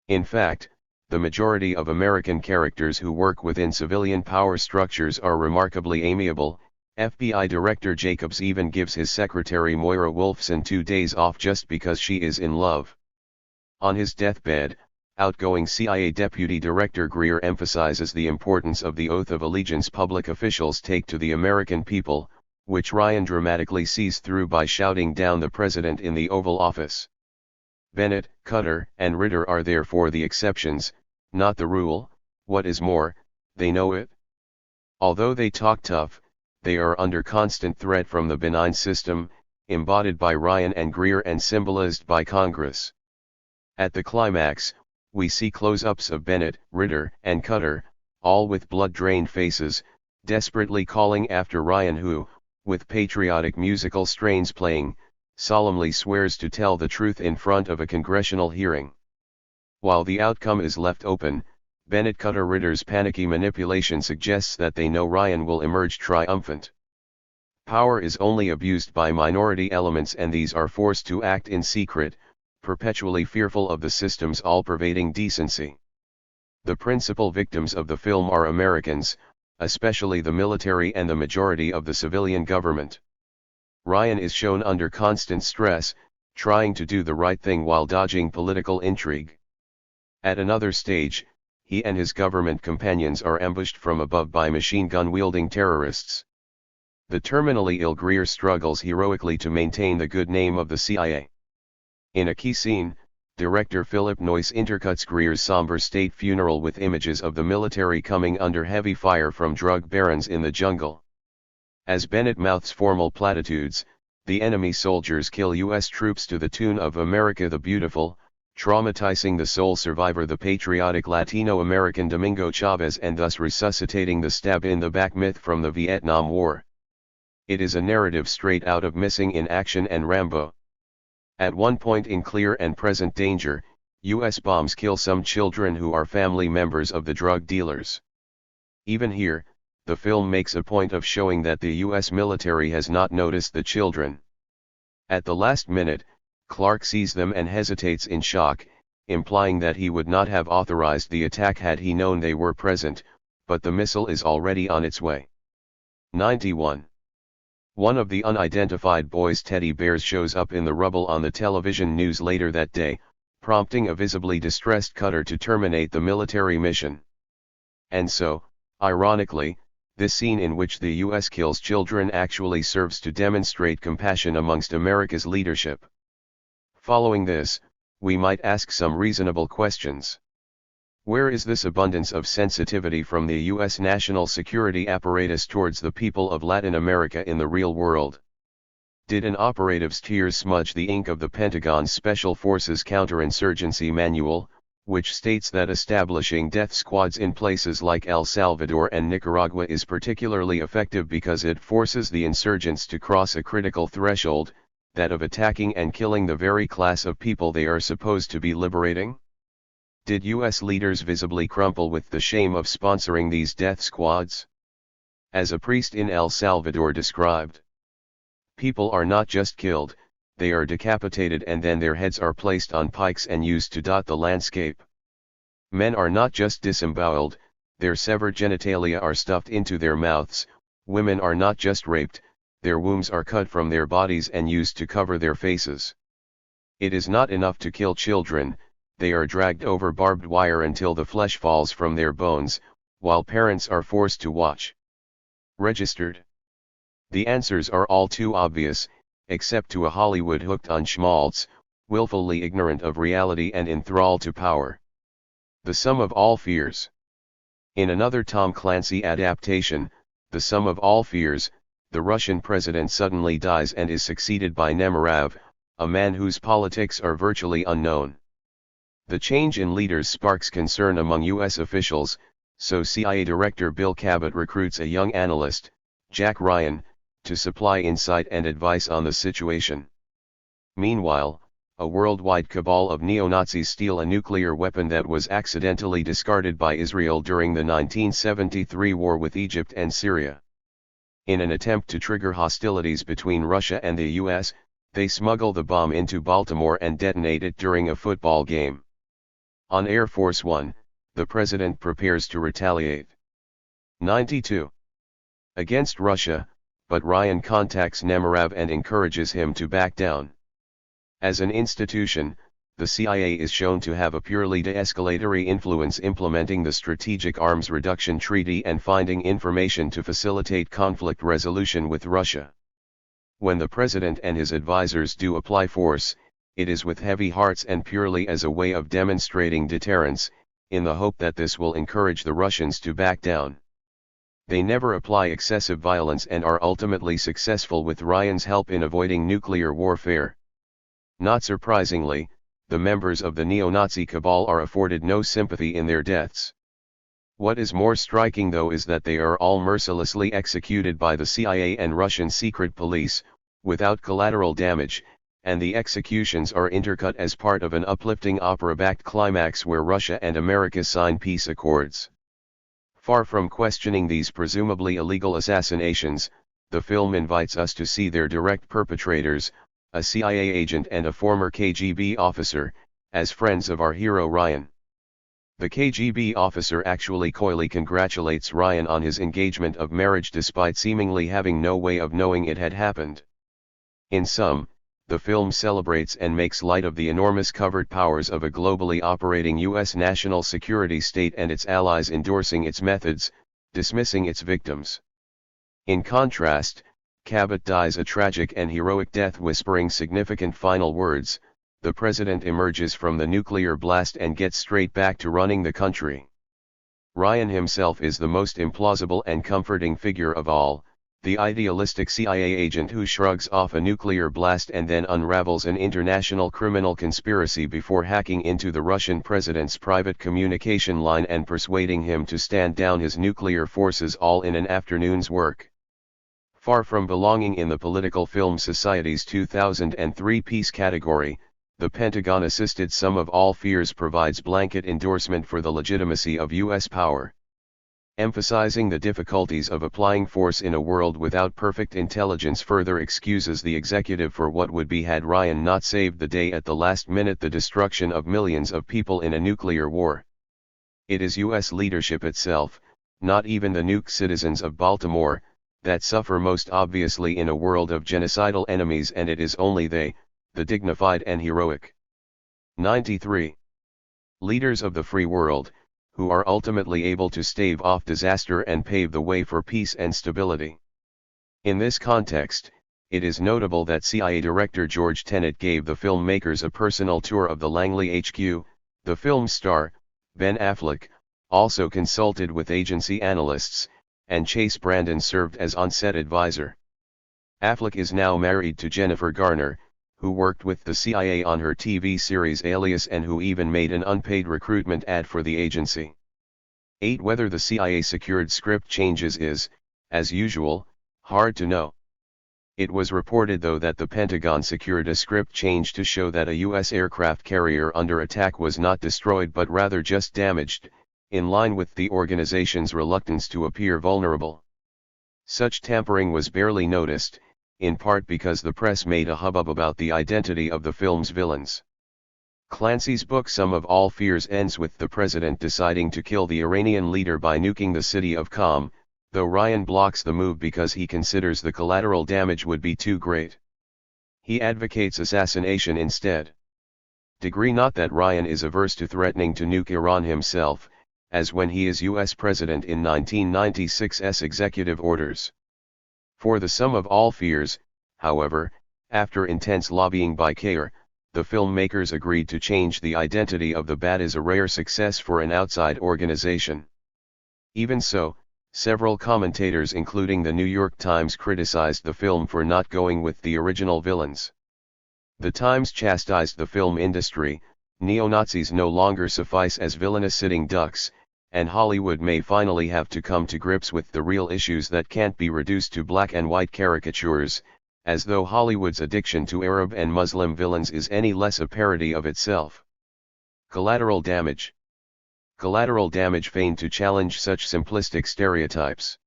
In fact, the majority of American characters who work within civilian power structures are remarkably amiable. FBI Director Jacobs even gives his secretary Moira Wolfson 2 days off just because she is in love. On his deathbed, outgoing CIA Deputy Director Greer emphasizes the importance of the oath of allegiance public officials take to the American people, which Ryan dramatically sees through by shouting down the president in the Oval Office. Bennett, Cutter, and Ritter are therefore the exceptions, not the rule. What is more, they know it. Although they talk tough, they are under constant threat from the benign system, embodied by Ryan and Greer and symbolized by Congress. At the climax, we see close-ups of Bennett, Ritter, and Cutter, all with blood-drained faces, desperately calling after Ryan, who, with patriotic musical strains playing, solemnly swears to tell the truth in front of a congressional hearing. While the outcome is left open, Bennett Cutter-Ritter's panicky manipulation suggests that they know Ryan will emerge triumphant. Power is only abused by minority elements, and these are forced to act in secret, perpetually fearful of the system's all-pervading decency. The principal victims of the film are Americans, especially the military and the majority of the civilian government. Ryan is shown under constant stress, trying to do the right thing while dodging political intrigue. At another stage, he and his government companions are ambushed from above by machine gun-wielding terrorists. The terminally ill Greer struggles heroically to maintain the good name of the CIA. In a key scene, director Philip Noyce intercuts Greer's somber state funeral with images of the military coming under heavy fire from drug barons in the jungle. As Bennett mouths formal platitudes, the enemy soldiers kill U.S. troops to the tune of "America the Beautiful," traumatizing the sole survivor, the patriotic Latino-American Domingo Chavez, and thus resuscitating the stab-in-the-back myth from the Vietnam War. It is a narrative straight out of Missing in Action and Rambo. At one point in clear and present danger, U.S. bombs kill some children who are family members of the drug dealers. Even here, the film makes a point of showing that the U.S. military has not noticed the children. At the last minute, Clark sees them and hesitates in shock, implying that he would not have authorized the attack had he known they were present, but the missile is already on its way. 91. One of the unidentified boy's teddy bears shows up in the rubble on the television news later that day, prompting a visibly distressed Cutter to terminate the military mission. And so, ironically, this scene in which the U.S. kills children actually serves to demonstrate compassion amongst America's leadership. Following this, we might ask some reasonable questions. Where is this abundance of sensitivity from the U.S. national security apparatus towards the people of Latin America in the real world? Did an operative's tears smudge the ink of the Pentagon's Special Forces Counterinsurgency Manual, which states that establishing death squads in places like El Salvador and Nicaragua is particularly effective because it forces the insurgents to cross a critical threshold, that of attacking and killing the very class of people they are supposed to be liberating? Did U.S. leaders visibly crumple with the shame of sponsoring these death squads? As a priest in El Salvador described, people are not just killed, they are decapitated, and then their heads are placed on pikes and used to dot the landscape. Men are not just disemboweled, their severed genitalia are stuffed into their mouths. Women are not just raped, their wombs are cut from their bodies and used to cover their faces. It is not enough to kill children, they are dragged over barbed wire until the flesh falls from their bones, while parents are forced to watch. Registered? The answers are all too obvious, except to a Hollywood hooked on schmaltz, willfully ignorant of reality and enthralled to power. The Sum of All Fears. In another Tom Clancy adaptation, The Sum of All Fears, the Russian president suddenly dies and is succeeded by Nemerov, a man whose politics are virtually unknown. The change in leaders sparks concern among U.S. officials, so CIA Director Bill Cabot recruits a young analyst, Jack Ryan, to supply insight and advice on the situation. Meanwhile, a worldwide cabal of neo-Nazis steal a nuclear weapon that was accidentally discarded by Israel during the 1973 war with Egypt and Syria. In an attempt to trigger hostilities between Russia and the U.S., they smuggle the bomb into Baltimore and detonate it during a football game. On Air Force One, the president prepares to retaliate. 92. Against Russia, but Ryan contacts Nemerov and encourages him to back down. As an institution, the CIA is shown to have a purely de-escalatory influence, implementing the Strategic Arms Reduction Treaty and finding information to facilitate conflict resolution with Russia. When the president and his advisors do apply force, it is with heavy hearts and purely as a way of demonstrating deterrence, in the hope that this will encourage the Russians to back down. They never apply excessive violence and are ultimately successful with Ryan's help in avoiding nuclear warfare. Not surprisingly, the members of the neo-Nazi cabal are afforded no sympathy in their deaths. What is more striking though is that they are all mercilessly executed by the CIA and Russian secret police, without collateral damage, and the executions are intercut as part of an uplifting opera-backed climax where Russia and America sign peace accords. Far from questioning these presumably illegal assassinations, the film invites us to see their direct perpetrators, a CIA agent and a former KGB officer, as friends of our hero Ryan. The KGB officer actually coyly congratulates Ryan on his engagement of marriage despite seemingly having no way of knowing it had happened. In sum, the film celebrates and makes light of the enormous covert powers of a globally operating U.S. national security state and its allies endorsing its methods, dismissing its victims. In contrast, Cabot dies a tragic and heroic death whispering significant final words, the president emerges from the nuclear blast and gets straight back to running the country. Ryan himself is the most implausible and comforting figure of all, the idealistic CIA agent who shrugs off a nuclear blast and then unravels an international criminal conspiracy before hacking into the Russian president's private communication line and persuading him to stand down his nuclear forces all in an afternoon's work. Far from belonging in the Political Film Society's 2003 peace category, the Pentagon-assisted Sum of All Fears provides blanket endorsement for the legitimacy of U.S. power. Emphasizing the difficulties of applying force in a world without perfect intelligence further excuses the executive for what would be had Ryan not saved the day at the last minute: the destruction of millions of people in a nuclear war. It is U.S. leadership itself, not even the nuke citizens of Baltimore, that suffer most obviously in a world of genocidal enemies, and it is only they, the dignified and heroic 93 leaders of the free world, who are ultimately able to stave off disaster and pave the way for peace and stability. In this context, it is notable that CIA Director George Tenet gave the filmmakers a personal tour of the Langley HQ. The film star, Ben Affleck, also consulted with agency analysts, and Chase Brandon served as on-set advisor. Affleck is now married to Jennifer Garner, who worked with the CIA on her TV series Alias and who even made an unpaid recruitment ad for the agency. 8. Whether the CIA secured script changes is, as usual, hard to know. It was reported though that the Pentagon secured a script change to show that a U.S. aircraft carrier under attack was not destroyed but rather just damaged, in line with the organization's reluctance to appear vulnerable. Such tampering was barely noticed, in part because the press made a hubbub about the identity of the film's villains. Clancy's book Sum of All Fears ends with the president deciding to kill the Iranian leader by nuking the city of Qom, though Ryan blocks the move because he considers the collateral damage would be too great. He advocates assassination instead. Degree not that Ryan is averse to threatening to nuke Iran himself, as when he is U.S. president in 1996's executive orders. For the Sum of All Fears, however, after intense lobbying by CAIR, the filmmakers agreed to change the identity of the bat as a rare success for an outside organization. Even so, several commentators including the New York Times criticized the film for not going with the original villains. The Times chastised the film industry: neo-Nazis no longer suffice as villainous sitting ducks, and Hollywood may finally have to come to grips with the real issues that can't be reduced to black and white caricatures, as though Hollywood's addiction to Arab and Muslim villains is any less a parody of itself. Collateral damage. Collateral Damage feigned to challenge such simplistic stereotypes.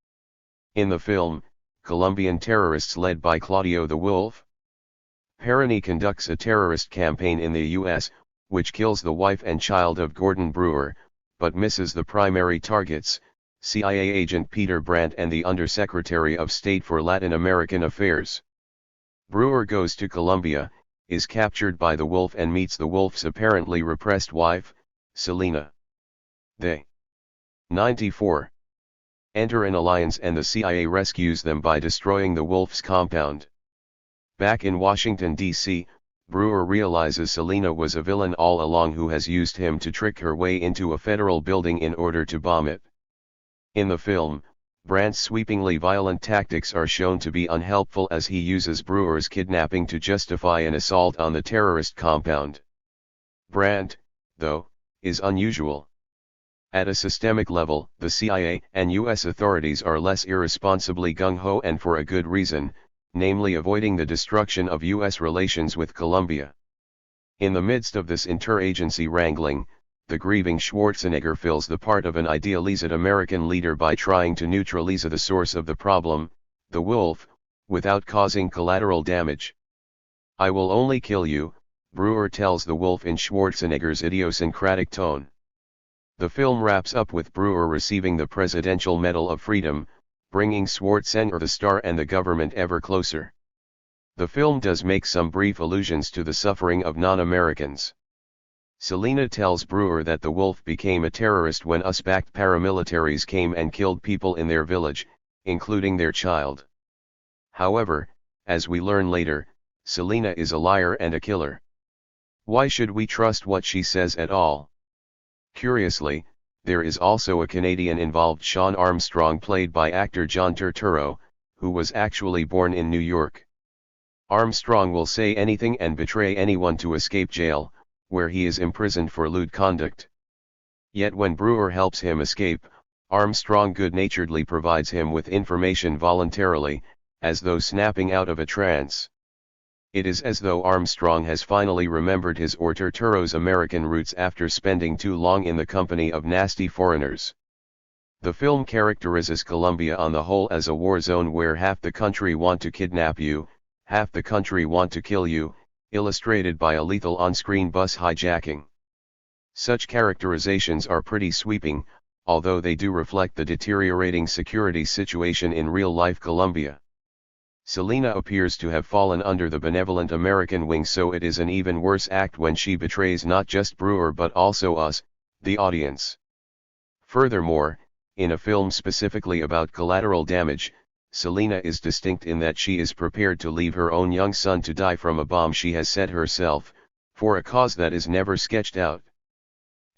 In the film, Colombian terrorists led by Claudio the Wolf Peroni conducts a terrorist campaign in the U.S., which kills the wife and child of Gordon Brewer, but misses the primary targets, CIA agent Peter Brandt and the Undersecretary of State for Latin American Affairs. Brewer goes to Colombia, is captured by the Wolf and meets the Wolf's apparently repressed wife, Selena. They 94 enter an alliance and the CIA rescues them by destroying the Wolf's compound. Back in Washington, D.C., Brewer realizes Selena was a villain all along who has used him to trick her way into a federal building in order to bomb it. In the film, Brandt's sweepingly violent tactics are shown to be unhelpful as he uses Brewer's kidnapping to justify an assault on the terrorist compound. Brandt, though, is unusual. At a systemic level, the CIA and U.S. authorities are less irresponsibly gung-ho, and for a good reason. namely avoiding the destruction of U.S. relations with Colombia. In the midst of this interagency wrangling, the grieving Schwarzenegger fills the part of an idealized American leader by trying to neutralize the source of the problem, the wolf, without causing collateral damage. "I will only kill you," Brewer tells the wolf in Schwarzenegger's idiosyncratic tone. The film wraps up with Brewer receiving the Presidential Medal of Freedom, bringing Schwarzenegger the star and the government ever closer. The film does make some brief allusions to the suffering of non-Americans. Selena tells Brewer that the wolf became a terrorist when US-backed paramilitaries came and killed people in their village, including their child. However, as we learn later, Selena is a liar and a killer. Why should we trust what she says at all? Curiously, there is also a Canadian involved, Sean Armstrong, played by actor John Turturro, who was actually born in New York. Armstrong will say anything and betray anyone to escape jail, where he is imprisoned for lewd conduct. Yet when Brewer helps him escape, Armstrong good-naturedly provides him with information voluntarily, as though snapping out of a trance. It is as though Armstrong has finally remembered his or Turturro's American roots after spending too long in the company of nasty foreigners. The film characterizes Colombia on the whole as a war zone where half the country want to kidnap you, half the country want to kill you, illustrated by a lethal on-screen bus hijacking. Such characterizations are pretty sweeping, although they do reflect the deteriorating security situation in real-life Colombia. Selena appears to have fallen under the benevolent American wing, so it is an even worse act when she betrays not just Brewer but also us, the audience. Furthermore, in a film specifically about collateral damage, Selena is distinct in that she is prepared to leave her own young son to die from a bomb she has set herself, for a cause that is never sketched out.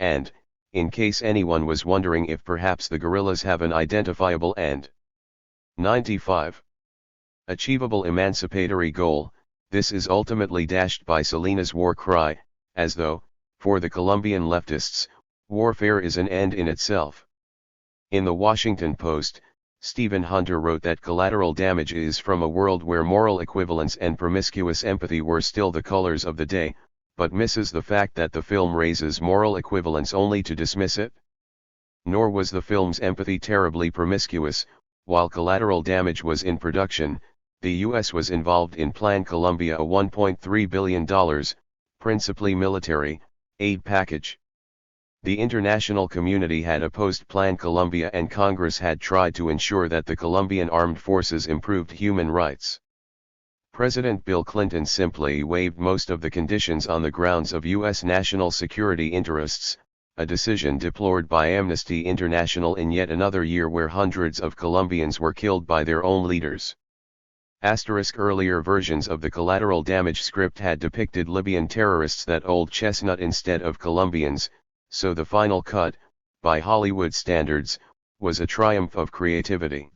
And, in case anyone was wondering if perhaps the guerrillas have an identifiable end. 95. Achievable emancipatory goal, this is ultimately dashed by Selena's war cry, as though, for the Colombian leftists, warfare is an end in itself. In the Washington Post, Stephen Hunter wrote that collateral damage is from a world where moral equivalence and promiscuous empathy were still the colors of the day, but misses the fact that the film raises moral equivalence only to dismiss it. Nor was the film's empathy terribly promiscuous. While collateral damage was in production, the U.S. was involved in Plan Colombia, a $1.3 billion, principally military, aid package. The international community had opposed Plan Colombia and Congress had tried to ensure that the Colombian armed forces improved human rights. President Bill Clinton simply waived most of the conditions on the grounds of U.S. national security interests, a decision deplored by Amnesty International in yet another year where hundreds of Colombians were killed by their own leaders. Earlier versions of the collateral damage script had depicted Libyan terrorists, that old chestnut, instead of Colombians, so the final cut, by Hollywood standards, was a triumph of creativity.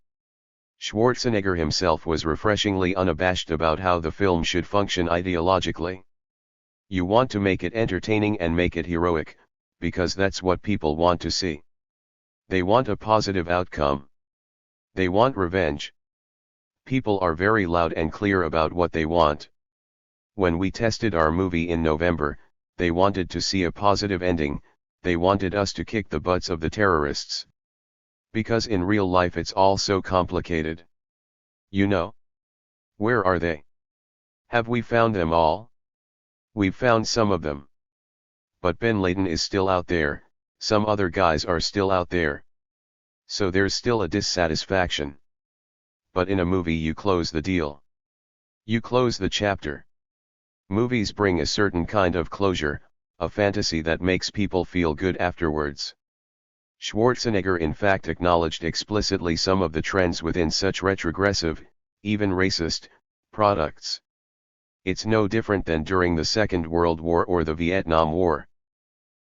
Schwarzenegger himself was refreshingly unabashed about how the film should function ideologically. "You want to make it entertaining and make it heroic, because that's what people want to see. They want a positive outcome. They want revenge. People are very loud and clear about what they want. When we tested our movie in November, they wanted to see a positive ending, they wanted us to kick the butts of the terrorists. Because in real life it's all so complicated. You know? Where are they? Have we found them all? We've found some of them. But Bin Laden is still out there, some other guys are still out there. So there's still a dissatisfaction. But in a movie you close the deal. You close the chapter. Movies bring a certain kind of closure, a fantasy that makes people feel good afterwards." Schwarzenegger in fact acknowledged explicitly some of the trends within such retrogressive, even racist, products. It's no different than during the Second World War or the Vietnam War.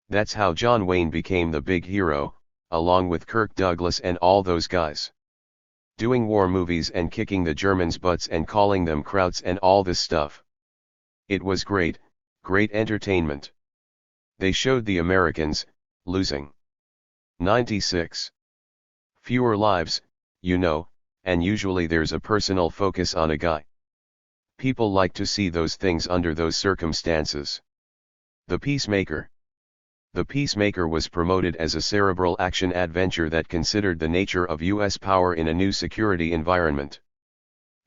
That's how John Wayne became the big hero, along with Kirk Douglas and all those guys. Doing war movies and kicking the Germans' butts and calling them krauts and all this stuff. It was great, great entertainment. They showed the Americans, losing. 96. Fewer lives, you know, and usually there's a personal focus on a guy. People like to see those things under those circumstances. The Peacemaker. The Peacemaker was promoted as a cerebral action adventure that considered the nature of U.S. power in a new security environment.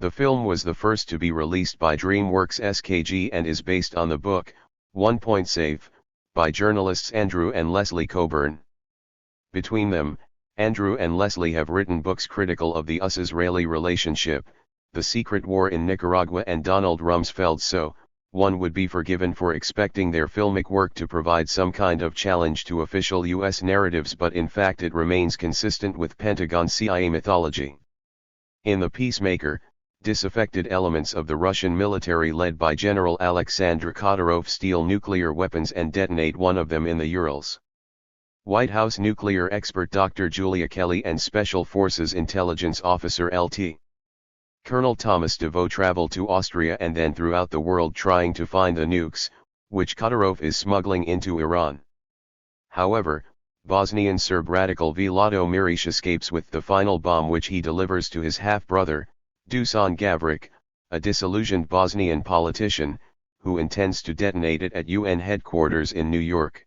The film was the first to be released by DreamWorks SKG and is based on the book, 1 Point Save, by journalists Andrew and Leslie Coburn. Between them, Andrew and Leslie have written books critical of the US-Israeli relationship, The Secret War in Nicaragua and Donald Rumsfeld, so one would be forgiven for expecting their filmic work to provide some kind of challenge to official U.S. narratives, but in fact it remains consistent with Pentagon-CIA mythology. In The Peacemaker, disaffected elements of the Russian military led by General Alexander Kadyrov steal nuclear weapons and detonate one of them in the Urals. White House nuclear expert Dr. Julia Kelly and Special Forces Intelligence Officer Lt. Colonel Thomas DeVoe travel to Austria and then throughout the world trying to find the nukes, which Kadyrov is smuggling into Iran. However, Bosnian Serb radical Vlado Miric escapes with the final bomb, which he delivers to his half-brother, Dusan Gavric, a disillusioned Bosnian politician, who intends to detonate it at UN headquarters in New York.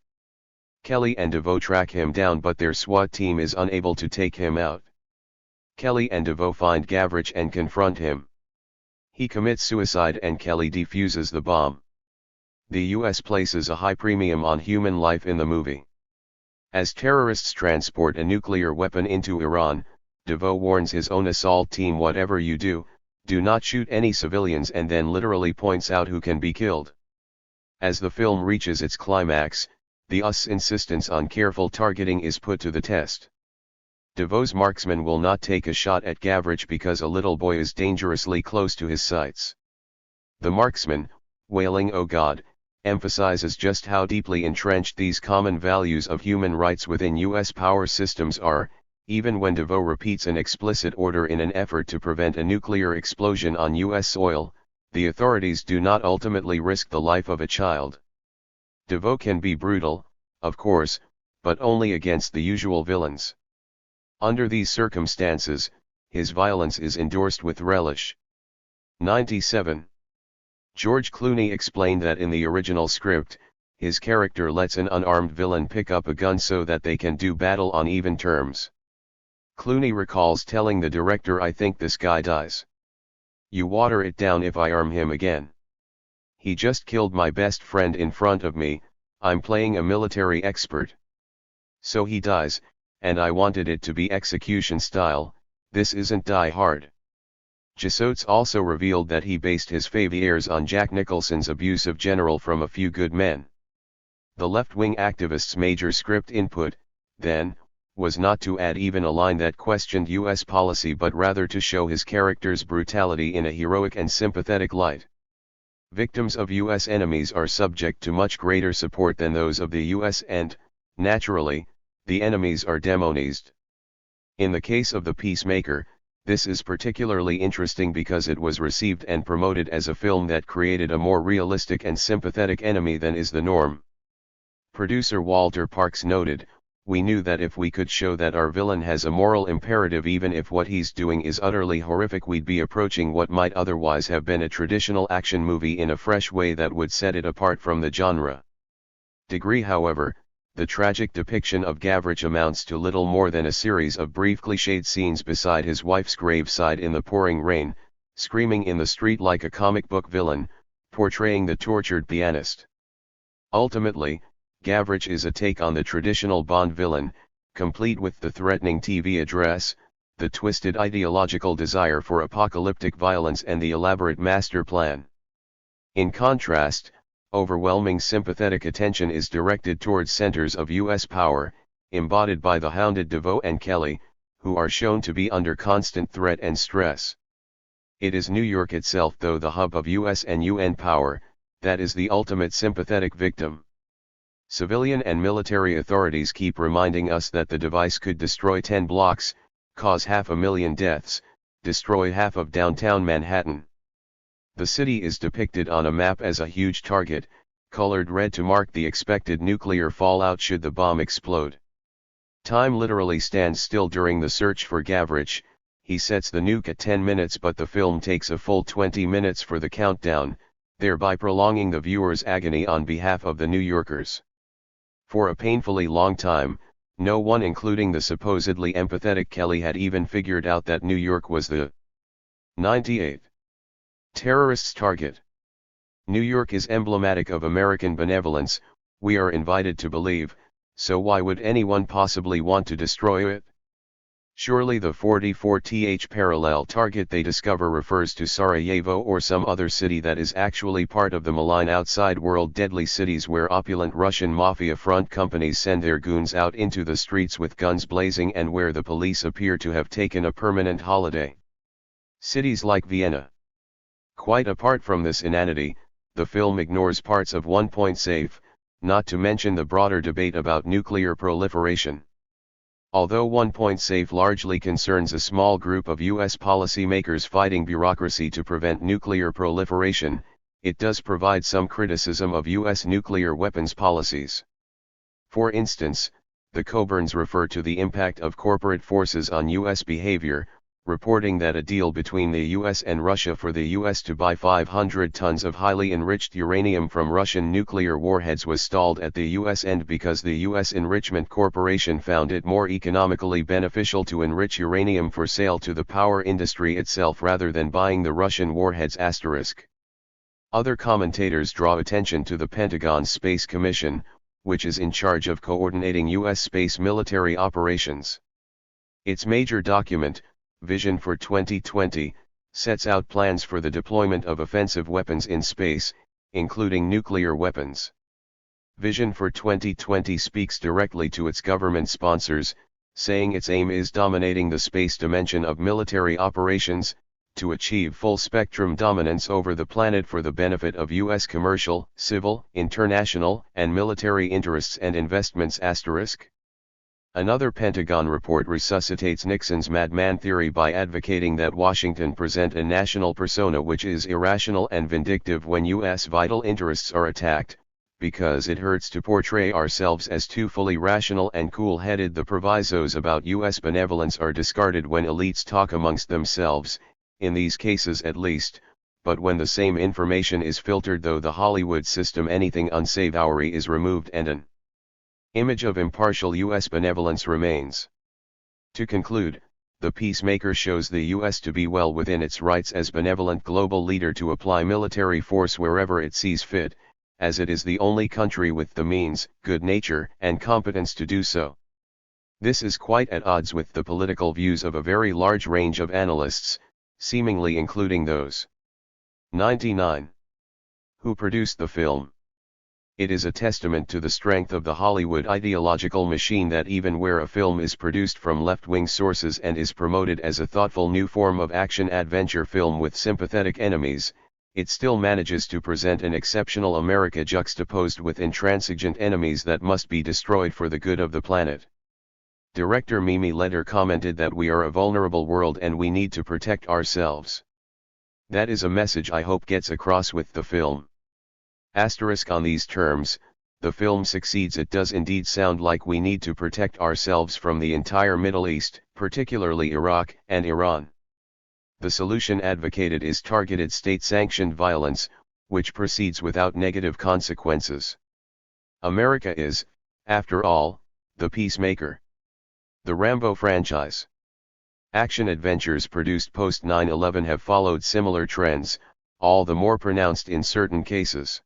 Kelly and DeVoe track him down, but their SWAT team is unable to take him out. Kelly and DeVoe find Gavric and confront him. He commits suicide and Kelly defuses the bomb. The US places a high premium on human life in the movie. As terrorists transport a nuclear weapon into Iran, DeVoe warns his own assault team, whatever you do not shoot any civilians, and then literally points out who can be killed. As the film reaches its climax, the US's insistence on careful targeting is put to the test. DeVoe's marksman will not take a shot at Gavric because a little boy is dangerously close to his sights. The marksman, wailing "Oh God," emphasizes just how deeply entrenched these common values of human rights within U.S. power systems are, even when DeVoe repeats an explicit order in an effort to prevent a nuclear explosion on U.S. soil. The authorities do not ultimately risk the life of a child. DeVoe can be brutal, of course, but only against the usual villains. Under these circumstances, his violence is endorsed with relish. 97. George Clooney explained that in the original script, his character lets an unarmed villain pick up a gun so that they can do battle on even terms. Clooney recalls telling the director, "I think this guy dies. You water it down if I arm him again. He just killed my best friend in front of me, I'm playing a military expert. So he dies, and I wanted it to be execution style, this isn't Die Hard." Gissotes also revealed that he based his favors on Jack Nicholson's abusive general from A Few Good Men. The left-wing activist's major script input, then, was not to add even a line that questioned U.S. policy, but rather to show his character's brutality in a heroic and sympathetic light. Victims of U.S. enemies are subject to much greater support than those of the U.S. and, naturally, the enemies are demonized. In the case of The Peacemaker, this is particularly interesting because it was received and promoted as a film that created a more realistic and sympathetic enemy than is the norm. Producer Walter Parks noted, "We knew that if we could show that our villain has a moral imperative, even if what he's doing is utterly horrific, we'd be approaching what might otherwise have been a traditional action movie in a fresh way that would set it apart from the genre." However, the tragic depiction of Gavric amounts to little more than a series of brief cliched scenes beside his wife's graveside in the pouring rain, screaming in the street like a comic book villain, portraying the tortured pianist. Ultimately, Gavric is a take on the traditional Bond villain, complete with the threatening TV address, the twisted ideological desire for apocalyptic violence, and the elaborate master plan. In contrast, overwhelming sympathetic attention is directed towards centers of U.S. power, embodied by the hounded DeVoe and Kelly, who are shown to be under constant threat and stress. It is New York itself, though the hub of U.S. and UN power, that is the ultimate sympathetic victim. Civilian and military authorities keep reminding us that the device could destroy 10 blocks, cause 500,000 deaths, destroy half of downtown Manhattan. The city is depicted on a map as a huge target, colored red to mark the expected nuclear fallout should the bomb explode. Time literally stands still during the search for Gavric. he sets the nuke at 10 minutes, but the film takes a full 20 minutes for the countdown, thereby prolonging the viewer's agony on behalf of the New Yorkers. For a painfully long time, no one, including the supposedly empathetic Kelly, had even figured out that New York was the 98th terrorists' target. New York is emblematic of American benevolence, we are invited to believe, so why would anyone possibly want to destroy it? Surely the 44th parallel target they discover refers to Sarajevo or some other city that is actually part of the malign outside world, deadly cities where opulent Russian mafia front companies send their goons out into the streets with guns blazing and where the police appear to have taken a permanent holiday. Cities like Vienna. Quite apart from this inanity, the film ignores parts of 1 Point Safe, not to mention the broader debate about nuclear proliferation. Although 1 Point Safe largely concerns a small group of U.S. policymakers fighting bureaucracy to prevent nuclear proliferation, it does provide some criticism of U.S. nuclear weapons policies. For instance, the Coburns refer to the impact of corporate forces on U.S. behavior, reporting that a deal between the U.S. and Russia for the U.S. to buy 500 tons of highly enriched uranium from Russian nuclear warheads was stalled at the U.S. end because the U.S. Enrichment Corporation found it more economically beneficial to enrich uranium for sale to the power industry itself rather than buying the Russian warheads. Other commentators draw attention to the Pentagon's Space Commission, which is in charge of coordinating U.S. space military operations. Its major document, Vision for 2020, sets out plans for the deployment of offensive weapons in space, including nuclear weapons. Vision for 2020 speaks directly to its government sponsors, saying its aim is dominating the space dimension of military operations, to achieve full-spectrum dominance over the planet for the benefit of U.S. commercial, civil, international, and military interests and investments. Another Pentagon report resuscitates Nixon's madman theory by advocating that Washington present a national persona which is irrational and vindictive when U.S. vital interests are attacked, because it hurts to portray ourselves as too fully rational and cool-headed. The provisos about U.S. benevolence are discarded when elites talk amongst themselves, in these cases at least, but when the same information is filtered through the Hollywood system, anything unsavory is removed and an image of impartial U.S. benevolence remains. To conclude, The Peacemaker shows the U.S. to be well within its rights as benevolent global leader to apply military force wherever it sees fit, as it is the only country with the means, good nature, and competence to do so. This is quite at odds with the political views of a very large range of analysts, seemingly including those 99 who produced the film. It is a testament to the strength of the Hollywood ideological machine that even where a film is produced from left-wing sources and is promoted as a thoughtful new form of action-adventure film with sympathetic enemies, it still manages to present an exceptional America juxtaposed with intransigent enemies that must be destroyed for the good of the planet. Director Mimi Leder commented that we are a vulnerable world and we need to protect ourselves. That is a message I hope gets across with the film. On these terms, the film succeeds. It does indeed sound like we need to protect ourselves from the entire Middle East, particularly Iraq and Iran. The solution advocated is targeted state-sanctioned violence, which proceeds without negative consequences. America is, after all, the peacemaker. The Rambo franchise. Action adventures produced post 9/11 have followed similar trends, all the more pronounced in certain cases.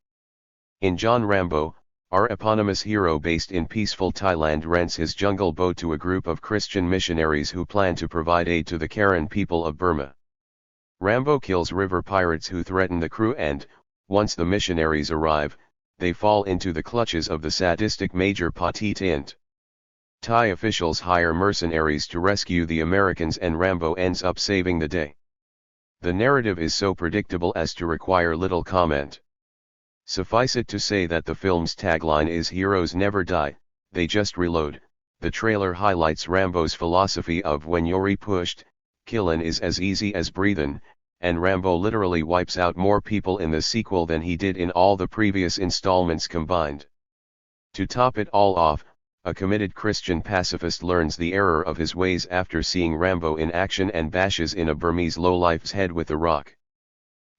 In John Rambo, our eponymous hero based in peaceful Thailand rents his jungle boat to a group of Christian missionaries who plan to provide aid to the Karen people of Burma. Rambo kills river pirates who threaten the crew and, once the missionaries arrive, they fall into the clutches of the sadistic Major Petit Int. Thai officials hire mercenaries to rescue the Americans and Rambo ends up saving the day. The narrative is so predictable as to require little comment. Suffice it to say that the film's tagline is "Heroes never die, they just reload." The trailer highlights Rambo's philosophy of "when you're pushed, killin' is as easy as breathin'," and Rambo literally wipes out more people in the sequel than he did in all the previous installments combined. To top it all off, a committed Christian pacifist learns the error of his ways after seeing Rambo in action and bashes in a Burmese lowlife's head with a rock.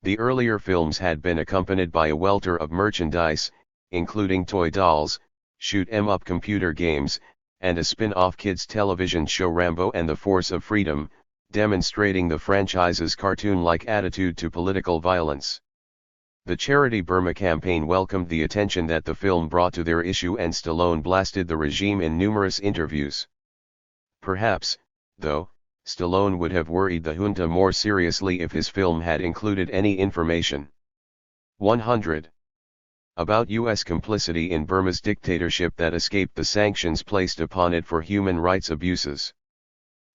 The earlier films had been accompanied by a welter of merchandise, including toy dolls, shoot-'em-up computer games, and a spin-off kids' television show Rambo and the Force of Freedom, demonstrating the franchise's cartoon-like attitude to political violence. The Charity Burma campaign welcomed the attention that the film brought to their issue, and Stallone blasted the regime in numerous interviews. Perhaps, though, Stallone would have worried the junta more seriously if his film had included any information. 100. About U.S. complicity in Burma's dictatorship that escaped the sanctions placed upon it for human rights abuses.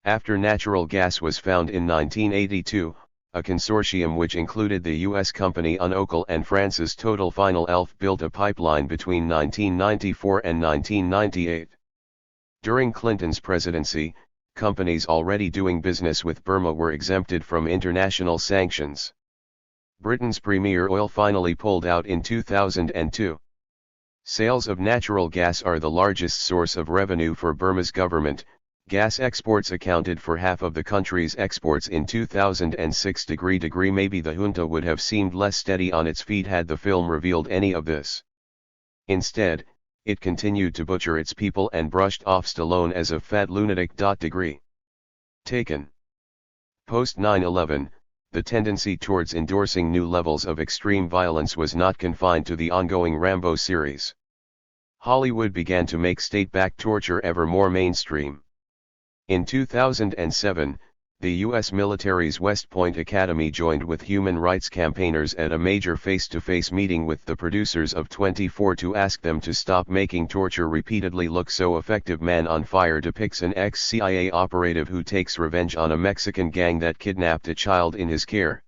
After natural gas was found in 1982, a consortium which included the U.S. company Unocal and France's Total Final Elf built a pipeline between 1994 and 1998. During Clinton's presidency, companies already doing business with Burma were exempted from international sanctions. Britain's Premier Oil finally pulled out in 2002. Sales of natural gas are the largest source of revenue for Burma's government. Gas exports accounted for half of the country's exports in 2006. Maybe the junta would have seemed less steady on its feet had the film revealed any of this. Instead, it continued to butcher its people and brushed off Stallone as a fat lunatic. Taken. Post 9/11, the tendency towards endorsing new levels of extreme violence was not confined to the ongoing Rambo series. Hollywood began to make state-backed torture ever more mainstream. In 2007, the U.S. military's West Point Academy joined with human rights campaigners at a major face-to-face meeting with the producers of 24 to ask them to stop making torture repeatedly look so effective. Man on Fire depicts an ex-CIA operative who takes revenge on a Mexican gang that kidnapped a child in his care.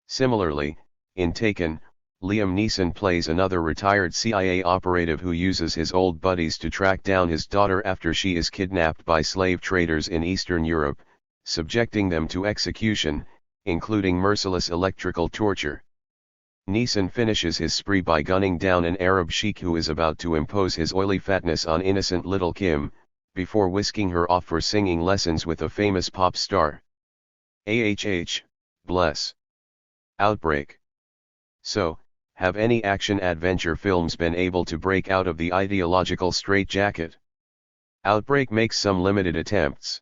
Similarly, in Taken, Liam Neeson plays another retired CIA operative who uses his old buddies to track down his daughter after she is kidnapped by slave traders in Eastern Europe, subjecting them to execution, including merciless electrical torture. Neeson finishes his spree by gunning down an Arab sheik who is about to impose his oily fatness on innocent little Kim, before whisking her off for singing lessons with a famous pop star. Bless. Outbreak. So, have any action-adventure films been able to break out of the ideological straitjacket? Outbreak makes some limited attempts.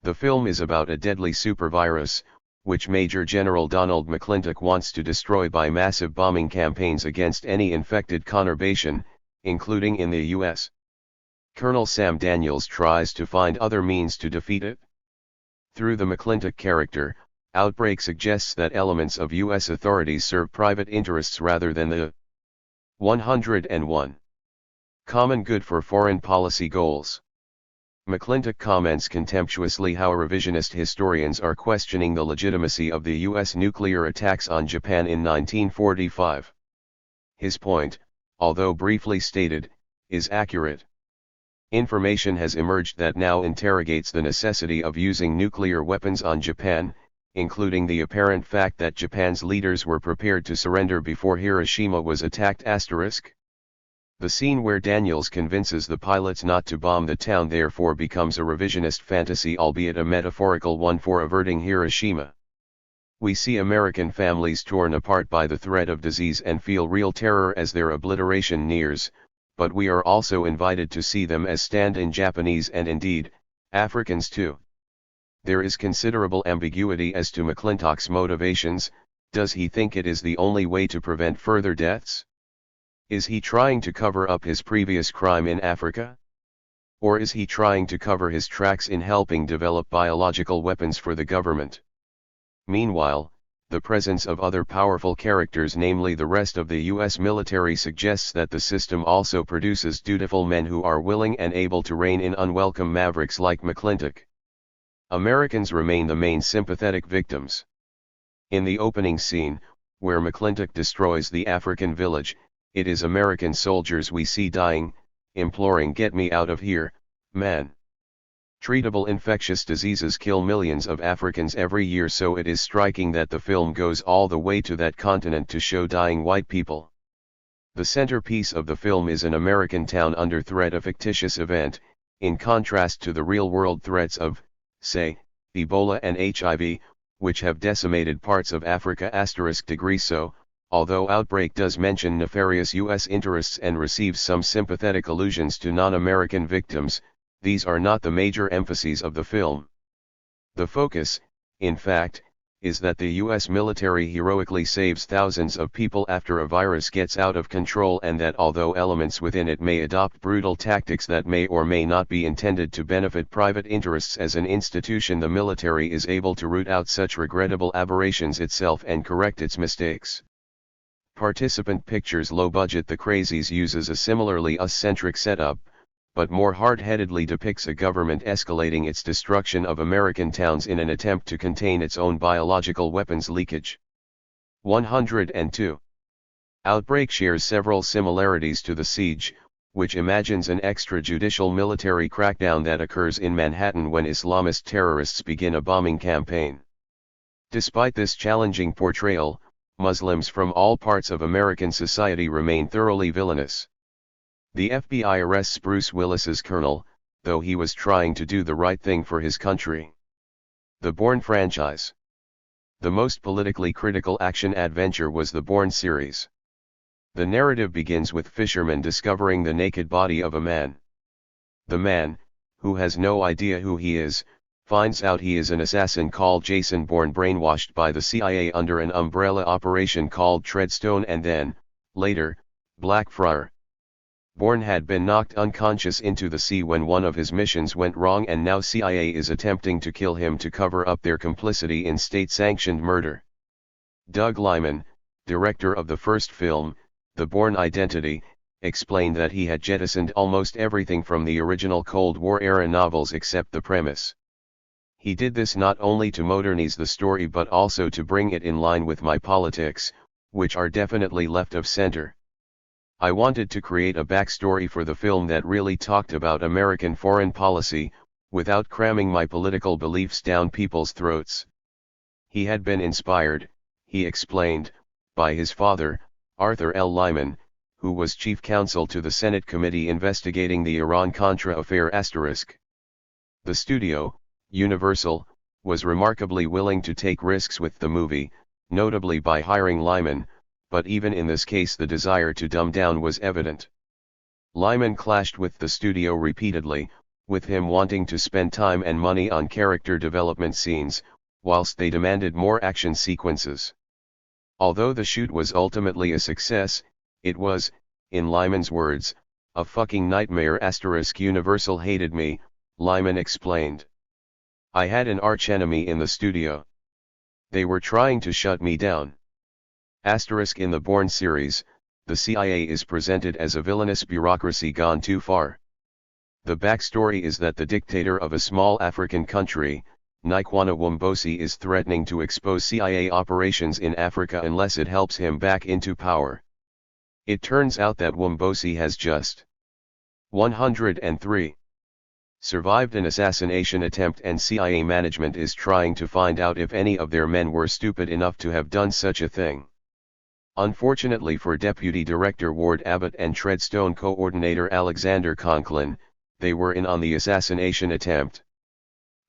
The film is about a deadly supervirus, which Major General Donald McClintock wants to destroy by massive bombing campaigns against any infected conurbation, including in the U.S. Colonel Sam Daniels tries to find other means to defeat it. Through the McClintock character, Outbreak suggests that elements of U.S. authorities serve private interests rather than the 101 common good for foreign policy goals. McClintock comments contemptuously how revisionist historians are questioning the legitimacy of the U.S. nuclear attacks on Japan in 1945. His point, although briefly stated, is accurate. Information has emerged that now interrogates the necessity of using nuclear weapons on Japan, including the apparent fact that Japan's leaders were prepared to surrender before Hiroshima was attacked. The scene where Daniels convinces the pilots not to bomb the town therefore becomes a revisionist fantasy, albeit a metaphorical one for averting Hiroshima. We see American families torn apart by the threat of disease and feel real terror as their obliteration nears, but we are also invited to see them as stand-in Japanese and indeed, Africans too. There is considerable ambiguity as to McClintock's motivations. Does he think it is the only way to prevent further deaths? Is he trying to cover up his previous crime in Africa? Or is he trying to cover his tracks in helping develop biological weapons for the government? Meanwhile, the presence of other powerful characters, namely the rest of the U.S. military, suggests that the system also produces dutiful men who are willing and able to rein in unwelcome mavericks like McClintock. Americans remain the main sympathetic victims. In the opening scene, where McClintock destroys the African village, it is American soldiers we see dying, imploring, "Get me out of here, man." Treatable infectious diseases kill millions of Africans every year, so it is striking that the film goes all the way to that continent to show dying white people. The centerpiece of the film is an American town under threat of fictitious event, in contrast to the real-world threats of, say, Ebola and HIV, which have decimated parts of Africa *degree so, although Outbreak does mention nefarious U.S. interests and receives some sympathetic allusions to non-American victims, these are not the major emphases of the film. The focus, in fact, is that the U.S. military heroically saves thousands of people after a virus gets out of control, and that although elements within it may adopt brutal tactics that may or may not be intended to benefit private interests as an institution, the military is able to root out such regrettable aberrations itself and correct its mistakes. Participant Pictures' Low Budget The Crazies uses a similarly us-centric setup, but more hard-headedly depicts a government escalating its destruction of American towns in an attempt to contain its own biological weapons leakage. 102. Outbreak shares several similarities to The Siege, which imagines an extrajudicial military crackdown that occurs in Manhattan when Islamist terrorists begin a bombing campaign. Despite this challenging portrayal, Muslims from all parts of American society remain thoroughly villainous. The FBI arrests Bruce Willis's colonel, though he was trying to do the right thing for his country. The Bourne franchise. The most politically critical action-adventure was the Bourne series. The narrative begins with fishermen discovering the naked body of a man. The man, who has no idea who he is, finds out he is an assassin called Jason Bourne, brainwashed by the CIA under an umbrella operation called Treadstone, and then, later, Blackfriar. Bourne had been knocked unconscious into the sea when one of his missions went wrong, and now CIA is attempting to kill him to cover up their complicity in state-sanctioned murder. Doug Liman, director of the first film, The Bourne Identity, explained that he had jettisoned almost everything from the original Cold War-era novels except the premise. He did this not only to modernize the story but also to bring it in line with my politics, which are definitely left of center. I wanted to create a backstory for the film that really talked about American foreign policy, without cramming my political beliefs down people's throats. He had been inspired, he explained, by his father, Arthur L. Lyman, who was chief counsel to the Senate committee investigating the Iran-Contra affair *. The studio, Universal, was remarkably willing to take risks with the movie, notably by hiring Lyman, but even in this case the desire to dumb down was evident. Lyman clashed with the studio repeatedly, with him wanting to spend time and money on character development scenes, whilst they demanded more action sequences. Although the shoot was ultimately a success, it was, in Lyman's words, a fucking nightmare *. Universal hated me, Lyman explained. I had an archenemy in the studio. They were trying to shut me down. In the Bourne series, the CIA is presented as a villainous bureaucracy gone too far. The backstory is that the dictator of a small African country, Nkwana Wombosi, is threatening to expose CIA operations in Africa unless it helps him back into power. It turns out that Wombosi has just 103 survived an assassination attempt, and CIA management is trying to find out if any of their men were stupid enough to have done such a thing. Unfortunately for Deputy Director Ward Abbott and Treadstone Coordinator Alexander Conklin, they were in on the assassination attempt.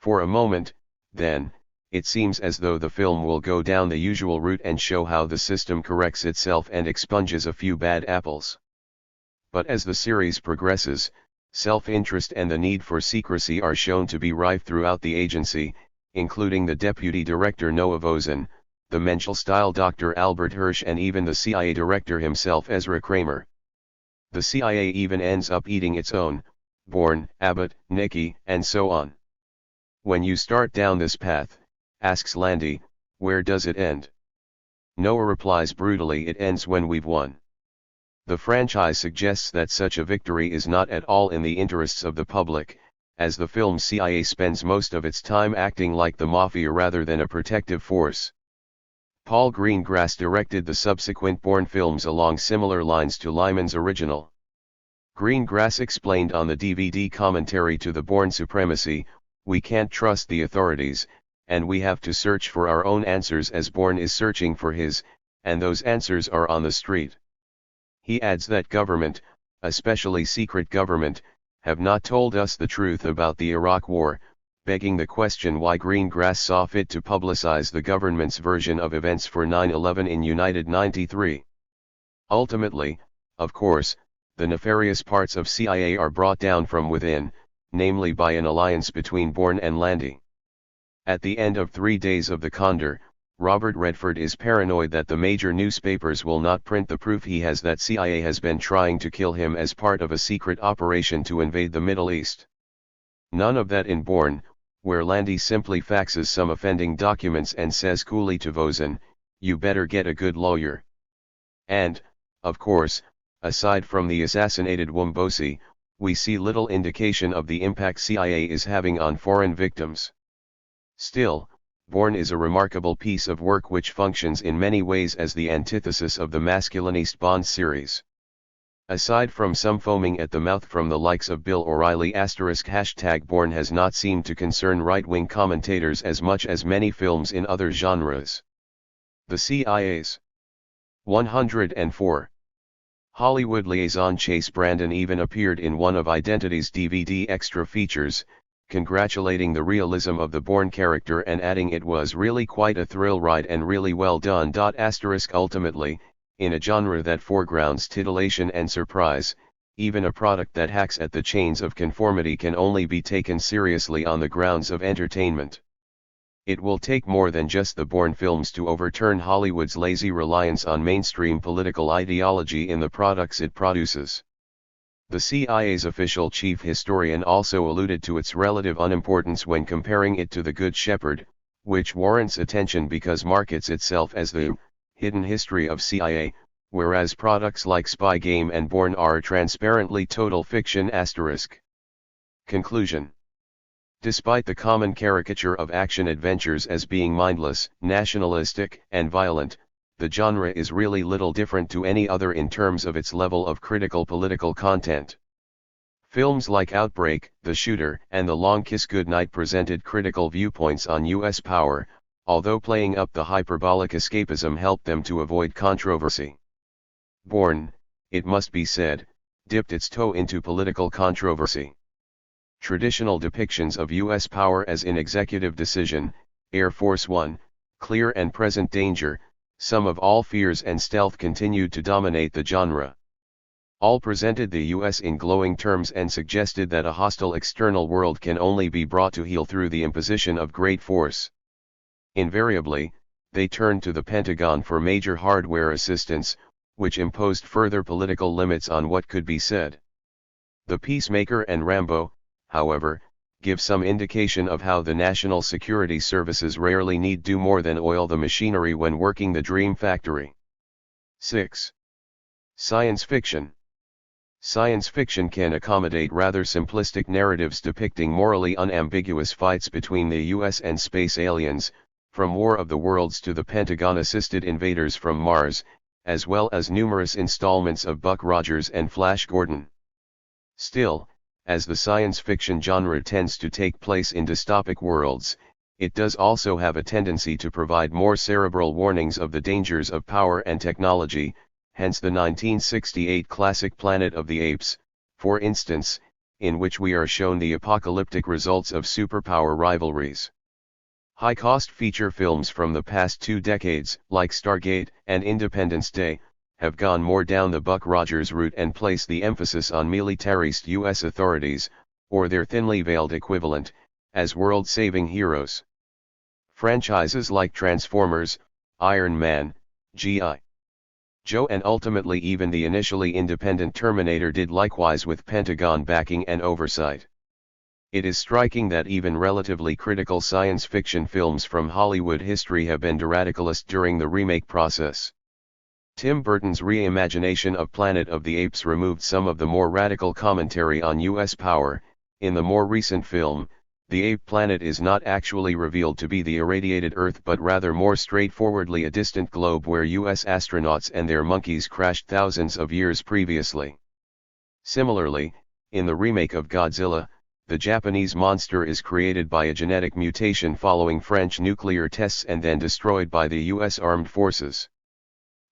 For a moment, then, it seems as though the film will go down the usual route and show how the system corrects itself and expunges a few bad apples. But as the series progresses, self-interest and the need for secrecy are shown to be rife throughout the agency, including the Deputy Director Noah Vosen, the Menschel-style Dr. Albert Hirsch, and even the CIA director himself, Ezra Kramer. The CIA even ends up eating its own, Bourne, Abbott, Nikki, and so on. When you start down this path, asks Landy, where does it end? Noah replies brutally, it ends when we've won. The franchise suggests that such a victory is not at all in the interests of the public, as the film's CIA spends most of its time acting like the mafia rather than a protective force. Paul Greengrass directed the subsequent Bourne films along similar lines to Lyman's original. Greengrass explained on the DVD commentary to the Bourne Supremacy, we can't trust the authorities, and we have to search for our own answers as Bourne is searching for his, and those answers are on the street. He adds that government, especially secret government, have not told us the truth about the Iraq War, begging the question why Greengrass saw fit to publicize the government's version of events for 9/11 in United 93. Ultimately, of course, the nefarious parts of CIA are brought down from within, namely by an alliance between Bourne and Landy. At the end of 3 days of the Condor, Robert Redford is paranoid that the major newspapers will not print the proof he has that CIA has been trying to kill him as part of a secret operation to invade the Middle East. None of that in Bourne, where Landy simply faxes some offending documents and says coolly to Vosen, "You better get a good lawyer." And, of course, aside from the assassinated Wombosi, we see little indication of the impact CIA is having on foreign victims. Still, Bourne is a remarkable piece of work which functions in many ways as the antithesis of the masculinist Bond series. Aside from some foaming at the mouth from the likes of Bill O'Reilly #, Bourne has not seemed to concern right-wing commentators as much as many films in other genres. The CIA's 104. Hollywood liaison Chase Brandon even appeared in one of Identity's DVD extra features, congratulating the realism of the Bourne character and adding it was really quite a thrill ride and really well done. Ultimately, in a genre that foregrounds titillation and surprise, even a product that hacks at the chains of conformity can only be taken seriously on the grounds of entertainment. It will take more than just the Bourne films to overturn Hollywood's lazy reliance on mainstream political ideology in the products it produces. The CIA's official chief historian also alluded to its relative unimportance when comparing it to The Good Shepherd, which warrants attention because markets itself as the hidden history of CIA, whereas products like Spy Game and Bourne are transparently total fiction. Conclusion. Despite the common caricature of action-adventures as being mindless, nationalistic, and violent, the genre is really little different to any other in terms of its level of critical political content. Films like Outbreak, The Shooter, and The Long Kiss Goodnight presented critical viewpoints on U.S. power, although playing up the hyperbolic escapism helped them to avoid controversy. Bourne, it must be said, dipped its toe into political controversy. Traditional depictions of U.S. power as in executive decision, Air Force One, clear and present danger, sum of all fears and stealth continued to dominate the genre. All presented the U.S. in glowing terms and suggested that a hostile external world can only be brought to heel through the imposition of great force. Invariably, they turned to the Pentagon for major hardware assistance, which imposed further political limits on what could be said. The Peacemaker and Rambo, however, give some indication of how the national security services rarely need do more than oil the machinery when working the dream factory. 6. Science fiction. Science fiction can accommodate rather simplistic narratives depicting morally unambiguous fights between the US and space aliens, from War of the Worlds to the Pentagon-assisted invaders from Mars, as well as numerous installments of Buck Rogers and Flash Gordon. Still, as the science fiction genre tends to take place in dystopic worlds, it does also have a tendency to provide more cerebral warnings of the dangers of power and technology, hence the 1968 classic Planet of the Apes, for instance, in which we are shown the apocalyptic results of superpower rivalries. High-cost feature films from the past 2 decades, like Stargate and Independence Day, have gone more down the Buck Rogers route and place the emphasis on militarist U.S. authorities, or their thinly veiled equivalent, as world-saving heroes. Franchises like Transformers, Iron Man, G.I. Joe and ultimately even the initially independent Terminator did likewise with Pentagon backing and oversight. It is striking that even relatively critical science fiction films from Hollywood history have been radicalist during the remake process. Tim Burton's reimagination of Planet of the Apes removed some of the more radical commentary on U.S. power. In the more recent film, the ape planet is not actually revealed to be the irradiated Earth but rather more straightforwardly a distant globe where U.S. astronauts and their monkeys crashed thousands of years previously. Similarly, in the remake of Godzilla, the Japanese monster is created by a genetic mutation following French nuclear tests and then destroyed by the U.S. armed forces.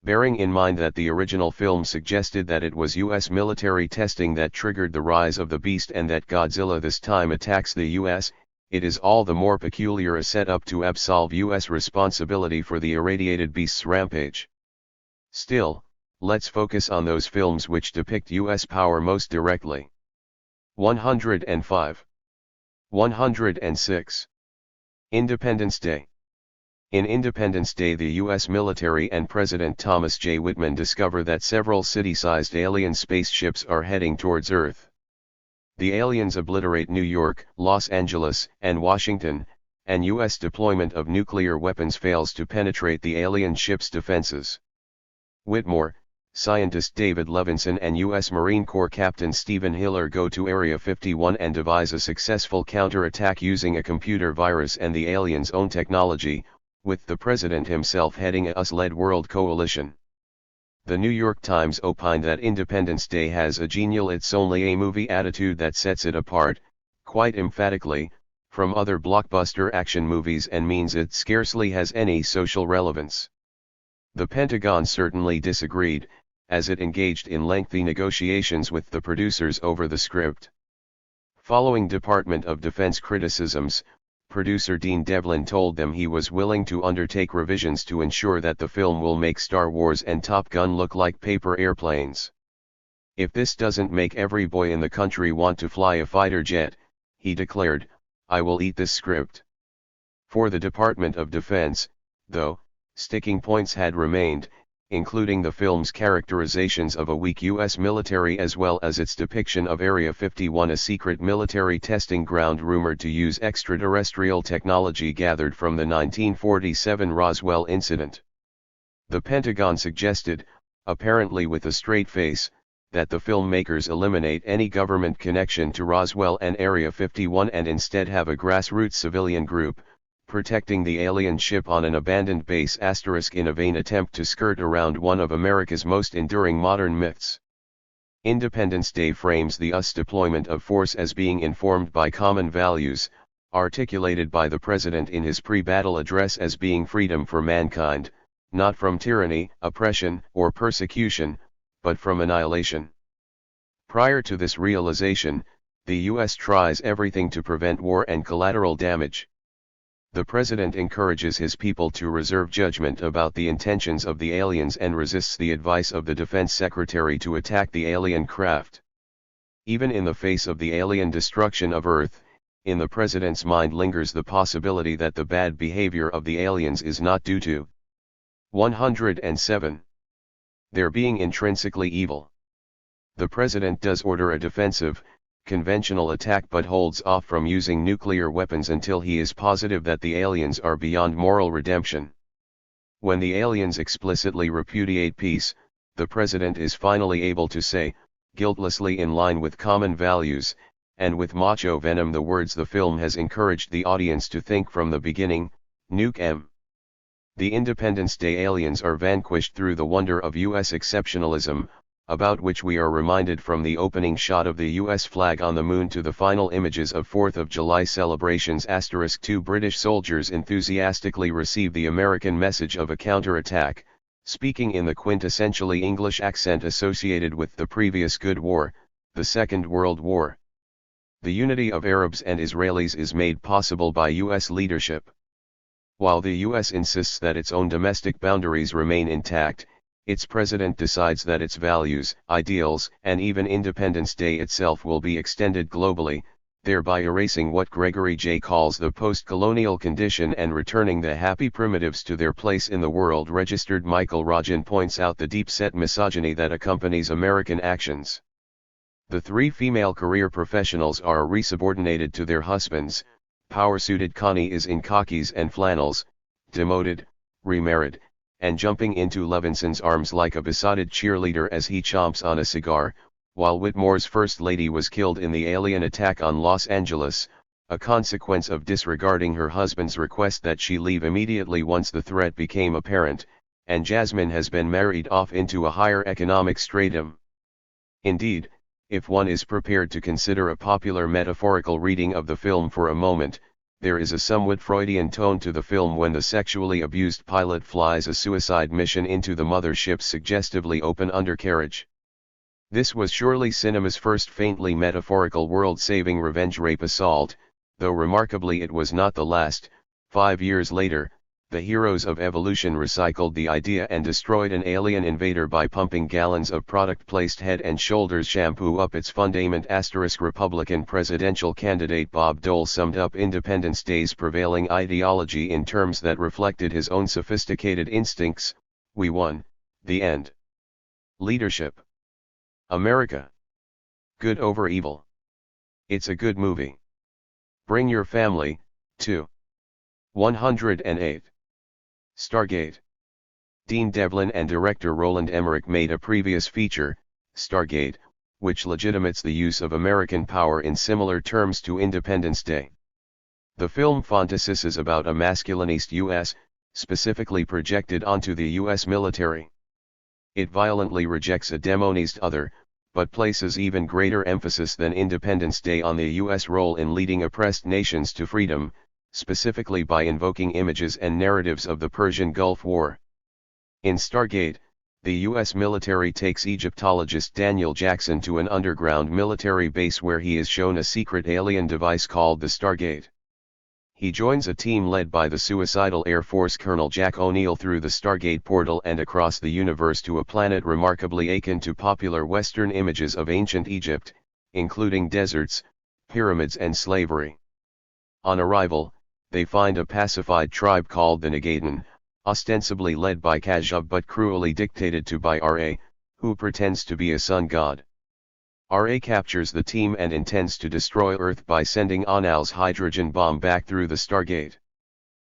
Bearing in mind that the original film suggested that it was US military testing that triggered the rise of the beast and that Godzilla this time attacks the US, it is all the more peculiar a setup to absolve US responsibility for the irradiated beast's rampage. Still, let's focus on those films which depict US power most directly. 105. 106. Independence Day. In Independence Day, the U.S. military and President Thomas J. Whitman discover that several city-sized alien spaceships are heading towards Earth. The aliens obliterate New York, Los Angeles, and Washington, and U.S. deployment of nuclear weapons fails to penetrate the alien ships' defenses. Whitmore, scientist David Levinson and U.S. Marine Corps Captain Stephen Hiller go to Area 51 and devise a successful counterattack using a computer virus and the aliens' own technology, with the president himself heading a US-led world coalition. The New York Times opined that Independence Day has a genial it's-only-a-movie attitude that sets it apart, quite emphatically, from other blockbuster action movies and means it scarcely has any social relevance. The Pentagon certainly disagreed, as it engaged in lengthy negotiations with the producers over the script. Following Department of Defense criticisms, producer Dean Devlin told them he was willing to undertake revisions to ensure that the film will make Star Wars and Top Gun look like paper airplanes. If this doesn't make every boy in the country want to fly a fighter jet, he declared, I will eat this script. For the Department of Defense, though, sticking points had remained, including the film's characterizations of a weak U.S. military as well as its depiction of Area 51, a secret military testing ground rumored to use extraterrestrial technology gathered from the 1947 Roswell incident. The Pentagon suggested, apparently with a straight face, that the filmmakers eliminate any government connection to Roswell and Area 51 and instead have a grassroots civilian group, protecting the alien ship on an abandoned base * in a vain attempt to skirt around one of America's most enduring modern myths. Independence Day frames the US deployment of force as being informed by common values, articulated by the President in his pre-battle address as being freedom for mankind, not from tyranny, oppression, or persecution, but from annihilation. Prior to this realization, the US tries everything to prevent war and collateral damage. The President encourages his people to reserve judgment about the intentions of the aliens and resists the advice of the Defense Secretary to attack the alien craft. Even in the face of the alien destruction of Earth, in the President's mind lingers the possibility that the bad behavior of the aliens is not due to 107. Their being intrinsically evil. The President does order a defensive, conventional attack but holds off from using nuclear weapons until he is positive that the aliens are beyond moral redemption. When the aliens explicitly repudiate peace, the President is finally able to say, guiltlessly in line with common values, and with macho venom the words the film has encouraged the audience to think from the beginning, Nuke 'em. The Independence Day aliens are vanquished through the wonder of US exceptionalism, about which we are reminded from the opening shot of the US flag on the moon to the final images of 4th of July celebrations. Two British soldiers enthusiastically receive the American message of a counterattack, speaking in the quintessentially English accent associated with the previous good war, the Second World War. The unity of Arabs and Israelis is made possible by US leadership. While the US insists that its own domestic boundaries remain intact, its president decides that its values, ideals, and even Independence Day itself will be extended globally, thereby erasing what Gregory J. calls the post-colonial condition and returning the happy primitives to their place in the world. Registered Michael Rajan points out the deep-set misogyny that accompanies American actions. The three female career professionals are resubordinated to their husbands. Power-suited Connie is in khakis and flannels, demoted, remarried, and jumping into Levinson's arms like a besotted cheerleader as he chomps on a cigar, while Whitmore's First Lady was killed in the alien attack on Los Angeles, a consequence of disregarding her husband's request that she leave immediately once the threat became apparent, and Jasmine has been married off into a higher economic stratum. Indeed, if one is prepared to consider a popular metaphorical reading of the film for a moment, there is a somewhat Freudian tone to the film when the sexually abused pilot flies a suicide mission into the mothership's suggestively open undercarriage. This was surely cinema's first faintly metaphorical world-saving revenge rape assault, though remarkably it was not the last. 5 years later, the heroes of evolution recycled the idea and destroyed an alien invader by pumping gallons of product-placed Head and Shoulders shampoo up its fundament. Republican presidential candidate Bob Dole summed up Independence Day's prevailing ideology in terms that reflected his own sophisticated instincts: "We won. The end. Leadership. America. Good over evil. It's a good movie. Bring your family, too." 108. Stargate. Dean Devlin and director Roland Emmerich made a previous feature, Stargate, which legitimates the use of American power in similar terms to Independence Day. The film fantasizes about a masculinist U.S., specifically projected onto the U.S. military. It violently rejects a demonized other, but places even greater emphasis than Independence Day on the U.S. role in leading oppressed nations to freedom, specifically by invoking images and narratives of the Persian Gulf War. In Stargate, the U.S. military takes Egyptologist Daniel Jackson to an underground military base where he is shown a secret alien device called the Stargate. He joins a team led by the suicidal Air Force Colonel Jack O'Neill through the Stargate portal and across the universe to a planet remarkably akin to popular Western images of ancient Egypt, including deserts, pyramids and slavery. On arrival, they find a pacified tribe called the Negadan, ostensibly led by Kashub but cruelly dictated to by Ra, who pretends to be a sun god. Ra captures the team and intends to destroy Earth by sending Onal's hydrogen bomb back through the Stargate.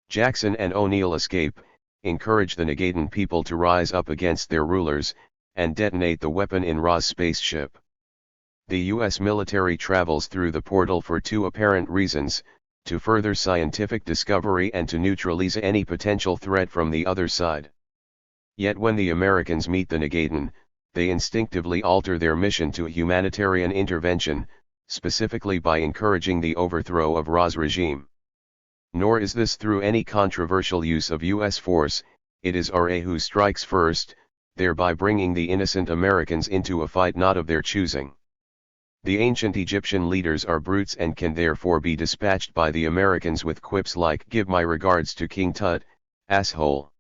Jackson and O'Neill escape, encourage the Negadan people to rise up against their rulers, and detonate the weapon in Ra's spaceship. The U.S. military travels through the portal for two apparent reasons: to further scientific discovery and to neutralize any potential threat from the other side. Yet when the Americans meet the Negadan, they instinctively alter their mission to humanitarian intervention, specifically by encouraging the overthrow of Ra's regime. Nor is this through any controversial use of U.S. force, it is Ra who strikes first, thereby bringing the innocent Americans into a fight not of their choosing. The ancient Egyptian leaders are brutes and can therefore be dispatched by the Americans with quips like "Give my regards to King Tut, asshole."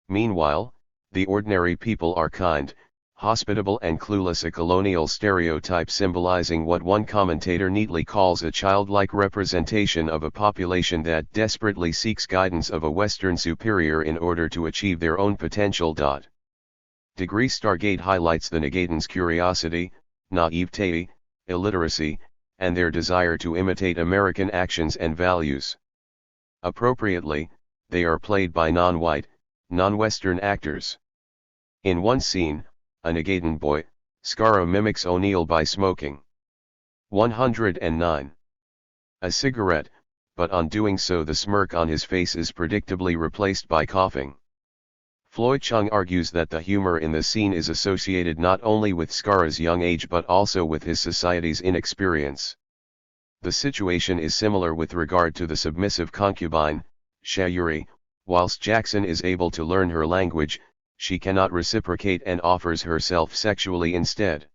Meanwhile, the ordinary people are kind, hospitable and clueless, a colonial stereotype symbolizing what one commentator neatly calls a childlike representation of a population that desperately seeks guidance of a Western superior in order to achieve their own potential. Stargate highlights the Negadan's curiosity, naivete, illiteracy, and their desire to imitate American actions and values. Appropriately, they are played by non-white, non-Western actors. In one scene, a Negadan boy, Skara, mimics O'Neill by smoking 109 a cigarette, but on doing so the smirk on his face is predictably replaced by coughing. Floyd Chung argues that the humor in the scene is associated not only with Skara's young age but also with his society's inexperience. The situation is similar with regard to the submissive concubine, Shayuri. Whilst Jackson is able to learn her language, she cannot reciprocate and offers herself sexually instead.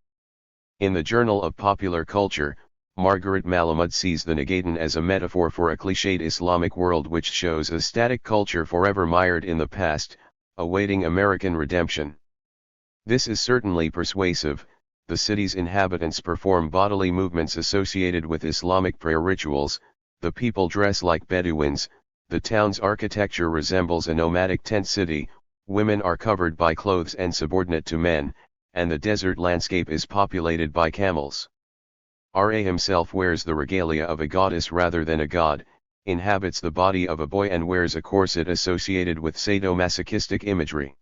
In the Journal of Popular Culture, Margaret Malamud sees the Negadan as a metaphor for a cliched Islamic world which shows a static culture forever mired in the past, awaiting American redemption. This is certainly persuasive. The city's inhabitants perform bodily movements associated with Islamic prayer rituals, the people dress like Bedouins, the town's architecture resembles a nomadic tent city, women are covered by clothes and subordinate to men, and the desert landscape is populated by camels. Ra himself wears the regalia of a goddess rather than a god, inhabits the body of a boy and wears a corset associated with sadomasochistic imagery.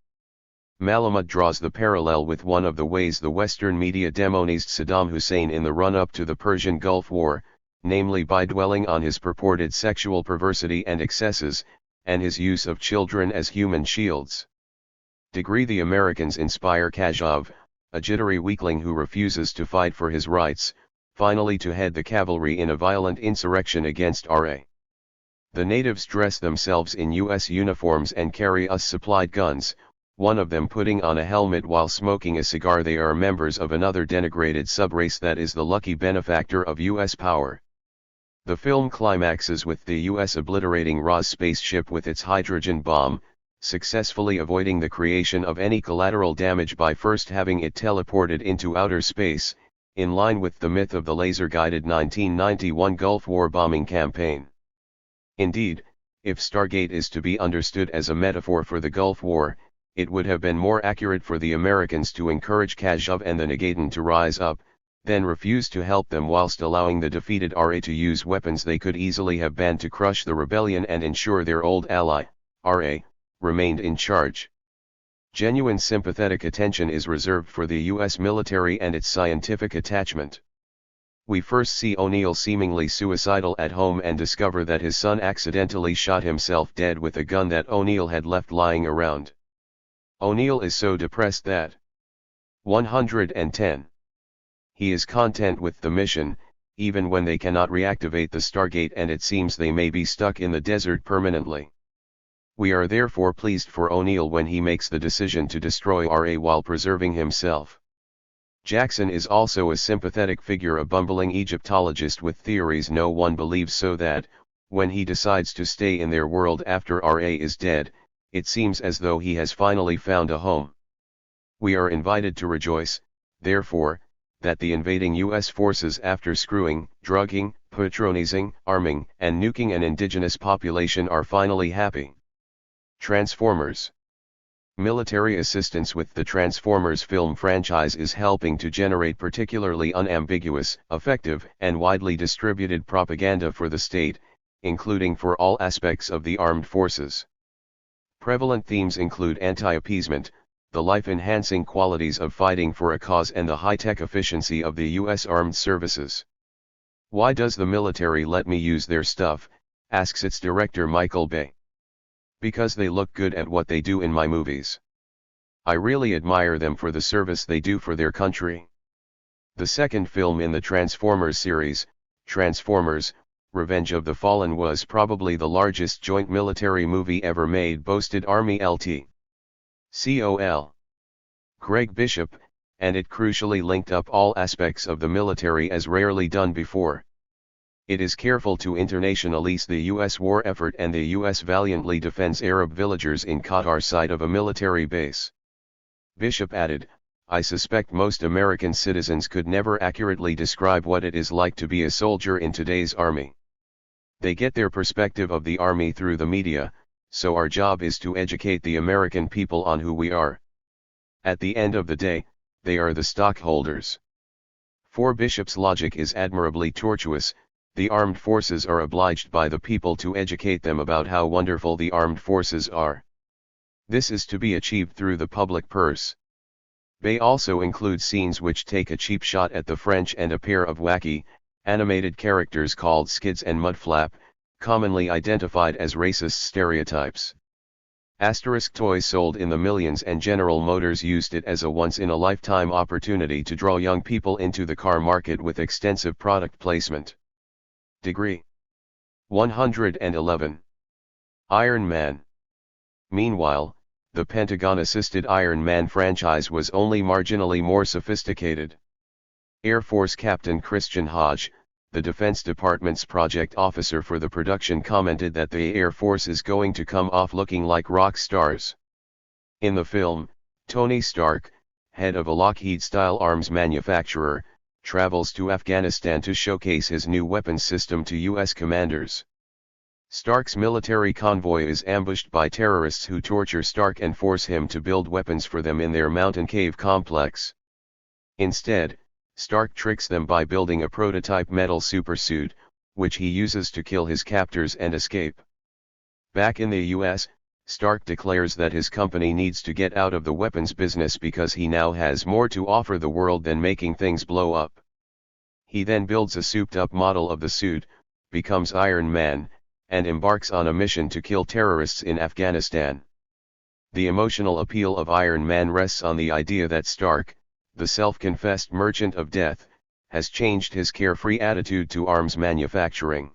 Malamud draws the parallel with one of the ways the Western media demonized Saddam Hussein in the run-up to the Persian Gulf War, namely by dwelling on his purported sexual perversity and excesses, and his use of children as human shields. The Americans inspire Kashub, a jittery weakling who refuses to fight for his rights, finally to head the cavalry in a violent insurrection against Ra. The natives dress themselves in US uniforms and carry us supplied guns, one of them putting on a helmet while smoking a cigar. They are members of another denigrated subrace that is the lucky benefactor of US power. The film climaxes with the US obliterating Ra's spaceship with its hydrogen bomb, successfully avoiding the creation of any collateral damage by first having it teleported into outer space, in line with the myth of the laser-guided 1991 Gulf War bombing campaign. Indeed, if Stargate is to be understood as a metaphor for the Gulf War, it would have been more accurate for the Americans to encourage Khashoggi and the Nagadan to rise up, then refuse to help them whilst allowing the defeated RA to use weapons they could easily have banned to crush the rebellion and ensure their old ally, RA, remained in charge. Genuine sympathetic attention is reserved for the US military and its scientific attachment. We first see O'Neill seemingly suicidal at home and discover that his son accidentally shot himself dead with a gun that O'Neill had left lying around. O'Neill is so depressed that 110. He is content with the mission, even when they cannot reactivate the Stargate and it seems they may be stuck in the desert permanently. We are therefore pleased for O'Neill when he makes the decision to destroy RA while preserving himself. Jackson is also a sympathetic figure, a bumbling Egyptologist with theories no one believes, so that, when he decides to stay in their world after RA is dead, it seems as though he has finally found a home. We are invited to rejoice, therefore, that the invading US forces, after screwing, drugging, patronizing, arming, and nuking an indigenous population, are finally happy. Transformers. Military assistance with the Transformers film franchise is helping to generate particularly unambiguous, effective, and widely distributed propaganda for the state, including for all aspects of the armed forces. Prevalent themes include anti-appeasement, the life-enhancing qualities of fighting for a cause, and the high-tech efficiency of the U.S. Armed Services. Why does the military let me use their stuff? Asks its director Michael Bay. Because they look good at what they do in my movies. I really admire them for the service they do for their country. The second film in the Transformers series, Transformers: Revenge of the Fallen, was probably the largest joint military movie ever made, boasted Army Lt. Col. Greg Bishop, and it crucially linked up all aspects of the military as rarely done before. It is careful to internationalize the U.S. war effort, and the U.S. valiantly defends Arab villagers in Qatar site of a military base. Bishop added, I suspect most American citizens could never accurately describe what it is like to be a soldier in today's army. They get their perspective of the army through the media, so our job is to educate the American people on who we are. At the end of the day, they are the stockholders. For Bishop's logic is admirably tortuous. The armed forces are obliged by the people to educate them about how wonderful the armed forces are. This is to be achieved through the public purse. Bay also includes scenes which take a cheap shot at the French and a pair of wacky, animated characters called Skids and Mudflap, commonly identified as racist stereotypes. Asterisk toys sold in the millions, and General Motors used it as a once-in-a-lifetime opportunity to draw young people into the car market with extensive product placement. Degree 111. Iron Man. Meanwhile, the Pentagon-assisted Iron Man franchise was only marginally more sophisticated. Air Force Captain Christian Hodge, the Defense Department's project officer for the production, commented that the Air Force is going to come off looking like rock stars. In the film, Tony Stark, head of a Lockheed-style arms manufacturer, travels to Afghanistan to showcase his new weapons system to U.S. commanders. Stark's military convoy is ambushed by terrorists who torture Stark and force him to build weapons for them in their mountain cave complex. Instead, Stark tricks them by building a prototype metal supersuit, which he uses to kill his captors and escape. Back in the U.S., Stark declares that his company needs to get out of the weapons business because he now has more to offer the world than making things blow up. He then builds a souped-up model of the suit, becomes Iron Man, and embarks on a mission to kill terrorists in Afghanistan. The emotional appeal of Iron Man rests on the idea that Stark, the self-confessed merchant of death, has changed his carefree attitude to arms manufacturing.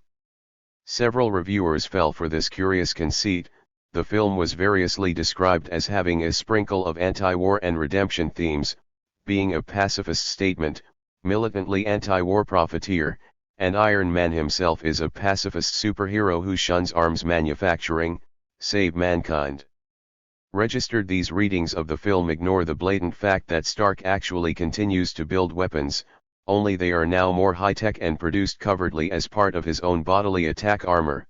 Several reviewers fell for this curious conceit. The film was variously described as having a sprinkle of anti-war and redemption themes, being a pacifist statement, militantly anti-war profiteer, and Iron Man himself is a pacifist superhero who shuns arms manufacturing, save mankind. These readings of the film ignore the blatant fact that Stark actually continues to build weapons, only they are now more high-tech and produced covertly as part of his own bodily attack armor.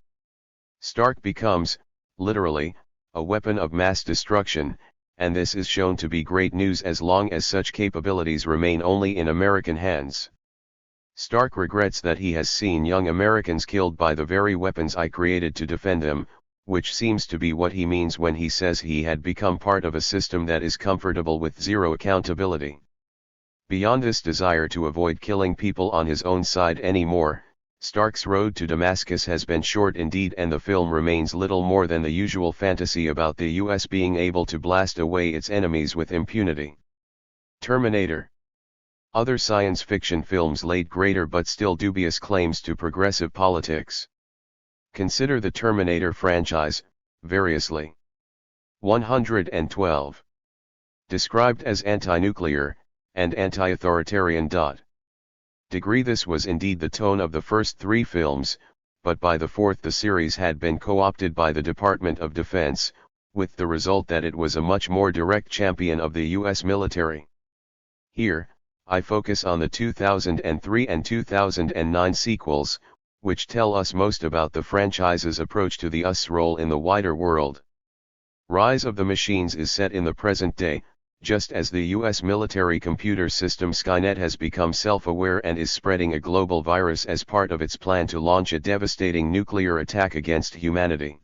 Stark becomes, literally, a weapon of mass destruction, and this is shown to be great news as long as such capabilities remain only in American hands. Stark regrets that he has seen young Americans killed by the very weapons I created to defend them, which seems to be what he means when he says he had become part of a system that is comfortable with zero accountability. Beyond this desire to avoid killing people on his own side anymore, Stark's road to Damascus has been short indeed, and the film remains little more than the usual fantasy about the US being able to blast away its enemies with impunity. Terminator. Other science fiction films laid greater but still dubious claims to progressive politics. Consider the Terminator franchise, variously. 112. Described as anti-nuclear, and anti-authoritarian. Degree. This was indeed the tone of the first three films, but by the fourth the series had been co-opted by the Department of Defense, with the result that it was a much more direct champion of the US military. Here, I focus on the 2003 and 2009 sequels, which tell us most about the franchise's approach to the US role in the wider world. Rise of the Machines is set in the present day, just as the US military computer system Skynet has become self-aware and is spreading a global virus as part of its plan to launch a devastating nuclear attack against humanity.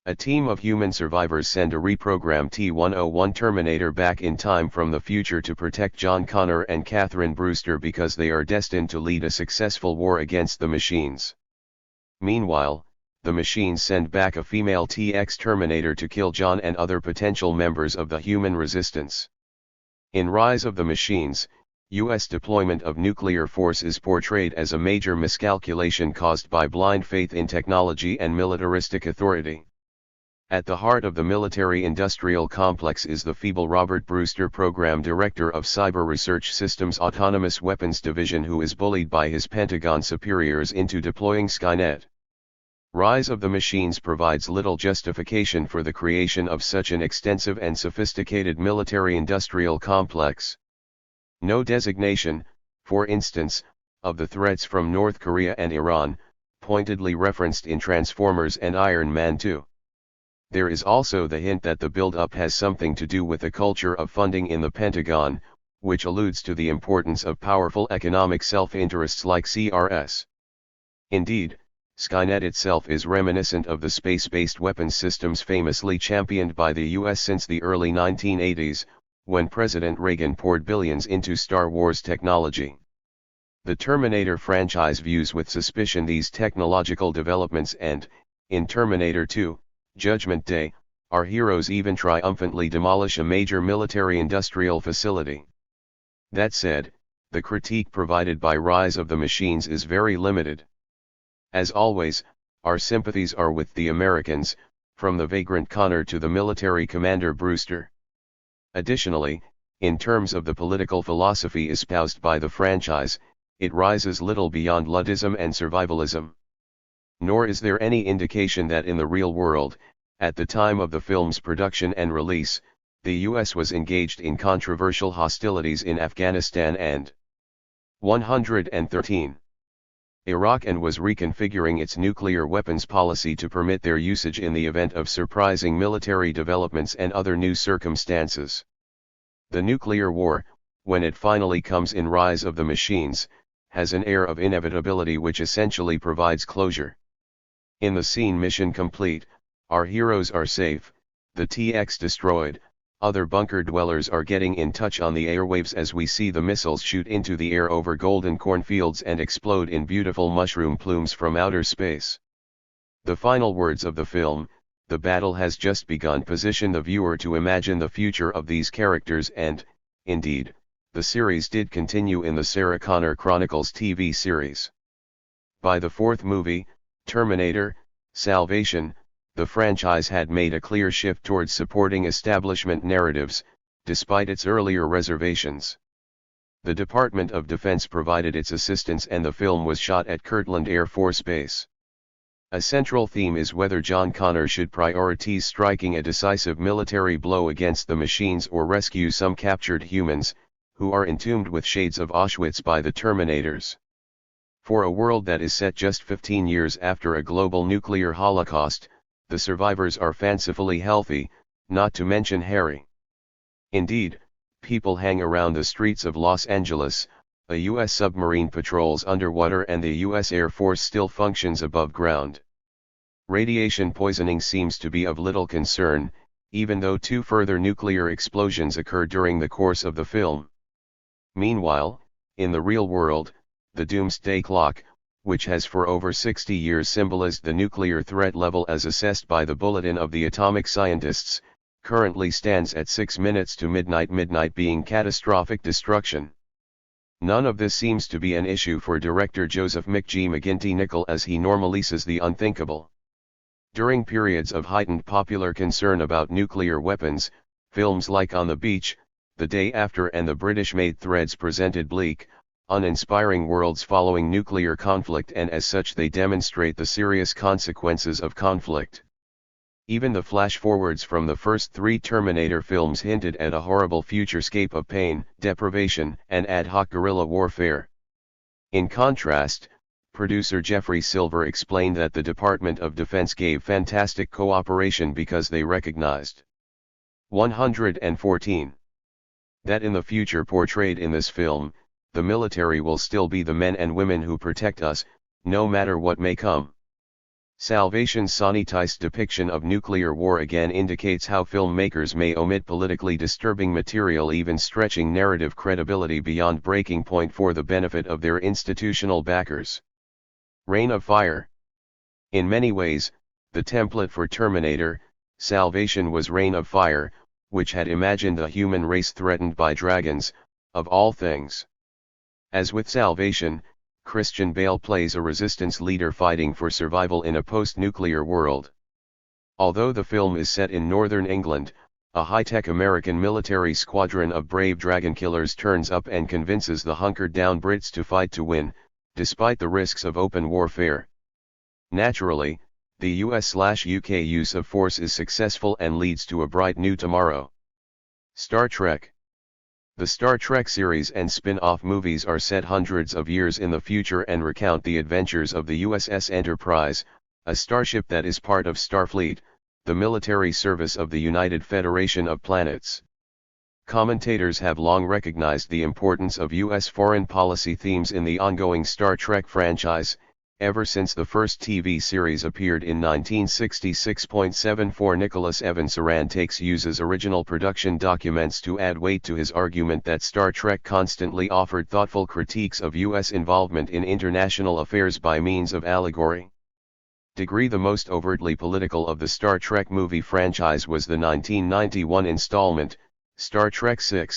A team of human survivors send a reprogrammed T-101 Terminator back in time from the future to protect John Connor and Catherine Brewster because they are destined to lead a successful war against the machines. Meanwhile, the machines send back a female TX Terminator to kill John and other potential members of the human resistance. In Rise of the Machines, U.S. deployment of nuclear force is portrayed as a major miscalculation caused by blind faith in technology and militaristic authority. At the heart of the military-industrial complex is the feeble Robert Brewster, program director of Cyber Research Systems' Autonomous Weapons Division, who is bullied by his Pentagon superiors into deploying Skynet. Rise of the Machines provides little justification for the creation of such an extensive and sophisticated military-industrial complex. No designation, for instance, of the threats from North Korea and Iran, pointedly referenced in Transformers and Iron Man 2. There is also the hint that the build-up has something to do with a culture of funding in the Pentagon, which alludes to the importance of powerful economic self-interests like CRS. Indeed, Skynet itself is reminiscent of the space-based weapons systems famously championed by the US since the early 1980s, when President Reagan poured billions into Star Wars technology. The Terminator franchise views with suspicion these technological developments and, in Terminator 2, Judgment Day, our heroes even triumphantly demolish a major military-industrial facility. That said, the critique provided by Rise of the Machines is very limited. As always, our sympathies are with the Americans, from the vagrant Connor to the military commander Brewster. Additionally, in terms of the political philosophy espoused by the franchise, it rises little beyond Luddism and survivalism. Nor is there any indication that in the real world, at the time of the film's production and release, the US was engaged in controversial hostilities in Afghanistan and 113. Iraq and was reconfiguring its nuclear weapons policy to permit their usage in the event of surprising military developments and other new circumstances. The nuclear war, when it finally comes in Rise of the Machines, has an air of inevitability which essentially provides closure. In the scene Mission Complete, our heroes are safe, the TX destroyed, other bunker dwellers are getting in touch on the airwaves as we see the missiles shoot into the air over golden cornfields and explode in beautiful mushroom plumes from outer space. The final words of the film, "The battle has just begun," position the viewer to imagine the future of these characters and, indeed, the series did continue in the Sarah Connor Chronicles TV series. By the fourth movie, Terminator, Salvation, the franchise had made a clear shift towards supporting establishment narratives, despite its earlier reservations. The Department of Defense provided its assistance and the film was shot at Kirtland Air Force Base. A central theme is whether John Connor should prioritize striking a decisive military blow against the machines or rescue some captured humans, who are entombed with shades of Auschwitz by the Terminators. For a world that is set just 15 years after a global nuclear holocaust, the survivors are fancifully healthy, not to mention hairy. Indeed, people hang around the streets of Los Angeles, a U.S. submarine patrols underwater and the U.S. Air Force still functions above ground. Radiation poisoning seems to be of little concern, even though 2 further nuclear explosions occur during the course of the film. Meanwhile, in the real world, the doomsday clock, which has for over 60 years symbolized the nuclear threat level as assessed by the Bulletin of the Atomic Scientists, currently stands at 6 minutes to midnight being catastrophic destruction. None of this seems to be an issue for director Joseph McGee Nichol as he normalizes the unthinkable. During periods of heightened popular concern about nuclear weapons, films like On the Beach, The Day After and the British-made Threads presented bleak, uninspiring worlds following nuclear conflict, and as such they demonstrate the serious consequences of conflict. Even the flash-forwards from the first 3 Terminator films hinted at a horrible futurescape of pain, deprivation, and ad hoc guerrilla warfare. In contrast, producer Jeffrey Silver explained that the Department of Defense gave fantastic cooperation because they recognized 114. That in the future portrayed in this film, the military will still be the men and women who protect us, no matter what may come. Salvation's sanitized depiction of nuclear war again indicates how filmmakers may omit politically disturbing material, even stretching narrative credibility beyond breaking point for the benefit of their institutional backers. Reign of Fire. In many ways, the template for Terminator, Salvation was Reign of Fire, which had imagined a human race threatened by dragons, of all things. As with Salvation, Christian Bale plays a resistance leader fighting for survival in a post-nuclear world. Although the film is set in northern England, a high-tech American military squadron of brave dragon killers turns up and convinces the hunkered-down Brits to fight to win, despite the risks of open warfare. Naturally, the US/UK use of force is successful and leads to a bright new tomorrow. Star Trek. The Star Trek series and spin-off movies are set hundreds of years in the future and recount the adventures of the USS Enterprise, a starship that is part of Starfleet, the military service of the United Federation of Planets. Commentators have long recognized the importance of U.S. foreign policy themes in the ongoing Star Trek franchise, ever since the first TV series appeared in 1966.74. Nicholas Evans Saran uses original production documents to add weight to his argument that Star Trek constantly offered thoughtful critiques of U.S. involvement in international affairs by means of allegory. The most overtly political of the Star Trek movie franchise was the 1991 installment, Star Trek VI,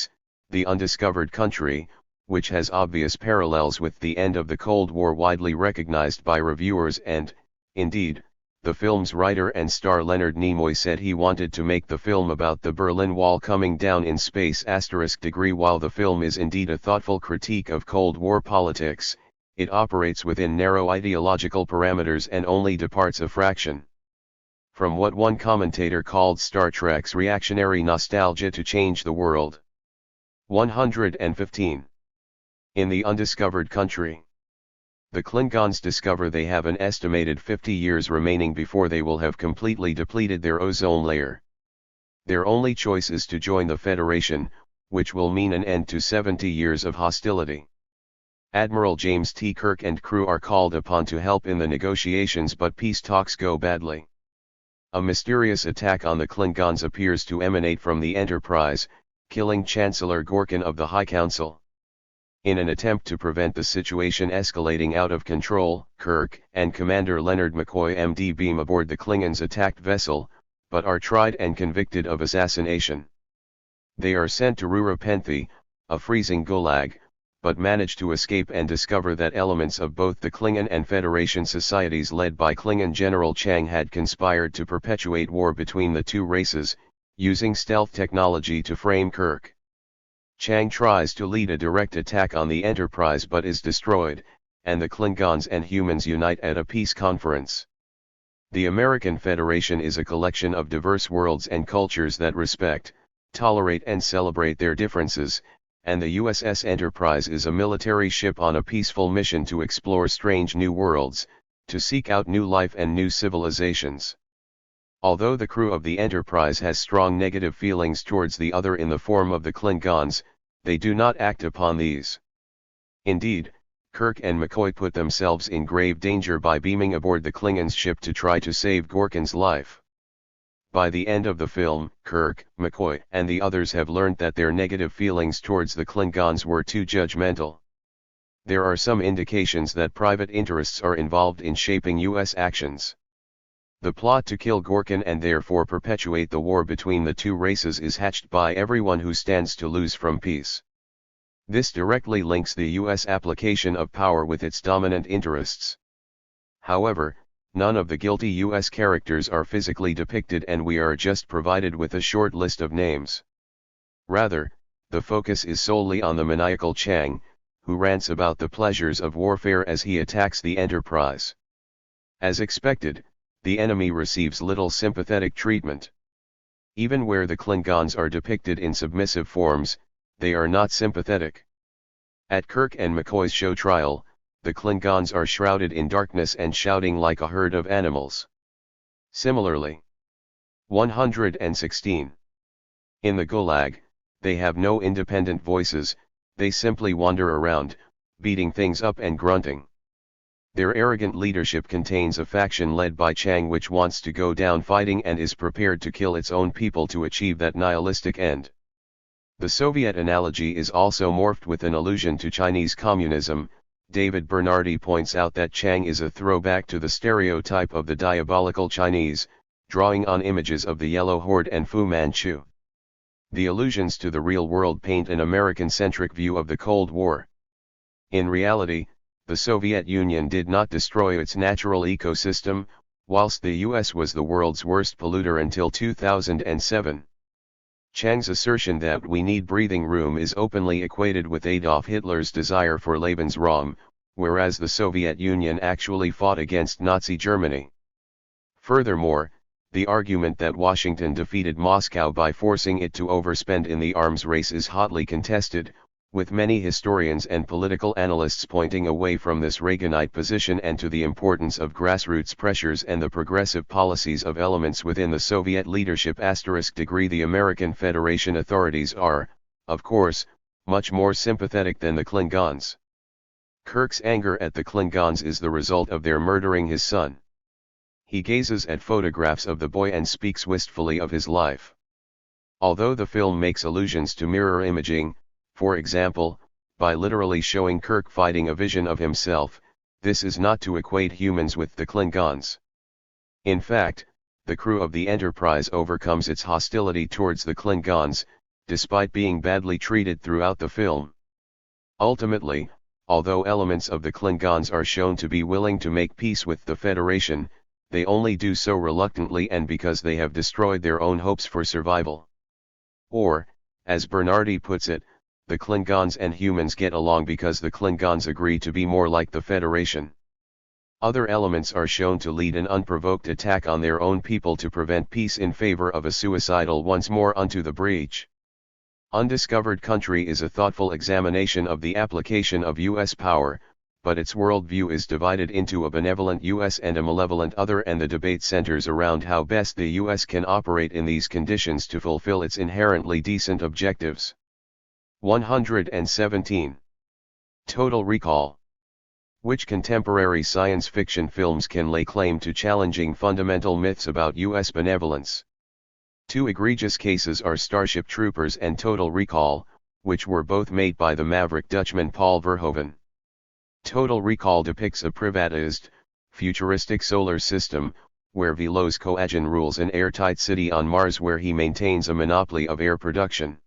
The Undiscovered Country, which has obvious parallels with the end of the Cold War, widely recognized by reviewers, and, indeed, the film's writer and star Leonard Nimoy said he wanted to make the film about the Berlin Wall coming down in space. While the film is indeed a thoughtful critique of Cold War politics, it operates within narrow ideological parameters and only departs a fraction from what one commentator called Star Trek's reactionary nostalgia to change the world. 115. In the Undiscovered Country. The Klingons discover they have an estimated 50 years remaining before they will have completely depleted their ozone layer. Their only choice is to join the Federation, which will mean an end to 70 years of hostility. Admiral James T. Kirk and crew are called upon to help in the negotiations, but peace talks go badly. A mysterious attack on the Klingons appears to emanate from the Enterprise, killing Chancellor Gorkin of the High Council. In an attempt to prevent the situation escalating out of control, Kirk and Commander Leonard McCoy MD beam aboard the Klingons' attacked vessel, but are tried and convicted of assassination. They are sent to Rura Penthi, a freezing gulag, but manage to escape and discover that elements of both the Klingon and Federation societies led by Klingon General Chang had conspired to perpetuate war between the two races, using stealth technology to frame Kirk. Chang tries to lead a direct attack on the Enterprise but is destroyed, and the Klingons and humans unite at a peace conference. The American Federation is a collection of diverse worlds and cultures that respect, tolerate and celebrate their differences, and the USS Enterprise is a military ship on a peaceful mission to explore strange new worlds, to seek out new life and new civilizations. Although the crew of the Enterprise has strong negative feelings towards the other in the form of the Klingons, they do not act upon these. Indeed, Kirk and McCoy put themselves in grave danger by beaming aboard the Klingons' ship to try to save Gorkon's life. By the end of the film, Kirk, McCoy, and the others have learned that their negative feelings towards the Klingons were too judgmental. There are some indications that private interests are involved in shaping U.S. actions. The plot to kill Gorkon and therefore perpetuate the war between the two races is hatched by everyone who stands to lose from peace. This directly links the U.S. application of power with its dominant interests. However, none of the guilty U.S. characters are physically depicted and we are just provided with a short list of names. Rather, the focus is solely on the maniacal Chang, who rants about the pleasures of warfare as he attacks the Enterprise. As expected, the enemy receives little sympathetic treatment. Even where the Klingons are depicted in submissive forms, they are not sympathetic. At Kirk and McCoy's show trial, the Klingons are shrouded in darkness and shouting like a herd of animals. Similarly, 116. In the Gulag, they have no independent voices, they simply wander around, beating things up and grunting. Their arrogant leadership contains a faction led by Chang which wants to go down fighting and is prepared to kill its own people to achieve that nihilistic end. The Soviet analogy is also morphed with an allusion to Chinese communism. David Bernardi points out that Chang is a throwback to the stereotype of the diabolical Chinese, drawing on images of the Yellow Horde and Fu Manchu. The allusions to the real world paint an American-centric view of the Cold War. In reality, the Soviet Union did not destroy its natural ecosystem, whilst the US was the world's worst polluter until 2007. Chang's assertion that we need breathing room is openly equated with Adolf Hitler's desire for Lebensraum, whereas the Soviet Union actually fought against Nazi Germany. Furthermore, the argument that Washington defeated Moscow by forcing it to overspend in the arms race is hotly contested, with many historians and political analysts pointing away from this Reaganite position and to the importance of grassroots pressures and the progressive policies of elements within the Soviet leadership. The American Federation authorities are, of course, much more sympathetic than the Klingons. Kirk's anger at the Klingons is the result of their murdering his son. He gazes at photographs of the boy and speaks wistfully of his life. Although the film makes allusions to mirror imaging, for example, by literally showing Kirk fighting a vision of himself, this is not to equate humans with the Klingons. In fact, the crew of the Enterprise overcomes its hostility towards the Klingons, despite being badly treated throughout the film. Ultimately, although elements of the Klingons are shown to be willing to make peace with the Federation, they only do so reluctantly and because they have destroyed their own hopes for survival. Or, as Bernardi puts it, the Klingons and humans get along because the Klingons agree to be more like the Federation. Other elements are shown to lead an unprovoked attack on their own people to prevent peace in favor of a suicidal once more unto the breach. Undiscovered Country is a thoughtful examination of the application of U.S. power, but its worldview is divided into a benevolent U.S. and a malevolent other, and the debate centers around how best the U.S. can operate in these conditions to fulfill its inherently decent objectives. 117. Total Recall. Which contemporary science fiction films can lay claim to challenging fundamental myths about U.S. benevolence? Two egregious cases are Starship Troopers and Total Recall, which were both made by the maverick Dutchman Paul Verhoeven. Total Recall depicts a privatized, futuristic solar system, where Velos Coagen rules an airtight city on Mars where he maintains a monopoly of air production.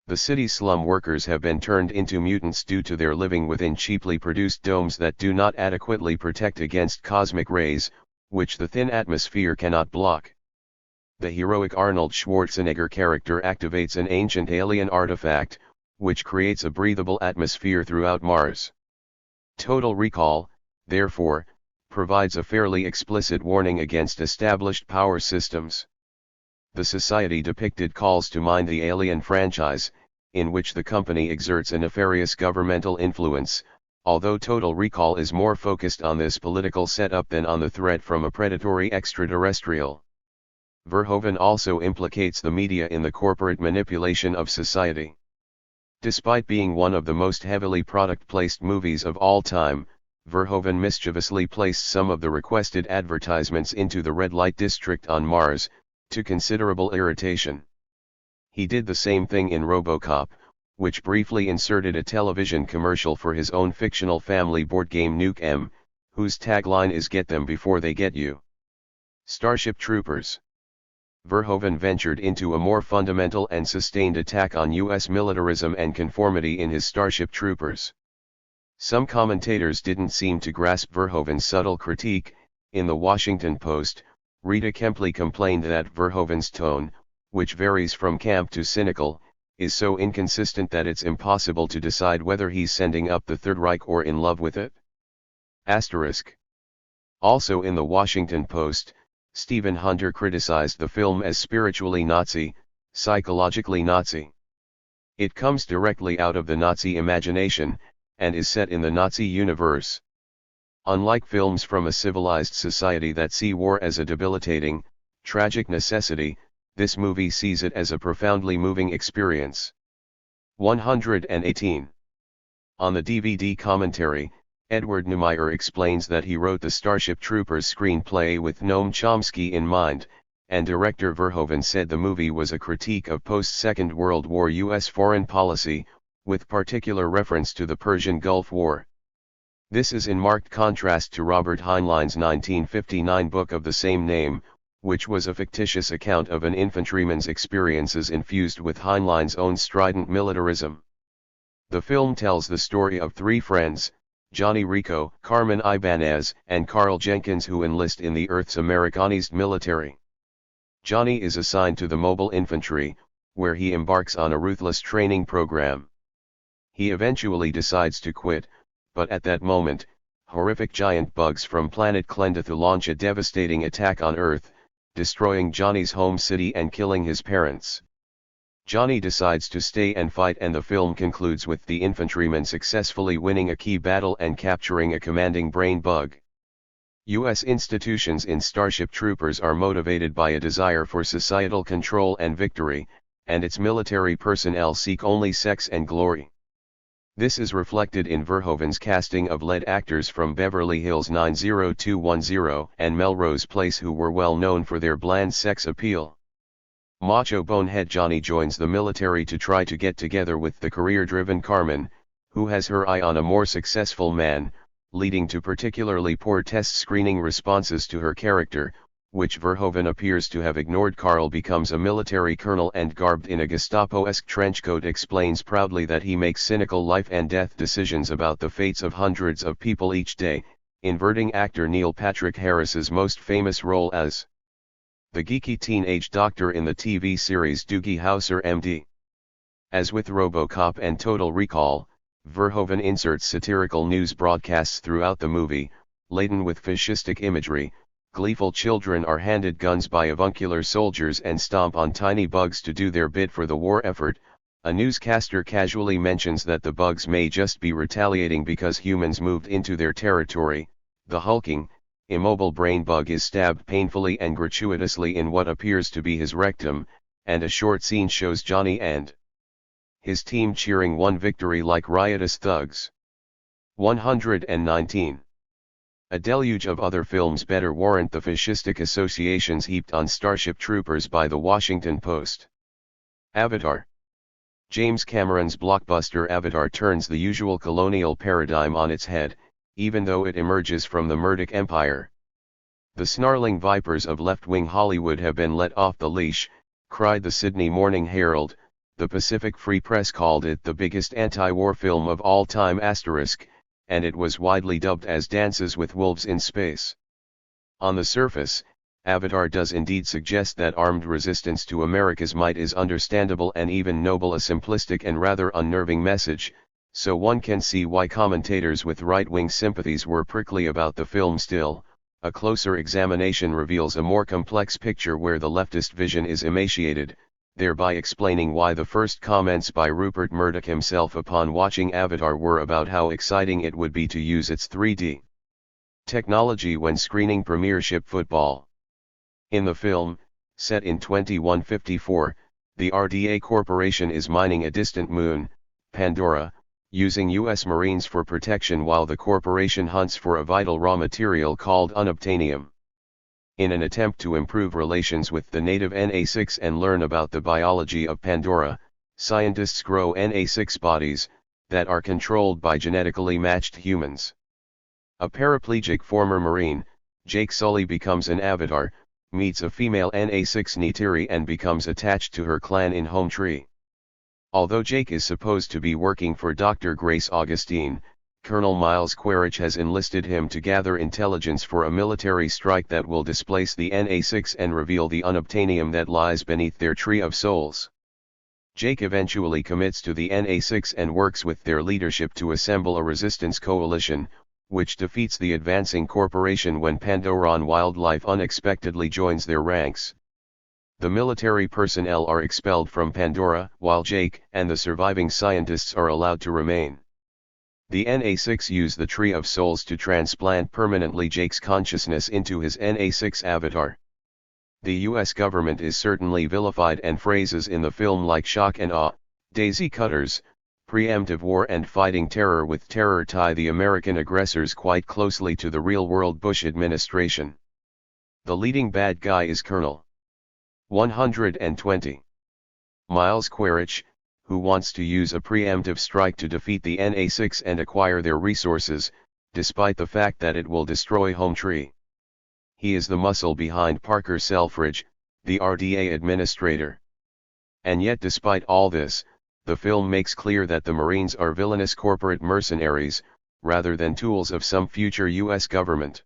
The city's slum workers have been turned into mutants due to their living within cheaply produced domes that do not adequately protect against cosmic rays, which the thin atmosphere cannot block. The heroic Arnold Schwarzenegger character activates an ancient alien artifact, which creates a breathable atmosphere throughout Mars. Total Recall, therefore, provides a fairly explicit warning against established power systems. The society depicted calls to mind the Alien franchise, in which the company exerts a nefarious governmental influence, although Total Recall is more focused on this political setup than on the threat from a predatory extraterrestrial. Verhoeven also implicates the media in the corporate manipulation of society. Despite being one of the most heavily product-placed movies of all time, Verhoeven mischievously placed some of the requested advertisements into the red light district on Mars, to considerable irritation. He did the same thing in RoboCop, which briefly inserted a television commercial for his own fictional family board game Nuke 'Em, whose tagline is "Get them before they get you." Starship Troopers. Verhoeven ventured into a more fundamental and sustained attack on U.S. militarism and conformity in his Starship Troopers. Some commentators didn't seem to grasp Verhoeven's subtle critique. In the Washington Post, Rita Kempley complained that Verhoeven's tone, which varies from camp to cynical, is so inconsistent that it's impossible to decide whether he's sending up the Third Reich or in love with it. Asterisk. Also in the Washington Post, Stephen Hunter criticized the film as spiritually Nazi, psychologically Nazi. It comes directly out of the Nazi imagination, and is set in the Nazi universe. Unlike films from a civilized society that see war as a debilitating, tragic necessity, this movie sees it as a profoundly moving experience. 118. On the DVD commentary, Edward Neumeier explains that he wrote the Starship Troopers screenplay with Noam Chomsky in mind, and director Verhoeven said the movie was a critique of post-Second World War U.S. foreign policy, with particular reference to the Persian Gulf War. This is in marked contrast to Robert Heinlein's 1959 book of the same name, which was a fictitious account of an infantryman's experiences infused with Heinlein's own strident militarism. The film tells the story of three friends, Johnny Rico, Carmen Ibanez, and Carl Jenkins, who enlist in the Earth's Americanized military. Johnny is assigned to the mobile infantry, where he embarks on a ruthless training program. He eventually decides to quit, but at that moment, horrific giant bugs from planet Klendathu launch a devastating attack on Earth, destroying Johnny's home city and killing his parents. Johnny decides to stay and fight, and the film concludes with the infantryman successfully winning a key battle and capturing a commanding brain bug. U.S. institutions in Starship Troopers are motivated by a desire for societal control and victory, and its military personnel seek only sex and glory. This is reflected in Verhoeven's casting of lead actors from Beverly Hills 90210 and Melrose Place, who were well known for their bland sex appeal. Macho bonehead Johnny joins the military to try to get together with the career-driven Carmen, who has her eye on a more successful man, leading to particularly poor test screening responses to her character, which Verhoeven appears to have ignored. Carl becomes a military colonel and, garbed in a Gestapo-esque trenchcoat, explains proudly that he makes cynical life and death decisions about the fates of hundreds of people each day, inverting actor Neil Patrick Harris's most famous role as the geeky teenage doctor in the TV series Doogie Howser MD. As with RoboCop and Total Recall, Verhoeven inserts satirical news broadcasts throughout the movie, laden with fascistic imagery. Gleeful children are handed guns by avuncular soldiers and stomp on tiny bugs to do their bit for the war effort. A newscaster casually mentions that the bugs may just be retaliating because humans moved into their territory. The hulking, immobile brain bug is stabbed painfully and gratuitously in what appears to be his rectum, and a short scene shows Johnny and his team cheering one victory like riotous thugs. 119. A deluge of other films better warrant the fascistic associations heaped on Starship Troopers by the Washington Post. Avatar. James Cameron's blockbuster Avatar turns the usual colonial paradigm on its head, even though it emerges from the Murdoch Empire. The snarling vipers of left-wing Hollywood have been let off the leash, cried the Sydney Morning Herald. the Pacific Free Press called it the biggest anti-war film of all time *, and it was widely dubbed as Dances with Wolves in Space. On the surface, Avatar does indeed suggest that armed resistance to America's might is understandable and even noble, a simplistic and rather unnerving message, so one can see why commentators with right-wing sympathies were prickly about the film. Still, a closer examination reveals a more complex picture where the leftist vision is emaciated, thereby explaining why the first comments by Rupert Murdoch himself upon watching Avatar were about how exciting it would be to use its 3D technology when screening Premiership football. In the film, set in 2154, the RDA Corporation is mining a distant moon, Pandora, using U.S. Marines for protection while the corporation hunts for a vital raw material called unobtainium. In an attempt to improve relations with the native Na6 and learn about the biology of Pandora, scientists grow Na6 bodies, that are controlled by genetically matched humans. A paraplegic former Marine, Jake Sully, becomes an avatar, meets a female Na6 Neytiri and becomes attached to her clan in Home Tree. Although Jake is supposed to be working for Dr. Grace Augustine, Colonel Miles Quaritch has enlisted him to gather intelligence for a military strike that will displace the Na6 and reveal the unobtainium that lies beneath their Tree of Souls. Jake eventually commits to the Na6 and works with their leadership to assemble a resistance coalition, which defeats the advancing corporation when Pandoran wildlife unexpectedly joins their ranks. The military personnel are expelled from Pandora, while Jake and the surviving scientists are allowed to remain. The Na6 use the Tree of Souls to transplant permanently Jake's consciousness into his Na6 avatar. The US government is certainly vilified, and phrases in the film like shock and awe, daisy cutters, preemptive war and fighting terror with terror tie the American aggressors quite closely to the real-world Bush administration. The leading bad guy is Colonel 120. Miles Quaritch, who wants to use a preemptive strike to defeat the Na6 and acquire their resources, despite the fact that it will destroy Home Tree. He is the muscle behind Parker Selfridge, the RDA administrator. And yet, despite all this, the film makes clear that the Marines are villainous corporate mercenaries, rather than tools of some future US government.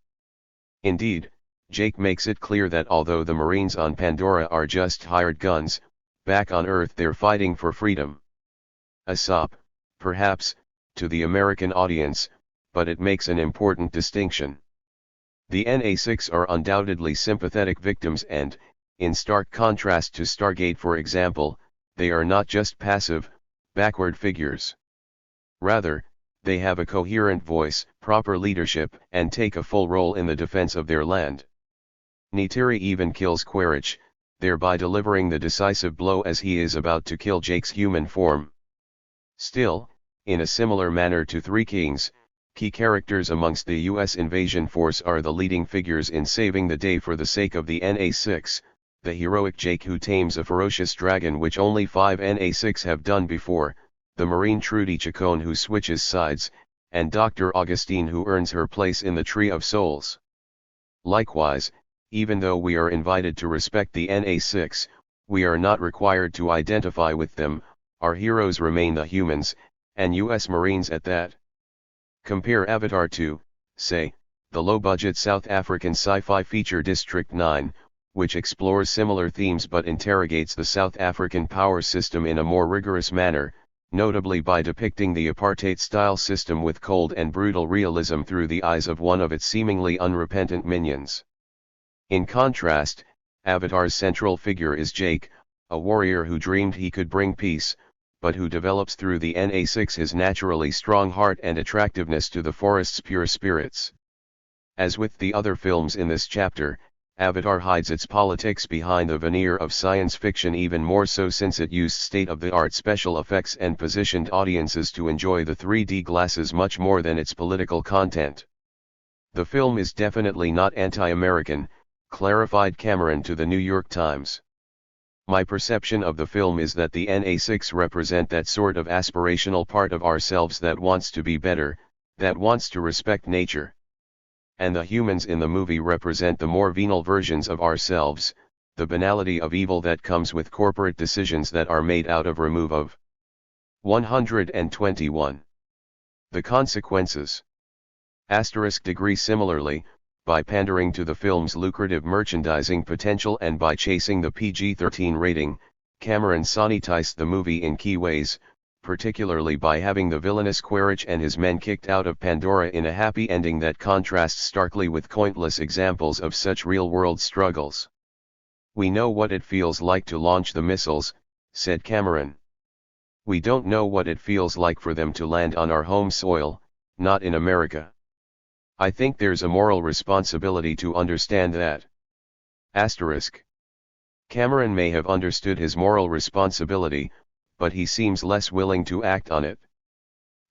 Indeed, Jake makes it clear that although the Marines on Pandora are just hired guns, back on Earth they're fighting for freedom. A sop, perhaps, to the American audience, but it makes an important distinction. The Na6 are undoubtedly sympathetic victims and, in stark contrast to Stargate for example, they are not just passive, backward figures. Rather, they have a coherent voice, proper leadership, and take a full role in the defense of their land. Neytiri even kills Quaritch, thereby delivering the decisive blow as he is about to kill Jake's human form. Still, in a similar manner to Three Kings, key characters amongst the US invasion force are the leading figures in saving the day for the sake of the Na6, the heroic Jake who tames a ferocious dragon which only 5 Na6 have done before, the Marine Trudy Chacon who switches sides, and Dr. Augustine who earns her place in the Tree of Souls. Likewise, even though we are invited to respect the Na6, we are not required to identify with them. Our heroes remain the humans, and US Marines at that. Compare Avatar to, say, the low-budget South African sci-fi feature District 9, which explores similar themes but interrogates the South African power system in a more rigorous manner, notably by depicting the apartheid-style system with cold and brutal realism through the eyes of one of its seemingly unrepentant minions. In contrast, Avatar's central figure is Jake, a warrior who dreamed he could bring peace, but who develops through the Na6 his naturally strong heart and attractiveness to the forest's pure spirits. As with the other films in this chapter, Avatar hides its politics behind the veneer of science fiction, even more so since it used state-of-the-art special effects and positioned audiences to enjoy the 3D glasses much more than its political content. The film is definitely not anti-American, clarified Cameron to the New York Times. My perception of the film is that the Na6 represent that sort of aspirational part of ourselves that wants to be better, that wants to respect nature. And the humans in the movie represent the more venal versions of ourselves, the banality of evil that comes with corporate decisions that are made out of remove of. 121. The consequences. *degree similarly, by pandering to the film's lucrative merchandising potential and by chasing the PG-13 rating, Cameron sanitized the movie in key ways, particularly by having the villainous Quaritch and his men kicked out of Pandora in a happy ending that contrasts starkly with pointless examples of such real-world struggles. "We know what it feels like to launch the missiles," said Cameron. "We don't know what it feels like for them to land on our home soil, not in America. I think there's a moral responsibility to understand that." Cameron may have understood his moral responsibility, but he seems less willing to act on it.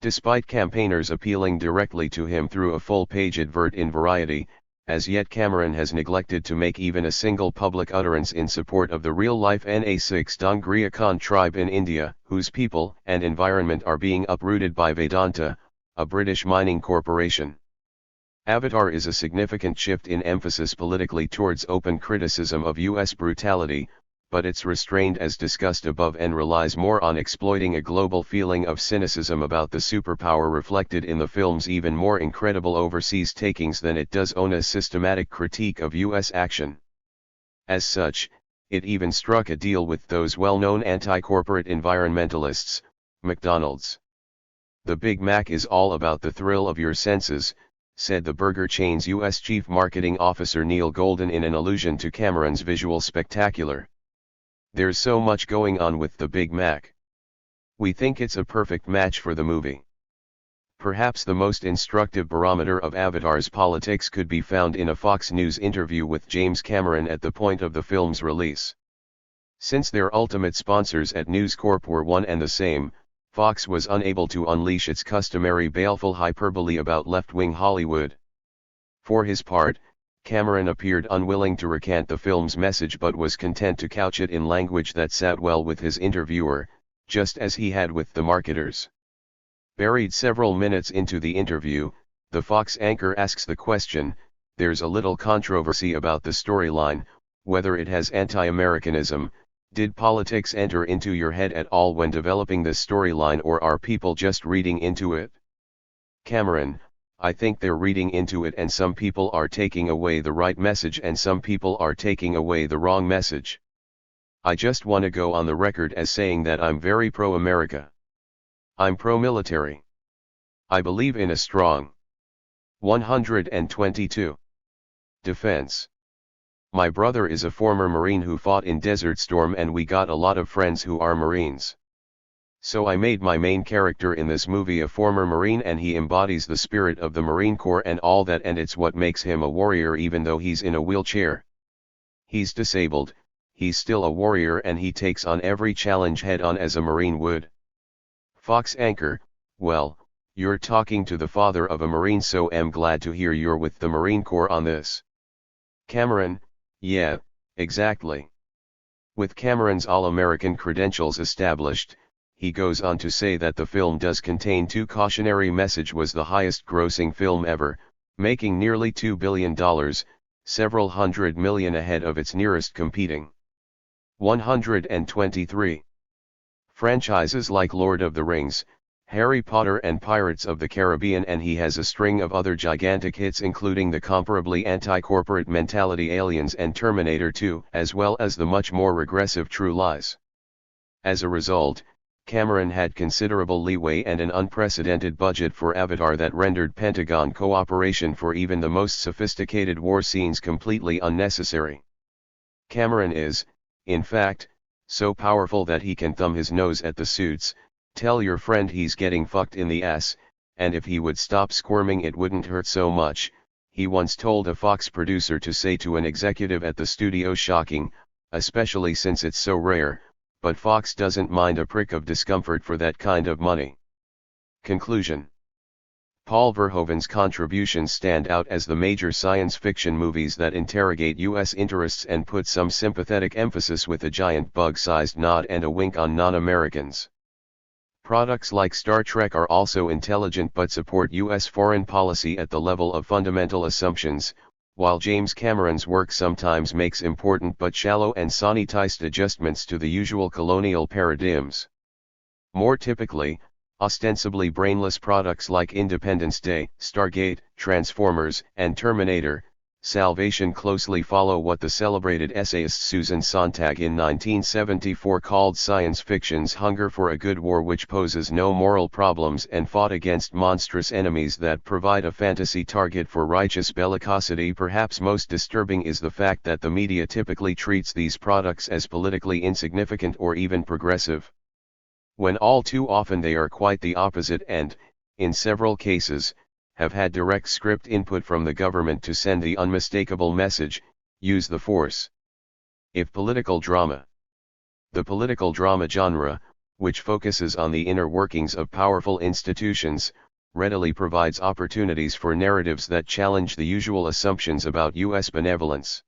Despite campaigners appealing directly to him through a full-page advert in Variety, as yet Cameron has neglected to make even a single public utterance in support of the real-life Na6 Dongria Khan tribe in India, whose people and environment are being uprooted by Vedanta, a British mining corporation. Avatar is a significant shift in emphasis politically towards open criticism of U.S. brutality, but it's restrained as discussed above and relies more on exploiting a global feeling of cynicism about the superpower reflected in the film's even more incredible overseas takings than it does own a systematic critique of U.S. action. As such, it even struck a deal with those well-known anti-corporate environmentalists, McDonald's. "The Big Mac is all about the thrill of your senses," said the burger chain's U.S. Chief Marketing Officer Neil Golden in an allusion to Cameron's visual spectacular. "There's so much going on with the Big Mac. We think it's a perfect match for the movie." Perhaps the most instructive barometer of Avatar's politics could be found in a Fox News interview with James Cameron at the point of the film's release. Since their ultimate sponsors at News Corp were one and the same, Fox was unable to unleash its customary baleful hyperbole about left-wing Hollywood. For his part, Cameron appeared unwilling to recant the film's message but was content to couch it in language that sat well with his interviewer, just as he had with the marketers. Buried several minutes into the interview, the Fox anchor asks the question, "There's a little controversy about the storyline, whether it has anti-Americanism. Did politics enter into your head at all when developing this storyline, or are people just reading into it?" Cameron: "I think they're reading into it and some people are taking away the right message and some people are taking away the wrong message. I just want to go on the record as saying that I'm very pro-America. I'm pro-military. I believe in a strong." 122. Defense. "My brother is a former Marine who fought in Desert Storm and we got a lot of friends who are Marines. So I made my main character in this movie a former Marine and he embodies the spirit of the Marine Corps and all that, and it's what makes him a warrior even though he's in a wheelchair. He's disabled, he's still a warrior and he takes on every challenge head on as a Marine would." Fox anchor: "Well, you're talking to the father of a Marine, so I'm glad to hear you're with the Marine Corps on this." Cameron: "Yeah, exactly." With Cameron's all-American credentials established, he goes on to say that the film does contain two cautionary messages. Was the highest-grossing film ever, making nearly $2 billion, several hundred million ahead of its nearest competing. 123. Franchises like Lord of the Rings, Harry Potter and Pirates of the Caribbean, and he has a string of other gigantic hits including the comparably anti-corporate mentality Aliens and Terminator 2, as well as the much more regressive True Lies. As a result, Cameron had considerable leeway and an unprecedented budget for Avatar that rendered Pentagon cooperation for even the most sophisticated war scenes completely unnecessary. Cameron is, in fact, so powerful that he can thumb his nose at the suits, tell your friend he's getting fucked in the ass, and if he would stop squirming it wouldn't hurt so much, he once told a Fox producer to say to an executive at the studio. Shocking, especially since it's so rare, but Fox doesn't mind a prick of discomfort for that kind of money. Conclusion. Paul Verhoeven's contributions stand out as the major science fiction movies that interrogate U.S. interests and put some sympathetic emphasis with a giant bug-sized nod and a wink on non-Americans. Products like Star Trek are also intelligent but support U.S. foreign policy at the level of fundamental assumptions, while James Cameron's work sometimes makes important but shallow and sanitized adjustments to the usual colonial paradigms. More typically, ostensibly brainless products like Independence Day, Stargate, Transformers, and Terminator, Salvation closely follow what the celebrated essayist Susan Sontag in 1974 called science fiction's hunger for a good war which poses no moral problems and fought against monstrous enemies that provide a fantasy target for righteous bellicosity. Perhaps most disturbing is the fact that the media typically treats these products as politically insignificant or even progressive, when all too often they are quite the opposite and, in several cases, have had direct script input from the government to send the unmistakable message, use the force. If political drama. The political drama genre, which focuses on the inner workings of powerful institutions, readily provides opportunities for narratives that challenge the usual assumptions about U.S. benevolence.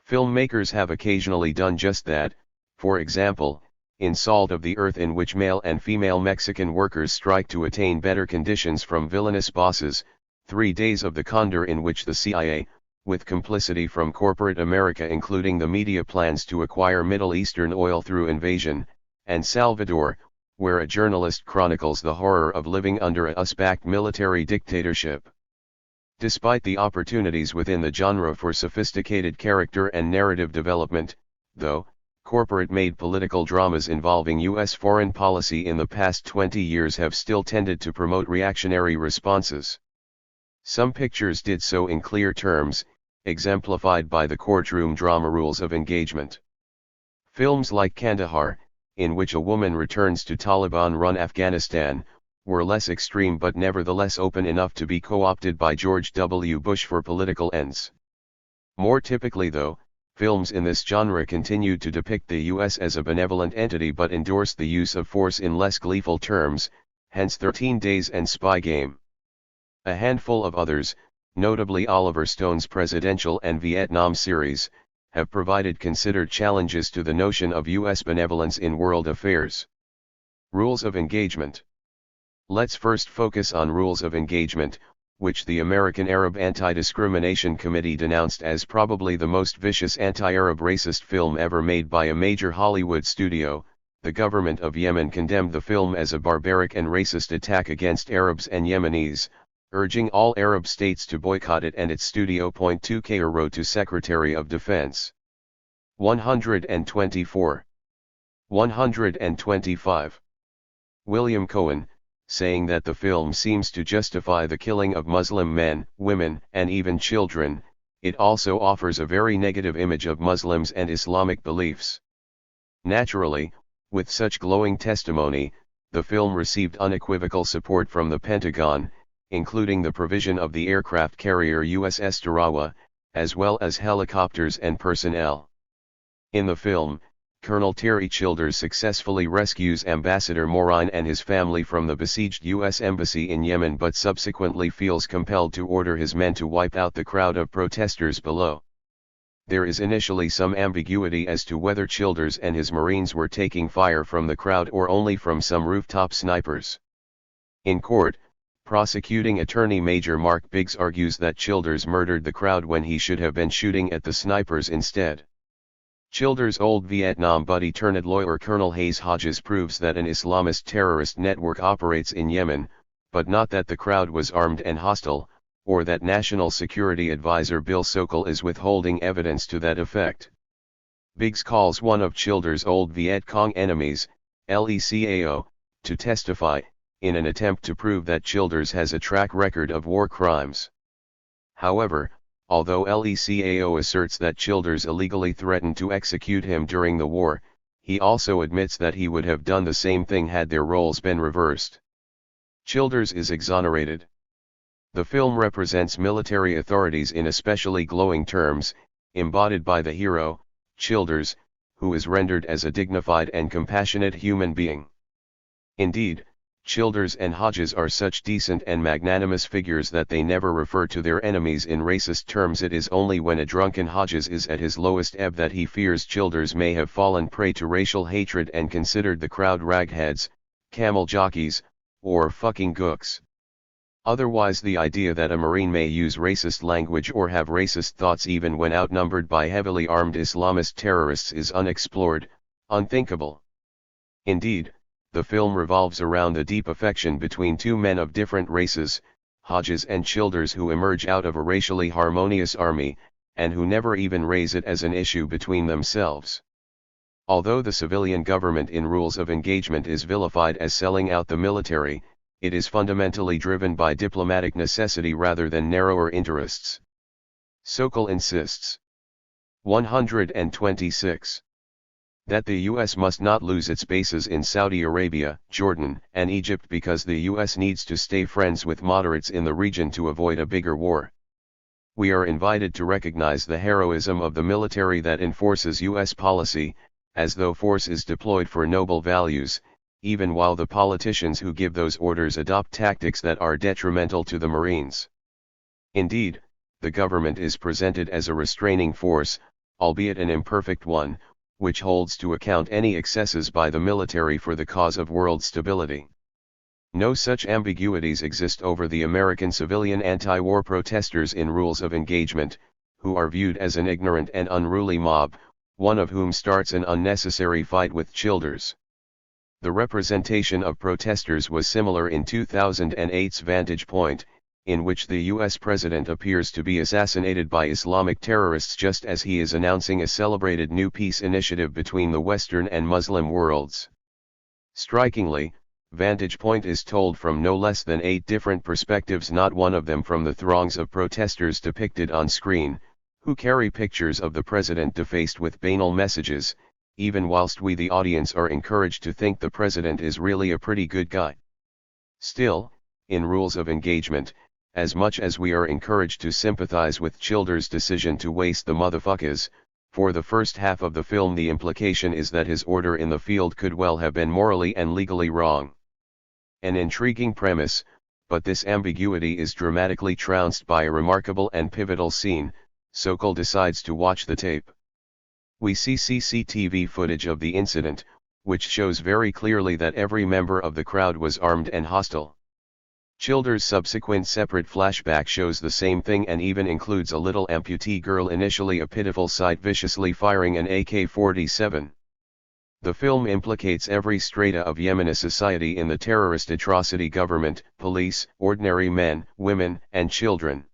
Filmmakers have occasionally done just that, for example, in Salt of the Earth, in which male and female Mexican workers strike to attain better conditions from villainous bosses, 3 Days of the Condor, in which the CIA, with complicity from corporate America including the media plans to acquire Middle Eastern oil through invasion, and Salvador, where a journalist chronicles the horror of living under a US-backed military dictatorship. Despite the opportunities within the genre for sophisticated character and narrative development, though, corporate-made political dramas involving U.S. foreign policy in the past 20 years have still tended to promote reactionary responses. Some pictures did so in clear terms, exemplified by the courtroom drama rules of engagement. Films like Kandahar, in which a woman returns to Taliban-run Afghanistan, were less extreme but nevertheless open enough to be co-opted by George W. Bush for political ends. More typically though, films in this genre continued to depict the U.S. as a benevolent entity but endorsed the use of force in less gleeful terms, hence 13 Days and Spy Game. A handful of others, notably Oliver Stone's presidential and Vietnam series, have provided considered challenges to the notion of U.S. benevolence in world affairs. Rules of engagement. Let's first focus on Rules of Engagement, which the American Arab Anti-Discrimination Committee denounced as probably the most vicious anti-Arab racist film ever made by a major Hollywood studio. The government of Yemen condemned the film as a barbaric and racist attack against Arabs and Yemenis, urging all Arab states to boycott it and its studio. 2 Kayer wrote to Secretary of Defense. 124. 125. William Cohen, saying that the film seems to justify the killing of Muslim men, women, and even children, it also offers a very negative image of Muslims and Islamic beliefs. Naturally, with such glowing testimony, the film received unequivocal support from the Pentagon, including the provision of the aircraft carrier USS Tarawa, as well as helicopters and personnel. In the film, Colonel Terry Childers successfully rescues Ambassador Morin and his family from the besieged U.S. Embassy in Yemen but subsequently feels compelled to order his men to wipe out the crowd of protesters below. There is initially some ambiguity as to whether Childers and his Marines were taking fire from the crowd or only from some rooftop snipers. In court, prosecuting attorney Major Mark Biggs argues that Childers murdered the crowd when he should have been shooting at the snipers instead. Childers' old Vietnam buddy turned lawyer Colonel Hayes Hodges proves that an Islamist terrorist network operates in Yemen, but not that the crowd was armed and hostile, or that National Security Advisor Bill Sokol is withholding evidence to that effect. Biggs calls one of Childers' old Viet Cong enemies, LECAO, to testify, in an attempt to prove that Childers has a track record of war crimes. However, although LECAO asserts that Childers illegally threatened to execute him during the war, he also admits that he would have done the same thing had their roles been reversed. Childers is exonerated. The film represents military authorities in especially glowing terms, embodied by the hero, Childers, who is rendered as a dignified and compassionate human being. Indeed, Childers and Hodges are such decent and magnanimous figures that they never refer to their enemies in racist terms. It is only when a drunken Hodges is at his lowest ebb that he fears Childers may have fallen prey to racial hatred and considered the crowd ragheads, camel jockeys, or fucking gooks. Otherwise, the idea that a Marine may use racist language or have racist thoughts even when outnumbered by heavily armed Islamist terrorists is unexplored, unthinkable. Indeed, the film revolves around the deep affection between two men of different races, Hodges and Childers, who emerge out of a racially harmonious army, and who never even raise it as an issue between themselves. Although the civilian government in Rules of Engagement is vilified as selling out the military, it is fundamentally driven by diplomatic necessity rather than narrower interests. Sokol insists. 126. That the U.S. must not lose its bases in Saudi Arabia, Jordan, and Egypt because the U.S. needs to stay friends with moderates in the region to avoid a bigger war. We are invited to recognize the heroism of the military that enforces U.S. policy, as though force is deployed for noble values, even while the politicians who give those orders adopt tactics that are detrimental to the Marines. Indeed, the government is presented as a restraining force, albeit an imperfect one, which holds to account any excesses by the military for the cause of world stability. No such ambiguities exist over the American civilian anti-war protesters in Rules of Engagement, who are viewed as an ignorant and unruly mob, one of whom starts an unnecessary fight with Childers. The representation of protesters was similar in 2008's Vantage Point, in which the US president appears to be assassinated by Islamic terrorists just as he is announcing a celebrated new peace initiative between the Western and Muslim worlds. Strikingly, Vantage Point is told from no less than 8 different perspectives, not one of them from the throngs of protesters depicted on screen, who carry pictures of the president defaced with banal messages, even whilst we the audience are encouraged to think the president is really a pretty good guy. Still, in Rules of Engagement, as much as we are encouraged to sympathize with Childers' decision to waste the motherfuckers, for the first half of the film the implication is that his order in the field could well have been morally and legally wrong. An intriguing premise, but this ambiguity is dramatically trounced by a remarkable and pivotal scene. Sokol decides to watch the tape. We see CCTV footage of the incident, which shows very clearly that every member of the crowd was armed and hostile. Childers' subsequent separate flashback shows the same thing and even includes a little amputee girl, initially a pitiful sight, viciously firing an AK-47. The film implicates every strata of Yemeni society in the terrorist atrocity: government, police, ordinary men, women, and children.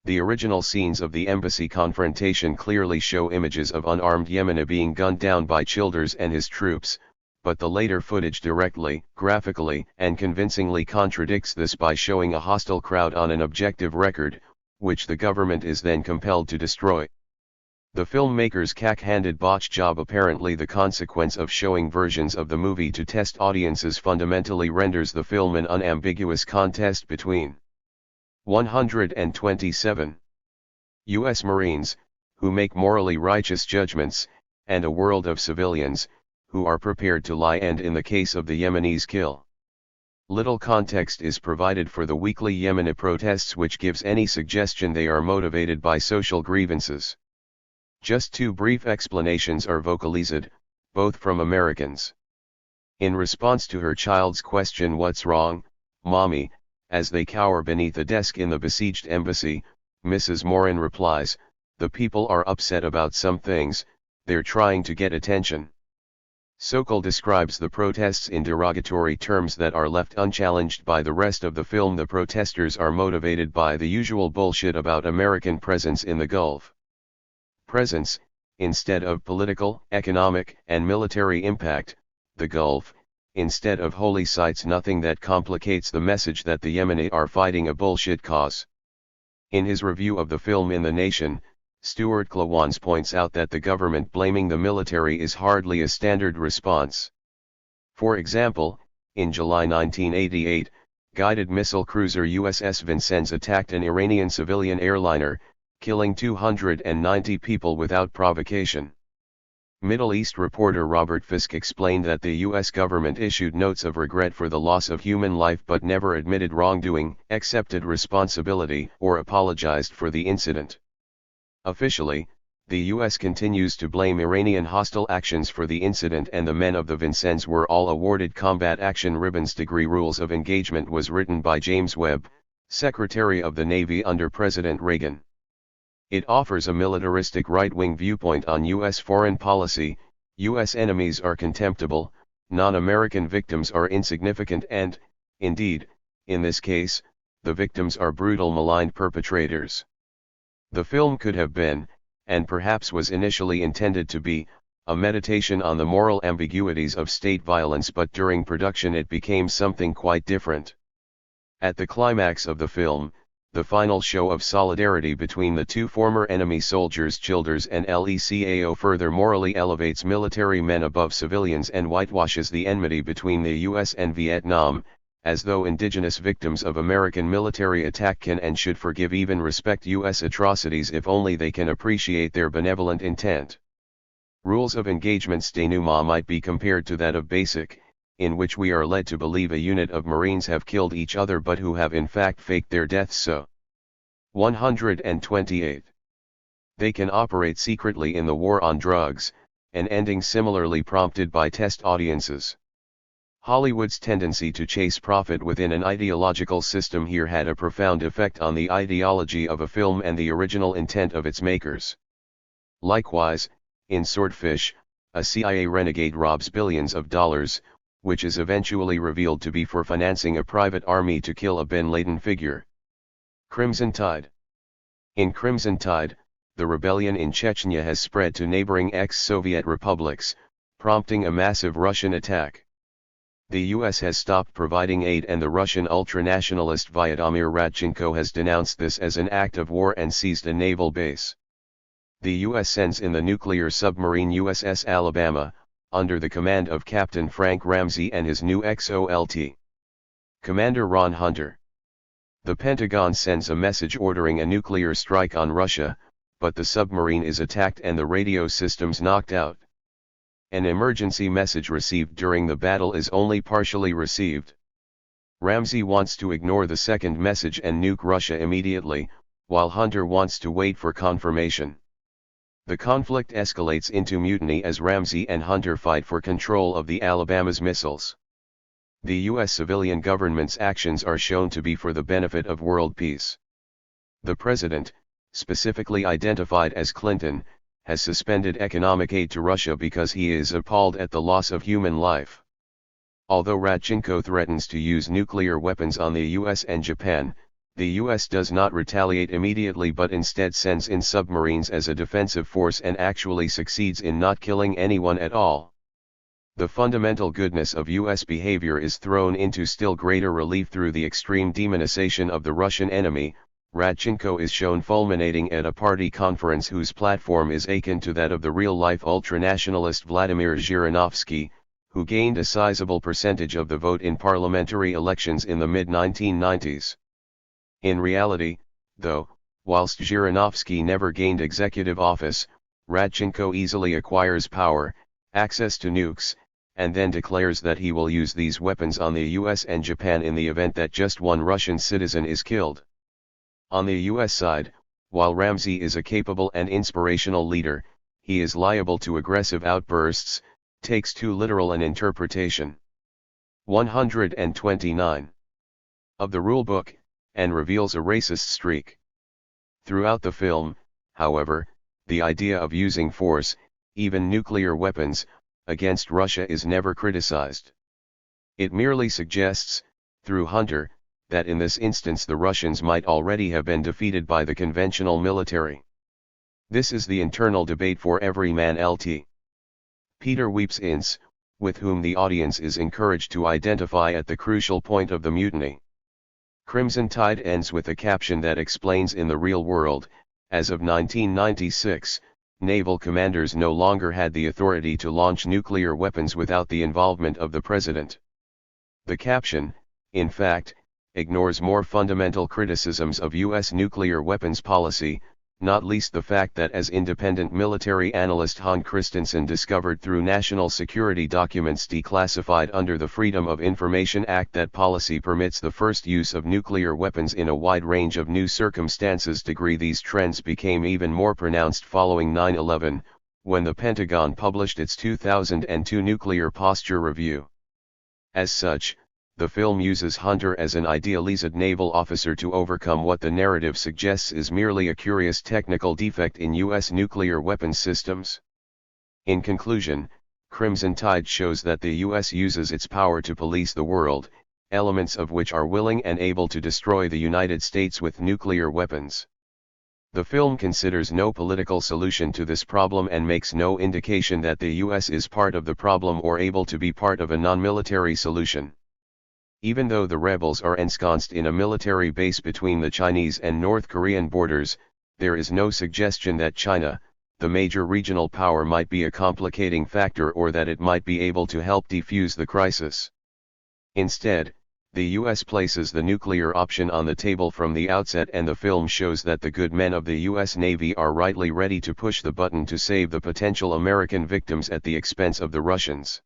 The original scenes of the embassy confrontation clearly show images of unarmed Yemeni being gunned down by Childers and his troops, but the later footage directly, graphically, and convincingly contradicts this by showing a hostile crowd on an objective record, which the government is then compelled to destroy. The filmmakers' cack-handed botch job, apparently the consequence of showing versions of the movie to test audiences, fundamentally renders the film an unambiguous contest between 127 U.S. Marines, who make morally righteous judgments, and a world of civilians, who are prepared to lie and, in the case of the Yemenis, kill. Little context is provided for the weekly Yemeni protests, which gives any suggestion they are motivated by social grievances. Just 2 brief explanations are vocalized, both from Americans. In response to her child's question, "What's wrong, Mommy?" as they cower beneath a desk in the besieged embassy, Mrs. Morin replies, "The people are upset about some things, they're trying to get attention." Sokol describes the protests in derogatory terms that are left unchallenged by the rest of the film. The protesters are motivated by the usual bullshit about American presence in the Gulf. Presence, instead of political, economic, and military impact; the Gulf, instead of holy sites. Nothing that complicates the message that the Yemeni are fighting a bullshit cause. In his review of the film in The Nation, Stuart Klawans points out that the government blaming the military is hardly a standard response. For example, in July 1988, guided missile cruiser USS Vincennes attacked an Iranian civilian airliner, killing 290 people without provocation. Middle East reporter Robert Fisk explained that the U.S. government issued notes of regret for the loss of human life but never admitted wrongdoing, accepted responsibility, or apologized for the incident. Officially, the U.S. continues to blame Iranian hostile actions for the incident, and the men of the Vincennes were all awarded Combat Action Ribbons. Rules of Engagement was written by James Webb, Secretary of the Navy under President Reagan. It offers a militaristic right-wing viewpoint on U.S. foreign policy. U.S. enemies are contemptible, non-American victims are insignificant and, indeed, in this case, the victims are brutal maligned perpetrators. The film could have been, and perhaps was initially intended to be, a meditation on the moral ambiguities of state violence, but during production it became something quite different. At the climax of the film, the final show of solidarity between the two former enemy soldiers Childers and LECAO further morally elevates military men above civilians and whitewashes the enmity between the US and Vietnam, as though indigenous victims of American military attack can and should forgive even respect US atrocities if only they can appreciate their benevolent intent. Rules of Engagement's denouement might be compared to that of Basic, in which we are led to believe a unit of Marines have killed each other but who have in fact faked their deaths. So 128. They can operate secretly in the war on drugs, an ending similarly prompted by test audiences. Hollywood's tendency to chase profit within an ideological system here had a profound effect on the ideology of a film and the original intent of its makers. Likewise, in Swordfish, a CIA renegade robs billions of dollars, which is eventually revealed to be for financing a private army to kill a bin Laden figure. Crimson Tide. In Crimson Tide, the rebellion in Chechnya has spread to neighboring ex-Soviet republics, prompting a massive Russian attack. The US has stopped providing aid and the Russian ultranationalist Vladimir Radchenko has denounced this as an act of war and seized a naval base. The US sends in the nuclear submarine USS Alabama, under the command of Captain Frank Ramsey and his new XOLT Commander Ron Hunter. The Pentagon sends a message ordering a nuclear strike on Russia, but the submarine is attacked and the radio systems knocked out. An emergency message received during the battle is only partially received. Ramsey wants to ignore the second message and nuke Russia immediately, while Hunter wants to wait for confirmation. The conflict escalates into mutiny as Ramsey and Hunter fight for control of the Alabama's missiles. The U.S. civilian government's actions are shown to be for the benefit of world peace. The president, specifically identified as Clinton, has suspended economic aid to Russia because he is appalled at the loss of human life. Although Radchenko threatens to use nuclear weapons on the U.S. and Japan, the U.S. does not retaliate immediately but instead sends in submarines as a defensive force and actually succeeds in not killing anyone at all. The fundamental goodness of U.S. behavior is thrown into still greater relief through the extreme demonization of the Russian enemy. Radchenko is shown fulminating at a party conference whose platform is akin to that of the real-life ultranationalist Vladimir Zhirinovsky, who gained a sizable percentage of the vote in parliamentary elections in the mid-1990s. In reality, though, whilst Zhirinovsky never gained executive office, Radchenko easily acquires power, access to nukes, and then declares that he will use these weapons on the US and Japan in the event that just one Russian citizen is killed. On the US side, while Ramsey is a capable and inspirational leader, he is liable to aggressive outbursts, takes too literal an interpretation. 129. Of the rulebook, and reveals a racist streak. Throughout the film, however, the idea of using force, even nuclear weapons, against Russia is never criticized. It merely suggests, through Hunter, that in this instance the Russians might already have been defeated by the conventional military. This is the internal debate for every man. Lt. Peter Weeps Ince, with whom the audience is encouraged to identify at the crucial point of the mutiny. Crimson Tide ends with a caption that explains in the real world, as of 1996, naval commanders no longer had the authority to launch nuclear weapons without the involvement of the president. The caption, in fact, ignores more fundamental criticisms of U.S. nuclear weapons policy, not least the fact that as independent military analyst Han Christensen discovered through national security documents declassified under the Freedom of Information Act that policy permits the first use of nuclear weapons in a wide range of new circumstances. These trends became even more pronounced following 9/11, when the Pentagon published its 2002 Nuclear Posture Review. As such, the film uses Hunter as an idealized naval officer to overcome what the narrative suggests is merely a curious technical defect in U.S. nuclear weapons systems. In conclusion, Crimson Tide shows that the U.S. uses its power to police the world, elements of which are willing and able to destroy the United States with nuclear weapons. The film considers no political solution to this problem and makes no indication that the U.S. is part of the problem or able to be part of a non-military solution. Even though the rebels are ensconced in a military base between the Chinese and North Korean borders, there is no suggestion that China, the major regional power, might be a complicating factor or that it might be able to help defuse the crisis. Instead, the U.S. places the nuclear option on the table from the outset, and the film shows that the good men of the U.S. Navy are rightly ready to push the button to save the potential American victims at the expense of the Russians.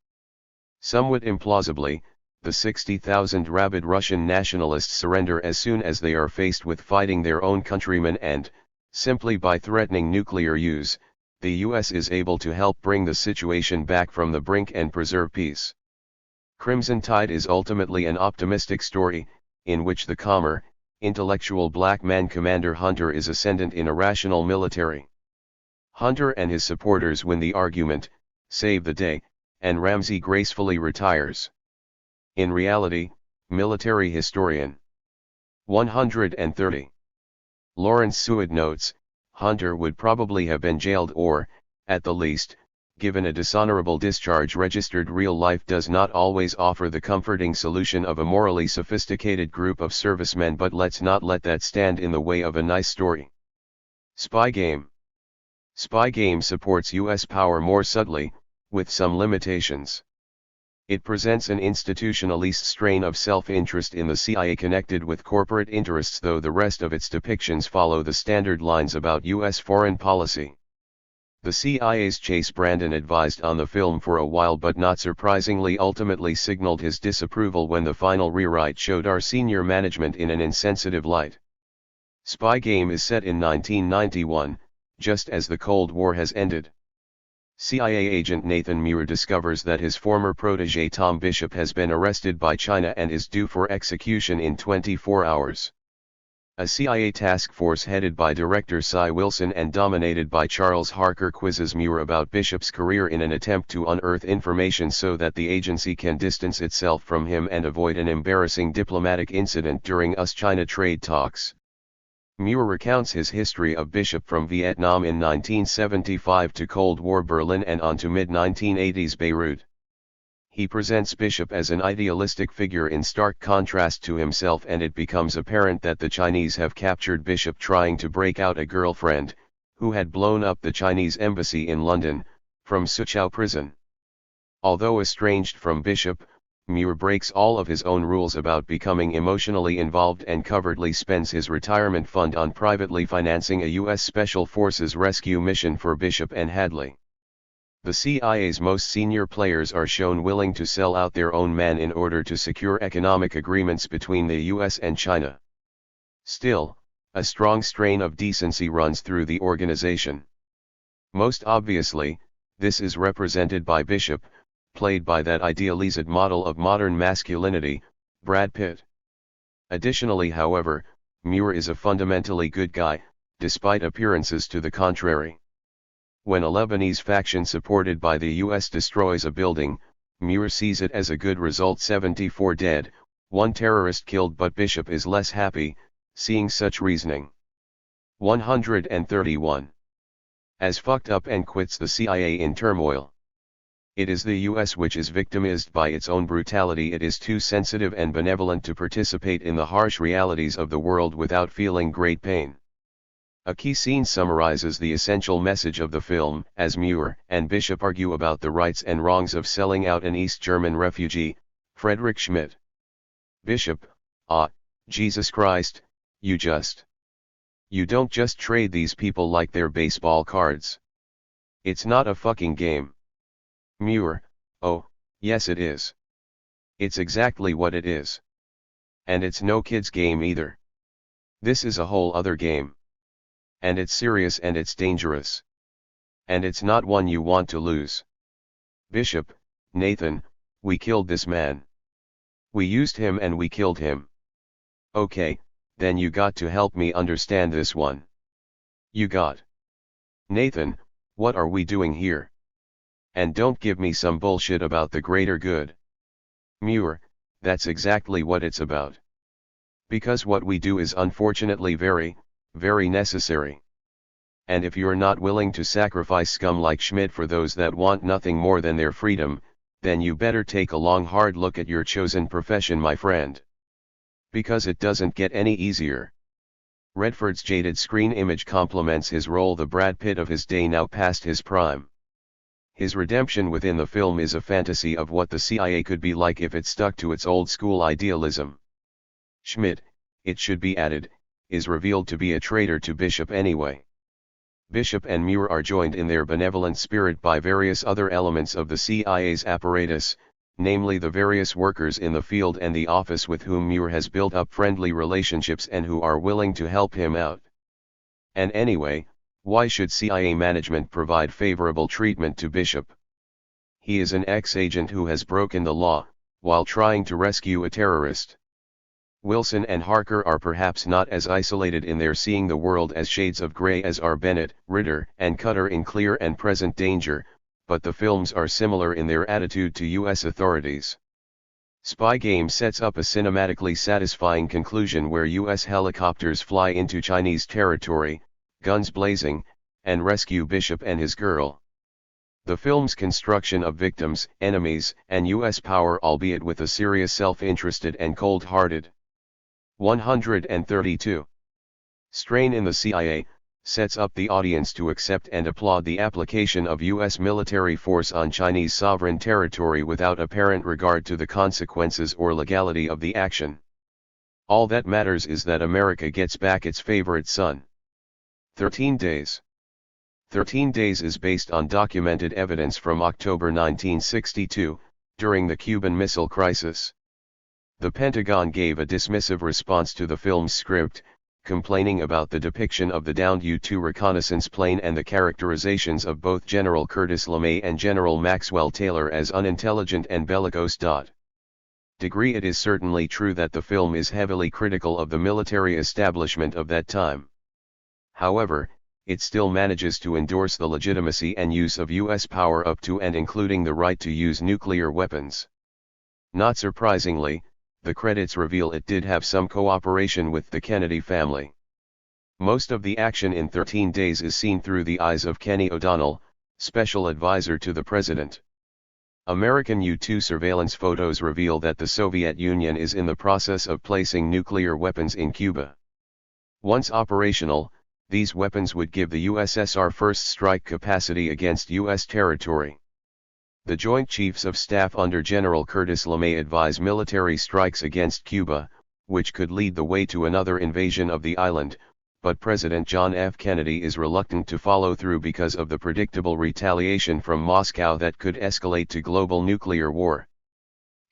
Somewhat implausibly, the 60,000 rabid Russian nationalists surrender as soon as they are faced with fighting their own countrymen, and, simply by threatening nuclear use, the U.S. is able to help bring the situation back from the brink and preserve peace. Crimson Tide is ultimately an optimistic story, in which the calmer, intellectual black man Commander Hunter is ascendant in a rational military. Hunter and his supporters win the argument, save the day, and Ramsey gracefully retires. In reality, military historian 130. Lawrence Seward notes, Hunter would probably have been jailed or, at the least, given a dishonorable discharge registered. Real life does not always offer the comforting solution of a morally sophisticated group of servicemen, but let's not let that stand in the way of a nice story. Spy Game. Spy Game supports U.S. power more subtly, with some limitations. It presents an institutionalist strain of self-interest in the CIA connected with corporate interests, though the rest of its depictions follow the standard lines about U.S. foreign policy. The CIA's Chase Brandon advised on the film for a while, but not surprisingly ultimately signaled his disapproval when the final rewrite showed our senior management in an insensitive light. Spy Game is set in 1991, just as the Cold War has ended. CIA agent Nathan Muir discovers that his former protege Tom Bishop has been arrested by China and is due for execution in 24 hours. A CIA task force headed by Director Cy Wilson and dominated by Charles Harker quizzes Muir about Bishop's career in an attempt to unearth information so that the agency can distance itself from him and avoid an embarrassing diplomatic incident during US-China trade talks. Muir recounts his history of Bishop from Vietnam in 1975 to Cold War Berlin and on to mid-1980s Beirut. He presents Bishop as an idealistic figure in stark contrast to himself, and it becomes apparent that the Chinese have captured Bishop trying to break out a girlfriend, who had blown up the Chinese embassy in London, from Suchow prison. Although estranged from Bishop, Muir breaks all of his own rules about becoming emotionally involved and covertly spends his retirement fund on privately financing a U.S. Special Forces rescue mission for Bishop and Hadley. The CIA's most senior players are shown willing to sell out their own men in order to secure economic agreements between the U.S. and China. Still, a strong strain of decency runs through the organization. Most obviously, this is represented by Bishop, played by that idealized model of modern masculinity, Brad Pitt. Additionally, however, Muir is a fundamentally good guy, despite appearances to the contrary. When a Lebanese faction supported by the US destroys a building, Muir sees it as a good result. 74 dead, 1 terrorist killed, but Bishop is less happy, seeing such reasoning. 131. As fucked up and quits the CIA in turmoil. It is the US which is victimized by its own brutality. It is too sensitive and benevolent to participate in the harsh realities of the world without feeling great pain. A key scene summarizes the essential message of the film, as Muir and Bishop argue about the rights and wrongs of selling out an East German refugee, Frederick Schmidt. Bishop, Jesus Christ, you don't just trade these people like they're baseball cards. It's not a fucking game. Muir, oh, yes it is. It's exactly what it is. And it's no kid's game either. This is a whole other game. And it's serious and it's dangerous. And it's not one you want to lose. Bishop, Nathan, we killed this man. We used him and we killed him. Okay, then you got to help me understand this one. You got. Nathan, what are we doing here? And don't give me some bullshit about the greater good. Muir, that's exactly what it's about. Because what we do is unfortunately very, very necessary. And if you're not willing to sacrifice scum like Schmidt for those that want nothing more than their freedom, then you better take a long hard look at your chosen profession, my friend. Because it doesn't get any easier. Redford's jaded screen image complements his role, the Brad Pitt of his day now past his prime. His redemption within the film is a fantasy of what the CIA could be like if it stuck to its old school idealism. Schmidt, it should be added, is revealed to be a traitor to Bishop anyway. Bishop and Muir are joined in their benevolent spirit by various other elements of the CIA's apparatus, namely the various workers in the field and the office with whom Muir has built up friendly relationships and who are willing to help him out. And anyway, why should CIA management provide favorable treatment to Bishop? He is an ex-agent who has broken the law, while trying to rescue a terrorist. Wilson and Harker are perhaps not as isolated in their seeing the world as shades of grey as are Bennett, Ritter, and Cutter in Clear and Present Danger, but the films are similar in their attitude to U.S. authorities. Spy Game sets up a cinematically satisfying conclusion where U.S. helicopters fly into Chinese territory, guns blazing, and rescue Bishop and his girl. The film's construction of victims, enemies, and U.S. power, albeit with a serious self-interested and cold-hearted. 132. Strain in the CIA, sets up the audience to accept and applaud the application of U.S. military force on Chinese sovereign territory without apparent regard to the consequences or legality of the action. All that matters is that America gets back its favorite son. 13 Days. 13 Days is based on documented evidence from October 1962, during the Cuban Missile Crisis. The Pentagon gave a dismissive response to the film's script, complaining about the depiction of the downed U-2 reconnaissance plane and the characterizations of both General Curtis LeMay and General Maxwell Taylor as unintelligent and bellicose. It is certainly true that the film is heavily critical of the military establishment of that time. However, it still manages to endorse the legitimacy and use of U.S. power up to and including the right to use nuclear weapons. Not surprisingly, the credits reveal it did have some cooperation with the Kennedy family. Most of the action in 13 Days is seen through the eyes of Kenny O'Donnell, special advisor to the president. American U-2 surveillance photos reveal that the Soviet Union is in the process of placing nuclear weapons in Cuba. Once operational, these weapons would give the USSR first strike capacity against U.S. territory. The Joint Chiefs of Staff under General Curtis LeMay advise military strikes against Cuba, which could lead the way to another invasion of the island, but President John F. Kennedy is reluctant to follow through because of the predictable retaliation from Moscow that could escalate to global nuclear war.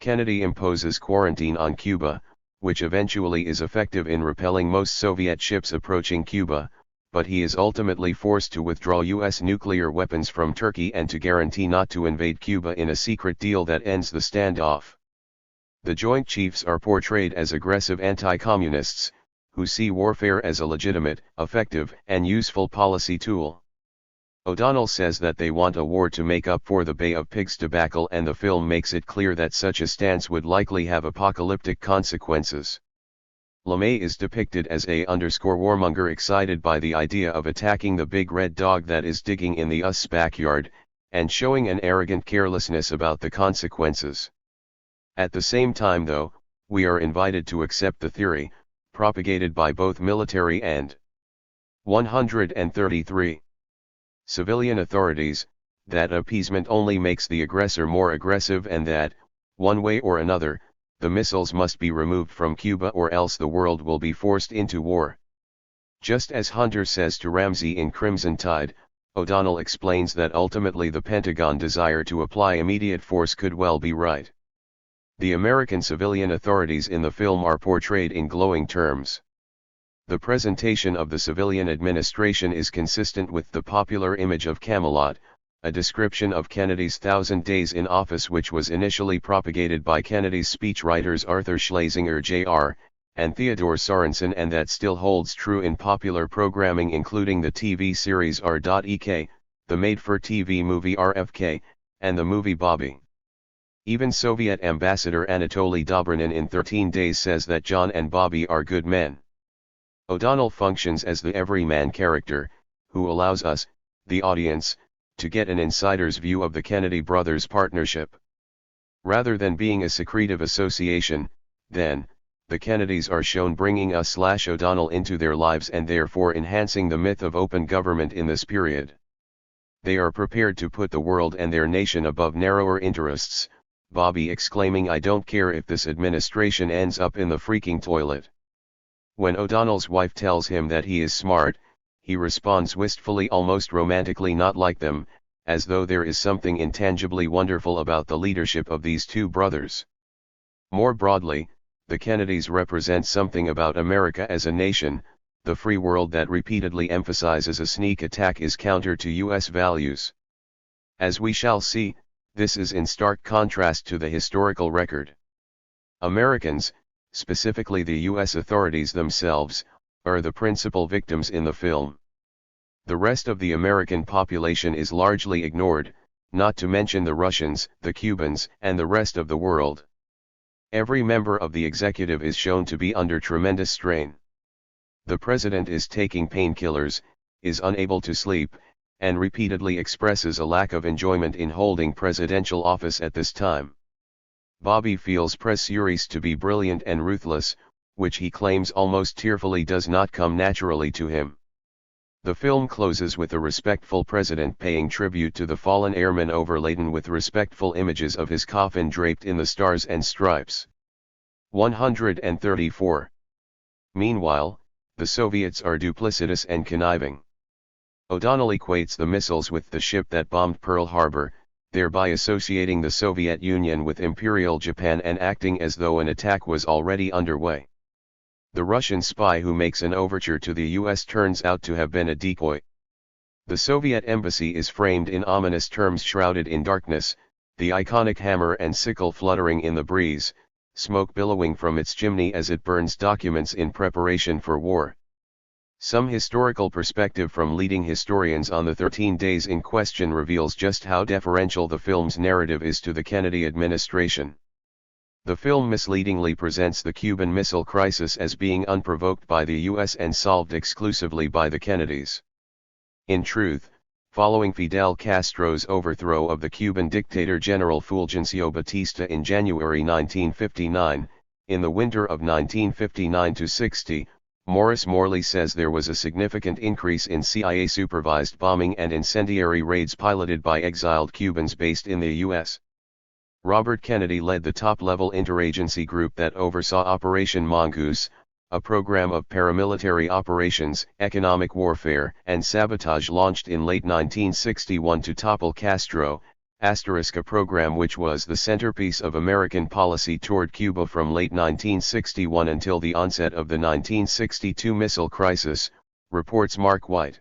Kennedy imposes quarantine on Cuba, which eventually is effective in repelling most Soviet ships approaching Cuba, but he is ultimately forced to withdraw U.S. nuclear weapons from Turkey and to guarantee not to invade Cuba in a secret deal that ends the standoff. The Joint Chiefs are portrayed as aggressive anti-communists, who see warfare as a legitimate, effective, and useful policy tool. O'Donnell says that they want a war to make up for the Bay of Pigs debacle, and the film makes it clear that such a stance would likely have apocalyptic consequences. LeMay is depicted as a _warmonger excited by the idea of attacking the big red dog that is digging in the US backyard, and showing an arrogant carelessness about the consequences. At the same time though, we are invited to accept the theory, propagated by both military and 133 civilian authorities, that appeasement only makes the aggressor more aggressive and that, one way or another, the missiles must be removed from Cuba or else the world will be forced into war. Just as Hunter says to Ramsey in Crimson Tide, O'Donnell explains that ultimately the Pentagon desire to apply immediate force could well be right. The American civilian authorities in the film are portrayed in glowing terms. The presentation of the civilian administration is consistent with the popular image of Camelot, a description of Kennedy's 1,000 days in office which was initially propagated by Kennedy's speechwriters Arthur Schlesinger Jr. and Theodore Sorensen, and that still holds true in popular programming including the TV series R.E.K., the made-for-TV movie RFK, and the movie Bobby. Even Soviet Ambassador Anatoly Dobrynin in 13 Days says that John and Bobby are good men. O'Donnell functions as the everyman character, who allows us, the audience, to get an insider's view of the Kennedy brothers' partnership. Rather than being a secretive association, then, the Kennedys are shown bringing us/O'Donnell into their lives and therefore enhancing the myth of open government in this period. They are prepared to put the world and their nation above narrower interests, Bobby exclaiming, "I don't care if this administration ends up in the freaking toilet." When O'Donnell's wife tells him that he is smart, he responds wistfully, almost romantically, "Not like them," as though there is something intangibly wonderful about the leadership of these two brothers. More broadly, the Kennedys represent something about America as a nation. The free world that repeatedly emphasizes a sneak attack is counter to U.S. values. As we shall see, this is in stark contrast to the historical record. Americans, specifically the U.S. authorities themselves, are the principal victims in the film. The rest of the American population is largely ignored, not to mention the Russians, the Cubans, and the rest of the world. Every member of the executive is shown to be under tremendous strain. The president is taking painkillers, is unable to sleep, and repeatedly expresses a lack of enjoyment in holding presidential office at this time. Bobby feels Pressuris to be brilliant and ruthless, which he claims almost tearfully does not come naturally to him. The film closes with a respectful president paying tribute to the fallen airman overladen with respectful images of his coffin draped in the stars and stripes. 134. Meanwhile, the Soviets are duplicitous and conniving. O'Donnell equates the missiles with the ship that bombed Pearl Harbor, thereby associating the Soviet Union with Imperial Japan and acting as though an attack was already underway. The Russian spy who makes an overture to the U.S. turns out to have been a decoy. The Soviet embassy is framed in ominous terms shrouded in darkness, the iconic hammer and sickle fluttering in the breeze, smoke billowing from its chimney as it burns documents in preparation for war. Some historical perspective from leading historians on the 13 days in question reveals just how deferential the film's narrative is to the Kennedy administration. The film misleadingly presents the Cuban Missile Crisis as being unprovoked by the U.S. and solved exclusively by the Kennedys. In truth, following Fidel Castro's overthrow of the Cuban dictator General Fulgencio Batista in January 1959, in the winter of 1959-60, Morris Morley says there was a significant increase in CIA-supervised bombing and incendiary raids piloted by exiled Cubans based in the U.S. Robert Kennedy led the top-level interagency group that oversaw Operation Mongoose, a program of paramilitary operations, economic warfare, and sabotage launched in late 1961 to topple Castro, a program which was the centerpiece of American policy toward Cuba from late 1961 until the onset of the 1962 missile crisis, reports Mark White.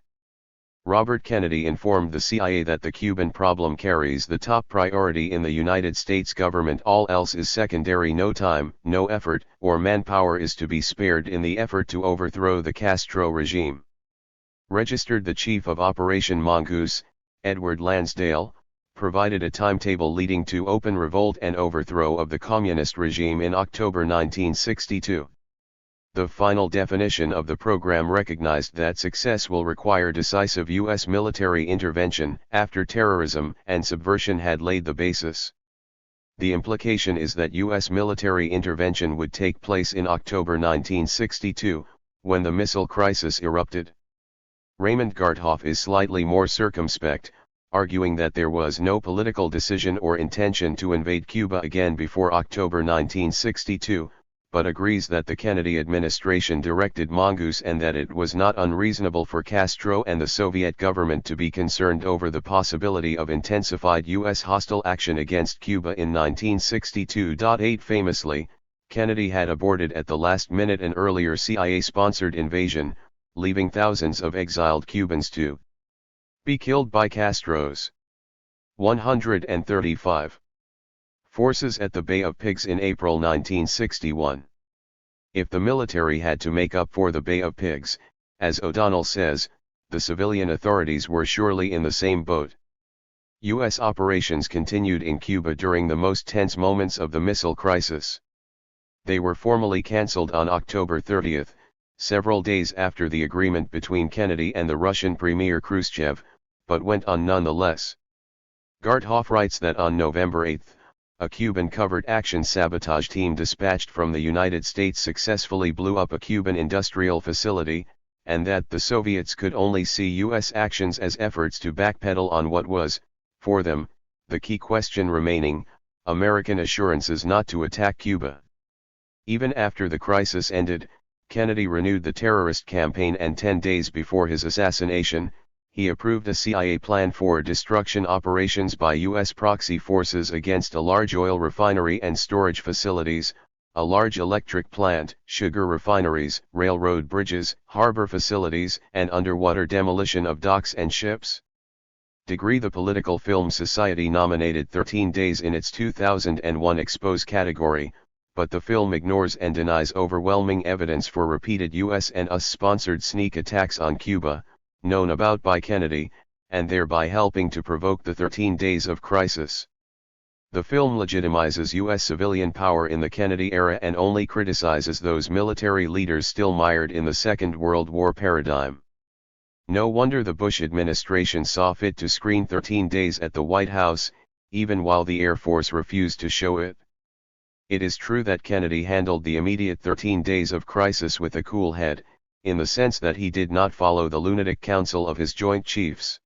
Robert Kennedy informed the CIA that the Cuban problem carries the top priority in the United States government. All else is secondary. No time, no effort, or manpower is to be spared in the effort to overthrow the Castro regime. Registered the chief of Operation Mongoose, Edward Lansdale, provided a timetable leading to open revolt and overthrow of the communist regime in October 1962. The final definition of the program recognized that success will require decisive U.S. military intervention after terrorism and subversion had laid the basis. The implication is that U.S. military intervention would take place in October 1962, when the missile crisis erupted. Raymond Garthoff is slightly more circumspect, arguing that there was no political decision or intention to invade Cuba again before October 1962, but agrees that the Kennedy administration directed Mongoose and that it was not unreasonable for Castro and the Soviet government to be concerned over the possibility of intensified U.S. hostile action against Cuba in 1962. Famously, Kennedy had aborted at the last minute an earlier CIA-sponsored invasion, leaving thousands of exiled Cubans to be killed by Castro's 135. Forces at the Bay of Pigs in April 1961. If the military had to make up for the Bay of Pigs, as O'Donnell says, the civilian authorities were surely in the same boat. U.S. operations continued in Cuba during the most tense moments of the missile crisis. They were formally cancelled on October 30, several days after the agreement between Kennedy and the Russian Premier Khrushchev, but went on nonetheless. Garthoff writes that on November 8, a Cuban covert action sabotage team dispatched from the United States successfully blew up a Cuban industrial facility, and that the Soviets could only see U.S. actions as efforts to backpedal on what was, for them, the key question remaining: American assurances not to attack Cuba. Even after the crisis ended, Kennedy renewed the terrorist campaign, and 10 days before his assassination, he approved a CIA plan for destruction operations by U.S. proxy forces against a large oil refinery and storage facilities, a large electric plant, sugar refineries, railroad bridges, harbor facilities, and underwater demolition of docks and ships. The Political Film Society nominated 13 Days in its 2001 Expose category, but the film ignores and denies overwhelming evidence for repeated U.S. and US-sponsored sneak attacks on Cuba, known about by Kennedy, and thereby helping to provoke the 13 Days of Crisis. The film legitimizes U.S. civilian power in the Kennedy era and only criticizes those military leaders still mired in the Second World War paradigm. No wonder the Bush administration saw fit to screen 13 Days at the White House, even while the Air Force refused to show it. It is true that Kennedy handled the immediate 13 Days of Crisis with a cool head, in the sense that he did not follow the lunatic counsel of his Joint Chiefs.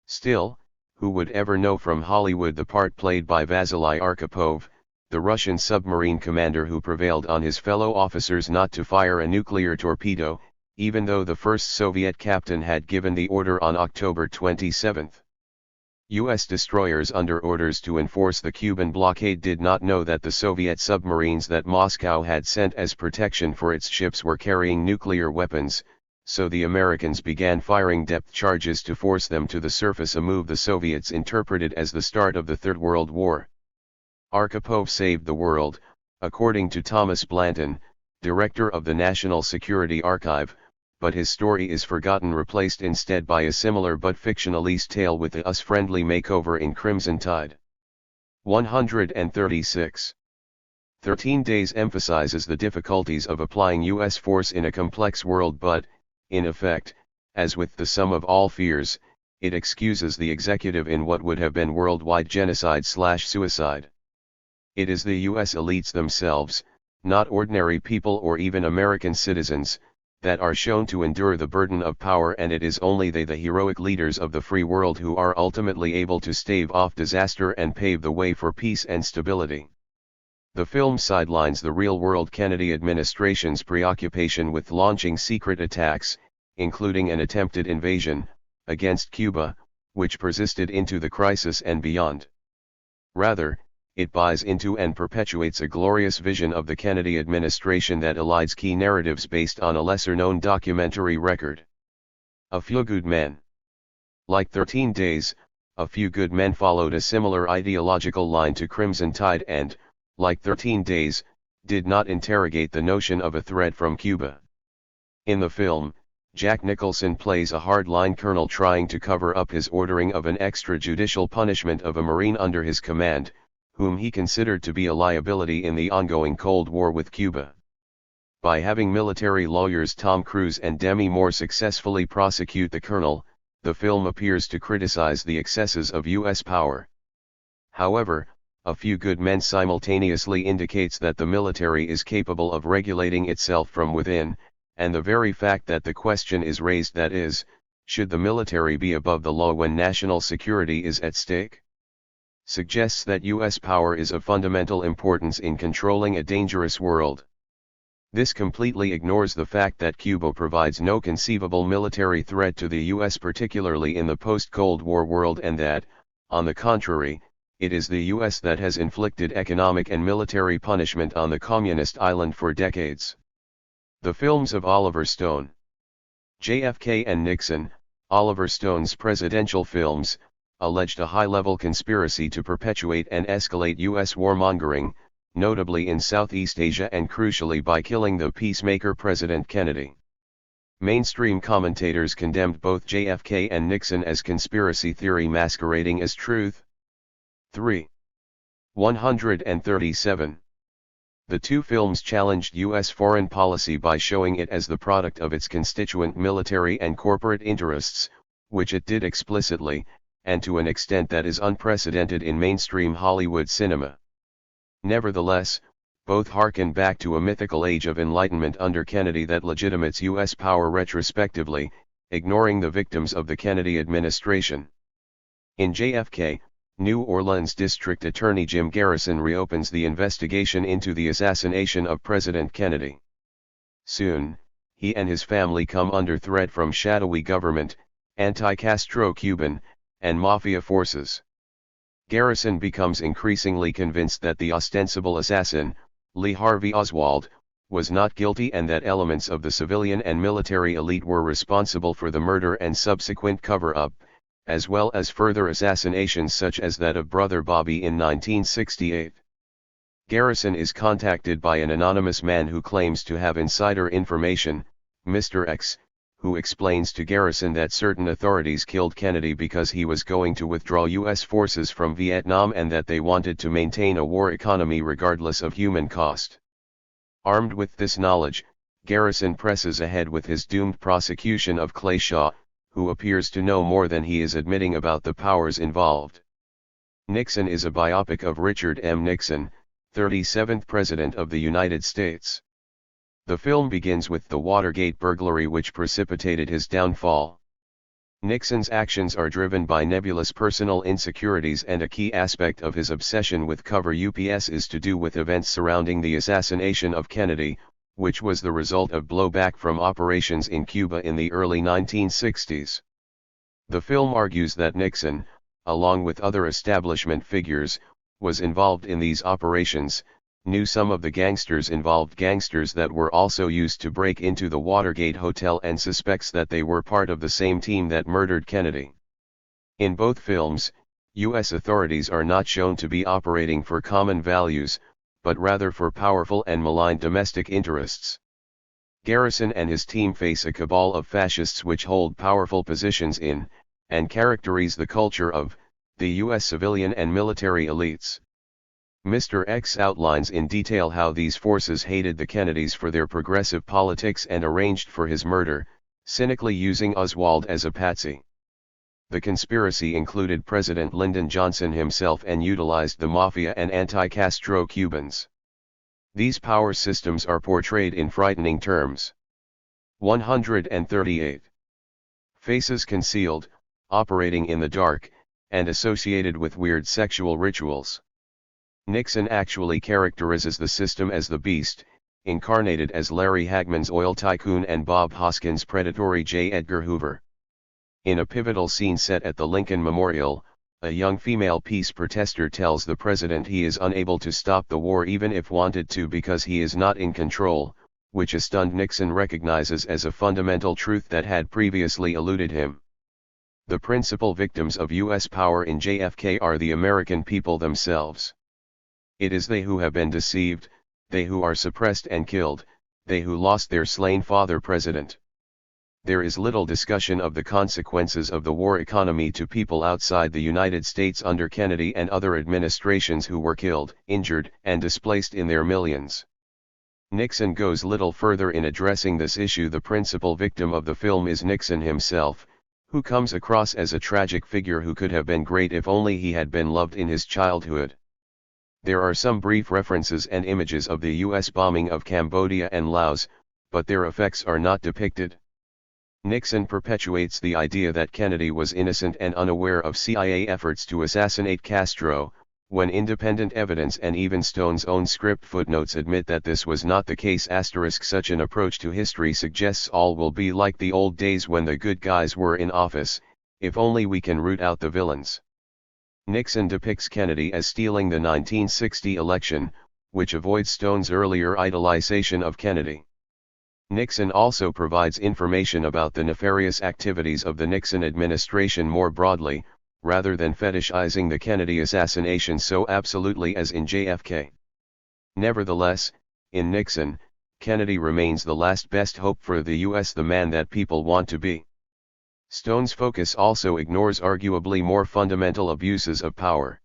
Still, who would ever know from Hollywood the part played by Vasily Arkhipov, the Russian submarine commander who prevailed on his fellow officers not to fire a nuclear torpedo, even though the first Soviet captain had given the order on October 27. U.S. destroyers under orders to enforce the Cuban blockade did not know that the Soviet submarines that Moscow had sent as protection for its ships were carrying nuclear weapons, so the Americans began firing depth charges to force them to the surface, a move the Soviets interpreted as the start of the Third World War. Arkhipov saved the world, according to Thomas Blanton, director of the National Security Archive, but his story is forgotten, replaced instead by a similar but fictionalese tale with a US-friendly makeover in Crimson Tide. 136. 13 Days emphasizes the difficulties of applying U.S. force in a complex world, but, in effect, as with the sum of all fears, it excuses the executive in what would have been worldwide genocide/suicide. It is the U.S. elites themselves, not ordinary people or even American citizens, that are shown to endure the burden of power, and it is only they, the heroic leaders of the free world, who are ultimately able to stave off disaster and pave the way for peace and stability. The film sidelines the real-world Kennedy administration's preoccupation with launching secret attacks, including an attempted invasion, against Cuba, which persisted into the crisis and beyond. Rather, it buys into and perpetuates a glorious vision of the Kennedy administration that elides key narratives based on a lesser-known documentary record. A Few Good Men. Like 13 Days, A Few Good Men followed a similar ideological line to Crimson Tide and, like 13 Days, did not interrogate the notion of a threat from Cuba. In the film, Jack Nicholson plays a hardline colonel trying to cover up his ordering of an extrajudicial punishment of a Marine under his command, whom he considered to be a liability in the ongoing Cold War with Cuba. By having military lawyers Tom Cruise and Demi Moore successfully prosecute the colonel, the film appears to criticize the excesses of U.S. power. However, A Few Good Men simultaneously indicates that the military is capable of regulating itself from within, and the very fact that the question is raised, that is, should the military be above the law when national security is at stake, suggests that U.S. power is of fundamental importance in controlling a dangerous world. This completely ignores the fact that Cuba provides no conceivable military threat to the U.S., particularly in the post-Cold War world, and that, on the contrary, it is the U.S. that has inflicted economic and military punishment on the communist island for decades. The films of Oliver Stone. JFK and Nixon, Oliver Stone's presidential films, alleged a high-level conspiracy to perpetuate and escalate U.S. warmongering, notably in Southeast Asia and crucially by killing the peacemaker President Kennedy. Mainstream commentators condemned both JFK and Nixon as conspiracy theory masquerading as truth. 3. 137. The two films challenged U.S. foreign policy by showing it as the product of its constituent military and corporate interests, which it did explicitly, and to an extent that is unprecedented in mainstream Hollywood cinema. Nevertheless, both harken back to a mythical age of enlightenment under Kennedy that legitimates U.S. power retrospectively, ignoring the victims of the Kennedy administration. In JFK, New Orleans District Attorney Jim Garrison reopens the investigation into the assassination of President Kennedy. Soon, he and his family come under threat from shadowy government, anti-Castro Cuban, and mafia forces. Garrison becomes increasingly convinced that the ostensible assassin, Lee Harvey Oswald, was not guilty and that elements of the civilian and military elite were responsible for the murder and subsequent cover-up, as well as further assassinations such as that of Brother Bobby in 1968. Garrison is contacted by an anonymous man who claims to have insider information, Mr. X, who explains to Garrison that certain authorities killed Kennedy because he was going to withdraw U.S. forces from Vietnam and that they wanted to maintain a war economy regardless of human cost. Armed with this knowledge, Garrison presses ahead with his doomed prosecution of Clay Shaw, who appears to know more than he is admitting about the powers involved. Nixon is a biopic of Richard M. Nixon, 37th President of the United States. The film begins with the Watergate burglary which precipitated his downfall. Nixon's actions are driven by nebulous personal insecurities and a key aspect of his obsession with cover UPS is to do with events surrounding the assassination of Kennedy, which was the result of blowback from operations in Cuba in the early 1960s. The film argues that Nixon, along with other establishment figures, was involved in these operations, knew some of the gangsters involved gangsters that were also used to break into the Watergate Hotel and suspects that they were part of the same team that murdered Kennedy. In both films, U.S. authorities are not shown to be operating for common values, but rather for powerful and maligned domestic interests. Garrison and his team face a cabal of fascists which hold powerful positions in, and characterize the culture of, the U.S. civilian and military elites. Mr. X outlines in detail how these forces hated the Kennedys for their progressive politics and arranged for his murder, cynically using Oswald as a patsy. The conspiracy included President Lyndon Johnson himself and utilized the mafia and anti-Castro Cubans. These power systems are portrayed in frightening terms. 138. Faces concealed, operating in the dark, and associated with weird sexual rituals. Nixon actually characterizes the system as the beast, incarnated as Larry Hagman's oil tycoon and Bob Hoskins' predatory J. Edgar Hoover. In a pivotal scene set at the Lincoln Memorial, a young female peace protester tells the president he is unable to stop the war even if wanted to because he is not in control, which a stunned Nixon recognizes as a fundamental truth that had previously eluded him. The principal victims of U.S. power in JFK are the American people themselves. It is they who have been deceived, they who are suppressed and killed, they who lost their slain father president. There is little discussion of the consequences of the war economy to people outside the United States under Kennedy and other administrations who were killed, injured, and displaced in their millions. Nixon goes little further in addressing this issue. The principal victim of the film is Nixon himself, who comes across as a tragic figure who could have been great if only he had been loved in his childhood. There are some brief references and images of the U.S. bombing of Cambodia and Laos, but their effects are not depicted. Nixon perpetuates the idea that Kennedy was innocent and unaware of CIA efforts to assassinate Castro, when independent evidence and even Stone's own script footnotes admit that this was not the case. Such an approach to history suggests all will be like the old days when the good guys were in office, if only we can root out the villains. Nixon depicts Kennedy as stealing the 1960 election, which avoids Stone's earlier idolization of Kennedy. Nixon also provides information about the nefarious activities of the Nixon administration more broadly, rather than fetishizing the Kennedy assassination so absolutely as in JFK. Nevertheless, in Nixon, Kennedy remains the last best hope for the US, the man that people want to be. Stone's focus also ignores arguably more fundamental abuses of power.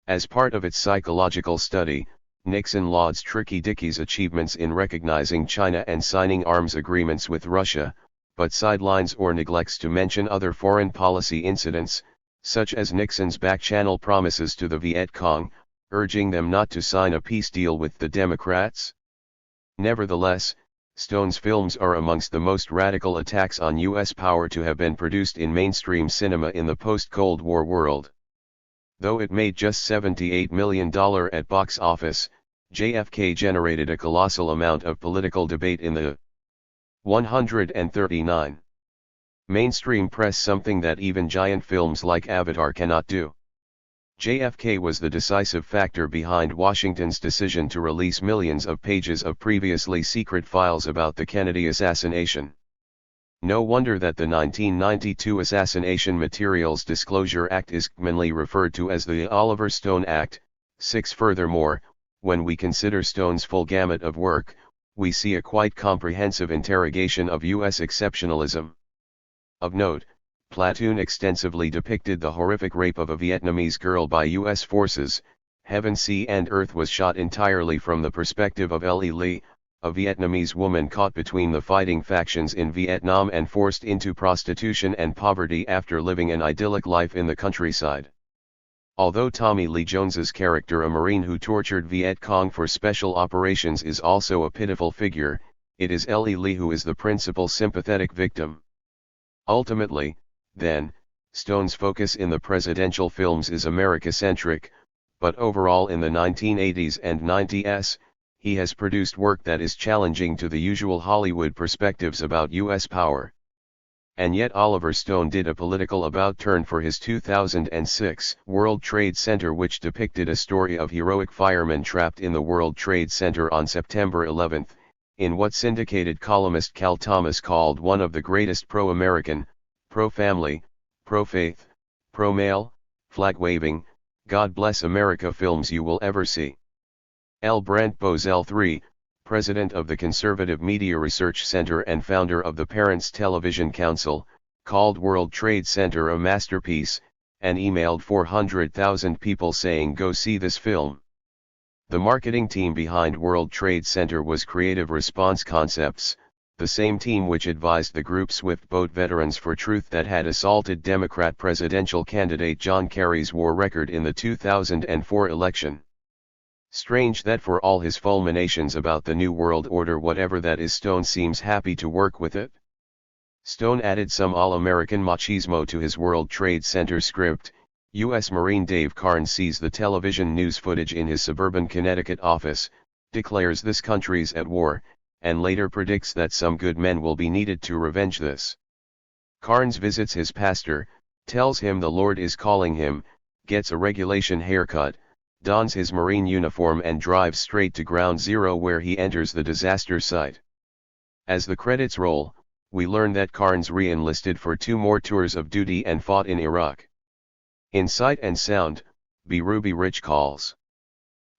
As part of its psychological study, Nixon lauds Tricky Dickey's achievements in recognizing China and signing arms agreements with Russia, but sidelines or neglects to mention other foreign policy incidents, such as Nixon's back-channel promises to the Viet Cong, urging them not to sign a peace deal with the Democrats. Nevertheless, Stone's films are amongst the most radical attacks on U.S. power to have been produced in mainstream cinema in the post-Cold War world. Though it made just $78 million at box office, JFK generated a colossal amount of political debate in the 139 mainstream press, something that even giant films like Avatar cannot do. JFK was the decisive factor behind Washington's decision to release millions of pages of previously secret files about the Kennedy assassination. No wonder that the 1992 Assassination Materials Disclosure Act is commonly referred to as the Oliver Stone Act. 6. Furthermore, when we consider Stone's full gamut of work, we see a quite comprehensive interrogation of U.S. exceptionalism. Of note, Platoon extensively depicted the horrific rape of a Vietnamese girl by U.S. forces. Heaven, Sea and Earth was shot entirely from the perspective of L.E. Lee, a Vietnamese woman caught between the fighting factions in Vietnam and forced into prostitution and poverty after living an idyllic life in the countryside. Although Tommy Lee Jones's character, a Marine who tortured Viet Cong for special operations, is also a pitiful figure, it is L.E. Lee who is the principal sympathetic victim. Ultimately, then, Stone's focus in the presidential films is America-centric, but overall in the 1980s and 90s, he has produced work that is challenging to the usual Hollywood perspectives about U.S. power. And yet Oliver Stone did a political about-turn for his 2006 World Trade Center, which depicted a story of heroic firemen trapped in the World Trade Center on September 11, in what syndicated columnist Cal Thomas called one of the greatest pro-American, pro-family, pro-faith, pro-male, flag-waving, God Bless America films you will ever see. L. Brent Bozell III, president of the Conservative Media Research Center and founder of the Parents Television Council, called World Trade Center a masterpiece, and emailed 400,000 people saying go see this film. The marketing team behind World Trade Center was Creative Response Concepts, the same team which advised the group Swift Boat Veterans for Truth that had assaulted Democrat presidential candidate John Kerry's war record in the 2004 election. Strange that for all his fulminations about the New World Order, whatever that is, Stone seems happy to work with it. Stone added some all-American machismo to his World Trade Center script. U.S. Marine Dave Carnes sees the television news footage in his suburban Connecticut office, declares this country's at war, and later predicts that some good men will be needed to revenge this. Carnes visits his pastor, tells him the Lord is calling him, gets a regulation haircut, dons his Marine uniform and drives straight to Ground Zero, where he enters the disaster site. As the credits roll, we learn that Carnes re-enlisted for 2 more tours of duty and fought in Iraq. In Sight and Sound, B. Ruby Rich calls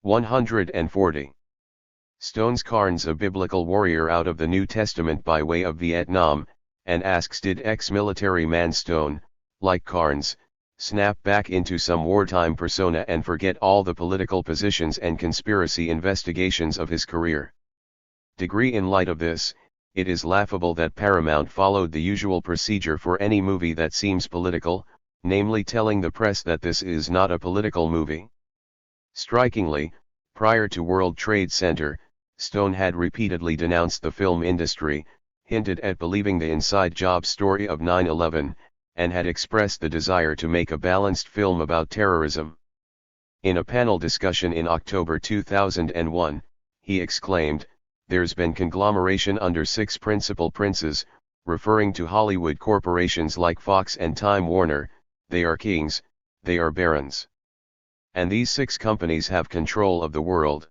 140. Stone's Carnes a biblical warrior out of the New Testament by way of Vietnam, and asks, did ex-military man Stone, like Carnes, snap back into some wartime persona and forget all the political positions and conspiracy investigations of his career? Degree. In light of this, it is laughable that Paramount followed the usual procedure for any movie that seems political, namely telling the press that this is not a political movie. Strikingly, prior to World Trade Center, Stone had repeatedly denounced the film industry, hinted at believing the inside job story of 9/11, and had expressed the desire to make a balanced film about terrorism. In a panel discussion in October 2001, he exclaimed, "There's been conglomeration under 6 principal princes," referring to Hollywood corporations like Fox and Time Warner. "They are kings, they are barons. And these 6 companies have control of the world.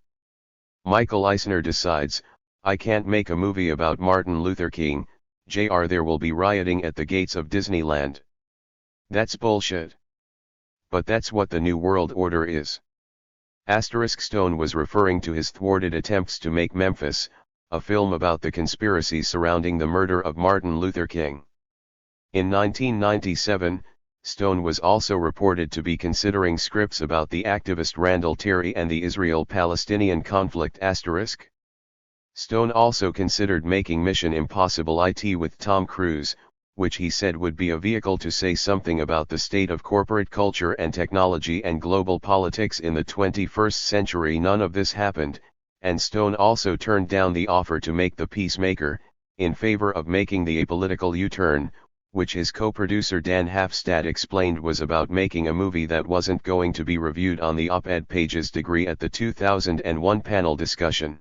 Michael Eisner decides, I can't make a movie about Martin Luther King, Jr. There will be rioting at the gates of Disneyland. That's bullshit. But that's what the New World Order is. Stone was referring to his thwarted attempts to make Memphis, a film about the conspiracy surrounding the murder of Martin Luther King. In 1997, Stone was also reported to be considering scripts about the activist Randall Terry and the Israel-Palestinian conflict. Stone also considered making Mission Impossible IT with Tom Cruise, which he said would be a vehicle to say something about the state of corporate culture and technology and global politics in the 21st century. None of this happened, and Stone also turned down the offer to make The Peacemaker, in favor of making the apolitical U-turn, which his co-producer Dan Hafstad explained was about making a movie that wasn't going to be reviewed on the op-ed pages. At the 2001 panel discussion,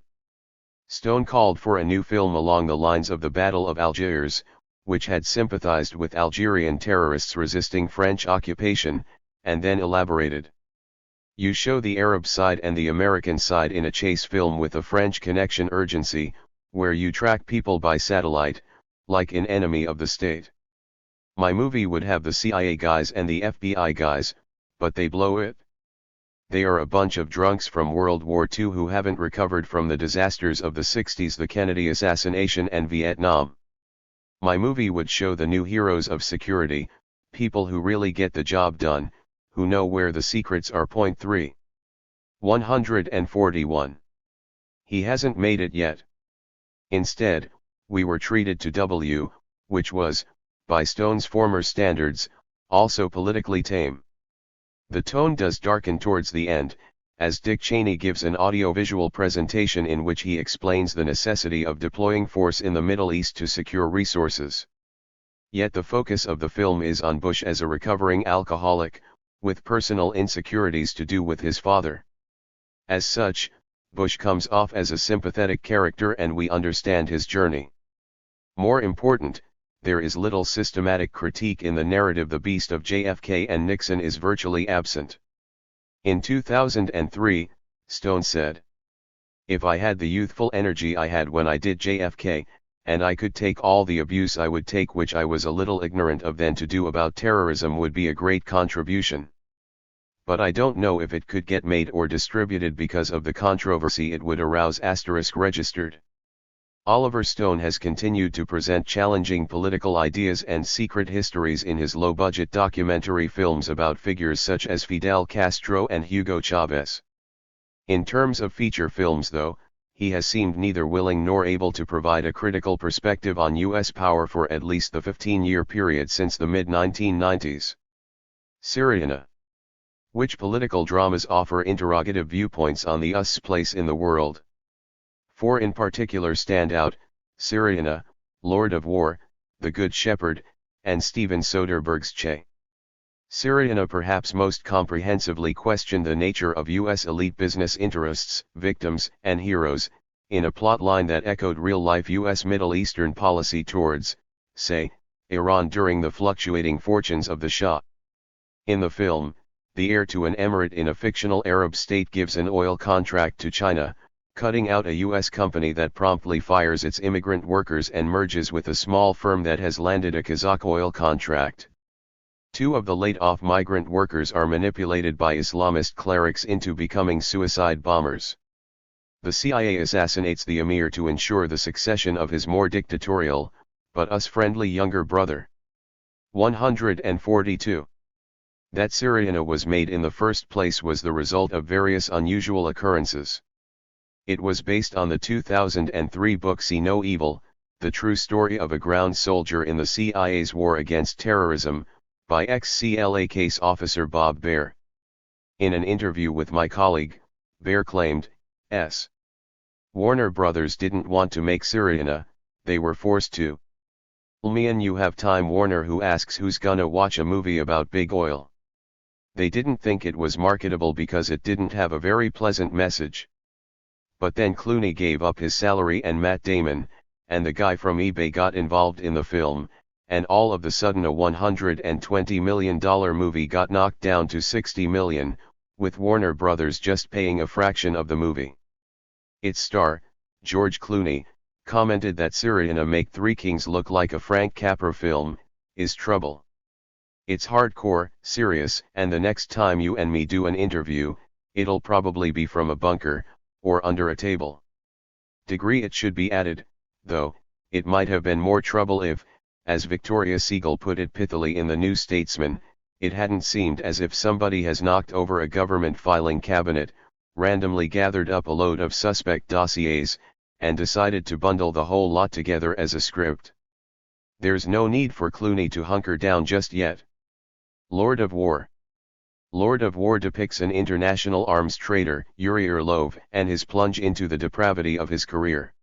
Stone called for a new film along the lines of the Battle of Algiers, which had sympathized with Algerian terrorists resisting French occupation, and then elaborated. You show the Arab side and the American side in a chase film with a French connection, urgency, where you track people by satellite, like in Enemy of the State. My movie would have the CIA guys and the FBI guys, but they blow it. They are a bunch of drunks from World War II who haven't recovered from the disasters of the 60s, the Kennedy assassination and Vietnam. My movie would show the new heroes of security, people who really get the job done, who know where the secrets are. 141. He hasn't made it yet. Instead, we were treated to W, which was, by Stone's former standards, also politically tame. The tone does darken towards the end, as Dick Cheney gives an audiovisual presentation in which he explains the necessity of deploying force in the Middle East to secure resources. Yet the focus of the film is on Bush as a recovering alcoholic, with personal insecurities to do with his father. As such, Bush comes off as a sympathetic character and we understand his journey. More important, there is little systematic critique in the narrative. The beast of JFK and Nixon is virtually absent. In 2003, Stone said, "If I had the youthful energy I had when I did JFK, and I could take all the abuse I would take, which I was a little ignorant of then, to do about terrorism would be a great contribution. But I don't know if it could get made or distributed because of the controversy it would arouse." Registered. Oliver Stone has continued to present challenging political ideas and secret histories in his low-budget documentary films about figures such as Fidel Castro and Hugo Chavez. In terms of feature films, though, he has seemed neither willing nor able to provide a critical perspective on U.S. power for at least the 15-year period since the mid-1990s. Syriana. Which political dramas offer interrogative viewpoints on the US place in the world? Four in particular stand out: Syriana, Lord of War, The Good Shepherd, and Steven Soderbergh's Che. Syriana perhaps most comprehensively questioned the nature of U.S. elite business interests, victims, and heroes, in a plotline that echoed real-life U.S. Middle Eastern policy towards, say, Iran during the fluctuating fortunes of the Shah. In the film, the heir to an emirate in a fictional Arab state gives an oil contract to China, cutting out a U.S. company that promptly fires its immigrant workers and merges with a small firm that has landed a Kazakh oil contract. Two of the laid-off migrant workers are manipulated by Islamist clerics into becoming suicide bombers. The CIA assassinates the emir to ensure the succession of his more dictatorial, but US-friendly younger brother. 142. That Syriana was made in the first place was the result of various unusual occurrences. It was based on the 2003 book See No Evil, The True Story of a Ground Soldier in the CIA's War Against Terrorism, by ex-CLA case officer Bob Baer. In an interview with my colleague, Baer claimed, Warner Brothers didn't want to make Syriana, they were forced to. Me and you have time Warner who asks who's gonna watch a movie about big oil. They didn't think it was marketable because it didn't have a very pleasant message. But then Clooney gave up his salary and Matt Damon, and the guy from eBay got involved in the film, and all of a sudden a $120 million movie got knocked down to $60 million, with Warner Brothers just paying a fraction of the movie. Its star, George Clooney, commented that Syriana make Three Kings look like a Frank Capra film, is trouble. It's hardcore, serious, and the next time you and me do an interview, it'll probably be from a bunker, or under a table. Degree it should be added, though, it might have been more trouble if, as Victoria Siegel put it pithily in the New Statesman, it hadn't seemed as if somebody has knocked over a government filing cabinet, randomly gathered up a load of suspect dossiers, and decided to bundle the whole lot together as a script. There's no need for Clooney to hunker down just yet. Lord of War. Lord of War depicts an international arms trader, Yuri Orlov, and his plunge into the depravity of his career.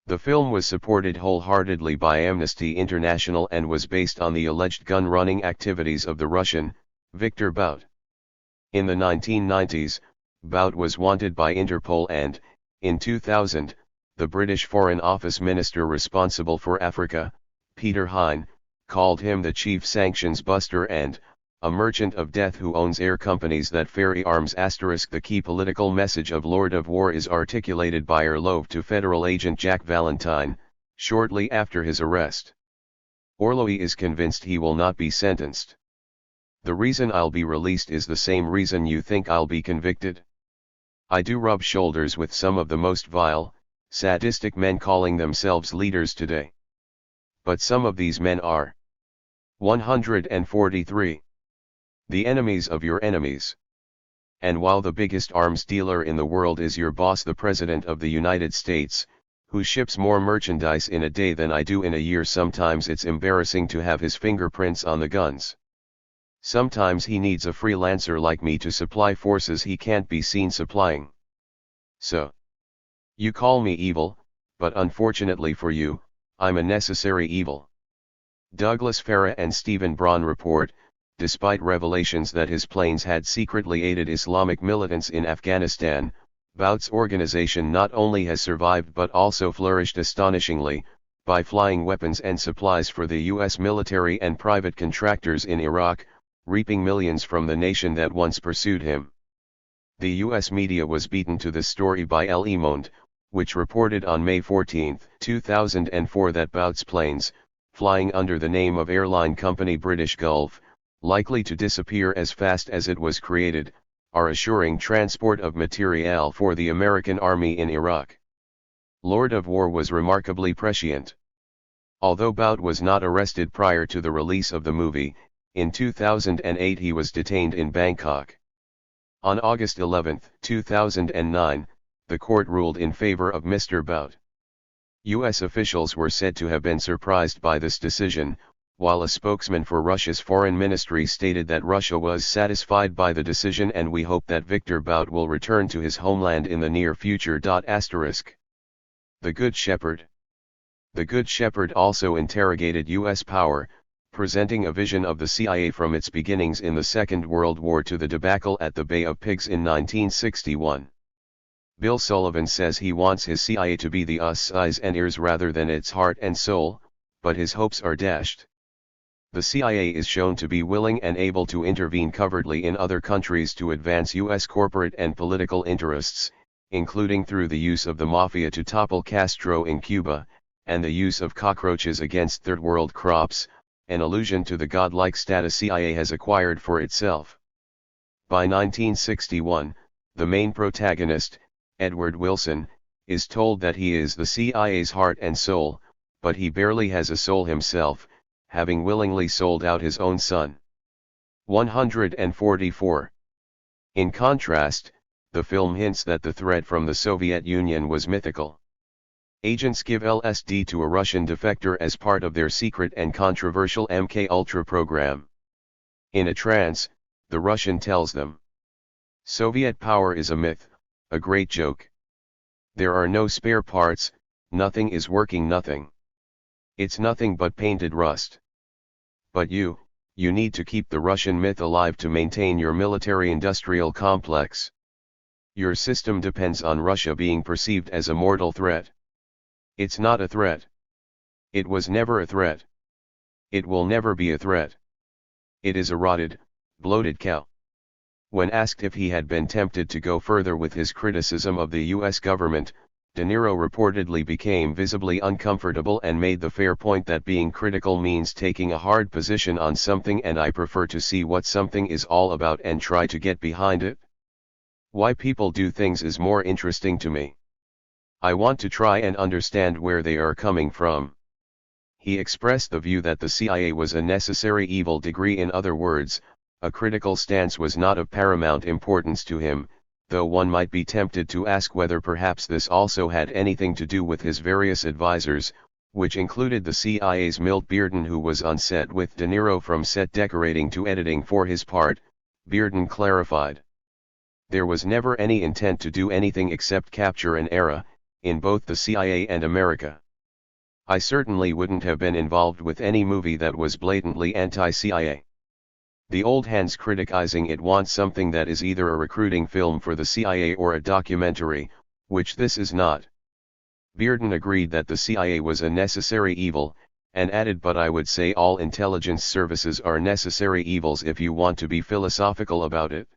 The film was supported wholeheartedly by Amnesty International and was based on the alleged gun-running activities of the Russian, Viktor Bout. In the 1990s, Bout was wanted by Interpol and, in 2000, the British Foreign Office Minister responsible for Africa, Peter Hine, called him the chief sanctions buster and a merchant of death who owns air companies that ferry arms. The key political message of Lord of War is articulated by Orlov to federal agent Jack Valentine, shortly after his arrest. Orlov is convinced he will not be sentenced. The reason I'll be released is the same reason you think I'll be convicted. I do rub shoulders with some of the most vile, sadistic men calling themselves leaders today. But some of these men are 143. The enemies of your enemies. And while the biggest arms dealer in the world is your boss, the President of the United States, who ships more merchandise in a day than I do in a year, sometimes it's embarrassing to have his fingerprints on the guns. Sometimes he needs a freelancer like me to supply forces he can't be seen supplying. So, you call me evil, but unfortunately for you, I'm a necessary evil. Douglas Farah and Stephen Braun report, despite revelations that his planes had secretly aided Islamic militants in Afghanistan, Bout's organization not only has survived but also flourished astonishingly, by flying weapons and supplies for the U.S. military and private contractors in Iraq, reaping millions from the nation that once pursued him. The U.S. media was beaten to the story by Le Monde, which reported on May 14, 2004 that Bout's planes, flying under the name of airline company British Gulf, likely to disappear as fast as it was created, are assuring transport of materiel for the American Army in Iraq. Lord of War was remarkably prescient. Although Bout was not arrested prior to the release of the movie, in 2008 he was detained in Bangkok. On August 11, 2009, the court ruled in favor of Mr. Bout. U.S. officials were said to have been surprised by this decision, while a spokesman for Russia's foreign ministry stated that Russia was satisfied by the decision and we hope that Viktor Bout will return to his homeland in the near future. The Good Shepherd. The Good Shepherd also interrogated U.S. power, presenting a vision of the CIA from its beginnings in the Second World War to the debacle at the Bay of Pigs in 1961. Bill Sullivan says he wants his CIA to be the us, eyes and ears rather than its heart and soul, but his hopes are dashed. The CIA is shown to be willing and able to intervene covertly in other countries to advance U.S. corporate and political interests, including through the use of the mafia to topple Castro in Cuba, and the use of cockroaches against third world crops, an allusion to the godlike status CIA has acquired for itself. By 1961, the main protagonist, Edward Wilson, is told that he is the CIA's heart and soul, but he barely has a soul himself, having willingly sold out his own son. 144. In contrast, the film hints that the threat from the Soviet Union was mythical. Agents give LSD to a Russian defector as part of their secret and controversial MK-Ultra program. In a trance, the Russian tells them, "Soviet power is a myth, a great joke. There are no spare parts, nothing is working, nothing. It's nothing but painted rust. But you need to keep the Russian myth alive to maintain your military-industrial complex. Your system depends on Russia being perceived as a mortal threat. It's not a threat. It was never a threat. It will never be a threat. It is a rotted, bloated cow." When asked if he had been tempted to go further with his criticism of the U.S. government, De Niro reportedly became visibly uncomfortable and made the fair point that being critical means taking a hard position on something, and I prefer to see what something is all about and try to get behind it. Why people do things is more interesting to me. I want to try and understand where they are coming from. He expressed the view that the CIA was a necessary evil. In other words, a critical stance was not of paramount importance to him, though one might be tempted to ask whether perhaps this also had anything to do with his various advisors, which included the CIA's Milt Bearden, who was on set with De Niro from set decorating to editing for his part. Bearden clarified, "There was never any intent to do anything except capture an era, in both the CIA and America. I certainly wouldn't have been involved with any movie that was blatantly anti-CIA. The old hands criticizing it want something that is either a recruiting film for the CIA or a documentary, which this is not." Bearden agreed that the CIA was a necessary evil, and added, "But I would say all intelligence services are necessary evils if you want to be philosophical about it.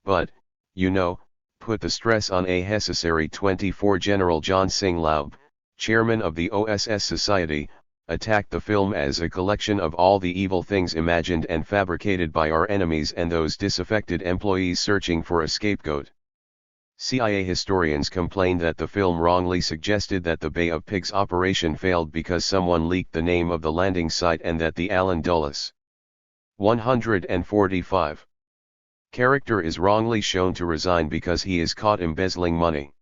But, you know, put the stress on a necessary." 24 General John Singlaub, chairman of the OSS Society, attacked the film as a collection of all the evil things imagined and fabricated by our enemies and those disaffected employees searching for a scapegoat. CIA historians complained that the film wrongly suggested that the Bay of Pigs operation failed because someone leaked the name of the landing site, and that the Alan Dulles 145 character is wrongly shown to resign because he is caught embezzling money.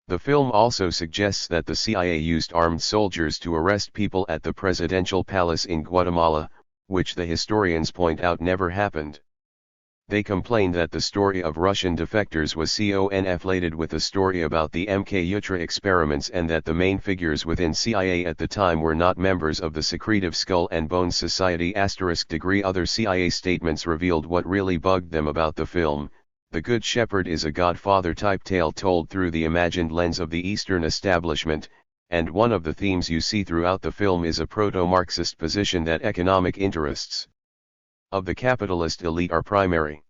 The film also suggests that the CIA used armed soldiers to arrest people at the presidential palace in Guatemala, which the historians point out never happened. They complain that the story of Russian defectors was conflated with a story about the MK Ultra experiments, and that the main figures within CIA at the time were not members of the secretive Skull and Bones Society. Other CIA statements revealed what really bugged them about the film. The Good Shepherd is a Godfather-type tale told through the imagined lens of the Eastern establishment, and one of the themes you see throughout the film is a proto-Marxist position that economic interests of the capitalist elite are primary.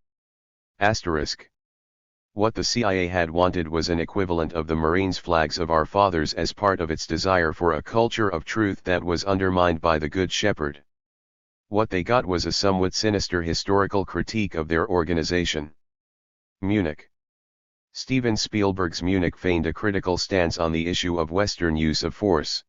What the CIA had wanted was an equivalent of the Marines' flags of our fathers as part of its desire for a culture of truth that was undermined by the Good Shepherd. What they got was a somewhat sinister historical critique of their organization. Munich. Steven Spielberg's Munich feigned a critical stance on the issue of Western use of force.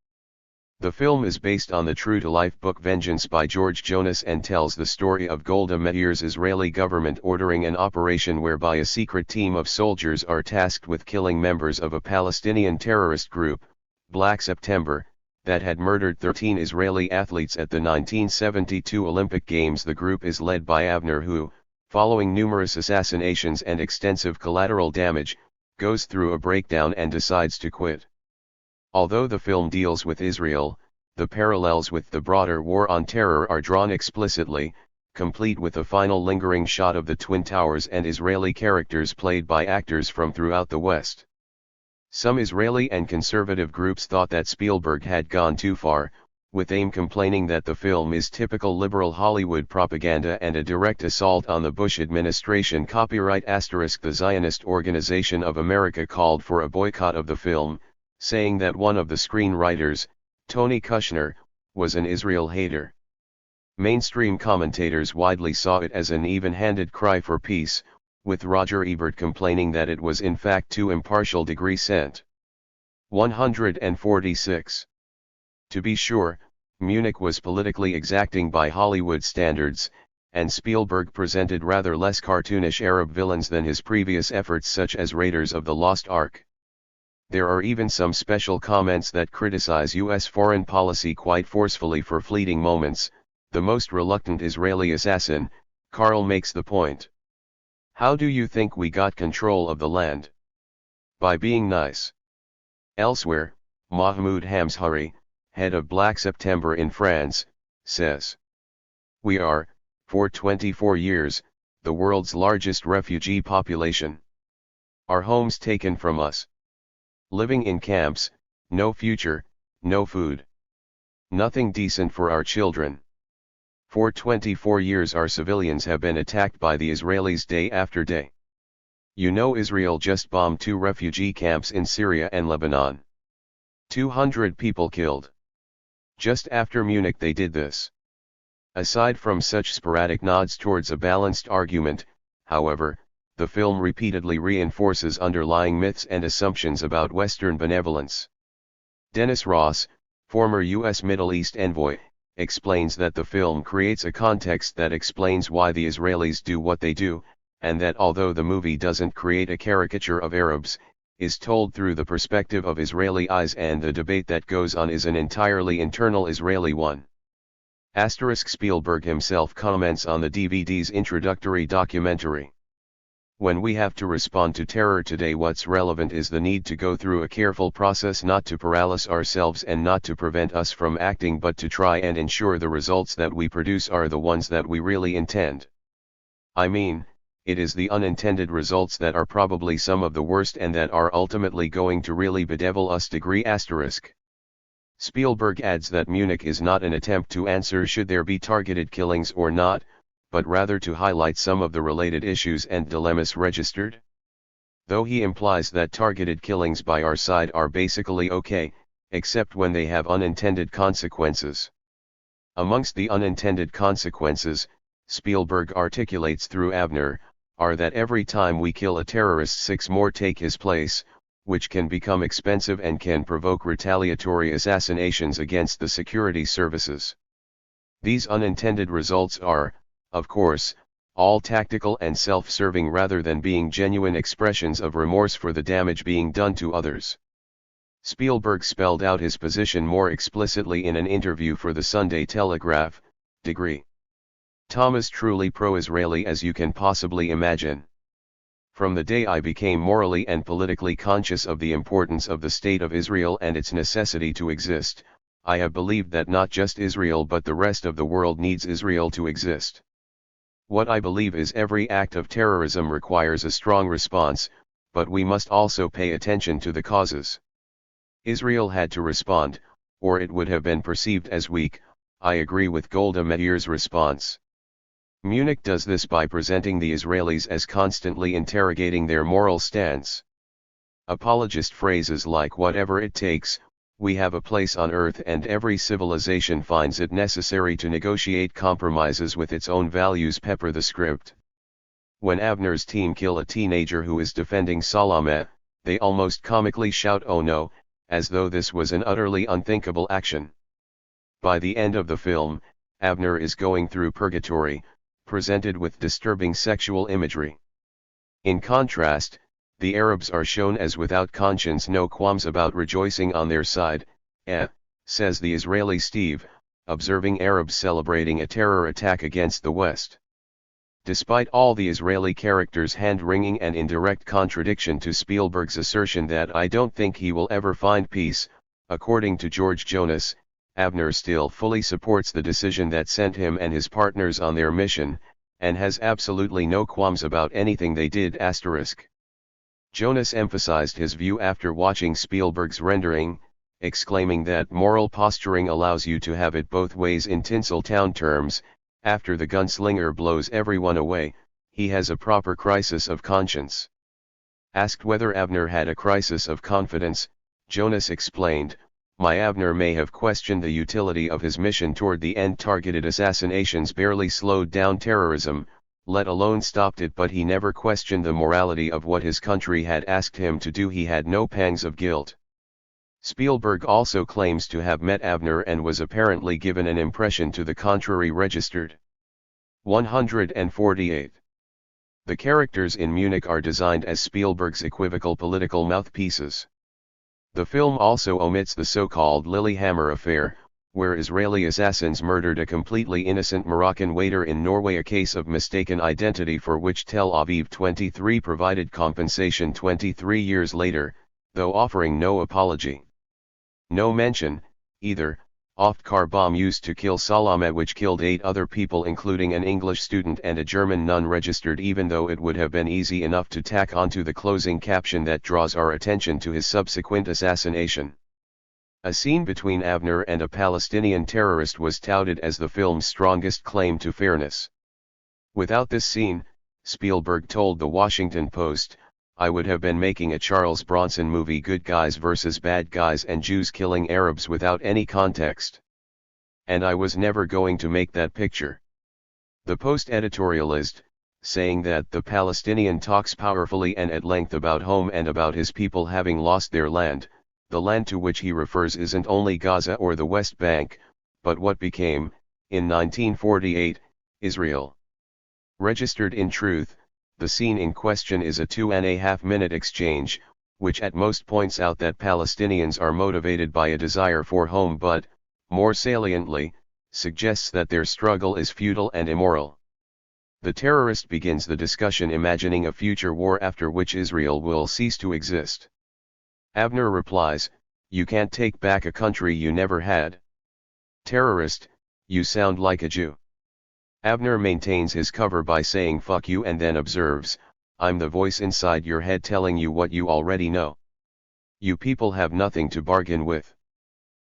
The film is based on the true-to-life book Vengeance by George Jonas and tells the story of Golda Meir's Israeli government ordering an operation whereby a secret team of soldiers are tasked with killing members of a Palestinian terrorist group, Black September, that had murdered 13 Israeli athletes at the 1972 Olympic Games. The group is led by Avner, who, following numerous assassinations and extensive collateral damage, goes through a breakdown and decides to quit. Although the film deals with Israel, the parallels with the broader war on terror are drawn explicitly, complete with a final lingering shot of the Twin Towers and Israeli characters played by actors from throughout the West. Some Israeli and conservative groups thought that Spielberg had gone too far, with AIM complaining that the film is typical liberal Hollywood propaganda and a direct assault on the Bush administration. Copyright *. The Zionist Organization of America called for a boycott of the film, saying that one of the screenwriters, Tony Kushner, was an Israel hater. Mainstream commentators widely saw it as an even-handed cry for peace, with Roger Ebert complaining that it was in fact too impartial. Cent. 146. To be sure, Munich was politically exacting by Hollywood standards, and Spielberg presented rather less cartoonish Arab villains than his previous efforts such as Raiders of the Lost Ark. There are even some special comments that criticize U.S. foreign policy quite forcefully for fleeting moments. The most reluctant Israeli assassin, Karl, makes the point. How do you think we got control of the land? By being nice. Elsewhere, Mahmoud Hamzhari, head of Black September in France, says, "We are, for 24 years, the world's largest refugee population. Our homes taken from us. Living in camps, no future, no food. Nothing decent for our children. For 24 years our civilians have been attacked by the Israelis day after day. You know Israel just bombed 2 refugee camps in Syria and Lebanon. 200 people killed. Just after Munich they did this. Aside from such sporadic nods towards a balanced argument, however, the film repeatedly reinforces underlying myths and assumptions about Western benevolence. Dennis Ross, former U.S. Middle East envoy, explains that the film creates a context that explains why the Israelis do what they do, and that although the movie doesn't create a caricature of Arabs, is told through the perspective of Israeli eyes, and the debate that goes on is an entirely internal Israeli one. Spielberg himself comments on the DVD's introductory documentary. When we have to respond to terror today, what's relevant is the need to go through a careful process, not to paralyze ourselves and not to prevent us from acting, but to try and ensure the results that we produce are the ones that we really intend. I mean, it is the unintended results that are probably some of the worst and that are ultimately going to really bedevil us. Spielberg adds that Munich is not an attempt to answer should there be targeted killings or not, but rather to highlight some of the related issues and dilemmas registered. Though he implies that targeted killings by our side are basically okay, except when they have unintended consequences. Amongst the unintended consequences, Spielberg articulates through Avner, are that every time we kill a terrorist 6 more take his place, which can become expensive and can provoke retaliatory assassinations against the security services. These unintended results are, of course, all tactical and self-serving rather than being genuine expressions of remorse for the damage being done to others. Spielberg spelled out his position more explicitly in an interview for the Sunday Telegraph. Tom is truly pro-Israeli as you can possibly imagine. From the day I became morally and politically conscious of the importance of the State of Israel and its necessity to exist, I have believed that not just Israel but the rest of the world needs Israel to exist. What I believe is every act of terrorism requires a strong response, but we must also pay attention to the causes. Israel had to respond, or it would have been perceived as weak. I agree with Golda Meir's response. Munich does this by presenting the Israelis as constantly interrogating their moral stance. Apologist phrases like "whatever it takes," "we have a place on earth," and "every civilization finds it necessary to negotiate compromises with its own values" pepper the script. When Avner's team kill a teenager who is defending Salameh, they almost comically shout "oh no," as though this was an utterly unthinkable action. By the end of the film, Avner is going through purgatory, presented with disturbing sexual imagery. In contrast, the Arabs are shown as without conscience, no qualms about rejoicing on their side, says the Israeli Steve, observing Arabs celebrating a terror attack against the West. Despite all the Israeli characters' hand-wringing and in direct contradiction to Spielberg's assertion that I don't think he will ever find peace, according to George Jonas, Avner still fully supports the decision that sent him and his partners on their mission, and has absolutely no qualms about anything they did. Jonas emphasized his view after watching Spielberg's rendering, exclaiming that moral posturing allows you to have it both ways. In Tinseltown terms, after the gunslinger blows everyone away, he has a proper crisis of conscience. Asked whether Avner had a crisis of confidence, Jonas explained, "My Avner may have questioned the utility of his mission toward the end. Targeted assassinations barely slowed down terrorism, let alone stopped it, but he never questioned the morality of what his country had asked him to do. He had no pangs of guilt." Spielberg also claims to have met Avner and was apparently given an impression to the contrary registered. 148. The characters in Munich are designed as Spielberg's equivocal political mouthpieces. The film also omits the so-called Lillehammer affair, where Israeli assassins murdered a completely innocent Moroccan waiter in Norway, a case of mistaken identity for which Tel Aviv 23 provided compensation 23 years later, though offering no apology. No mention, either, of car bomb used to kill Salameh, which killed 8 other people including an English student and a German nun registered, even though it would have been easy enough to tack onto the closing caption that draws our attention to his subsequent assassination. A scene between Avner and a Palestinian terrorist was touted as the film's strongest claim to fairness. Without this scene, Spielberg told the Washington Post, I would have been making a Charles Bronson movie, good guys versus bad guys and Jews killing Arabs without any context. And I was never going to make that picture. The Post editorialist, saying that the Palestinian talks powerfully and at length about home and about his people having lost their land, the land to which he refers isn't only Gaza or the West Bank, but what became, in 1948, Israel. Registered in Truth, the scene in question is a 2.5-minute exchange, which at most points out that Palestinians are motivated by a desire for home but, more saliently, suggests that their struggle is futile and immoral. The terrorist begins the discussion imagining a future war after which Israel will cease to exist. Abner replies, "You can't take back a country you never had." Terrorist, "You sound like a Jew." Abner maintains his cover by saying "fuck you" and then observes, "I'm the voice inside your head telling you what you already know. You people have nothing to bargain with.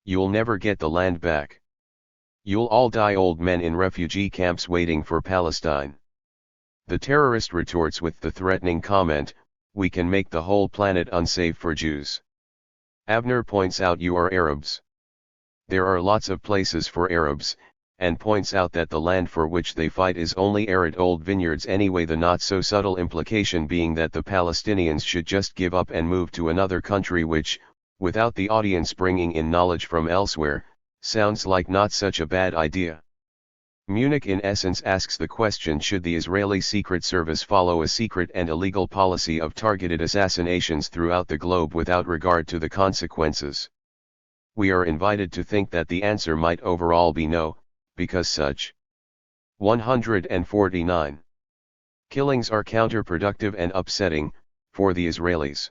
You'll never get the land back. You'll all die old men in refugee camps waiting for Palestine." The terrorist retorts with the threatening comment, "We can make the whole planet unsafe for Jews." Abner points out, "You are Arabs. There are lots of places for Arabs," and points out that the land for which they fight is only arid old vineyards anyway, the not so subtle implication being that the Palestinians should just give up and move to another country, which, without the audience bringing in knowledge from elsewhere, sounds like not such a bad idea. Munich in essence asks the question, should the Israeli Secret Service follow a secret and illegal policy of targeted assassinations throughout the globe without regard to the consequences? We are invited to think that the answer might overall be no, because such 149 killings are counterproductive and upsetting for the Israelis.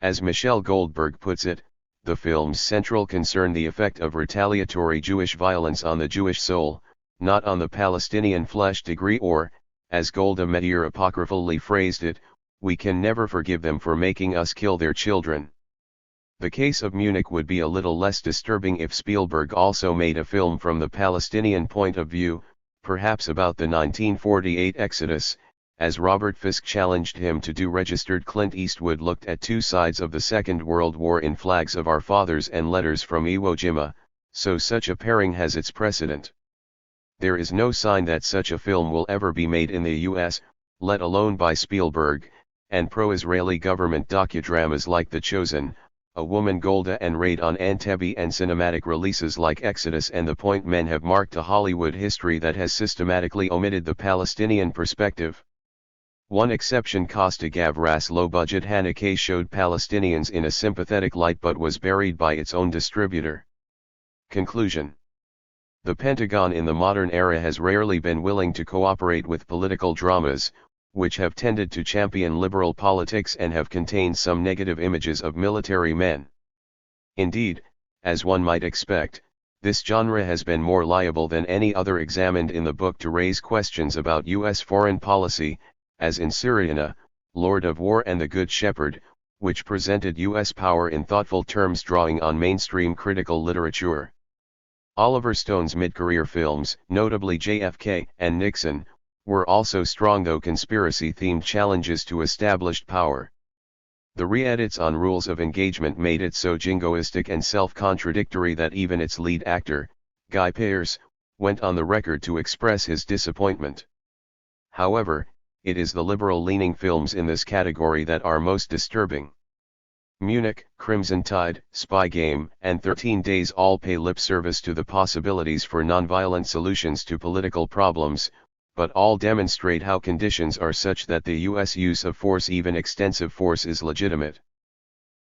As Michelle Goldberg puts it, the film's central concern the effect of retaliatory Jewish violence on the Jewish soul, not on the Palestinian flesh degree, or, as Golda Meir apocryphally phrased it, "We can never forgive them for making us kill their children." The case of Munich would be a little less disturbing if Spielberg also made a film from the Palestinian point of view, perhaps about the 1948 Exodus, as Robert Fisk challenged him to do. Registered Clint Eastwood looked at two sides of the Second World War in Flags of Our Fathers and Letters from Iwo Jima, so such a pairing has its precedent. There is no sign that such a film will ever be made in the US, let alone by Spielberg, and pro-Israeli government docudramas like The Chosen, A Woman, Golda and Raid on Entebbe, and cinematic releases like Exodus and The Point Men have marked a Hollywood history that has systematically omitted the Palestinian perspective. One exception, Costa Gavras' low-budget Haneke, showed Palestinians in a sympathetic light but was buried by its own distributor. Conclusion. The Pentagon in the modern era has rarely been willing to cooperate with political dramas, which have tended to champion liberal politics and have contained some negative images of military men. Indeed, as one might expect, this genre has been more liable than any other examined in the book to raise questions about U.S. foreign policy, as in Syriana, Lord of War and The Good Shepherd, which presented U.S. power in thoughtful terms drawing on mainstream critical literature. Oliver Stone's mid-career films, notably JFK and Nixon, were also strong though conspiracy-themed challenges to established power. The re-edits on Rules of Engagement made it so jingoistic and self-contradictory that even its lead actor, Guy Pearce, went on the record to express his disappointment. However, it is the liberal-leaning films in this category that are most disturbing. Munich, Crimson Tide, Spy Game, and 13 Days all pay lip service to the possibilities for nonviolent solutions to political problems, but all demonstrate how conditions are such that the U.S. use of force, even extensive force, is legitimate.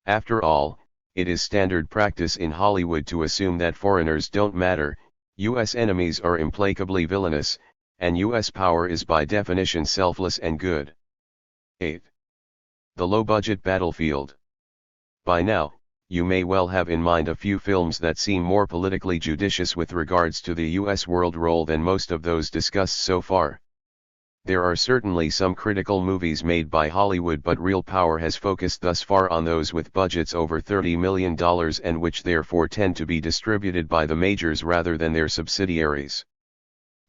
After all, it is standard practice in Hollywood to assume that foreigners don't matter, U.S. enemies are implacably villainous, and U.S. power is by definition selfless and good. 8. The low-budget battlefield. By now, you may well have in mind a few films that seem more politically judicious with regards to the U.S. world role than most of those discussed so far. There are certainly some critical movies made by Hollywood, but real power has focused thus far on those with budgets over $30 million and which therefore tend to be distributed by the majors rather than their subsidiaries.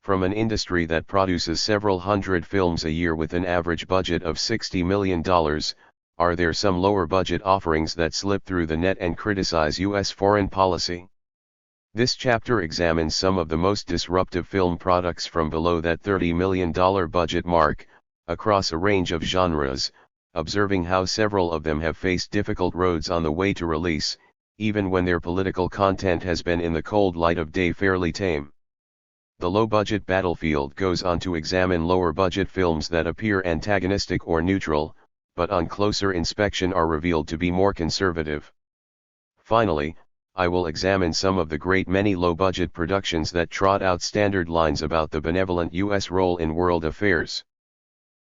From an industry that produces several hundred films a year with an average budget of $60 million, are there some lower budget offerings that slip through the net and criticize U.S. foreign policy? This chapter examines some of the most disruptive film products from below that $30 million budget mark, across a range of genres, observing how several of them have faced difficult roads on the way to release, even when their political content has been in the cold light of day fairly tame. The low-budget battlefield goes on to examine lower-budget films that appear antagonistic or neutral, but on closer inspection are revealed to be more conservative. Finally, I will examine some of the great many low-budget productions that trot out standard lines about the benevolent U.S. role in world affairs.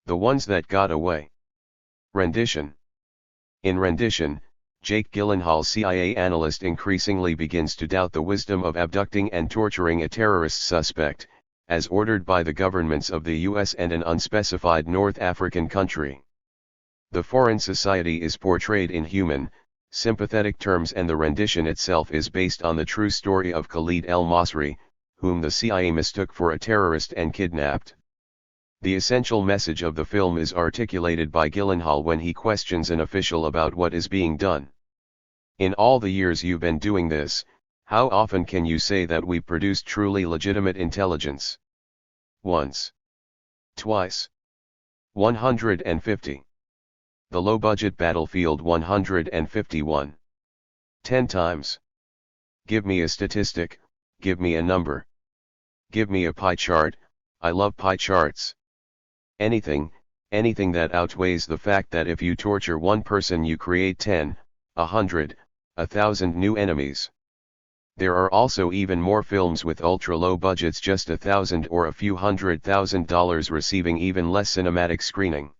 The ones that got away. Rendition. In Rendition, Jake Gyllenhaal, CIA analyst, increasingly begins to doubt the wisdom of abducting and torturing a terrorist suspect, as ordered by the governments of the US and an unspecified North African country. The foreign society is portrayed in human, sympathetic terms, and the rendition itself is based on the true story of Khalid el-Masri, whom the CIA mistook for a terrorist and kidnapped. The essential message of the film is articulated by Gyllenhaal when he questions an official about what is being done. In all the years you've been doing this, how often can you say that we produced truly legitimate intelligence? Once. Twice. 150. The low-budget battlefield 151. 10 times. Give me a statistic, give me a number. Give me a pie chart, I love pie charts. Anything that outweighs the fact that if you torture one person you create 10, 100, 1,000 new enemies. There are also even more films with ultra-low budgets, just $1,000 or a few $100,000, receiving even less cinematic screening.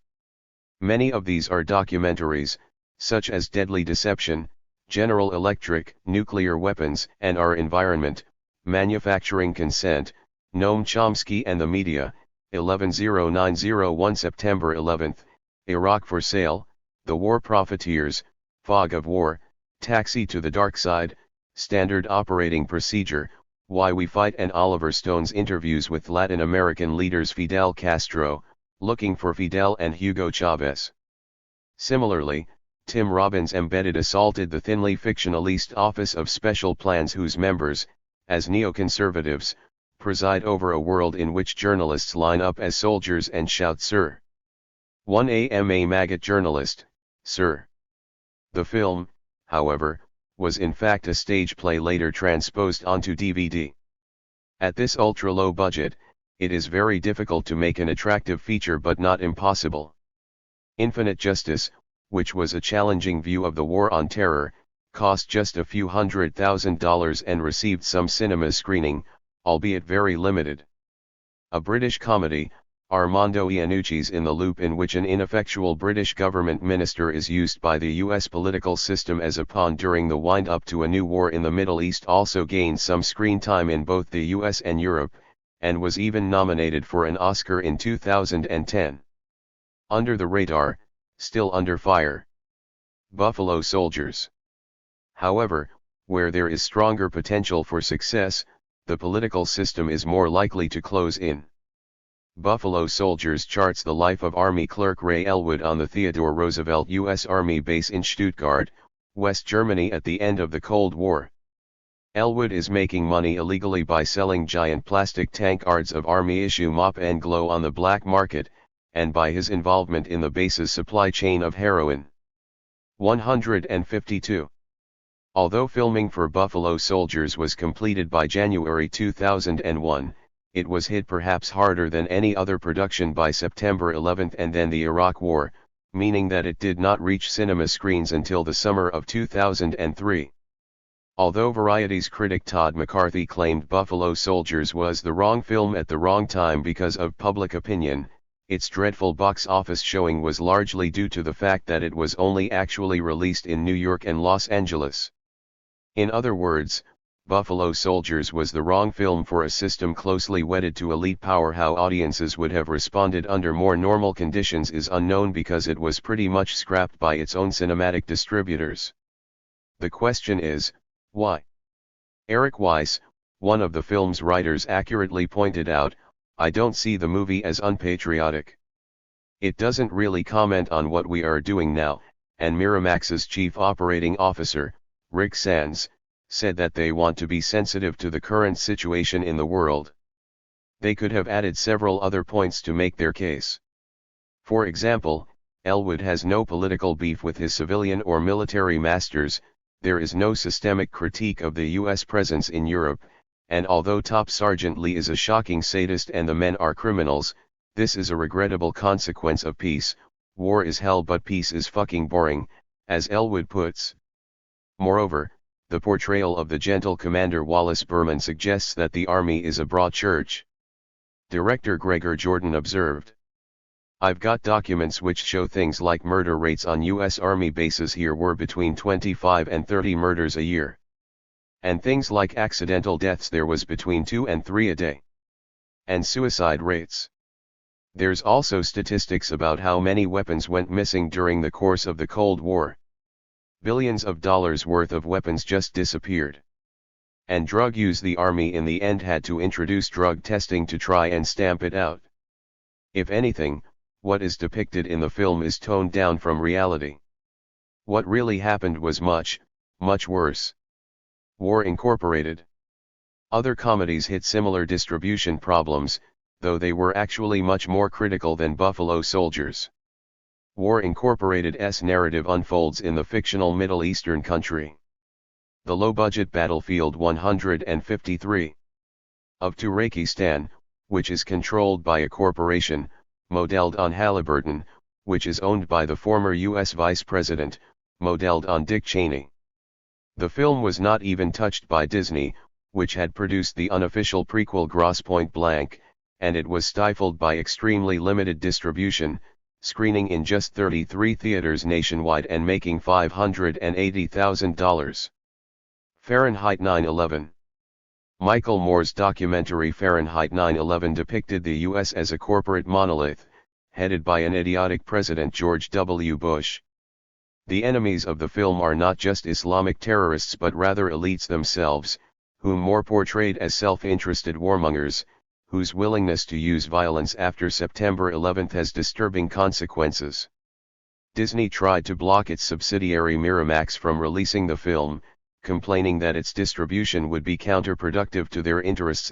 Many of these are documentaries, such as Deadly Deception, General Electric, Nuclear Weapons and Our Environment, Manufacturing Consent, Noam Chomsky and the Media, 11/09/01 September 11, Iraq for Sale, The War Profiteers, Fog of War, Taxi to the Dark Side, Standard Operating Procedure, Why We Fight, and Oliver Stone's interviews with Latin American leaders Fidel Castro, Looking for Fidel and Hugo Chavez. Similarly, Tim Robbins' Embedded assaulted the thinly fictionalist Office of Special Plans, whose members, as neoconservatives, preside over a world in which journalists line up as soldiers and shout, "Sir." One AMA maggot journalist, "Sir." The film, however, was in fact a stage play later transposed onto DVD. At this ultra-low budget, it is very difficult to make an attractive feature, but not impossible. Infinite Justice, which was a challenging view of the War on Terror, cost just a few $100,000 and received some cinema screening, albeit very limited. A British comedy, Armando Iannucci's In the Loop, in which an ineffectual British government minister is used by the US political system as a pawn during the wind-up to a new war in the Middle East, also gained some screen time in both the US and Europe, and was even nominated for an Oscar in 2010. Under the radar, still under fire. Buffalo Soldiers. However, where there is stronger potential for success, the political system is more likely to close in. Buffalo Soldiers charts the life of Army clerk Ray Elwood on the Theodore Roosevelt U.S. Army base in Stuttgart, West Germany at the end of the Cold War. Elwood is making money illegally by selling giant plastic tank cards of Army issue Mop and Glow on the black market, and by his involvement in the base's supply chain of heroin. 152. Although filming for Buffalo Soldiers was completed by January 2001, it was hit perhaps harder than any other production by September 11 and then the Iraq War, meaning that it did not reach cinema screens until the summer of 2003. Although Variety's critic Todd McCarthy claimed Buffalo Soldiers was the wrong film at the wrong time because of public opinion, its dreadful box office showing was largely due to the fact that it was only actually released in New York and Los Angeles. In other words, Buffalo Soldiers was the wrong film for a system closely wedded to elite power. How audiences would have responded under more normal conditions is unknown, because it was pretty much scrapped by its own cinematic distributors. The question is, why? Eric Weiss, one of the film's writers, accurately pointed out, I don't see the movie as unpatriotic. It doesn't really comment on what we are doing now, and Miramax's chief operating officer, Rick Sands, said that they want to be sensitive to the current situation in the world. They could have added several other points to make their case. For example, Elwood has no political beef with his civilian or military masters, there is no systemic critique of the US presence in Europe, and although Top Sergeant Lee is a shocking sadist and the men are criminals, this is a regrettable consequence of peace. War is hell but peace is fucking boring, as Elwood puts. Moreover, the portrayal of the gentle Commander Wallace Berman suggests that the Army is a broad church. Director Gregor Jordan observed, "I've got documents which show things like murder rates on US Army bases here were between 25 and 30 murders a year. And things like accidental deaths there was between 2 and 3 a day. And suicide rates. There's also statistics about how many weapons went missing during the course of the Cold War. Billions of dollars worth of weapons just disappeared. And drug use, the Army in the end had to introduce drug testing to try and stamp it out. If anything, what is depicted in the film is toned down from reality. What really happened was much, much worse." War Incorporated. Other comedies hit similar distribution problems, though they were actually much more critical than Buffalo Soldiers. War Incorporated's narrative unfolds in the fictional Middle Eastern country. The low-budget battlefield 153 of Turkestan, which is controlled by a corporation, modeled on Halliburton, which is owned by the former U.S. Vice President, modeled on Dick Cheney. The film was not even touched by Disney, which had produced the unofficial prequel Grosse Pointe Blank, and it was stifled by extremely limited distribution, screening in just 33 theaters nationwide and making $580,000. Fahrenheit 9/11. Michael Moore's documentary Fahrenheit 9/11 depicted the U.S. as a corporate monolith, headed by an idiotic President George W. Bush. The enemies of the film are not just Islamic terrorists but rather elites themselves, whom Moore portrayed as self-interested warmongers, whose willingness to use violence after September 11 has disturbing consequences. Disney tried to block its subsidiary Miramax from releasing the film, complaining that its distribution would be counterproductive to their interests.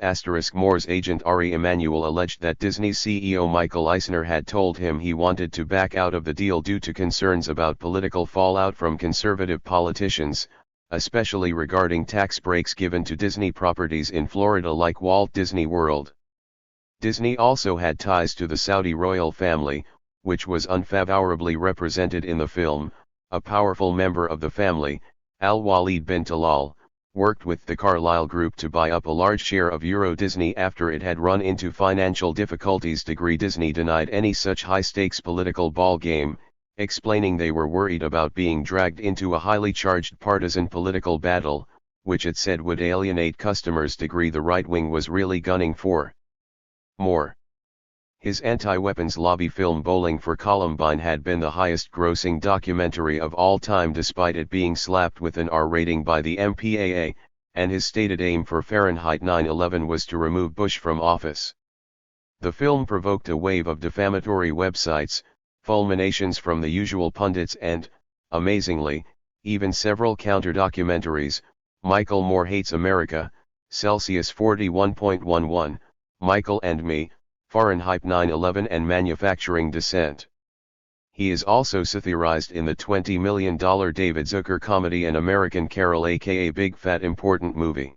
Moore's agent Ari Emanuel alleged that Disney's CEO Michael Eisner had told him he wanted to back out of the deal due to concerns about political fallout from conservative politicians, especially regarding tax breaks given to Disney properties in Florida like Walt Disney World. Disney also had ties to the Saudi royal family, which was unfavorably represented in the film. A powerful member of the family, Al-Walid bin Talal, worked with the Carlyle Group to buy up a large share of Euro Disney after it had run into financial difficulties. Disney denied any such high-stakes political ball game, explaining they were worried about being dragged into a highly charged partisan political battle, which it said would alienate customers. The right wing was really gunning for more. His anti-weapons lobby film Bowling for Columbine had been the highest-grossing documentary of all time despite it being slapped with an R rating by the MPAA, and his stated aim for Fahrenheit 9/11 was to remove Bush from office. The film provoked a wave of defamatory websites, fulminations from the usual pundits and, amazingly, even several counter-documentaries. Michael Moore Hates America, Celsius 41.11, Michael and Me, Fahrenheit 9/11 and Manufacturing Dissent. He is also satirized in the $20 million David Zucker comedy An American Carol aka Big Fat Important Movie.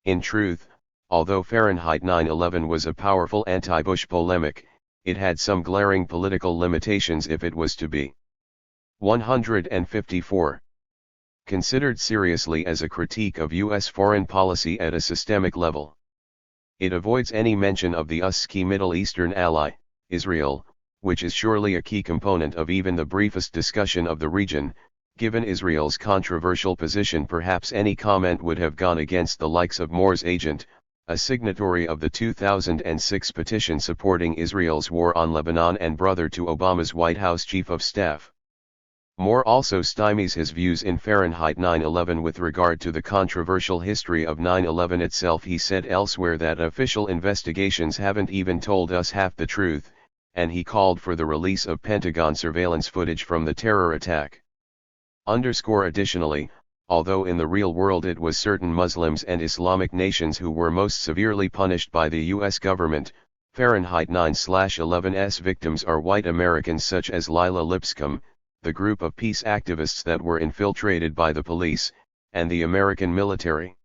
In truth, although Fahrenheit 9/11 was a powerful anti-Bush polemic, it had some glaring political limitations if it was to be 154. Considered seriously as a critique of U.S. foreign policy at a systemic level. It avoids any mention of the US's key Middle Eastern ally, Israel, which is surely a key component of even the briefest discussion of the region. Given Israel's controversial position, perhaps any comment would have gone against the likes of Moore's agent, a signatory of the 2006 petition supporting Israel's war on Lebanon and brother to Obama's White House Chief of Staff. Moore also stymies his views in Fahrenheit 9/11 with regard to the controversial history of 9/11 itself. He said elsewhere that official investigations haven't even told us half the truth, and he called for the release of Pentagon surveillance footage from the terror attack. Additionally, although in the real world it was certain Muslims and Islamic nations who were most severely punished by the U.S. government, Fahrenheit 9/11's victims are white Americans such as Lila Lipscomb, the group of peace activists that were infiltrated by the police, and the American military.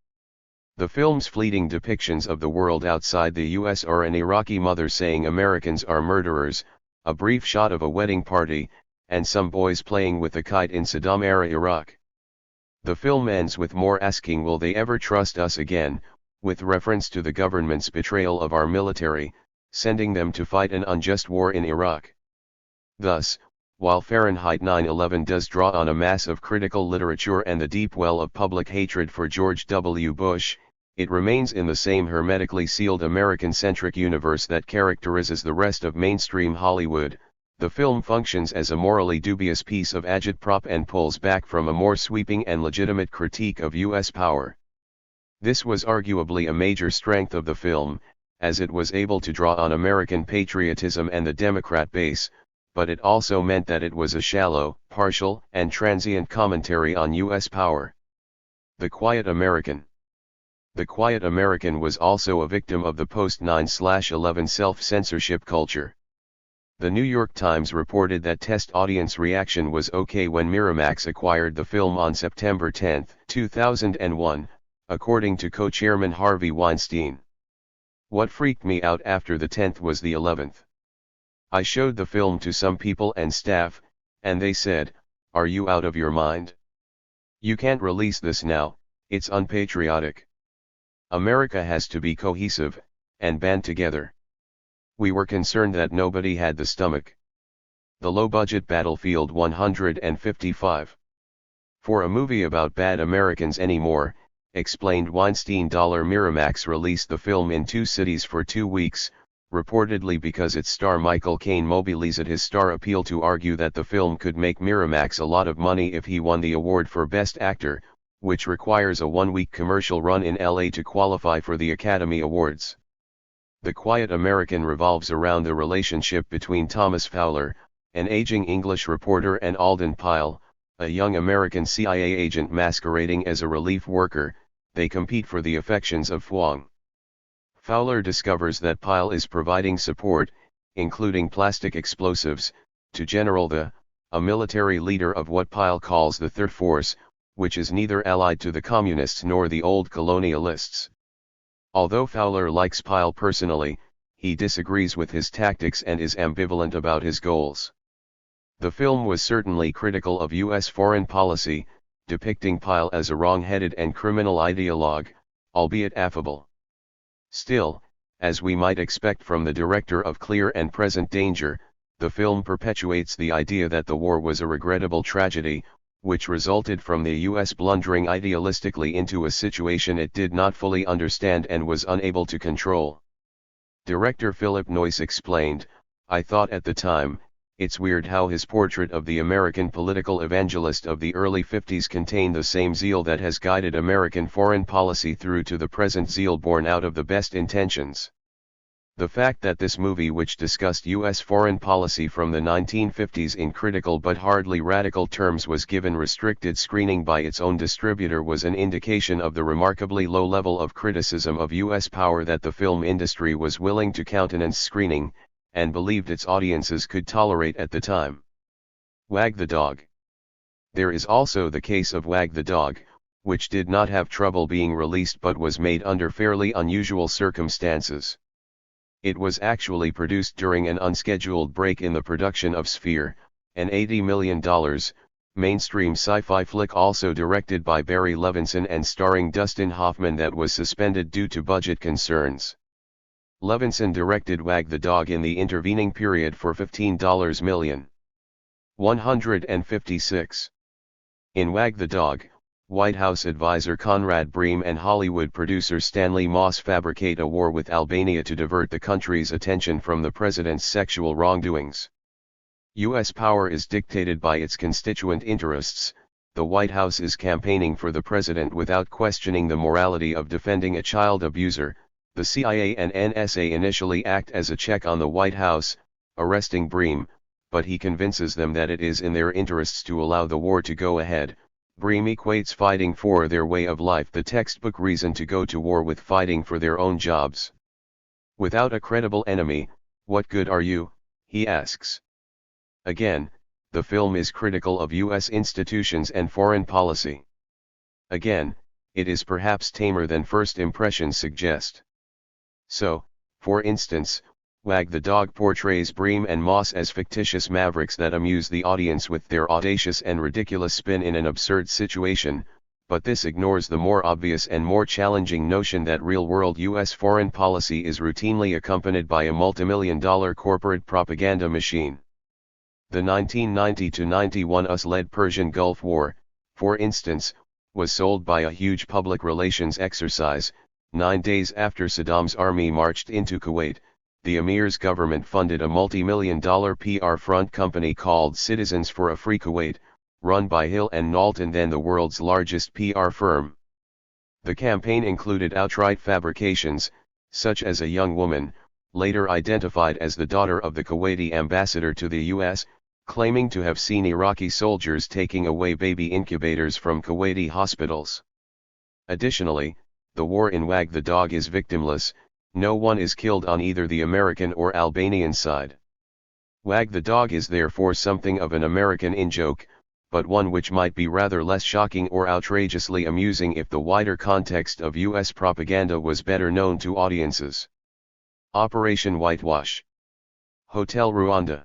The film's fleeting depictions of the world outside the U.S. are an Iraqi mother saying Americans are murderers, a brief shot of a wedding party, and some boys playing with a kite in Saddam-era Iraq. The film ends with Moore asking, "Will they ever trust us again?" with reference to the government's betrayal of our military, sending them to fight an unjust war in Iraq. Thus, while Fahrenheit 9/11 does draw on a mass of critical literature and the deep well of public hatred for George W. Bush, it remains in the same hermetically sealed American-centric universe that characterizes the rest of mainstream Hollywood. The film functions as a morally dubious piece of agitprop and pulls back from a more sweeping and legitimate critique of U.S. power. This was arguably a major strength of the film, as it was able to draw on American patriotism and the Democrat base, but it also meant that it was a shallow, partial, and transient commentary on U.S. power. The Quiet American. The Quiet American was also a victim of the post-9/11 self-censorship culture. The New York Times reported that test audience reaction was okay when Miramax acquired the film on September 10, 2001, according to co-chairman Harvey Weinstein. "What freaked me out after the 10th was the 11th. I showed the film to some people and staff, and they said, 'Are you out of your mind? You can't release this now, it's unpatriotic. America has to be cohesive, and band together.' We were concerned that nobody had the stomach." The low-budget Battlefield 155. "For a movie about bad Americans anymore," explained Weinstein. Miramax released the film in 2 cities for 2 weeks, reportedly because its star Michael Caine mobilized his star appeal to argue that the film could make Miramax a lot of money if he won the award for Best Actor, which requires a 1-week commercial run in LA to qualify for the Academy Awards. The Quiet American revolves around the relationship between Thomas Fowler, an aging English reporter, and Alden Pyle, a young American CIA agent masquerading as a relief worker. They compete for the affections of Fwang. Fowler discovers that Pyle is providing support, including plastic explosives, to General The, a military leader of what Pyle calls the Third Force, which is neither allied to the Communists nor the old colonialists. Although Fowler likes Pyle personally, he disagrees with his tactics and is ambivalent about his goals. The film was certainly critical of U.S. foreign policy, depicting Pyle as a wrong-headed and criminal ideologue, albeit affable. Still, as we might expect from the director of Clear and Present Danger, the film perpetuates the idea that the war was a regrettable tragedy, which resulted from the U.S. blundering idealistically into a situation it did not fully understand and was unable to control. Director Philip Noyce explained, "I thought at the time, it's weird how his portrait of the American political evangelist of the early 50s contained the same zeal that has guided American foreign policy through to the present, zeal born out of the best intentions. The fact that this movie, which discussed U.S. foreign policy from the 1950s in critical but hardly radical terms, was given restricted screening by its own distributor was an indication of the remarkably low level of criticism of U.S. power that the film industry was willing to countenance screening, and believed its audiences could tolerate at the time." Wag the Dog. There is also the case of Wag the Dog, which did not have trouble being released but was made under fairly unusual circumstances. It was actually produced during an unscheduled break in the production of Sphere, an $80 million, mainstream sci-fi flick also directed by Barry Levinson and starring Dustin Hoffman that was suspended due to budget concerns. Levinson directed Wag the Dog in the intervening period for $15 million. 156. In Wag the Dog, White House advisor Conrad Bream and Hollywood producer Stanley Moss fabricate a war with Albania to divert the country's attention from the president's sexual wrongdoings. U.S. power is dictated by its constituent interests. The White House is campaigning for the president without questioning the morality of defending a child abuser. The CIA and NSA initially act as a check on the White House, arresting Bream, but he convinces them that it is in their interests to allow the war to go ahead. Bream equates fighting for their way of life, the textbook reason to go to war, with fighting for their own jobs. Without a credible enemy, what good are you? He asks. Again, the film is critical of U.S. institutions and foreign policy. Again, it is perhaps tamer than first impressions suggest. So, for instance, Wag the Dog portrays Bream and Moss as fictitious mavericks that amuse the audience with their audacious and ridiculous spin in an absurd situation, but this ignores the more obvious and more challenging notion that real-world U.S. foreign policy is routinely accompanied by a multimillion-dollar corporate propaganda machine. The 1990-91 US-led Persian Gulf War, for instance, was sold by a huge public relations exercise. 9 days after Saddam's army marched into Kuwait, the Emir's government funded a multi-million-dollar PR front company called Citizens for a Free Kuwait, run by Hill and Knowlton, then the world's largest PR firm. The campaign included outright fabrications, such as a young woman, later identified as the daughter of the Kuwaiti ambassador to the U.S., claiming to have seen Iraqi soldiers taking away baby incubators from Kuwaiti hospitals. Additionally, the war in Wag the Dog is victimless. No one is killed on either the American or Albanian side. Wag the Dog is therefore something of an American in-joke, but one which might be rather less shocking or outrageously amusing if the wider context of U.S. propaganda was better known to audiences. Operation Whitewash. Hotel Rwanda.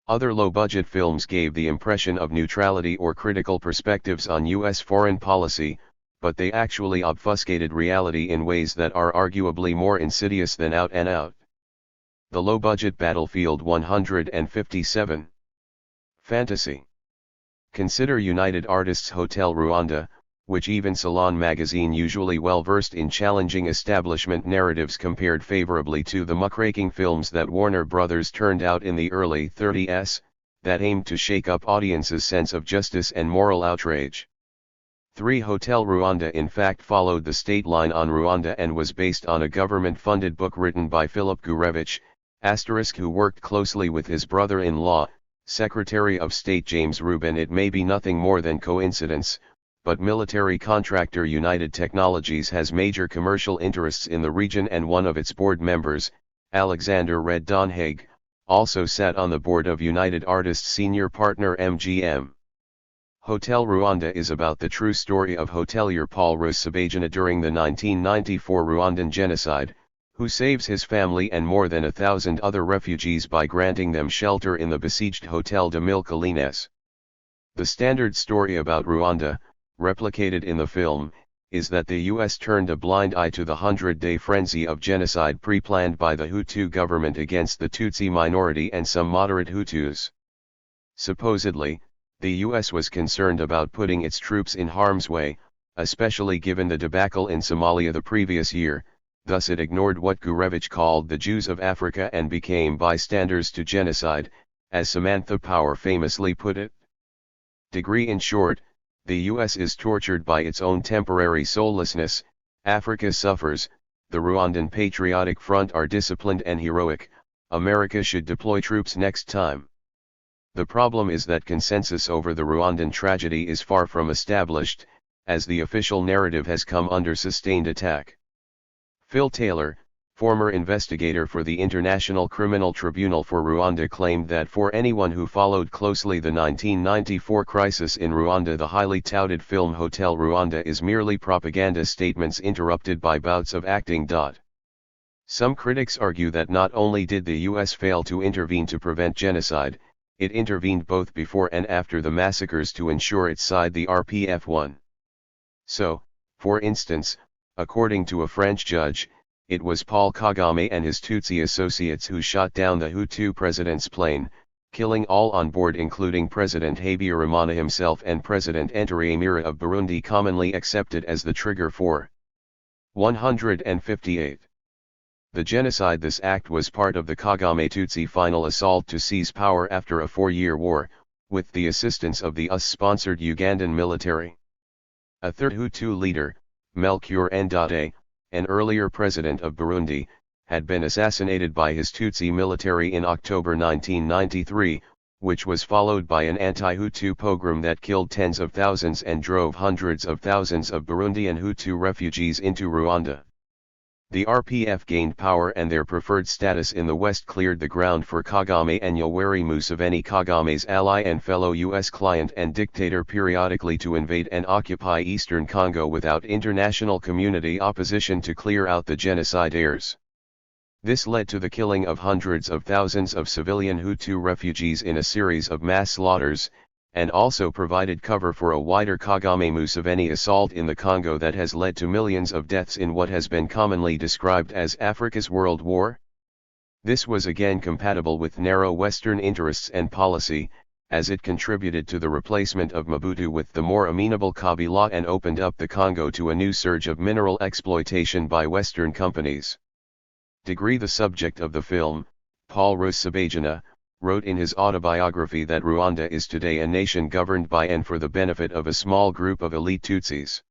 Other low-budget films gave the impression of neutrality or critical perspectives on U.S. foreign policy, but they actually obfuscated reality in ways that are arguably more insidious than Out and Out. The low-budget Battlefield 157. Fantasy. Consider United Artists' Hotel Rwanda, which even Salon magazine, usually well-versed in challenging establishment narratives, compared favorably to the muckraking films that Warner Brothers turned out in the early 30s, that aimed to shake up audiences' sense of justice and moral outrage. 3. Hotel Rwanda in fact followed the state line on Rwanda and was based on a government-funded book written by Philip Gurevich, who worked closely with his brother-in-law, Secretary of State James Rubin. It may be nothing more than coincidence, but military contractor United Technologies has major commercial interests in the region, and one of its board members, Alexander Red Donhaig, also sat on the board of United Artists' senior partner MGM. Hotel Rwanda is about the true story of hotelier Paul Rusesabagina during the 1994 Rwandan genocide, who saves his family and more than 1,000 other refugees by granting them shelter in the besieged Hotel de Mille Collines. The standard story about Rwanda, replicated in the film, is that the U.S. turned a blind eye to the 100-day frenzy of genocide pre-planned by the Hutu government against the Tutsi minority and some moderate Hutus. Supposedly, the U.S. was concerned about putting its troops in harm's way, especially given the debacle in Somalia the previous year, thus it ignored what Gurevich called the Jews of Africa and became bystanders to genocide, as Samantha Power famously put it. In short, the U.S. is tortured by its own temporary soullessness, Africa suffers, the Rwandan Patriotic Front are disciplined and heroic, America should deploy troops next time. The problem is that consensus over the Rwandan tragedy is far from established, as the official narrative has come under sustained attack. Phil Taylor, former investigator for the International Criminal Tribunal for Rwanda, claimed that for anyone who followed closely the 1994 crisis in Rwanda, the highly touted film Hotel Rwanda is merely propaganda statements interrupted by bouts of acting. Some critics argue that not only did the U.S. fail to intervene to prevent genocide, it intervened both before and after the massacres to ensure its side the RPF won. So, for instance, according to a French judge, it was Paul Kagame and his Tutsi associates who shot down the Hutu president's plane, killing all on board including President Habyarimana himself and President Ntaryamira of Burundi, commonly accepted as the trigger for 158. The genocide. This act was part of the Kagame Tutsi final assault to seize power after a 4-year war, with the assistance of the US-sponsored Ugandan military. A third Hutu leader, Melchior Ndadaye, an earlier president of Burundi, had been assassinated by his Tutsi military in October 1993, which was followed by an anti-Hutu pogrom that killed tens of thousands and drove hundreds of thousands of Burundian Hutu refugees into Rwanda. The RPF gained power, and their preferred status in the West cleared the ground for Kagame and Yoweri Museveni, Kagame's ally and fellow U.S. client and dictator, periodically to invade and occupy eastern Congo without international community opposition to clear out the genocidaires. This led to the killing of hundreds of thousands of civilian Hutu refugees in a series of mass slaughters, and also provided cover for a wider Kagame-Museveni assault in the Congo that has led to millions of deaths in what has been commonly described as Africa's World War. This was again compatible with narrow Western interests and policy, as it contributed to the replacement of Mobutu with the more amenable Kabila and opened up the Congo to a new surge of mineral exploitation by Western companies. The subject of the film, Paul Rusesabagina, wrote in his autobiography that Rwanda is today a nation governed by and for the benefit of a small group of elite Tutsis.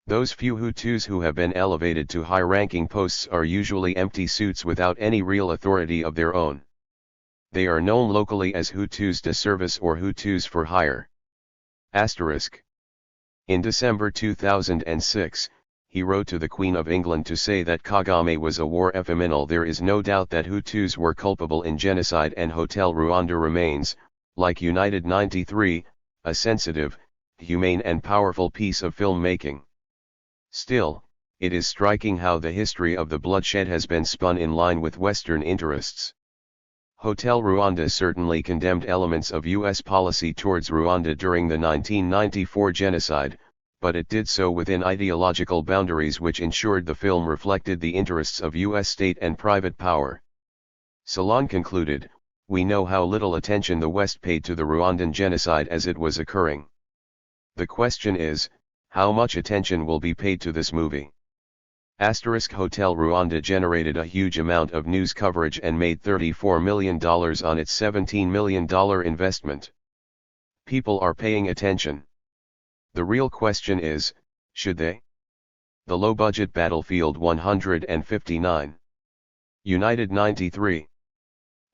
Those few Hutus who have been elevated to high-ranking posts are usually empty suits without any real authority of their own. They are known locally as Hutus de service or Hutus for hire. In December 2006, he wrote to the Queen of England to say that Kagame was a war criminal. There is no doubt that Hutus were culpable in genocide, and Hotel Rwanda remains, like United 93, a sensitive, humane and powerful piece of filmmaking. Still, it is striking how the history of the bloodshed has been spun in line with Western interests. Hotel Rwanda certainly condemned elements of U.S. policy towards Rwanda during the 1994 genocide, but it did so within ideological boundaries which ensured the film reflected the interests of U.S. state and private power. Salon concluded, "We know how little attention the West paid to the Rwandan genocide as it was occurring. The question is, how much attention will be paid to this movie?" Hotel Rwanda generated a huge amount of news coverage and made $34 million on its $17 million investment. People are paying attention. The real question is, should they? The low-budget Battlefield 159. United 93.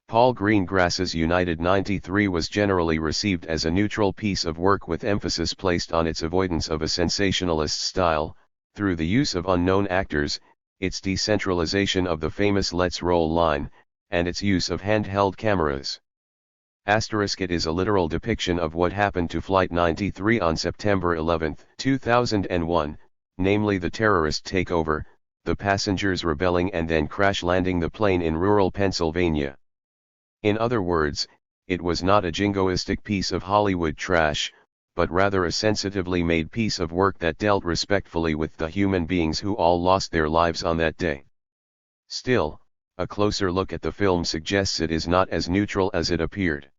Paul Greengrass's United 93 was generally received as a neutral piece of work with emphasis placed on its avoidance of a sensationalist style, through the use of unknown actors, its decentralization of the famous "let's roll" line, and its use of handheld cameras. It is a literal depiction of what happened to Flight 93 on September 11, 2001, namely the terrorist takeover, the passengers rebelling and then crash-landing the plane in rural Pennsylvania. In other words, it was not a jingoistic piece of Hollywood trash, but rather a sensitively made piece of work that dealt respectfully with the human beings who all lost their lives on that day. Still, a closer look at the film suggests it is not as neutral as it appeared.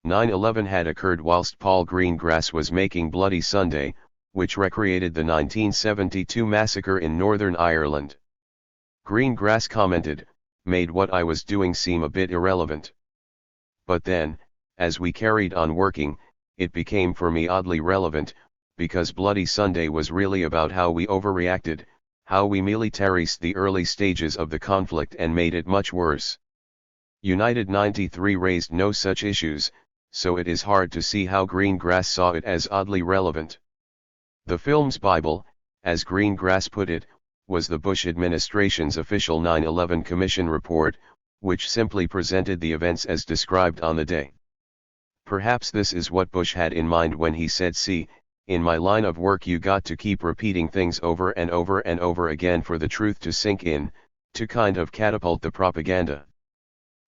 9/11 had occurred whilst Paul Greengrass was making Bloody Sunday, which recreated the 1972 massacre in Northern Ireland. Greengrass commented, "Made what I was doing seem a bit irrelevant. But then, as we carried on working, it became for me oddly relevant, because Bloody Sunday was really about how we overreacted, how we militarized the early stages of the conflict and made it much worse." United 93 raised no such issues, so it is hard to see how Greengrass saw it as oddly relevant. The film's Bible, as Greengrass put it, was the Bush administration's official 9/11 Commission report, which simply presented the events as described on the day. Perhaps this is what Bush had in mind when he said, "See, in my line of work you got to keep repeating things over and over and over again for the truth to sink in, to kind of catapult the propaganda."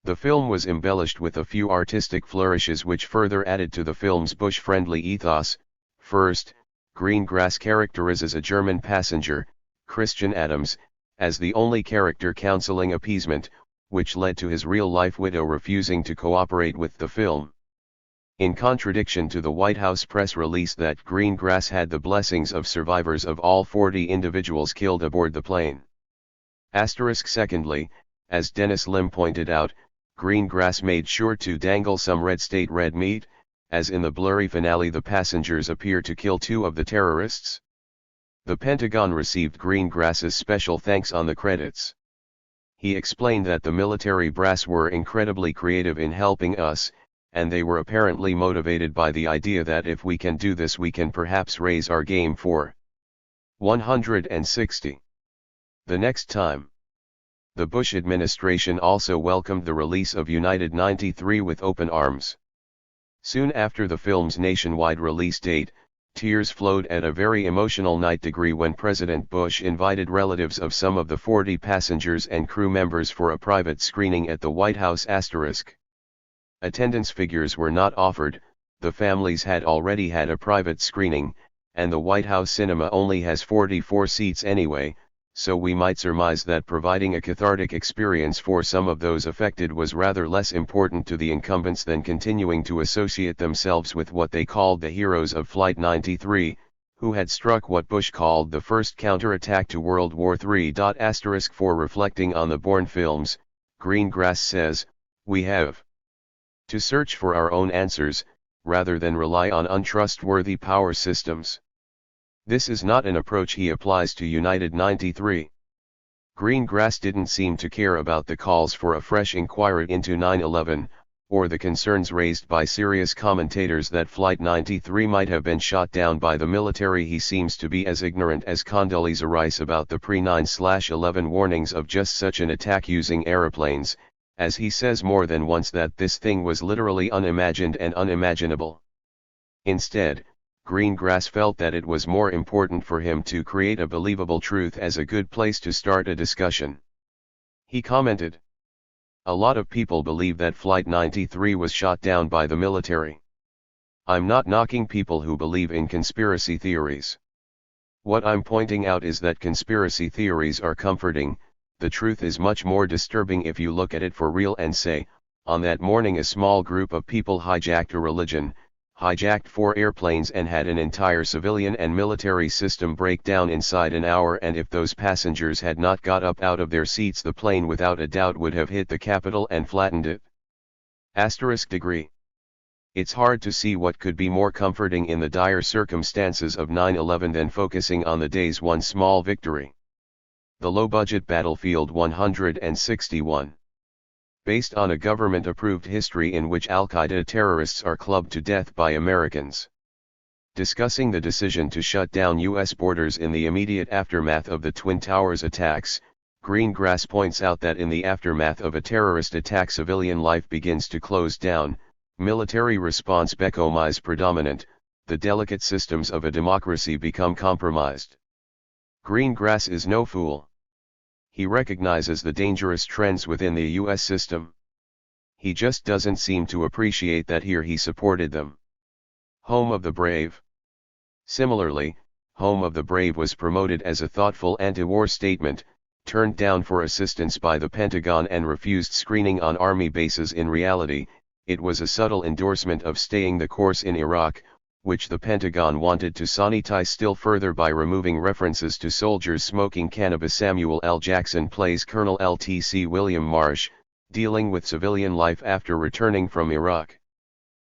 The film was embellished with a few artistic flourishes which further added to the film's Bush-friendly ethos. First, Greengrass characterizes a German passenger, Christian Adams, as the only character counseling appeasement, which led to his real-life widow refusing to cooperate with the film. In contradiction to the White House press release that Greengrass had the blessings of survivors of all 40 individuals killed aboard the plane. Secondly, as Dennis Lim pointed out, green grass made sure to dangle some red state red meat, as in the blurry finale the passengers appear to kill two of the terrorists. The Pentagon received green grass's special thanks on the credits. He explained that the military brass were incredibly creative in helping us, and they were apparently motivated by the idea that if we can do this we can perhaps raise our game for 160. The next time. The Bush administration also welcomed the release of United 93 with open arms. Soon after the film's nationwide release date, tears flowed at a very emotional 9th when President Bush invited relatives of some of the 40 passengers and crew members for a private screening at the White House. Attendance figures were not offered, the families had already had a private screening, and the White House cinema only has 44 seats anyway, so we might surmise that providing a cathartic experience for some of those affected was rather less important to the incumbents than continuing to associate themselves with what they called the heroes of Flight 93, who had struck what Bush called the first counterattack to World War III. For reflecting on the Bourne films, Greengrass says, "We have to search for our own answers, rather than rely on untrustworthy power systems." This is not an approach he applies to United 93. Greengrass didn't seem to care about the calls for a fresh inquiry into 9/11, or the concerns raised by serious commentators that Flight 93 might have been shot down by the military. He seems to be as ignorant as Condoleezza Rice about the pre-9/11 warnings of just such an attack using aeroplanes, as he says more than once that this thing was literally unimagined and unimaginable. Instead, Greengrass felt that it was more important for him to create a believable truth as a good place to start a discussion. He commented, "A lot of people believe that Flight 93 was shot down by the military. I'm not knocking people who believe in conspiracy theories. What I'm pointing out is that conspiracy theories are comforting. The truth is much more disturbing if you look at it for real and say, on that morning a small group of people hijacked a religion, hijacked 4 airplanes and had an entire civilian and military system break down inside an hour, and if those passengers had not got up out of their seats the plane without a doubt would have hit the Capitol and flattened it. *degree. It's hard to see what could be more comforting in the dire circumstances of 9/11 than focusing on the day's one small victory. The low-budget Battlefield 161. Based on a government-approved history in which Al-Qaeda terrorists are clubbed to death by Americans. Discussing the decision to shut down U.S. borders in the immediate aftermath of the Twin Towers attacks, Greengrass points out that in the aftermath of a terrorist attack civilian life begins to close down, military response becomes predominant, the delicate systems of a democracy become compromised. Greengrass is no fool. He recognizes the dangerous trends within the U.S. system. He just doesn't seem to appreciate that here he supported them. Home of the Brave. Similarly, Home of the Brave was promoted as a thoughtful anti-war statement, turned down for assistance by the Pentagon and refused screening on Army bases. In reality, it was a subtle endorsement of staying the course in Iraq, which the Pentagon wanted to sanitize still further by removing references to soldiers smoking cannabis. Samuel L. Jackson plays Colonel L.T.C. William Marsh, dealing with civilian life after returning from Iraq.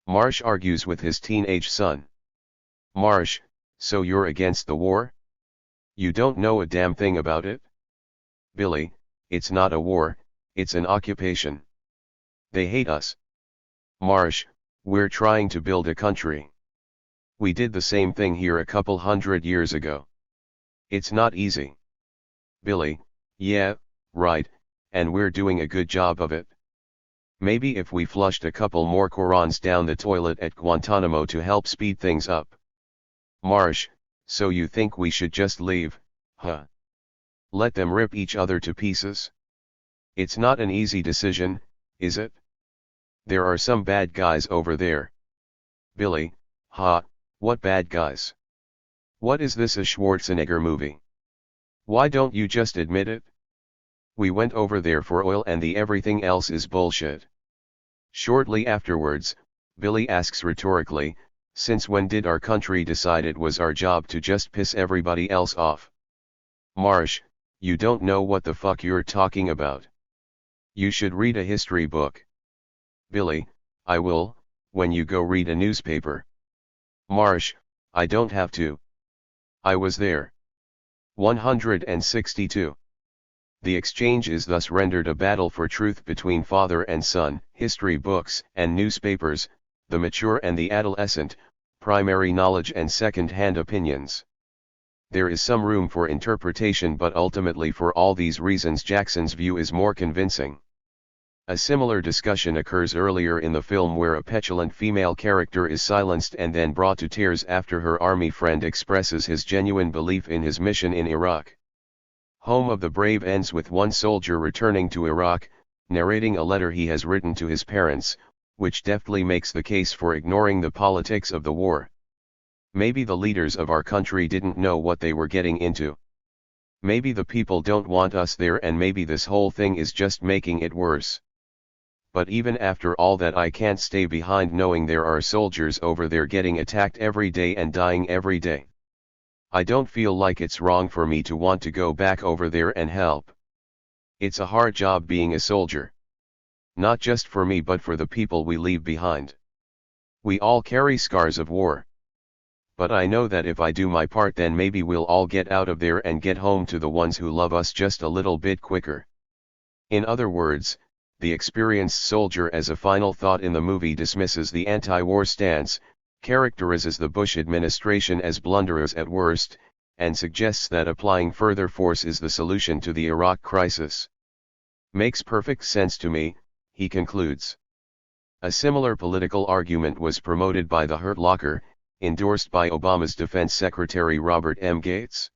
Marsh argues with his teenage son. Marsh, so you're against the war? You don't know a damn thing about it? Billy, it's not a war, it's an occupation. They hate us. Marsh, we're trying to build a country. We did the same thing here a couple hundred years ago. It's not easy. Billy, yeah, right, and we're doing a good job of it. Maybe if we flushed a couple more Qurans down the toilet at Guantanamo to help speed things up. Marsh, so you think we should just leave, huh? Let them rip each other to pieces? It's not an easy decision, is it? There are some bad guys over there. Billy, ha, what bad guys? What is this, a Schwarzenegger movie? Why don't you just admit it? We went over there for oil and the everything else is bullshit. Shortly afterwards, Billy asks rhetorically, since when did our country decide it was our job to just piss everybody else off? Marsh, You don't know what the fuck you're talking about. You should read a history book. Billy, I will, when you go read a newspaper. Marsh, I don't have to. I was there. 162. The exchange is thus rendered a battle for truth between father and son, history books and newspapers, the mature and the adolescent, primary knowledge and second-hand opinions. There is some room for interpretation, but ultimately for all these reasons Jackson's view is more convincing. A similar discussion occurs earlier in the film, where a petulant female character is silenced and then brought to tears after her army friend expresses his genuine belief in his mission in Iraq. Home of the Brave ends with one soldier returning to Iraq, narrating a letter he has written to his parents, which deftly makes the case for ignoring the politics of the war. Maybe the leaders of our country didn't know what they were getting into. Maybe the people don't want us there, and maybe this whole thing is just making it worse. But even after all that, I can't stay behind knowing there are soldiers over there getting attacked every day and dying every day. I don't feel like it's wrong for me to want to go back over there and help. It's a hard job being a soldier. Not just for me, but for the people we leave behind. We all carry scars of war. But I know that if I do my part, then maybe we'll all get out of there and get home to the ones who love us just a little bit quicker. In other words, the experienced soldier, as a final thought in the movie, dismisses the anti-war stance, characterizes the Bush administration as blunderers at worst, and suggests that applying further force is the solution to the Iraq crisis. Makes perfect sense to me, he concludes. A similar political argument was promoted by the Hurt Locker, endorsed by Obama's Defense Secretary Robert M. Gates.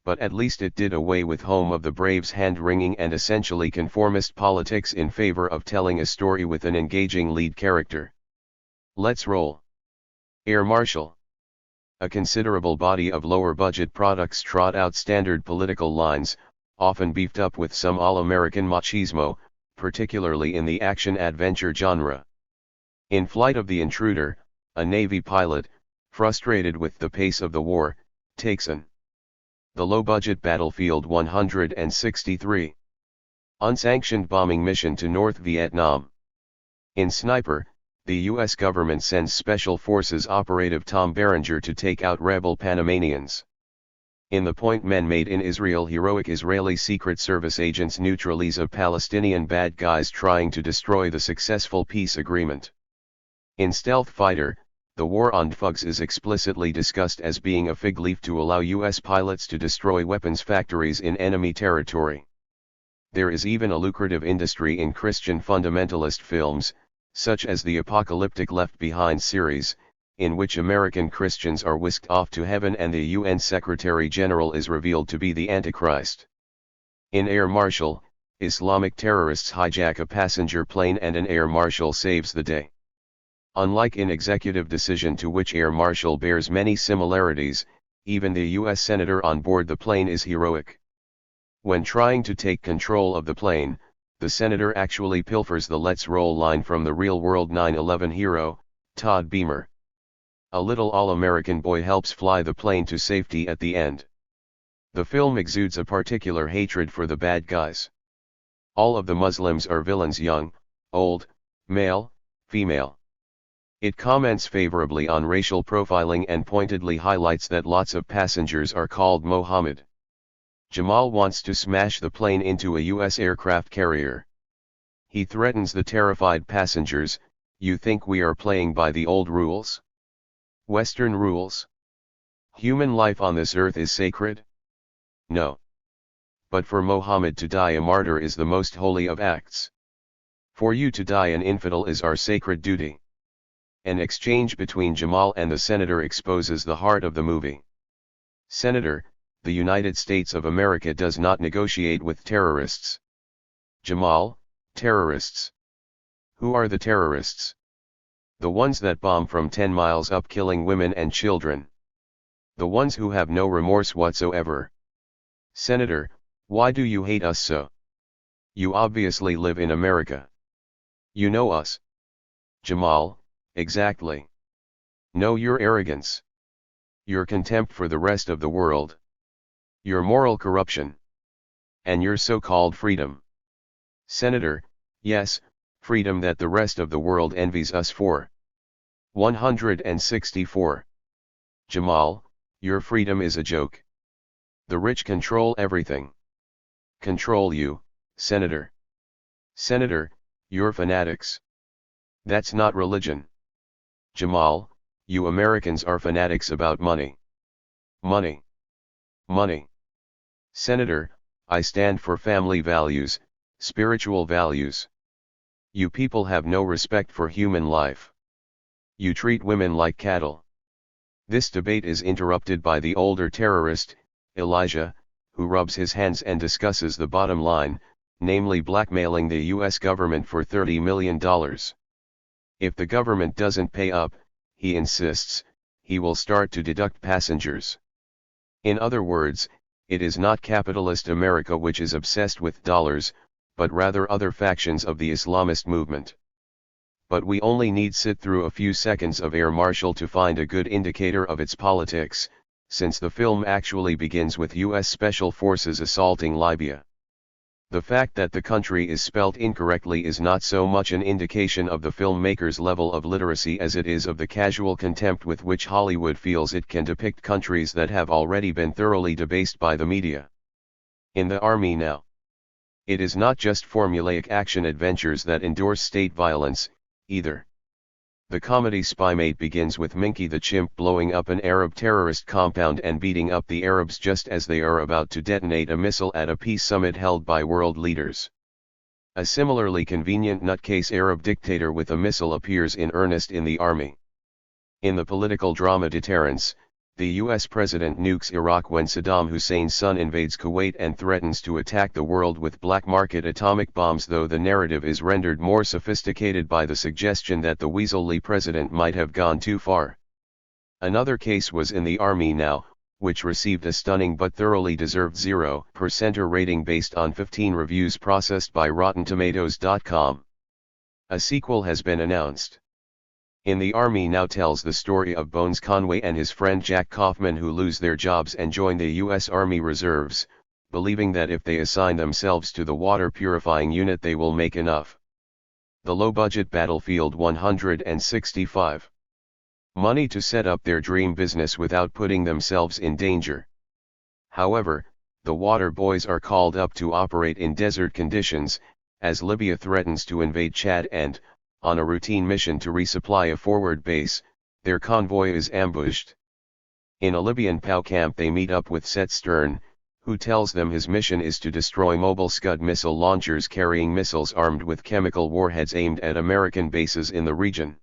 But at least it did away with Home of the Brave's hand-wringing and essentially conformist politics in favor of telling a story with an engaging lead character. Let's roll. Air Marshal. A considerable body of lower-budget products trot out standard political lines, often beefed up with some all-American machismo, particularly in the action-adventure genre. In Flight of the Intruder, a Navy pilot, frustrated with the pace of the war, takes the low-budget Battlefield 163 unsanctioned bombing mission to North Vietnam. In Sniper, the U.S. government sends Special Forces operative Tom Berenger to take out rebel Panamanians. In The Point Men Made in Israel, heroic Israeli Secret Service agents neutralize a Palestinian bad guys trying to destroy the successful peace agreement. In Stealth Fighter, the war on thugs is explicitly discussed as being a fig leaf to allow U.S. pilots to destroy weapons factories in enemy territory. There is even a lucrative industry in Christian fundamentalist films, such as the apocalyptic Left Behind series, in which American Christians are whisked off to heaven and the UN Secretary General is revealed to be the Antichrist. In Air Marshal, Islamic terrorists hijack a passenger plane and an air marshal saves the day. Unlike in Executive Decision, to which Air Marshal bears many similarities, even the U.S. senator on board the plane is heroic. When trying to take control of the plane, the senator actually pilfers the "Let's roll" line from the real-world 9/11 hero, Todd Beamer. A little all-American boy helps fly the plane to safety at the end. The film exudes a particular hatred for the bad guys. All of the Muslims are villains, young, old, male, female. It comments favorably on racial profiling and pointedly highlights that lots of passengers are called Mohammed. Jamal wants to smash the plane into a U.S. aircraft carrier. He threatens the terrified passengers, "You think we are playing by the old rules? Western rules? Human life on this earth is sacred? No. But for Mohammed to die a martyr is the most holy of acts. For you to die an infidel is our sacred duty." An exchange between Jamal and the senator exposes the heart of the movie. Senator, the United States of America does not negotiate with terrorists. Jamal, terrorists. Who are the terrorists? The ones that bomb from 10 miles up, killing women and children. The ones who have no remorse whatsoever. Senator, why do you hate us so? You obviously live in America. You know us. Jamal, exactly. Know your arrogance. Your contempt for the rest of the world. Your moral corruption. And your so-called freedom. Senator, yes, freedom that the rest of the world envies us for. 164. Jamal, your freedom is a joke. The rich control everything. Control you, Senator. Senator, you're fanatics. That's not religion. Jamal, you Americans are fanatics about money. Money. Money. Senator, I stand for family values, spiritual values. You people have no respect for human life. You treat women like cattle. This debate is interrupted by the older terrorist, Elijah, who rubs his hands and discusses the bottom line, namely blackmailing the US government for $30 million. If the government doesn't pay up, he insists, he will start to deduct passengers. In other words, it is not capitalist America which is obsessed with dollars, but rather other factions of the Islamist movement. But we only need sit through a few seconds of Air Marshal to find a good indicator of its politics, since the film actually begins with US Special Forces assaulting Libya. The fact that the country is spelt incorrectly is not so much an indication of the filmmaker's level of literacy as it is of the casual contempt with which Hollywood feels it can depict countries that have already been thoroughly debased by the media. In the Army Now. It is not just formulaic action adventures that endorse state violence, either. The comedy Spymate begins with Minky the chimp blowing up an Arab terrorist compound and beating up the Arabs just as they are about to detonate a missile at a peace summit held by world leaders. A similarly convenient nutcase Arab dictator with a missile appears in earnest in the army. In the political drama Deterrence, the US president nukes Iraq when Saddam Hussein's son invades Kuwait and threatens to attack the world with black market atomic bombs, though the narrative is rendered more sophisticated by the suggestion that the weaselly president might have gone too far. Another case was in the Army Now, which received a stunning but thoroughly deserved 0% rating based on 15 reviews processed by RottenTomatoes.com. A sequel has been announced. In the Army Now tells the story of Bones Conway and his friend Jack Kaufman, who lose their jobs and join the U.S. Army Reserves, believing that if they assign themselves to the water purifying unit they will make enough. The low-budget Battlefield 165. Money to set up their dream business without putting themselves in danger. However, the water boys are called up to operate in desert conditions, as Libya threatens to invade Chad and, on a routine mission to resupply a forward base, their convoy is ambushed. In a Libyan POW camp they meet up with Set Stern, who tells them his mission is to destroy mobile Scud missile launchers carrying missiles armed with chemical warheads aimed at American bases in the region.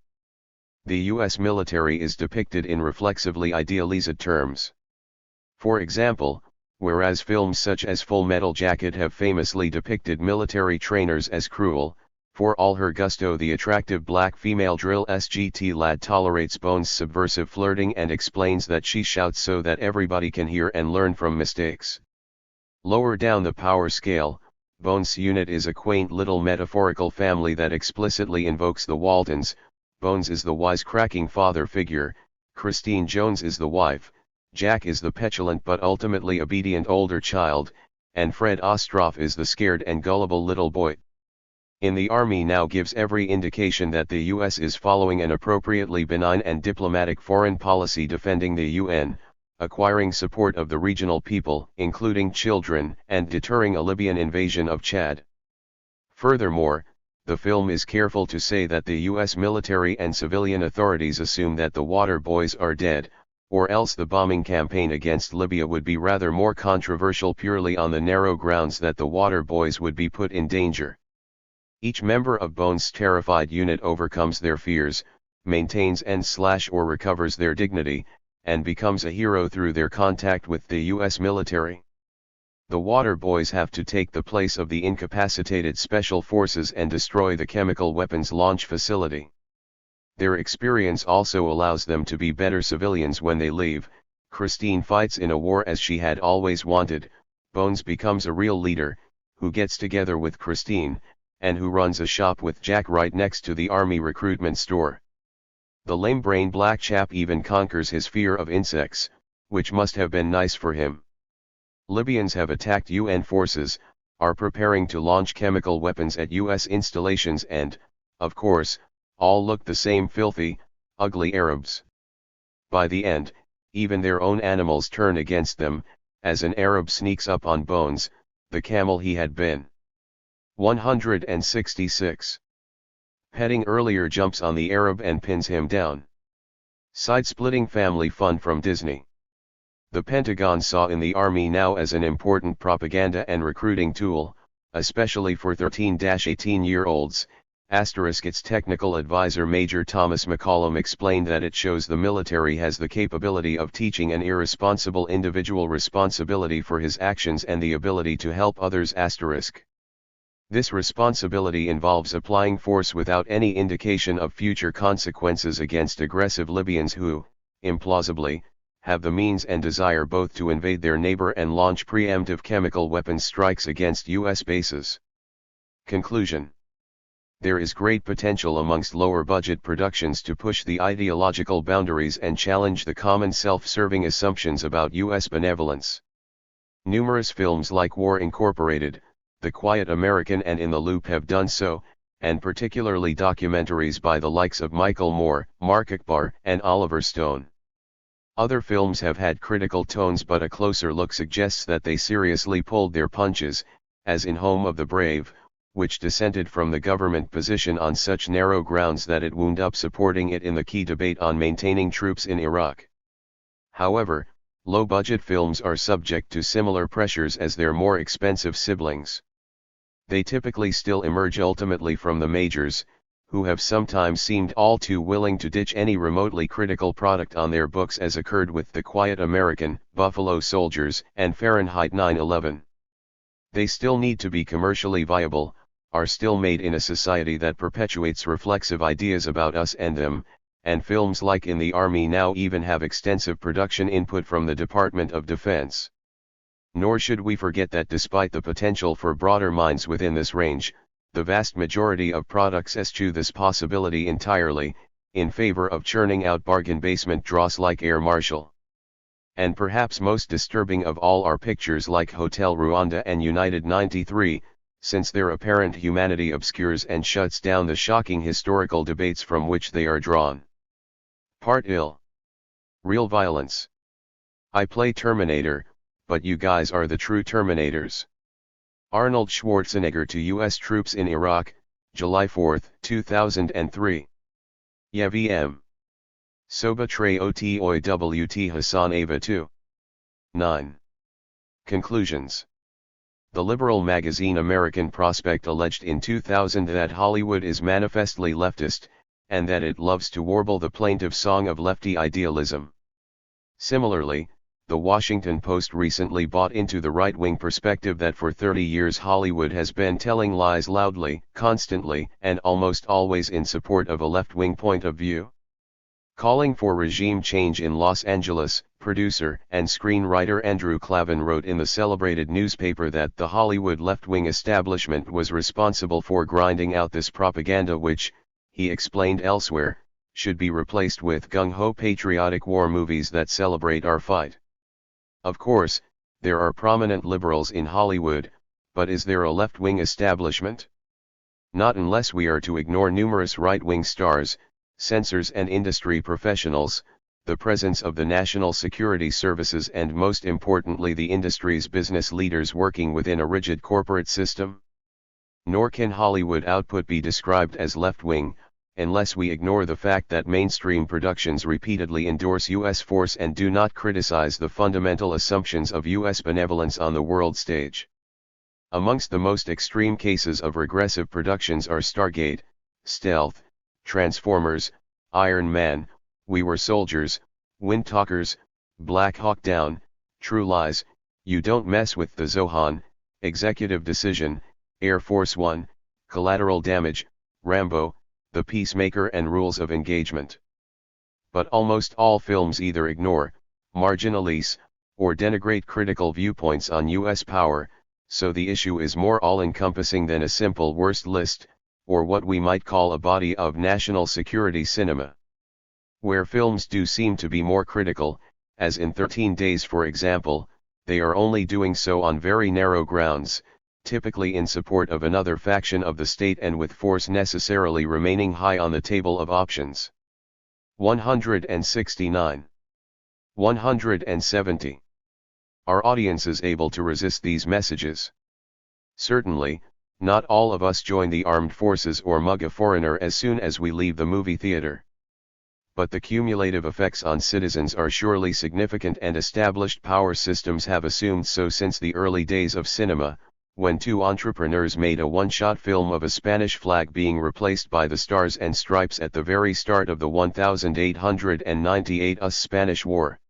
The US military is depicted in reflexively idealized terms. For example, whereas films such as Full Metal Jacket have famously depicted military trainers as cruel, for all her gusto the attractive black female drill SGT lad tolerates Bones' subversive flirting and explains that she shouts so that everybody can hear and learn from mistakes. Lower down the power scale, Bones' unit is a quaint little metaphorical family that explicitly invokes the Waltons. Bones is the wisecracking father figure, Christine Jones is the wife, Jack is the petulant but ultimately obedient older child, and Fred Ostroff is the scared and gullible little boy. In the Army Now gives every indication that the US is following an appropriately benign and diplomatic foreign policy, defending the UN, acquiring support of the regional people, including children, and deterring a Libyan invasion of Chad. Furthermore, the film is careful to say that the US military and civilian authorities assume that the water boys are dead, or else the bombing campaign against Libya would be rather more controversial purely on the narrow grounds that the water boys would be put in danger. Each member of Bones' terrified unit overcomes their fears, maintains and/or recovers their dignity, and becomes a hero through their contact with the US military. The water boys have to take the place of the incapacitated special forces and destroy the chemical weapons launch facility. Their experience also allows them to be better civilians when they leave. Christine fights in a war as she had always wanted. Bones becomes a real leader, who gets together with Christine, and who runs a shop with Jack right next to the army recruitment store. The lame-brained black chap even conquers his fear of insects, which must have been nice for him. Libyans have attacked UN forces, are preparing to launch chemical weapons at US installations and, of course, all look the same: filthy, ugly Arabs. By the end, even their own animals turn against them, as an Arab sneaks up on Bones, the camel he had been. 166. Petting earlier jumps on the Arab and pins him down. Side-splitting family fun from Disney. The Pentagon saw in the Army now as an important propaganda and recruiting tool, especially for 13-18-year-olds. Its technical advisor Major Thomas McCollum explained that it shows the military has the capability of teaching an irresponsible individual responsibility for his actions and the ability to help others. This responsibility involves applying force without any indication of future consequences against aggressive Libyans who, implausibly, have the means and desire both to invade their neighbor and launch preemptive chemical weapons strikes against U.S. bases. Conclusion: there is great potential amongst lower-budget productions to push the ideological boundaries and challenge the common self-serving assumptions about U.S. benevolence. Numerous films like War Incorporated, The Quiet American and In the Loop have done so, and particularly documentaries by the likes of Michael Moore, Mark Akbar, and Oliver Stone. Other films have had critical tones, but a closer look suggests that they seriously pulled their punches, as in Home of the Brave, which dissented from the government position on such narrow grounds that it wound up supporting it in the key debate on maintaining troops in Iraq. However, low-budget films are subject to similar pressures as their more expensive siblings. They typically still emerge ultimately from the majors, who have sometimes seemed all too willing to ditch any remotely critical product on their books, as occurred with The Quiet American, Buffalo Soldiers, and Fahrenheit 9/11. They still need to be commercially viable, are still made in a society that perpetuates reflexive ideas about us and them, and films like In the Army now even have extensive production input from the Department of Defense. Nor should we forget that despite the potential for broader minds within this range, the vast majority of products eschew this possibility entirely, in favor of churning out bargain basement dross like Air Marshal. And perhaps most disturbing of all are pictures like Hotel Rwanda and United 93, since their apparent humanity obscures and shuts down the shocking historical debates from which they are drawn. Part ill. Real violence. I play Terminator, but you guys are the true Terminators. Arnold Schwarzenegger to U.S. troops in Iraq, July 4, 2003. Yevm. Soba Tre Ot Oywt Hassan Ava 2. 9. Conclusions. The liberal magazine American Prospect alleged in 2000 that Hollywood is manifestly leftist, and that it loves to warble the plaintive song of lefty idealism. Similarly, The Washington Post recently bought into the right-wing perspective that for 30 years Hollywood has been telling lies loudly, constantly, and almost always in support of a left-wing point of view. Calling for regime change in Los Angeles, producer and screenwriter Andrew Klavan wrote in the celebrated newspaper that the Hollywood left-wing establishment was responsible for grinding out this propaganda which, he explained elsewhere, should be replaced with gung-ho patriotic war movies that celebrate our fight. Of course, there are prominent liberals in Hollywood, but is there a left-wing establishment? Not unless we are to ignore numerous right-wing stars, censors and industry professionals, the presence of the national security services and most importantly the industry's business leaders working within a rigid corporate system. Nor can Hollywood output be described as left-wing, unless we ignore the fact that mainstream productions repeatedly endorse U.S. force and do not criticize the fundamental assumptions of U.S. benevolence on the world stage. Amongst the most extreme cases of regressive productions are Stargate, Stealth, Transformers, Iron Man, We Were Soldiers, Wind Talkers, Black Hawk Down, True Lies, You Don't Mess with the Zohan, Executive Decision, Air Force One, Collateral Damage, Rambo, The Peacemaker and Rules of Engagement. But almost all films either ignore, marginalize, or denigrate critical viewpoints on U.S. power, so the issue is more all-encompassing than a simple worst list, or what we might call a body of national security cinema. Where films do seem to be more critical, as in 13 Days for example, they are only doing so on very narrow grounds, typically in support of another faction of the state and with force necessarily remaining high on the table of options. 169. 170. Are audiences able to resist these messages? Certainly, not all of us join the armed forces or mug a foreigner as soon as we leave the movie theater. But the cumulative effects on citizens are surely significant, and established power systems have assumed so since the early days of cinema, when two entrepreneurs made a one-shot film of a Spanish flag being replaced by the Stars and Stripes at the very start of the 1898 Spanish War.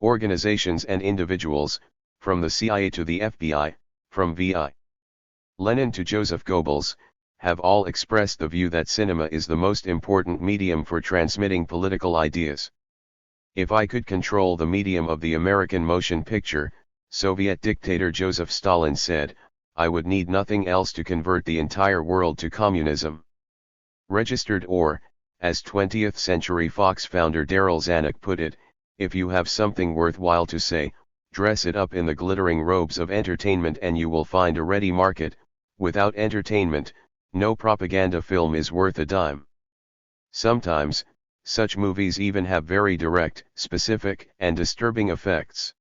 Organizations and individuals, from the CIA to the FBI, from V.I. Lenin to Joseph Goebbels, have all expressed the view that cinema is the most important medium for transmitting political ideas. If I could control the medium of the American motion picture, Soviet dictator Joseph Stalin said, I would need nothing else to convert the entire world to communism. Registered, or, as 20th Century Fox founder Darryl Zanuck put it, if you have something worthwhile to say, dress it up in the glittering robes of entertainment and you will find a ready market. Without entertainment, no propaganda film is worth a dime. Sometimes, such movies even have very direct, specific, and disturbing effects.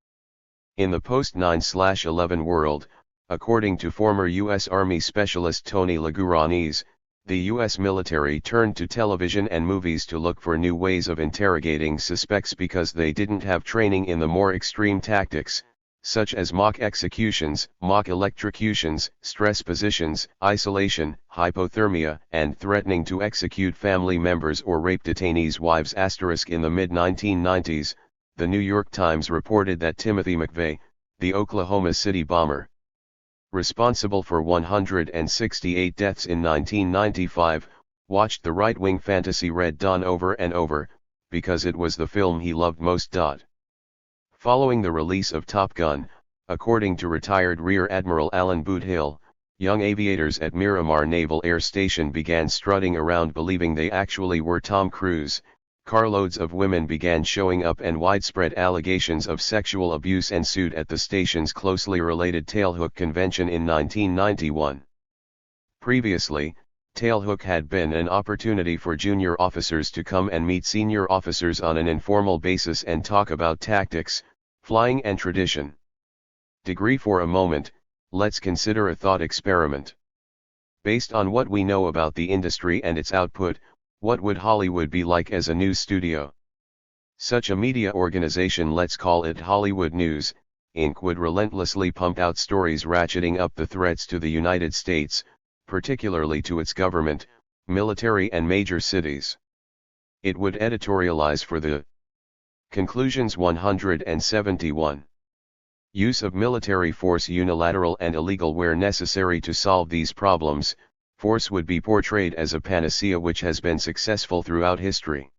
In the post-9/11 world, according to former U.S. Army specialist Tony Lagouranese, the U.S. military turned to television and movies to look for new ways of interrogating suspects because they didn't have training in the more extreme tactics, such as mock executions, mock electrocutions, stress positions, isolation, hypothermia, and threatening to execute family members or rape detainees' wives. In the mid-1990s, the New York Times reported that Timothy McVeigh, the Oklahoma City bomber, responsible for 168 deaths in 1995, watched the right-wing fantasy Red Dawn over and over, because it was the film he loved most. Following the release of Top Gun, according to retired Rear Admiral Alan Boothill, young aviators at Miramar Naval Air Station began strutting around believing they actually were Tom Cruise, carloads of women began showing up, and widespread allegations of sexual abuse ensued at the station's closely related Tailhook convention in 1991. Previously, Tailhook had been an opportunity for junior officers to come and meet senior officers on an informal basis and talk about tactics, flying and tradition. Degree. For a moment, let's consider a thought experiment. Based on what we know about the industry and its output, what would Hollywood be like as a news studio? Such a media organization, let's call it Hollywood News, Inc., would relentlessly pump out stories ratcheting up the threats to the United States, particularly to its government, military and major cities. It would editorialize for the conclusions. 171. Use of military force, unilateral and illegal where necessary to solve these problems. Force would be portrayed as a panacea which has been successful throughout history.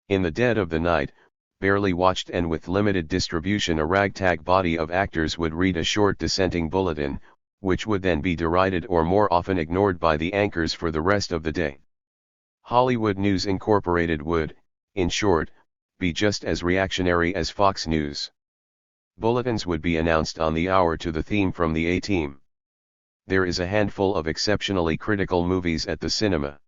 In the dead of the night, barely watched and with limited distribution, a ragtag body of actors would read a short dissenting bulletin, which would then be derided or more often ignored by the anchors for the rest of the day. Hollywood News Incorporated would, in short, be just as reactionary as Fox News. Bulletins would be announced on the hour to the theme from the A-Team. There is a handful of exceptionally critical movies at the cinema.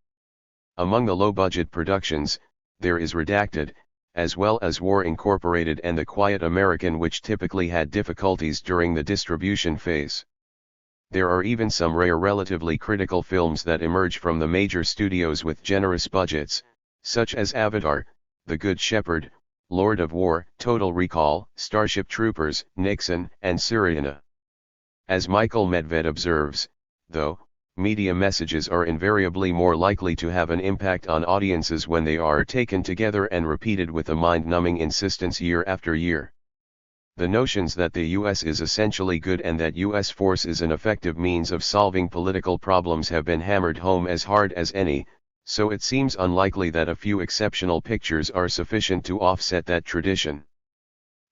Among the low-budget productions, there is Redacted, as well as War Incorporated and The Quiet American, which typically had difficulties during the distribution phase. There are even some rare relatively critical films that emerge from the major studios with generous budgets, such as Avatar, The Good Shepherd, Lord of War, Total Recall, Starship Troopers, Nixon, and Syriana. As Michael Medved observes, though, media messages are invariably more likely to have an impact on audiences when they are taken together and repeated with a mind-numbing insistence year after year. The notions that the U.S. is essentially good and that U.S. force is an effective means of solving political problems have been hammered home as hard as any, so it seems unlikely that a few exceptional pictures are sufficient to offset that tradition.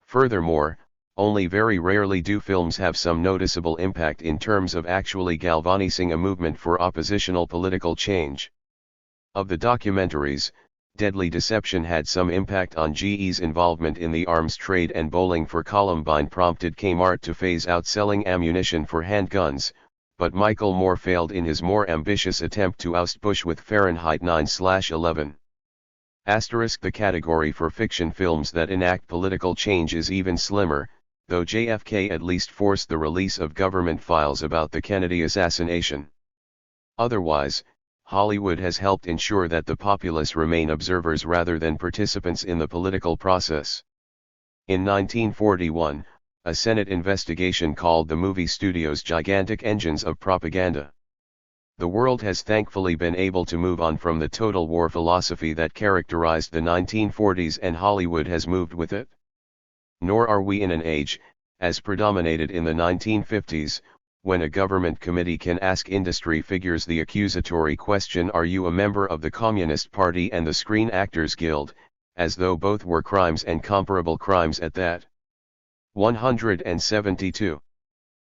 Furthermore, only very rarely do films have some noticeable impact in terms of actually galvanizing a movement for oppositional political change. Of the documentaries, Deadly Deception had some impact on GE's involvement in the arms trade, and Bowling for Columbine prompted Kmart to phase out selling ammunition for handguns, but Michael Moore failed in his more ambitious attempt to oust Bush with Fahrenheit 9/11. The category for fiction films that enact political change is even slimmer, though JFK at least forced the release of government files about the Kennedy assassination. Otherwise, Hollywood has helped ensure that the populace remain observers rather than participants in the political process. In 1941, a Senate investigation called the movie studios gigantic engines of propaganda. The world has thankfully been able to move on from the total war philosophy that characterized the 1940s, and Hollywood has moved with it. Nor are we in an age, as predominated in the 1950s, when a government committee can ask industry figures the accusatory question, "Are you a member of the Communist Party and the Screen Actors Guild?" as though both were crimes, and comparable crimes at that. 172.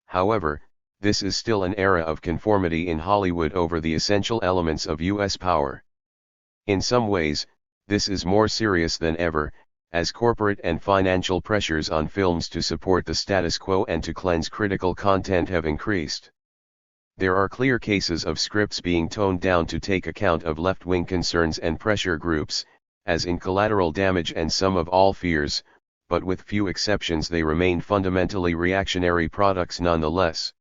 However, this is still an era of conformity in Hollywood over the essential elements of U.S. power. In some ways, this is more serious than ever, as corporate and financial pressures on films to support the status quo and to cleanse critical content have increased. There are clear cases of scripts being toned down to take account of left-wing concerns and pressure groups, as in Collateral Damage and Sum of All Fears, but with few exceptions they remain fundamentally reactionary products nonetheless.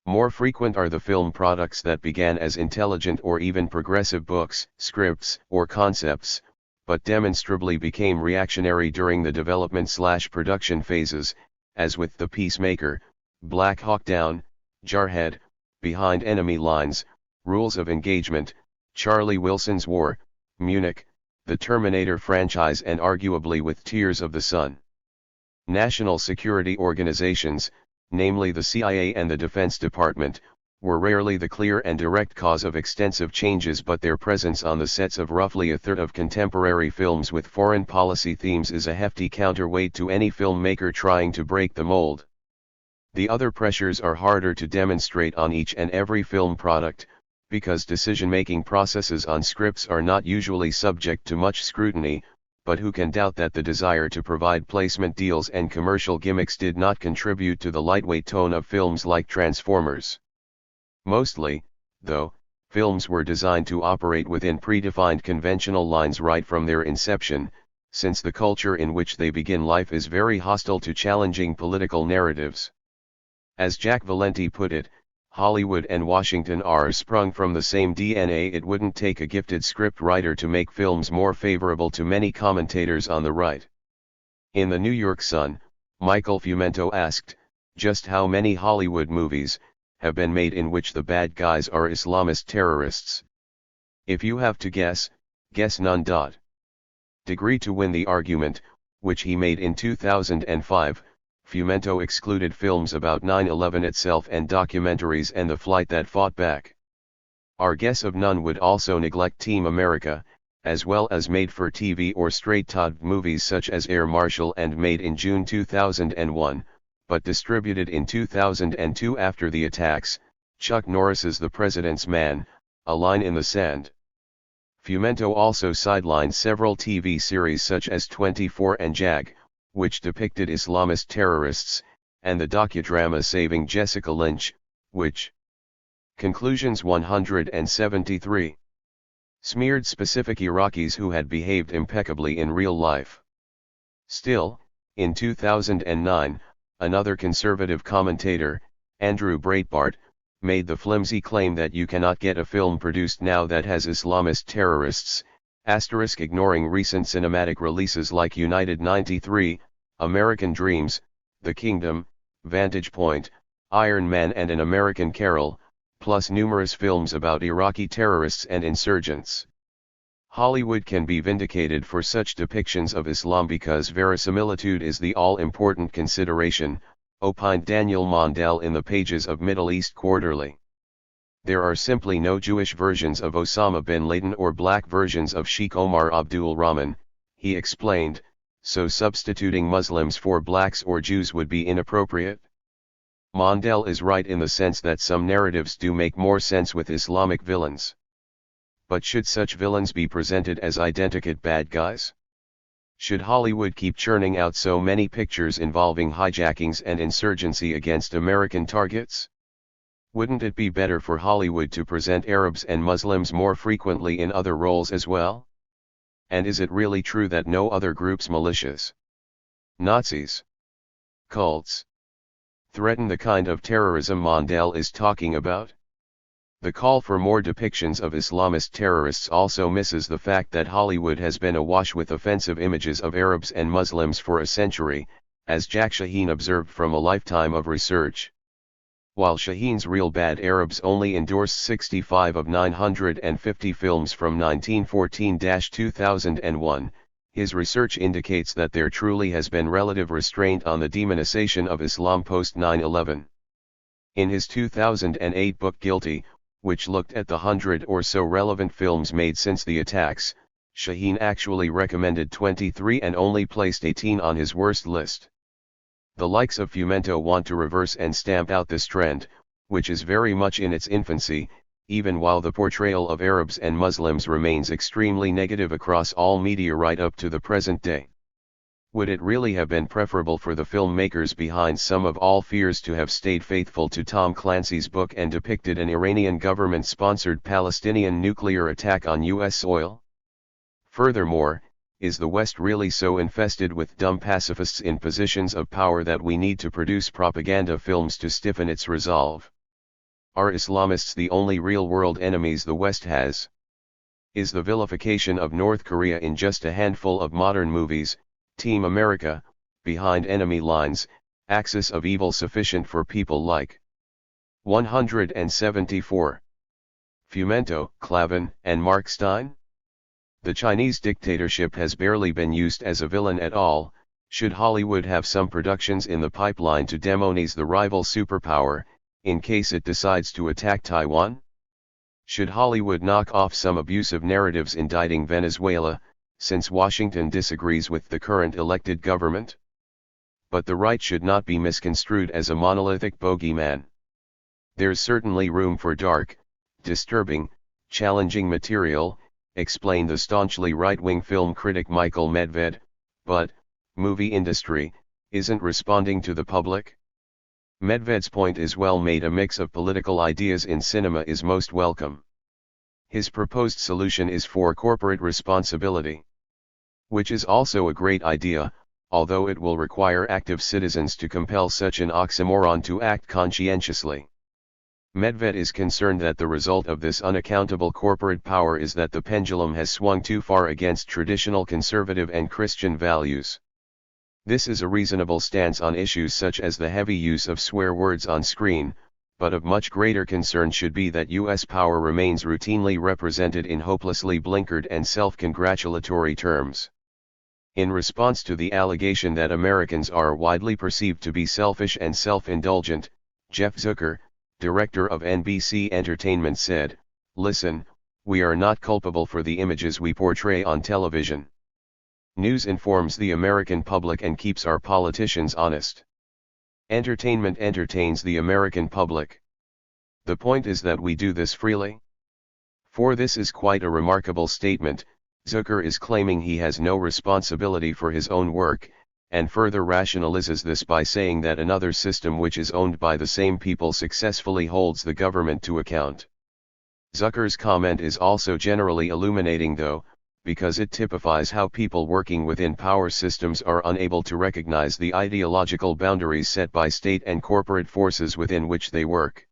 More frequent are the film products that began as intelligent or even progressive books, scripts, or concepts, but demonstrably became reactionary during the development/production phases, as with The Peacemaker, Black Hawk Down, Jarhead, Behind Enemy Lines, Rules of Engagement, Charlie Wilson's War, Munich, the Terminator franchise, and arguably with Tears of the Sun. National security organizations, namely the CIA and the Defense Department, were rarely the clear and direct cause of extensive changes, but their presence on the sets of roughly a third of contemporary films with foreign policy themes is a hefty counterweight to any filmmaker trying to break the mold. The other pressures are harder to demonstrate on each and every film product, because decision-making processes on scripts are not usually subject to much scrutiny, but who can doubt that the desire to provide placement deals and commercial gimmicks did not contribute to the lightweight tone of films like Transformers? Mostly, though, films were designed to operate within predefined conventional lines right from their inception, since the culture in which they begin life is very hostile to challenging political narratives. As Jack Valenti put it, Hollywood and Washington are sprung from the same DNA. It wouldn't take a gifted script writer to make films more favorable to many commentators on the right. In the New York Sun, Michael Fumento asked, just how many Hollywood movies have been made in which the bad guys are Islamist terrorists? If you have to guess none. Degree to win the argument, which he made in 2005, Fumento excluded films about 9/11 itself and documentaries and the flight that fought back. Our guess of none would also neglect Team America, as well as made-for-TV or straight-to movies such as Air Marshal and Made in June 2001, but distributed in 2002 after the attacks, Chuck Norris's The President's Man, A Line in the Sand. Fumento also sidelined several TV series such as 24 and Jag, which depicted Islamist terrorists, and the docudrama Saving Jessica Lynch, which Conclusions 173 smeared specific Iraqis who had behaved impeccably in real life. Still, in 2009, another conservative commentator, Andrew Breitbart, made the flimsy claim that you cannot get a film produced now that has Islamist terrorists, ignoring recent cinematic releases like United 93, American Dreams, The Kingdom, Vantage Point, Iron Man and An American Carol, plus numerous films about Iraqi terrorists and insurgents. Hollywood can be vindicated for such depictions of Islam because verisimilitude is the all-important consideration, opined Daniel Mondale in the pages of Middle East Quarterly. There are simply no Jewish versions of Osama bin Laden or black versions of Sheikh Omar Abdul Rahman, he explained, so substituting Muslims for blacks or Jews would be inappropriate. Mondale is right in the sense that some narratives do make more sense with Islamic villains. But should such villains be presented as identical bad guys? Should Hollywood keep churning out so many pictures involving hijackings and insurgency against American targets? Wouldn't it be better for Hollywood to present Arabs and Muslims more frequently in other roles as well? And is it really true that no other groups, militias, Nazis, cults, threaten the kind of terrorism Mondale is talking about? The call for more depictions of Islamist terrorists also misses the fact that Hollywood has been awash with offensive images of Arabs and Muslims for a century, as Jack Shaheen observed from a lifetime of research. While Shaheen's Real Bad Arabs only endorsed 65 of 950 films from 1914-2001, his research indicates that there truly has been relative restraint on the demonization of Islam post 9/11. In his 2008 book Guilty, which looked at the 100 or so relevant films made since the attacks, Shaheen actually recommended 23 and only placed 18 on his worst list. The likes of Fumento want to reverse and stamp out this trend, which is very much in its infancy, even while the portrayal of Arabs and Muslims remains extremely negative across all media right up to the present day. Would it really have been preferable for the filmmakers behind Sum of All Fears to have stayed faithful to Tom Clancy's book and depicted an Iranian government-sponsored Palestinian nuclear attack on U.S. soil? Furthermore, is the West really so infested with dumb pacifists in positions of power that we need to produce propaganda films to stiffen its resolve? Are Islamists the only real-world enemies the West has? Is the vilification of North Korea in just a handful of modern movies, Team America, Behind Enemy Lines, Axis of Evil sufficient for people like 174. Fumento, Clavin, and Mark Stein? The Chinese dictatorship has barely been used as a villain at all. Should Hollywood have some productions in the pipeline to demonize the rival superpower, in case it decides to attack Taiwan? Should Hollywood knock off some abusive narratives indicting Venezuela, since Washington disagrees with the current elected government? But the right should not be misconstrued as a monolithic bogeyman. There's certainly room for dark, disturbing, challenging material, explained the staunchly right-wing film critic Michael Medved, but, movie industry, isn't responding to the public? Medved's point is well made. A mix of political ideas in cinema is most welcome. His proposed solution is for corporate responsibility, which is also a great idea, although it will require active citizens to compel such an oxymoron to act conscientiously. Medved is concerned that the result of this unaccountable corporate power is that the pendulum has swung too far against traditional conservative and Christian values. This is a reasonable stance on issues such as the heavy use of swear words on screen, but of much greater concern should be that U.S. power remains routinely represented in hopelessly blinkered and self-congratulatory terms. In response to the allegation that Americans are widely perceived to be selfish and self-indulgent, Jeff Zucker, director of NBC Entertainment said, "Listen, we are not culpable for the images we portray on television. News informs the American public and keeps our politicians honest. Entertainment entertains the American public. The point is that we do this freely." For this is quite a remarkable statement. Zucker is claiming he has no responsibility for his own work, and further rationalizes this by saying that another system which is owned by the same people successfully holds the government to account. Zucker's comment is also generally illuminating though, because it typifies how people working within power systems are unable to recognize the ideological boundaries set by state and corporate forces within which they work.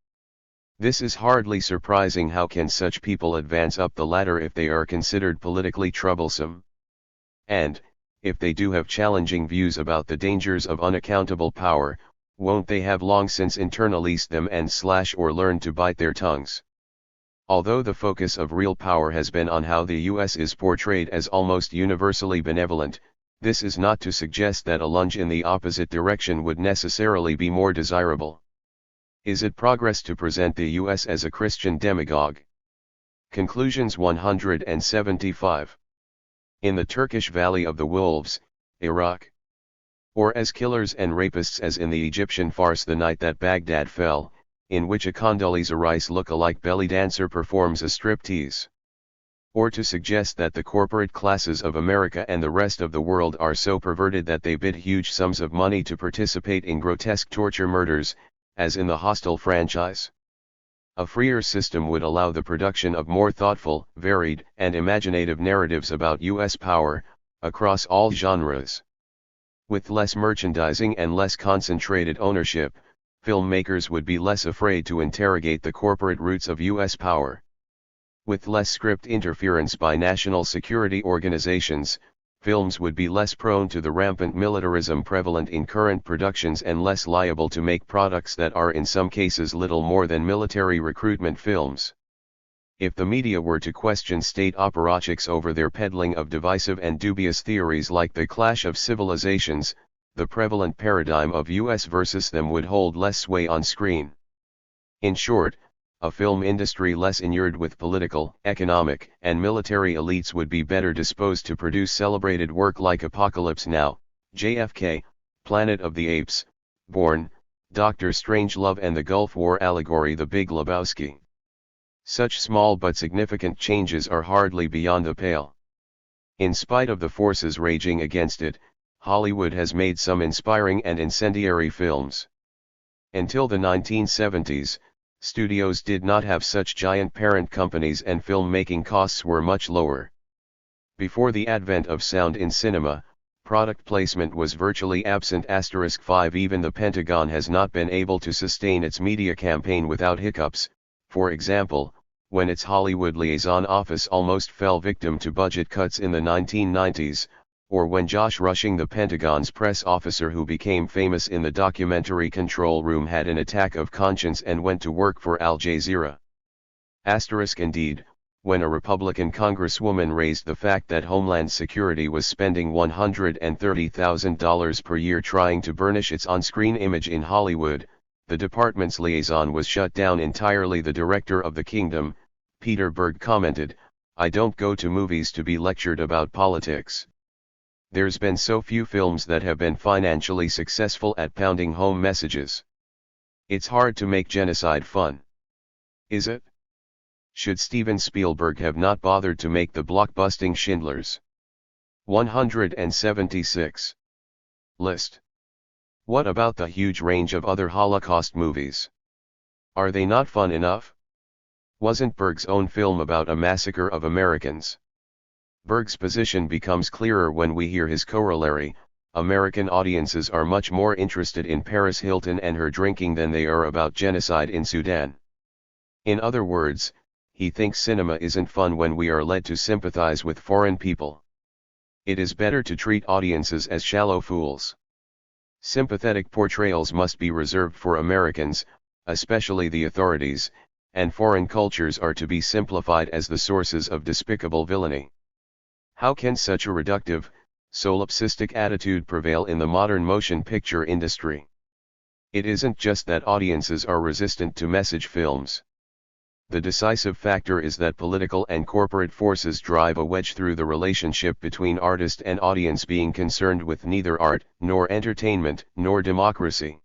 This is hardly surprising. How can such people advance up the ladder if they are considered politically troublesome? And, if they do have challenging views about the dangers of unaccountable power, won't they have long since internalized them and or learned to bite their tongues? Although the focus of real power has been on how the U.S. is portrayed as almost universally benevolent, this is not to suggest that a lunge in the opposite direction would necessarily be more desirable. Is it progress to present the U.S. as a Christian demagogue? Conclusions 175. In the Turkish Valley of the Wolves, Iraq. Or as killers and rapists as in the Egyptian farce The Night That Baghdad Fell, in which a Condoleezza Rice look-alike belly dancer performs a striptease. Or to suggest that the corporate classes of America and the rest of the world are so perverted that they bid huge sums of money to participate in grotesque torture murders, as in the Hostel franchise. A freer system would allow the production of more thoughtful, varied, and imaginative narratives about U.S. power, across all genres. With less merchandising and less concentrated ownership, filmmakers would be less afraid to interrogate the corporate roots of U.S. power. With less script interference by national security organizations, films would be less prone to the rampant militarism prevalent in current productions and less liable to make products that are in some cases little more than military recruitment films. If the media were to question state apparatchiks over their peddling of divisive and dubious theories like the clash of civilizations, the prevalent paradigm of US versus them would hold less sway on screen. In short, a film industry less inured with political, economic, and military elites would be better disposed to produce celebrated work like Apocalypse Now, JFK, Planet of the Apes, Bourne, Dr. Strangelove and the Gulf War allegory The Big Lebowski. Such small but significant changes are hardly beyond the pale. In spite of the forces raging against it, Hollywood has made some inspiring and incendiary films. Until the 1970s, studios did not have such giant parent companies and filmmaking costs were much lower. Before the advent of sound in cinema, product placement was virtually absent. *5 Even the Pentagon has not been able to sustain its media campaign without hiccups. For example, when its Hollywood liaison office almost fell victim to budget cuts in the 1990s, or when Josh Rushing, the Pentagon's press officer who became famous in the documentary Control Room, had an attack of conscience and went to work for Al Jazeera. Indeed, when a Republican congresswoman raised the fact that Homeland Security was spending $130,000 per year trying to burnish its on-screen image in Hollywood, the department's liaison was shut down entirely. The director of The Kingdom, Peter Berg, commented, "I don't go to movies to be lectured about politics. There's been so few films that have been financially successful at pounding home messages. It's hard to make genocide fun. Is it? Should Steven Spielberg have not bothered to make the blockbusting Schindler's 176 list? What about the huge range of other Holocaust movies? Are they not fun enough? Wasn't Berg's own film about a massacre of Americans?" Berg's position becomes clearer when we hear his corollary: American audiences are much more interested in Paris Hilton and her drinking than they are about genocide in Sudan. In other words, he thinks cinema isn't fun when we are led to sympathize with foreign people. It is better to treat audiences as shallow fools. Sympathetic portrayals must be reserved for Americans, especially the authorities, and foreign cultures are to be simplified as the sources of despicable villainy. How can such a reductive, solipsistic attitude prevail in the modern motion picture industry? It isn't just that audiences are resistant to message films. The decisive factor is that political and corporate forces drive a wedge through the relationship between artist and audience, being concerned with neither art, nor entertainment, nor democracy.